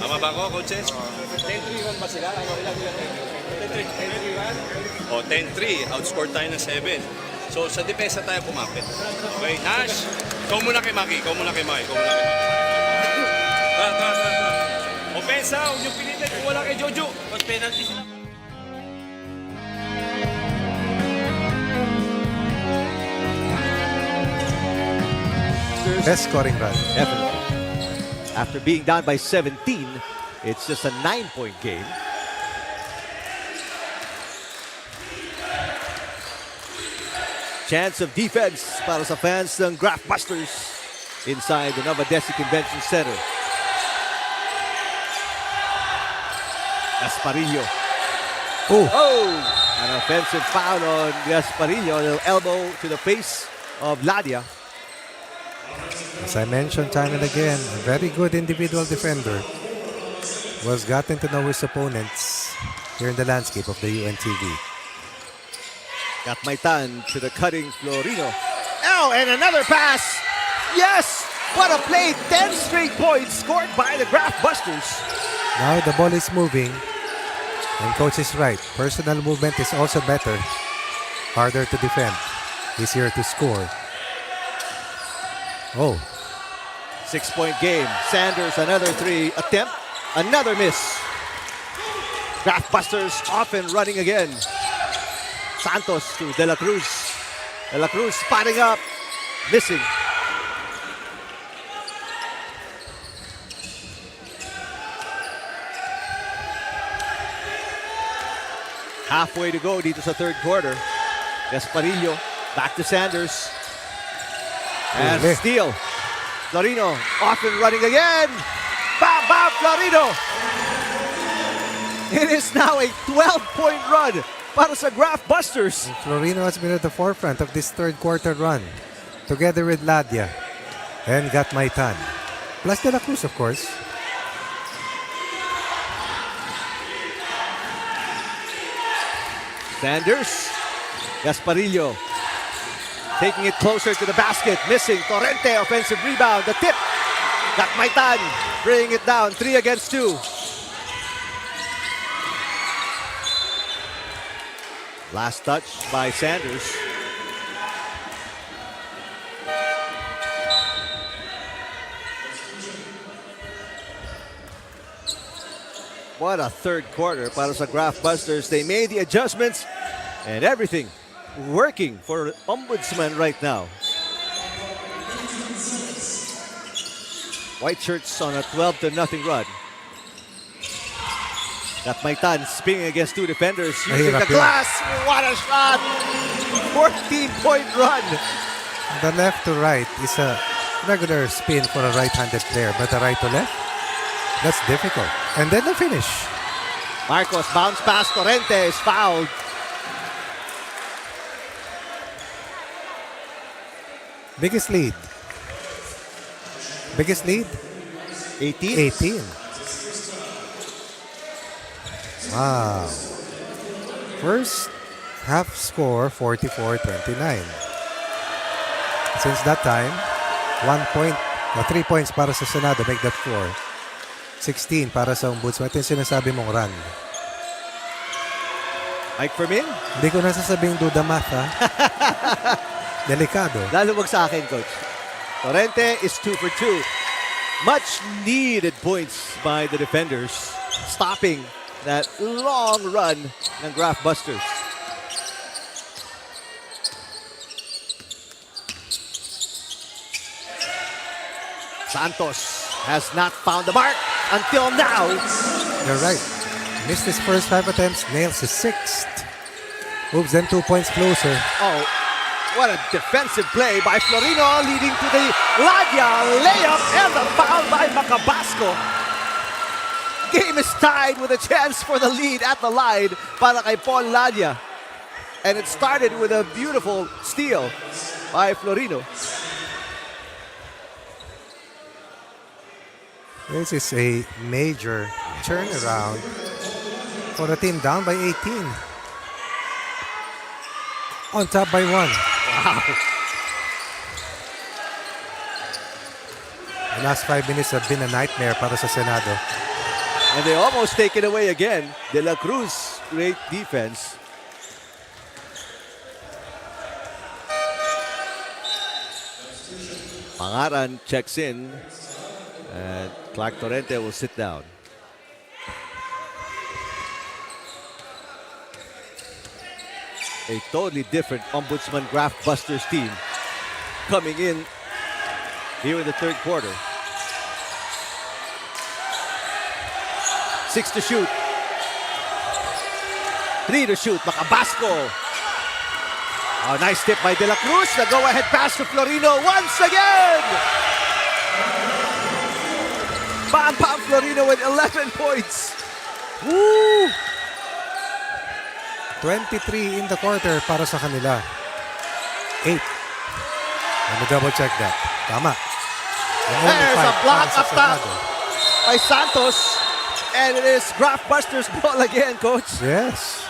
Tama ba ko, coaches? 10-3 ba sila? 10-3. O, 10-3. Outscore tayo ng 7. So, sa depensa tayo kumapit. Okay, Nash. Ikaw muna kay Maki. Ikaw muna kay Maki. Opensa, huwag yung pilitin kung wala kay Jojo. Pag penalty sila. Best scoring run. Definitely. After being down by 17, it's just a 9-point game. Chance of defense para sa fans ng Graftbusters inside the Novadeci Convention Center. Gasparillo. Oh! An offensive foul on Gasparillo. A little elbow to the face of Ladia. As I mentioned time and again, a very good individual defender who has gotten to know his opponents here in the landscape of the UNTV. Got Maitan to the cutting Florino. Oh, and another pass. Yes! What a play. 10 straight points scored by the Graftbusters. Now the ball is moving. And coach is right. Personal movement is also better. Harder to defend. Easier to score. Oh. 6-point game. Sanders, another three attempt. Another miss. Graftbusters off and running again. Santos to De La Cruz. De La Cruz spotting up. Missing. Halfway to go dito sa third quarter. Gasparillo back to Sanders. And steal. Florino off and running again. Bam, bam, Florino. It is now a 12-point run para sa Graftbusters. Florino has been at the forefront of this third quarter run. Together with Ladia. And got Maitan. Plus De La Cruz, of course. Sanders. Gasparillo. Taking it closer to the basket. Missing. Torrente. Offensive rebound. The tip. Got Maitan. Bringing it down. 3 against 2. Last touch by Sanders. What a third quarter para sa Graftbusters. They made the adjustments and everything working for Ombudsman right now. White shirts on a 12-0 run. Got Maitan spinning against two defenders using the glass. What a shot! 14-point run. The left to right is a regular spin for a right-handed player, but the right to left, that's difficult. And then the finish. Marcos bounce pass. Torrente is fouled. Biggest lead. Biggest lead? 18. 18. Wow. First half score, 44-29. Since that time, 1 point, 3 points para sa Senado, make that 4. 16 para sa Ombudsman. Ito yung sinasabi mong run. Mike Fermin? Hindi ko nasasabing do the math, ha? Delikado. Lalo wag sa akin, Coach. Torrente is 2 for 2. Much needed points by the defenders, stopping that long run ng Graftbusters. Santos has not found the mark until now. You're right. Missed his first 5 attempts, nails his 6th. Moves them 2 points closer. Oh, what a defensive play by Florino, leading to the Ladya layup and the foul by Macabasco. Game is tied with a chance for the lead at the line para kay Paul Ladya. And it started with a beautiful steal by Florino. This is a major turnaround for a team down by 18. On top by 1. Wow. The last 5 minutes have been a nightmare para sa Senado. And they almost take it away again. De La Cruz, great defense. Pangaran checks in. And Clark Torrente will sit down. A totally different Ombudsman Graftbusters team coming in here in the third quarter. 6 to shoot. 3 to shoot. Macabasco. Oh, nice tip by De La Cruz. The go-ahead pass to Florino once again. Pam Florino with 11 points. Woo! 23 in the quarter para sa kanila. 8. Let me double check that. Tama. There's a block up top by Santos. And it is Graftbusters ball again, Coach. Yes.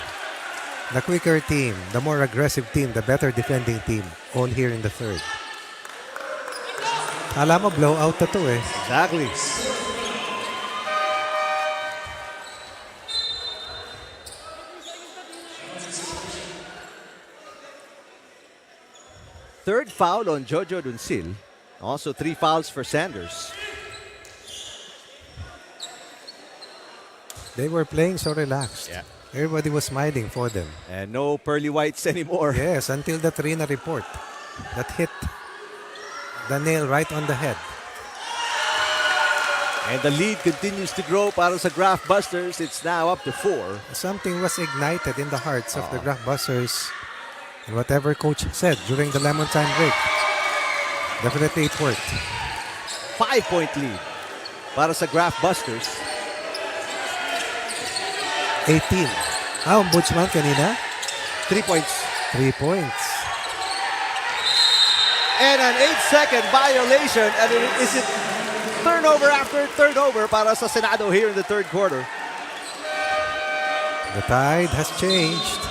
The quicker team, the more aggressive team, the better defending team. All here in the third. Alam mo, blowout na to eh. Exactly. Third foul on Jojo Duncil. Also 3 fouls for Sanders. They were playing so relaxed. Yeah. Everybody was smiling for them. And no pearly whites anymore. Yes, until the Trina report that hit the nail right on the head. And the lead continues to grow para sa Graftbusters. It's now up to 4. Something was ignited in the hearts of the Graftbusters. And whatever coach said during the lemon time break, definitely it worked. 5-point lead para sa Graftbusters. 18. Ombudsman kanina? 3 points. 3 points. And an 8-second violation. And is it turnover after turnover para sa Senado here in the third quarter? The tide has changed.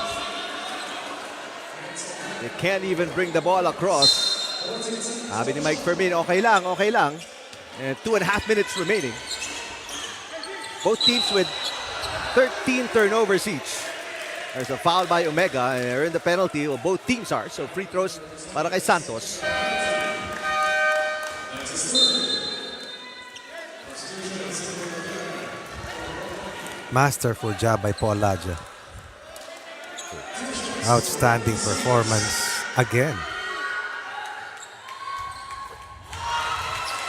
They can't even bring the ball across. Sabi ni Mike Fermin, okay lang, okay lang. And 2.5 minutes remaining. Both teams with 13 turnovers each. There's a foul by Omega and they're in the penalty. Well, both teams are. So free throws para kay Santos. Masterful job by Paul Ladja. Outstanding performance again.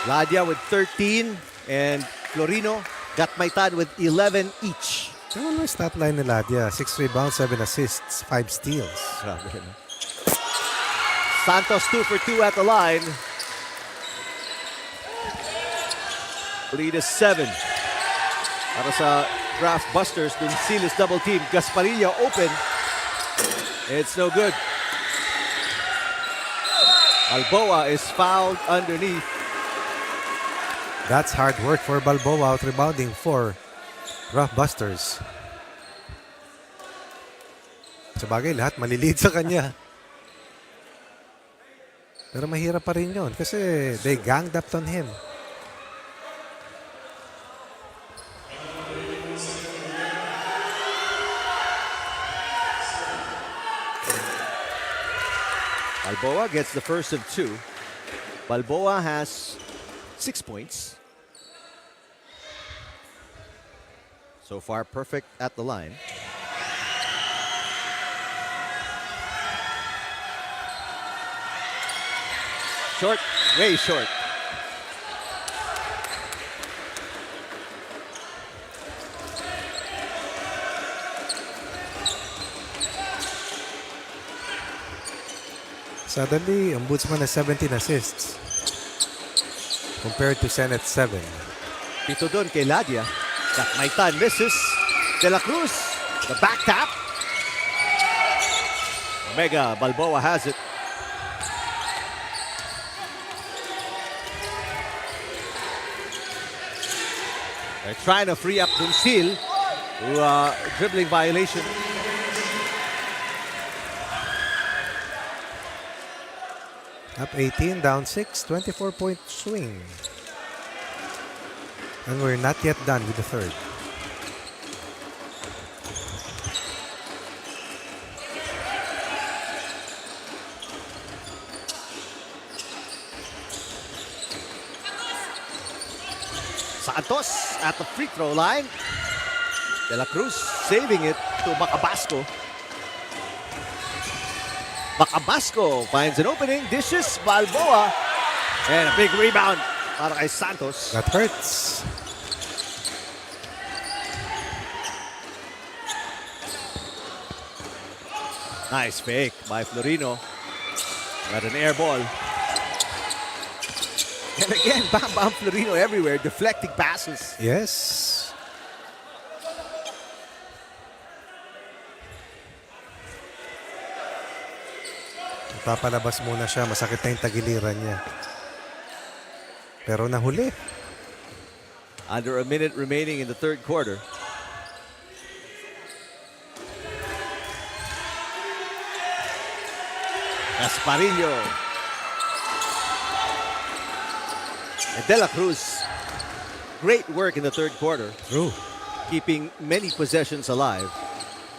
Ladia with 13 and Florino got Maitan with 11 each. Ano yung stat line ni Ladja? 6 rebounds, 7 assists, 5 steals. Grabe, no? Santos 2 for 2 at the line. Lead is 7. Para sa Graftbusters, Duncil is double team. Gasparilla open. It's no good. Balboa is fouled underneath. That's hard work for Balboa, out rebounding for Graftbusters. Sa bagay, lahat malilid sa kanya. Pero mahirap pa rin yun kasi they ganged up on him. Balboa gets the first of 2. Balboa has 6 points. So far, perfect at the line. Short, way short. Suddenly, Ombudsman has 17 assists compared to Senate 7. Pito doon kay Ladia. Got Maitan misses. De La Cruz, the back tap. Omega, Balboa has it. They're trying to free up Duncil through a dribbling violation. Up 18, down 6, 24-point swing. And we're not yet done with the third. Santos at the free throw line. De La Cruz saving it to Macabasco. Macabasco finds an opening, dishes Balboa, and a big rebound para kay Santos. That hurts. Nice fake by Florino. Got an air ball. And again, Bam Bam Florino everywhere, deflecting passes. Yes. Papalabas muna siya. Masakit na yung tagiliran niya. Pero nahuli. Under a minute remaining in the third quarter. Gasparillo. And De La Cruz. Great work in the third quarter. True. Keeping many possessions alive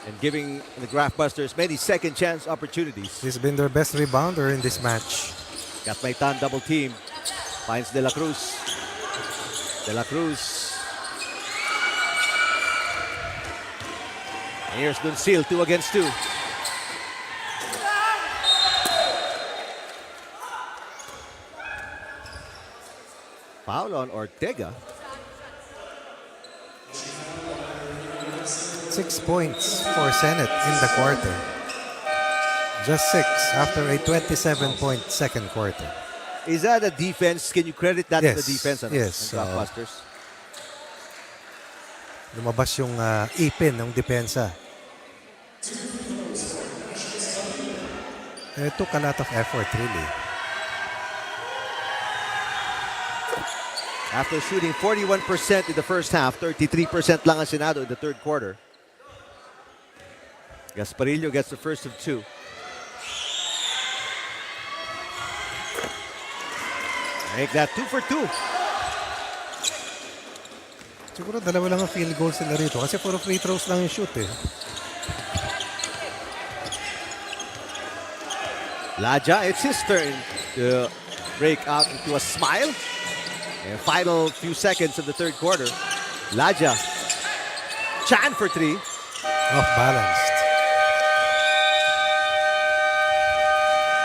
and giving the Graftbusters many second chance opportunities. He's been their best rebounder in this match. Got Maitan double team. Finds De La Cruz. De La Cruz. And here's Duncil, 2 against 2. Foul on Ortega. 6 points for Senate in the quarter. Just 6 after a 27-point second quarter. Is that a defense? Can you credit that to the defense? Yes. Ng Graftbusters? Lumabas yung ipin ng depensa. It took a lot of effort, really. After shooting 41% in the first half, 33% lang ang sinado in the third quarter. Gasparillo gets the first of 2. Make that 2 for 2. Siguro dalawa lang ang field goals nila rito kasi puro free throws lang yung shoot eh. Ladja, it's his turn to break out into a smile. And final few seconds of the third quarter. Ladja Chan for 3. Off balanced.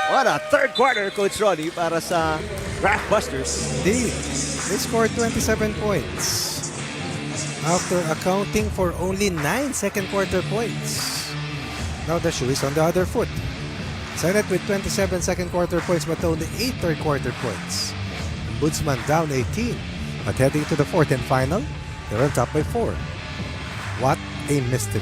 What a third quarter, Coach Ronnie, para sa Graftbusters. Indeed. They scored 27 points after accounting for only 9 second quarter points. Now the shoe is on the other foot. Senate with 27 second quarter points but only 8 third quarter points. Ombudsman down 18. But heading to the fourth and final, they're on top by 4. What a mystery.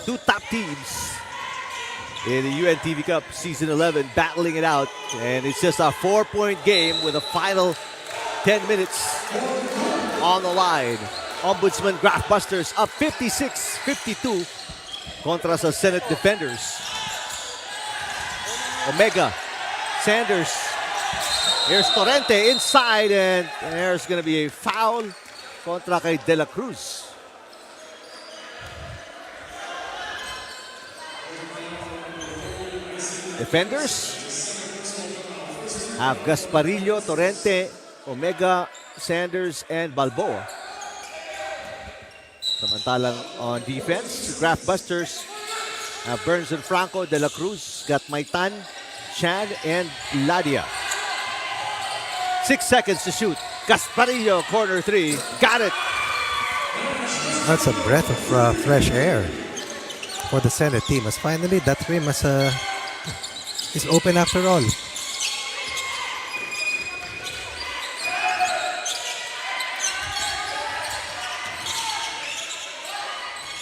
Two top teams in the UNTV Cup Season 11 battling it out. And it's just a 4-point game with a final 10 minutes on the line. Ombudsman Graftbusters up 56-52 kontra sa Senate Defenders. Omega, Sanders. Here's Torrente inside and there's going to be a foul kontra kay De La Cruz. Defenders have Gasparillo, Torrente, Omega, Sanders, and Balboa. Samantalang on defense, Graftbusters have Burns and Franco, De La Cruz, got Maitan, Chan, and Ladia. 6 seconds to shoot. Gasparillo, corner 3, got it. That's a breath of fresh air for the Senate team as finally that rim is open after all.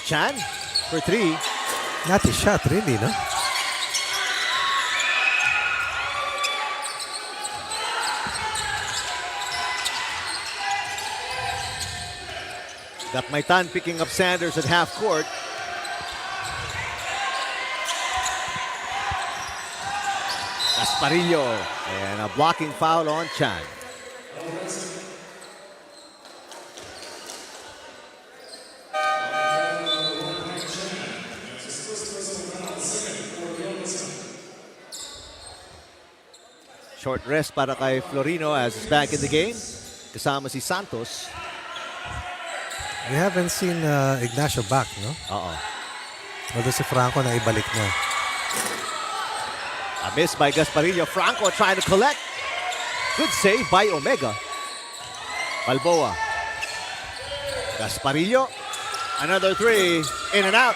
Chan for 3. Not a shot really, no? Got Maitan picking up Sanders at half court. Gasparillo and a blocking foul on Chan. Short rest para kay Florino as he's back in the game. Kasama si Santos. We haven't seen Ignacio back, no? Oo. Although si Franco na ibalik na. A miss by Gasparillo. Franco trying to collect. Good save by Omega. Balboa. Gasparillo. Another 3. In and out.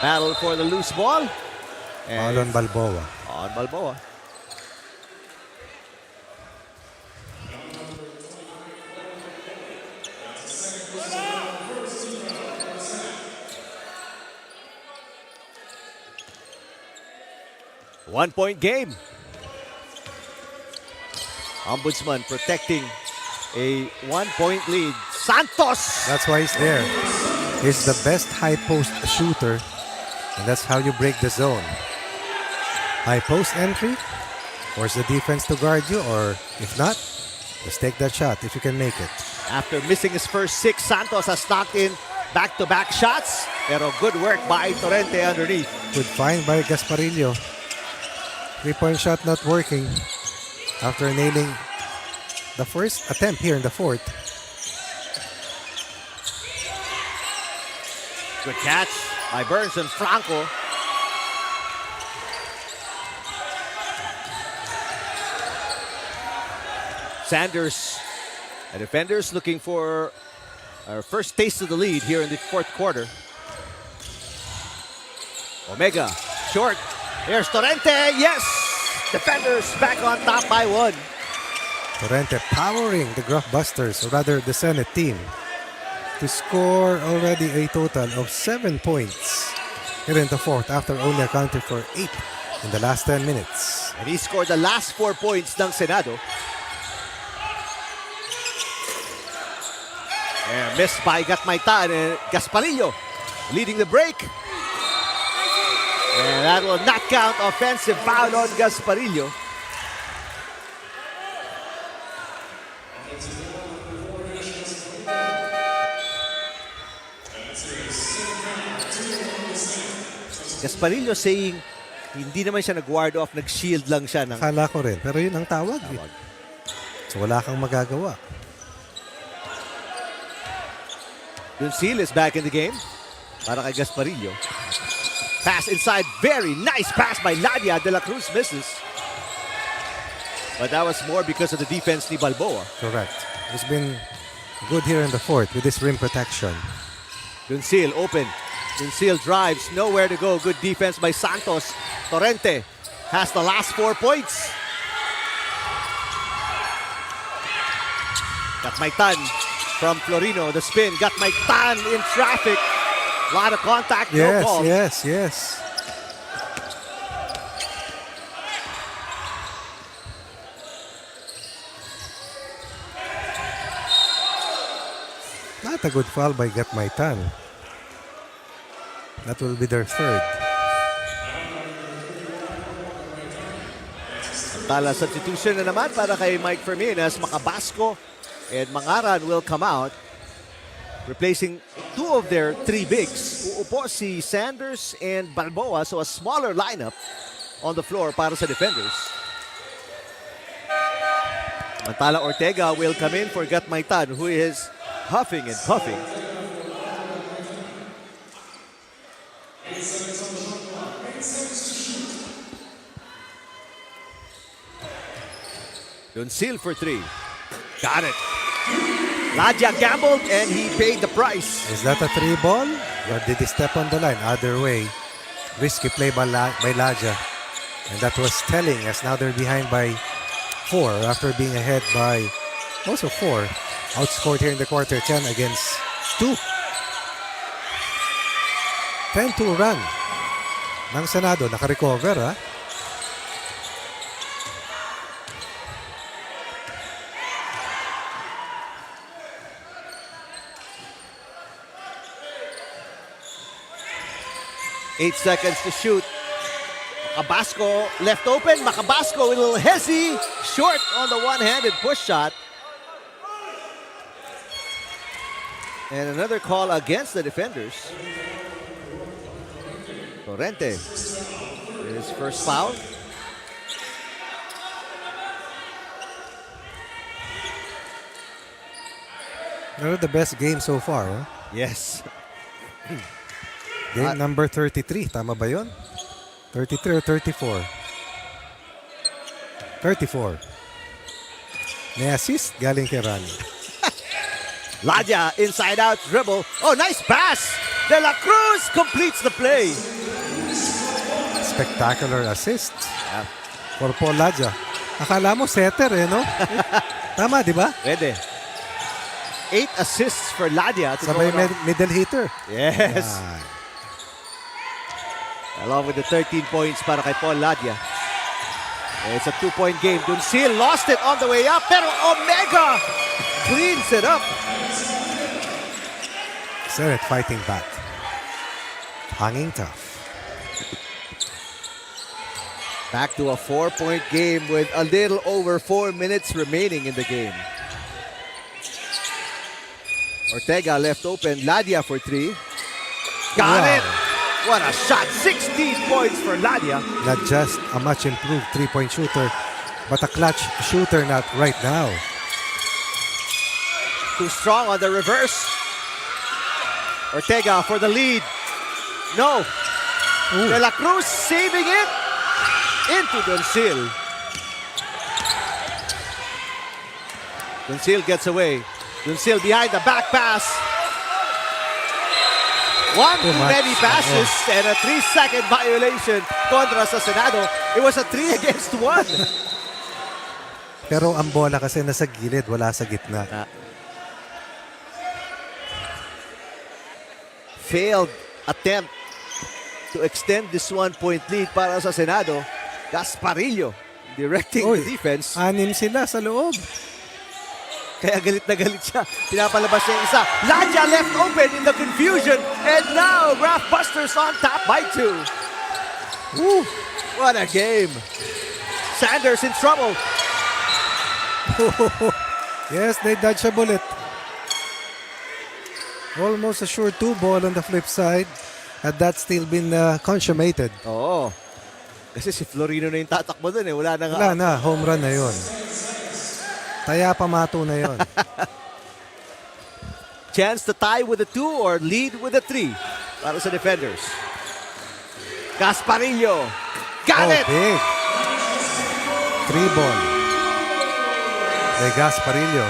Battle for the loose ball. All on Balboa. On Balboa. One-point game. Ombudsman protecting a 1-point lead. Santos! That's why he's there. He's the best high post shooter. And that's how you break the zone. High post entry. Force the defense to guard you. Or if not, just take that shot if you can make it. After missing his first 6, Santos has knocked in back-to-back shots. Pero good work by Torrente underneath. Good find by Gasparillo. 3-point shot not working after nailing the first attempt here in the fourth. Good catch by Burns and Franco. Sanders, the defenders looking for our first taste of the lead here in the fourth quarter. Omega, short. Here's Torrente. Yes! Defenders back on top by 1. Torrente powering the Graftbusters, or rather the Senate team, to score already a total of 7 points here in the fourth after only accounting for 8 in the last 10 minutes. And he scored the last 4 points ng Senado. And missed by Gatmaytan and Gasparillo leading the break. And that will not count. Offensive foul on Gasparillo. Gasparillo saying hindi naman siya nag-ward off, nag-shield lang siya. Akala ko rin, pero yun ang tawag. So wala kang magagawa. Duncil is back in the game para kay Gasparillo. Pass inside, very nice pass by Ladia. De La Cruz misses. But that was more because of the defense ni Balboa. Correct. He's been good here in the fourth with his rim protection. Duncil open. Duncil drives, nowhere to go. Good defense by Santos. Torrente has the last 4 points. Gatmaytan from Florino. The spin. Gatmaytan in traffic. A lot of contact. Yes, no call. yes. Not a good foul by Gatmaytan. That will be their third. Tala substitution na naman para kay Mike Ferminas. Macabasco and Mangaran will come out, replacing 2 of their 3 bigs. Uupo si Sanders and Balboa, so a smaller lineup on the floor para sa defenders. Mantala Ortega will come in for Gatmaytan, who is huffing and puffing. Duncil for 3. Got it. Ladia gambled and he paid the price. Is that a 3 ball? Or did he step on the line? Other way. Risky play by Ladia. And that was telling, as now they're behind by 4 after being ahead by also 4. Outscored here in the quarter, 10 against 2. 10-2 run ng Senado. Naka-recover, ha? Eight seconds to shoot. Macabasco left open. Macabasco with a little hezzy. Short on the one-handed push shot. And another call against the defenders. Torrente. His first foul. They're the best game so far, huh? Yes. Game number 33. Tama ba yun? 33 or 34? 34. May assist galing kay Rani. Ladia inside out dribble. Oh, nice pass. De La Cruz completes the play. Spectacular assist for Paul Ladia. Akala mo setter no? Tama, di ba? Pwede. 8 assists for Ladia. Sabay middle hitter. Yes. Yan. Along with the 13 points para kay Paul Ladia. It's a 2-point game. Duncil lost it on the way up, pero Omega cleans it up. Senate fighting back. Hanging tough. Back to a 4-point game with a little over 4 minutes remaining in the game. Ortega left open. Ladia for 3. Got it! What a shot. 16 points for Ladia. Not just a much improved 3-point shooter, but a clutch shooter not right now. Too strong on the reverse. Ortega for the lead. No. De La Cruz saving it into Duncil. Dunsil gets away. Dunsil behind the back pass. One too much. many passes and a 3-second violation kontra sa Senado. It was a 3 against 1. Pero ang bola kasi nasa gilid, wala sa gitna. Failed attempt to extend this 1-point lead para sa Senado. Gasparillo directing Oy, the defense. 6 sila sa loob. Kaya galit na galit siya. Pinapalabas niya yung isa. Ladia left open in the confusion. And now, Graftbusters on top by 2. Woo, what a game. Sanders in trouble. Yes, they dodged a bullet. Almost a sure 2 ball on the flip side. Had that still been consummated. Oo. Kasi si Florino na yung tatakbo dun eh. Wala na nga. Wala na, home run na yun. Taya pamato na yun. Chance to tie with a 2 or lead with a 3 para sa defenders. Gasparillo. Got it! Big. 3 ball. By Gasparillo.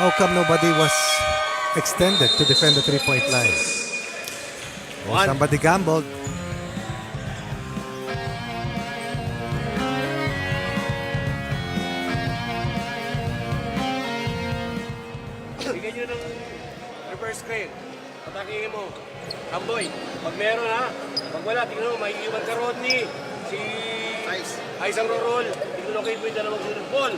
How come nobody was extended to defend the 3-point line? One. Somebody gambled. Bigyan nyo ng reverse screen. Patakingin mo. Amboy, pag meron ha. Pag wala, tingnan mo, maiiwan ka Rodney. Si Ice ang rorol. I-locate mo yung dalawang sunod ball.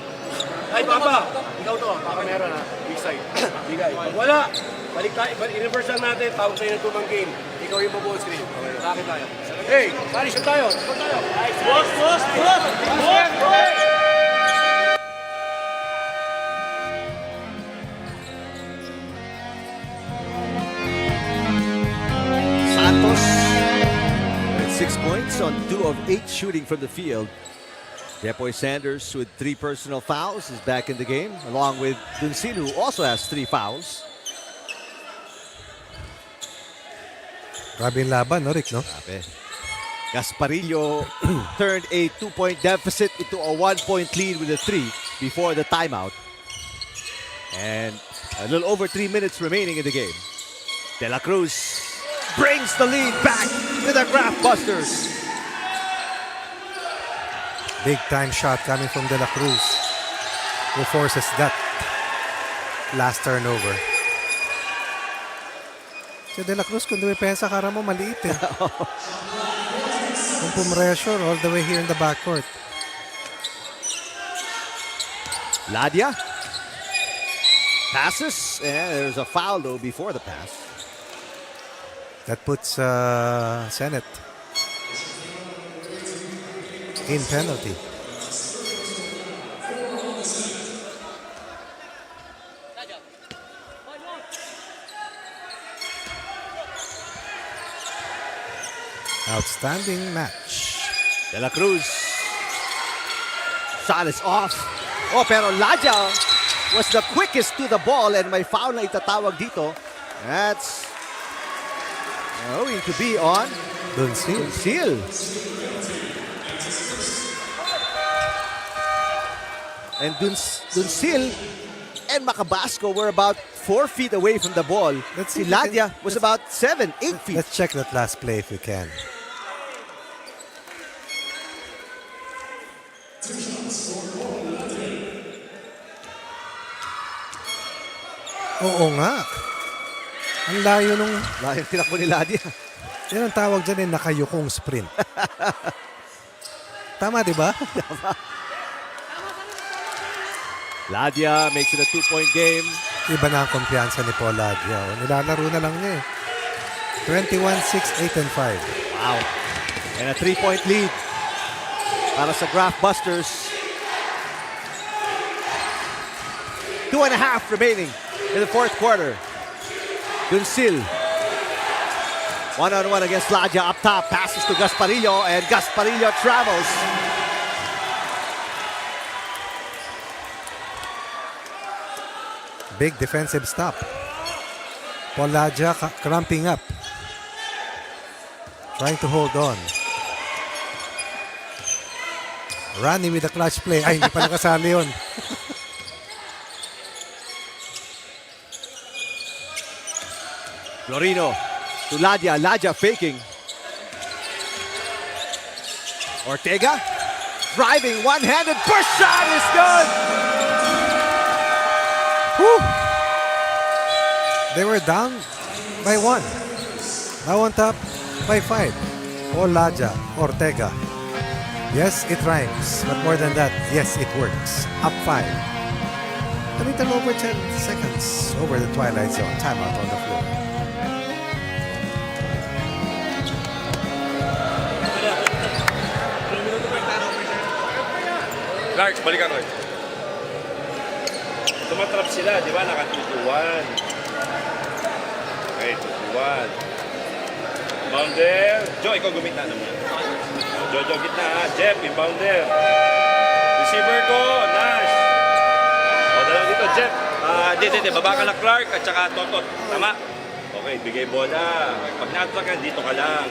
Ay, Papa, ikaw to. Baka meron ha. Big side. Bigay. Pag wala, balik tayo. I-reverse lang natin. Tawag tayo ng tumang game. Ikaw yung ball screen. Bakit tayo? Hey, punish tayo. Support tayo. Boss! Santos with 6 points on 2 of 8 shooting from the field. Depoy Sanders with 3 personal fouls is back in the game, along with Dunsin, who also has 3 fouls. Grabe yung laban, no, Rick, no? Grabe. Gasparillo turned a 2-point deficit into a 1-point lead with a 3 before the timeout. And a little over 3 minutes remaining in the game. De La Cruz brings the lead back to the Graftbusters. Big time shot coming from De La Cruz, who forces that last turnover. Si De La Cruz, kung dumipensa ka mo, maliit eh. Kung pumressure all the way here in the backcourt. Ladia passes, and there's a foul though before the pass. That puts Senate in penalty. Outstanding match. De La Cruz. Shot is off. Oh, pero Ladia was the quickest to the ball, and may foul na itatawag dito. That's going to be on Dunsil. And Dunsil and Macabasco were about 4 feet away from the ball. Si Ladia was about 7, 8 feet. Let's check that last play if we can. Oo nga. Ang layo nung... Layo tinakbo ni Ladia. Yan ang tawag dyan eh, nakayukong sprint. Tama, di ba? Ladia makes it a 2-point game. Iba na ang kumpiyansa ni Paul Ladia. O, nilalaro na lang niya eh. 21-6, 8, and 5. Wow. And a 3-point lead para sa Graftbusters. 2.5 remaining in the fourth quarter. Dunsil. One-on-one against Ladia up top. Passes to Gasparillo, and Gasparillo travels. Big defensive stop. Paul Ladia cramping up. Trying to hold on. Rani with a clutch play. Ay, hindi pa nakasali yun. Florino to Ladia. Ladia faking. Ortega driving one-handed. First shot is good. Whew. They were down by 1. Now on top by 5. Olaja, Ortega. Yes, it rhymes. But more than that, yes, it works. Up 5. A little over 10 seconds over the twilight zone. Timeout on the floor. Clark, balikan ko. Tumatrap sila, di ba? Nakatutuan. Okay, tutuan. Bounder. Joe, ikaw gumita naman. Jojo, gitna ha. Jeff, inbounder. Receiver ko, Nash. O, dalawa dito, Jeff. Hindi. Baba ka na Clark at saka Totot. Tama? Okay, bigay bola. Pag na-attract ka, dito ka lang.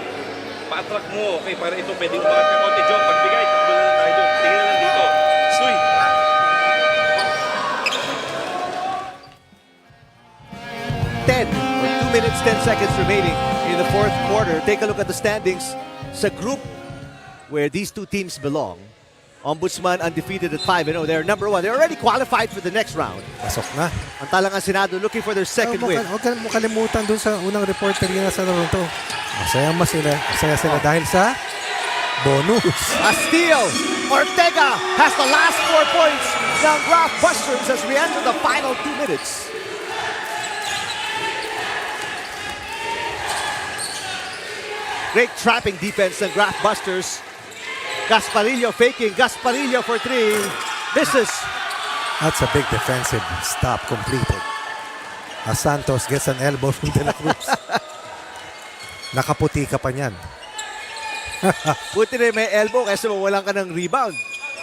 Pa-attract mo. Okay, para ito pwedeng umangat ka konti. Joe, pagbigay, takbo na lang tayo doon. Tingnan na lang dito. Suy. Or 2 minutes, 10 seconds remaining in the fourth quarter. Take a look at the standings sa group where these two teams belong. Ombudsman undefeated at 5-0. They're number 1. They're already qualified for the next round. Pasok na. Ang Talangang Senado looking for their second win. Huwag ka mo kalimutan dun sa unang reporter niya sa Toronto. Masaya sila dahil sa bonus. A steal. Ortega has the last 4 points ng Graftbusters as we enter the final 2 minutes. Great trapping defense ng Graftbusters. Gasparillo faking. Gasparillo for 3. Misses. That's a big defensive stop completed. As Santos gets an elbow from De La Cruz. Nakaputi ka pa niyan. Buti na may elbow kasi mawalan ka ng rebound.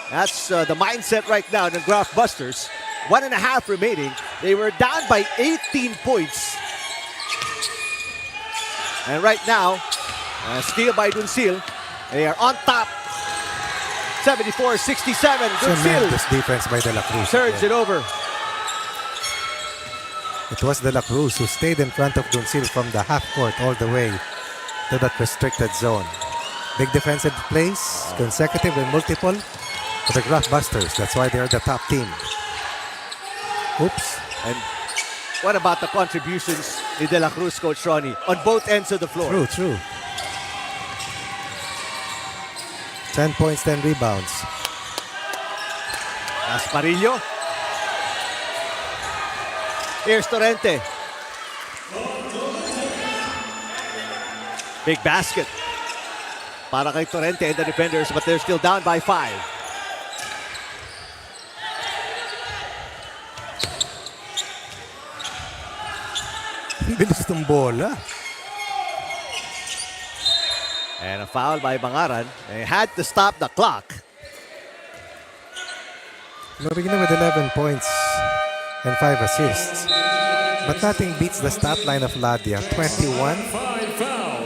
That's the mindset right now ng Graftbusters. 1.5 remaining. They were down by 18 points. And right now, steal by Duncil. They are on top. 74-67. Duncil Tremendous defense by De La Cruz. turns it over. It was De La Cruz who stayed in front of Duncil from the half court all the way to that restricted zone. Big defensive plays, consecutive and multiple for the Graftbusters. That's why they're the top team. Oops. And what about the contributions ni De La Cruz, Coach Ronnie, on both ends of the floor? True. 10 points, 10 rebounds. Gasparillo. Here's Torrente. Big basket para kay Torrente and the defenders, but they're still down by 5. Bilis ng bola. And a foul by Bangaran. They had to stop the clock. Florino with 11 points and 5 assists. But nothing beats the stat line of Ladia. 21,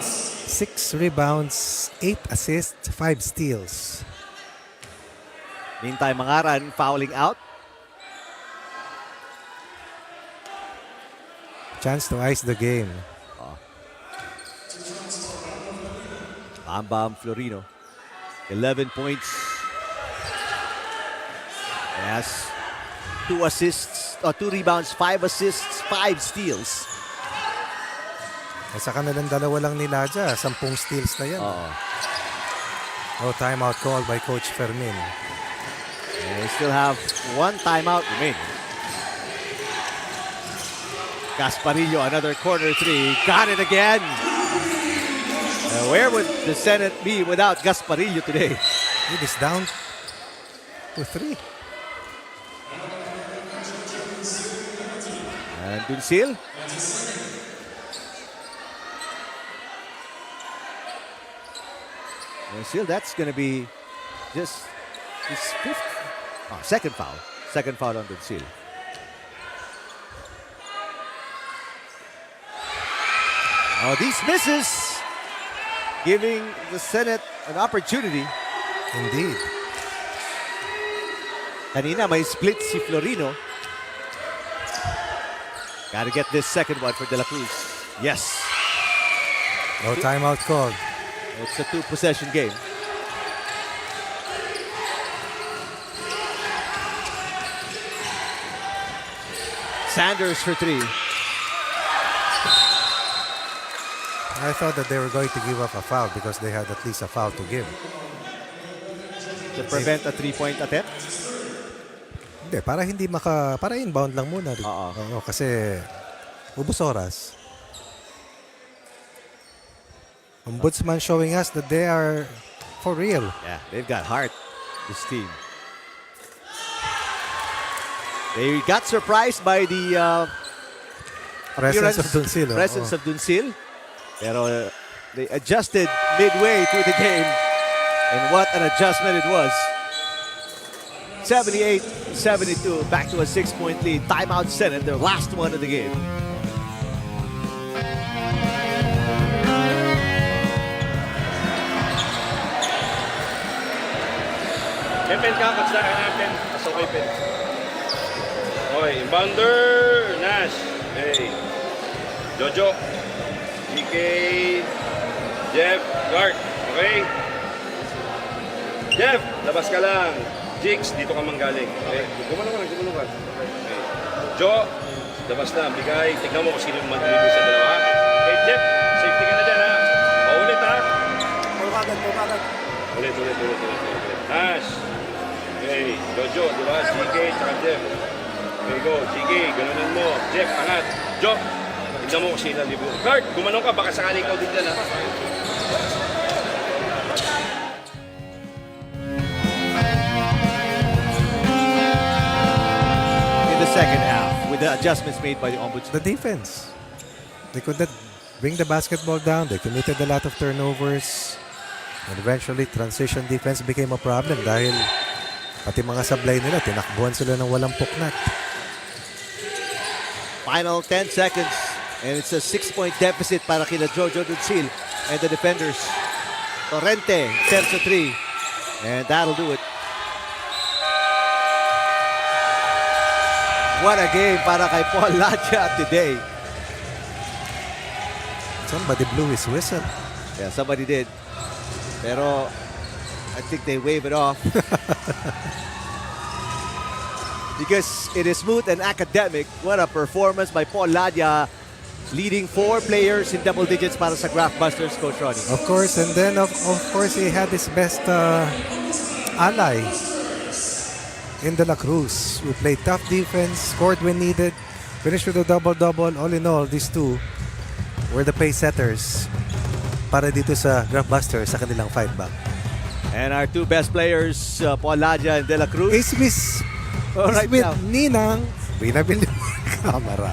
6 rebounds, 8 assists, 5 steals. Meantime, Bangaran fouling out. Chance to ice the game. Bam Florino. 11 points. Yes. 2 assists, 2 rebounds, 5 assists, 5 steals. Sa kanilang dalawa lang ni Ladia, 10 steals na yan. No timeout call by Coach Fermin. And they still have 1 timeout remaining. Gasparillo, another corner 3. Got it again. Where would the Senate be without Gasparillo today? It is down to 3. And Duncil. Duncil, that's going to be just his 5th. Second foul. Second foul on Duncil. Oh, these misses giving the Senate an opportunity. Indeed. Kanina may split si Florino. Got to get this second one for De La Cruz. Yes. No timeout called. It's a 2-possession game. Sanders for 3. I thought that they were going to give up a foul because they had at least a foul to give. To prevent a 3-point attempt. Hindi, para inbound lang muna. Oo, kasi ubos oras. Ombudsman showing us that they are for real. Yeah, they've got heart, this team. They got surprised by the Presence of Dunsil. presence of Dunsil. Pero they adjusted midway through the game. And what an adjustment it was. 78-72, back to a 6-point lead. Timeout Senate, their last one of the game. Pen ka, catch na natin. Mas okay, Pen. Okay, inbounder, Nash. Hey. Jojo. DK. Jeff, guard. Okay. Jeff, labas ka lang. Jigs, dito ka manggaling. Okay. Gumulong ka. Okay. Jo, labas na. Bigay. Tignan mo kung sino yung mag-deliver sa dalawa. Okay, Jeff. Safety ka na dyan, ha? Paulit, ha? Pagkagad. Ulit. Nash. Okay, Jojo, di ba? GK, tsaka Jeff. Okay, go. GK, ganunan mo. Jeff, angat. Jo, tignan mo kung sino libo. Guard, gumanong ka. Baka sakali ikaw din dyan, ha? In the second half, with the adjustments made by the Ombudsman. The defense. They could not bring the basketball down. They committed a lot of turnovers. And eventually, transition defense became a problem dahil pati mga sablay nila, tinakbuhan sila ng walang puknat. Final 10 seconds. And it's a 6-point deficit para kina Jojo Dunsil and the defenders. Torrente, attempts a 3. And that'll do it. What a game para kay Paul Ladja today. Somebody blew his whistle. Yeah, somebody did. Pero I think they wave it off. Because it is smooth and academic. What a performance by Paul Ladja, leading 4 players in double digits para sa Graftbusters, Coach Ronnie. Of course, and then of course he had his best ally in De La Cruz, who played tough defense, scored when needed, finished with a double-double. All in all, these two were the pace setters para dito sa Graftbusters sa kanilang fight back. And our 2 best players, Paul Ladja and De La Cruz. Is Miss right now. Ninang, pinabili mo ang kamera.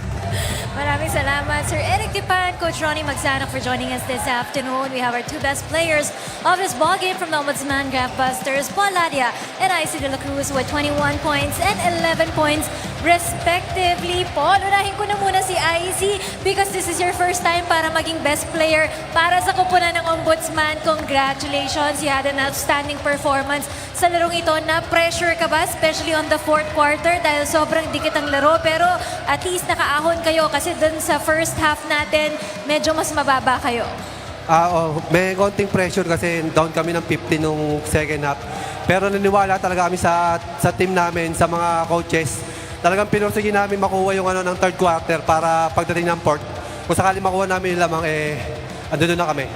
Maraming salamat, Sir Eric Tipan, Coach Ronnie Magsanok for joining us this afternoon. We have our 2 best players of this ballgame from the Ombudsman Graftbusters, Paul Ladja and IC De La Cruz with 21 points and 11 points respectively. Paul, unahin ko na muna si IC because this is your first time para maging best player para sa kupunan ng Ombudsman. Congratulations! You had an outstanding performance sa larong ito. Na-pressure ka ba, especially on the 4th quarter dahil sobrang dikit ang laro, pero at least nakaahon kayo kasi dun sa first half natin, medyo mas mababa kayo. May konting pressure kasi down kami ng 50 nung second half. Pero naniwala talaga kami sa team namin, sa mga coaches. Talagang pinursige namin makuha yung ng 3rd quarter para pagdating ng 4th. Kung sakali makuha namin yung lamang, andun na kami.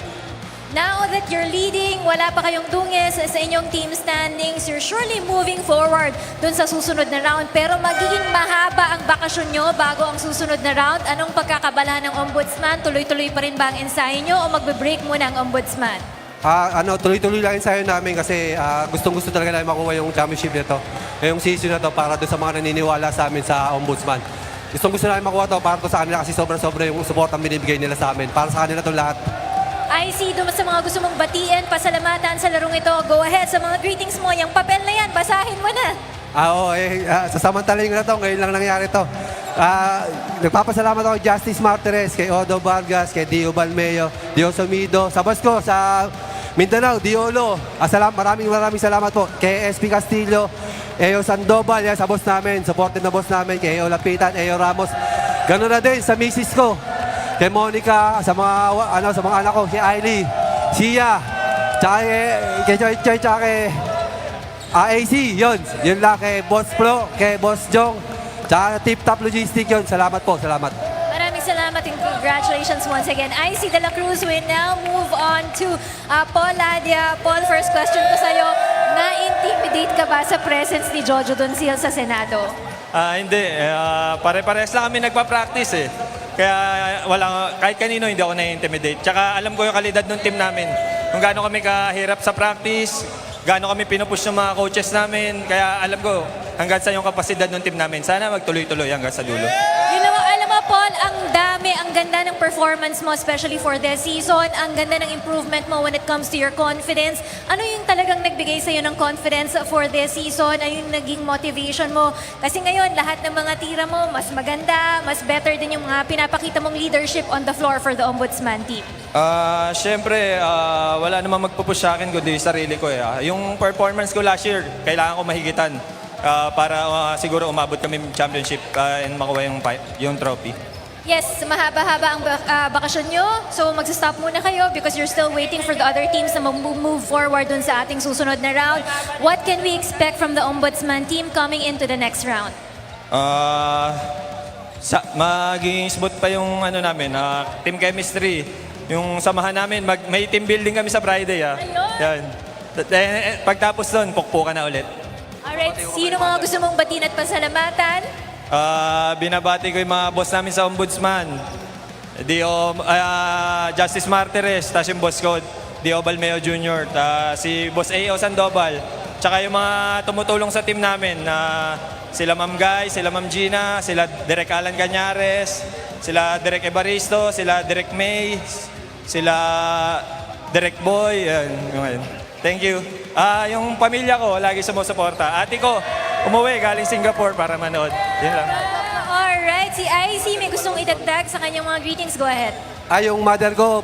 Now that you're leading, wala pa kayong dungis sa inyong team standings. You're surely moving forward dun sa susunod na round. Pero magiging mahaba ang bakasyon nyo bago ang susunod na round. Anong pagkakabalahan ng Ombudsman? Tuloy-tuloy pa rin ba ang ensayo nyo o magbe-break muna ang Ombudsman? Tuloy-tuloy lang ensayo namin kasi gustong-gusto talaga namin makuha yung championship nito. Yung season na to para doon sa mga naniniwala sa amin sa Ombudsman. Gustong-gusto namin makuha to para to sa kanila kasi sobra-sobra yung support ang binibigay nila sa amin. Para sa kanila to lahat. I see doon sa mga gusto mong batiin, pasalamatan sa larong ito. Go ahead sa mga greetings mo. Yung papel na yan, basahin mo na. Sasamantalahin ko na to. Ngayon lang nangyari to. Nagpapasalamat ako kay Justice Martires, kay Odo Vargas, kay Dio Balmeo, Dio Somido, sa Basco, sa Mindanao, Diolo. Maraming salamat po. Kay SP Castillo, Eo Sandoval, yan, sa boss namin, supported na boss namin, kay Eo Lapitan, Eo Ramos. Ganun na din sa misis ko. kay Monica, sa mga sa mga anak ko, si Ailey, Sia, tsaka kay Choy Choy, tsaka kay AC, yun lang kay Boss Pro, kay Boss Jong, tsaka Tip Top Logistic yun. Salamat po, salamat. Maraming salamat and congratulations once again. IC De La Cruz, we now move on to Paul Ladia. Paul, first question ko sa'yo, na-intimidate ka ba sa presence ni Jojo Doncil sa Senado? Hindi. Pare-pares lang kami nagpa-practice eh. Kaya kahit kanino hindi ako na-intimidate. Tsaka alam ko yung kalidad ng team namin. Kung gaano kami kahirap sa practice, gaano kami pinupush ng mga coaches namin. Kaya alam ko hanggang sa yung kapasidad ng team namin. Sana magtuloy-tuloy hanggang sa dulo. Alam mo, Paul, ang ganda ng performance mo, especially for this season. Ang ganda ng improvement mo when it comes to your confidence. Ano yung talagang nagbigay sa'yo ng confidence for this season? Ano yung naging motivation mo? Kasi ngayon, lahat ng mga tira mo, mas maganda, mas better din yung mga pinapakita mong leadership on the floor for the Ombudsman team. Siyempre, wala namang magpupush sa akin kundi sarili ko eh. Yung performance ko last year, kailangan ko mahigitan. Para siguro umabot kami championship and makuha yung trophy. Yes, mahaba-haba ang bakasyon nyo. So magsa-stop muna kayo because you're still waiting for the other teams na mag-move forward dun sa ating susunod na round. What can we expect from the Ombudsman team coming into the next round? Maging smooth pa yung namin, team chemistry. Yung samahan namin, may team building kami sa Friday. Yan. Pagtapos doon, pukpukan na ulit. Alright, sino mga gusto mong batiin at pasalamatan? Binabati ko yung mga boss namin sa Ombudsman. Justice Martires, tapos yung boss ko, Dio Balmeo Jr., si Boss A.O. Sandoval, tsaka yung mga tumutulong sa team namin, sila Ma'am Guy, sila Ma'am Gina, sila Direk Alan Cañares, sila Direk Evaristo, sila Direk May, sila Direk Boy, yan. Thank you. Yung pamilya ko, lagi sumusuporta. Ate ko, umuwi galing Singapore para manood. Yun lang. Alright, si IC may gustong idagdag sa kanyang mga greetings. Go ahead. Yung mother ko,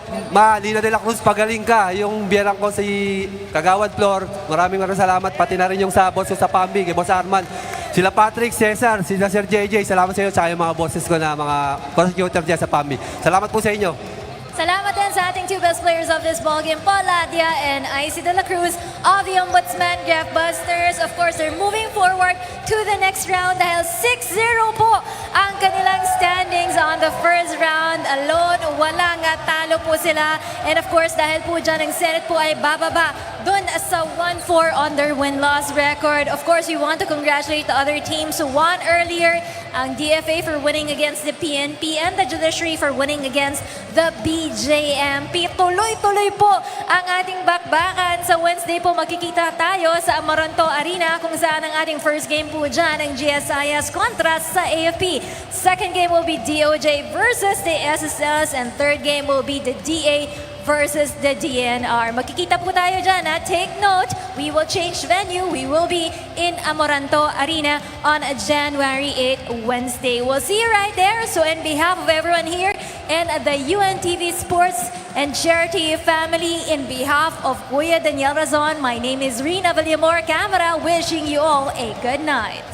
Lina de la Cruz, pagaling ka. Yung biyerang ko si Kagawad Flor, maraming salamat. Pati na rin yung sa boss ko sa Pambi, kay Boss Arman. Sila Patrick, Cesar, sila Sir JJ, salamat sa inyo. Tsaka yung mga bosses ko na mga prosecutor dyan sa Pambi. Salamat po sa inyo. Salamat din sa ating two best players of this ballgame, Paul Ladia and IC De La Cruz of the Ombudsman Graftbusters. Of course, they're moving forward to the next round dahil 6-0 po ang kanilang standings on the first round. Alone, walang talo po sila. And of course, dahil po dyan ang Senate po ay bababa dun sa 1-4 on their win-loss record. Of course, we want to congratulate the other teams who won earlier. Ang DFA for winning against the PNP and the Judiciary for winning against the BJMP. Tuloy-tuloy po ang ating bakbakan. Sa Wednesday po magkikita tayo sa Amoranto Arena kung saan ang ating first game po dyan ang GSIS kontra sa AFP. Second game will be DOJ versus the SSS and third game will be the DA versus the DNR. Magkikita po tayo dyan. Take note, we will change venue. We will be in Amoranto Arena on January 8, Wednesday. We'll see you right there. So on behalf of everyone here and the UNTV Sports and Charity family, in behalf of Kuya Daniel Razon, my name is Rina Villamor Camera, wishing you all a good night.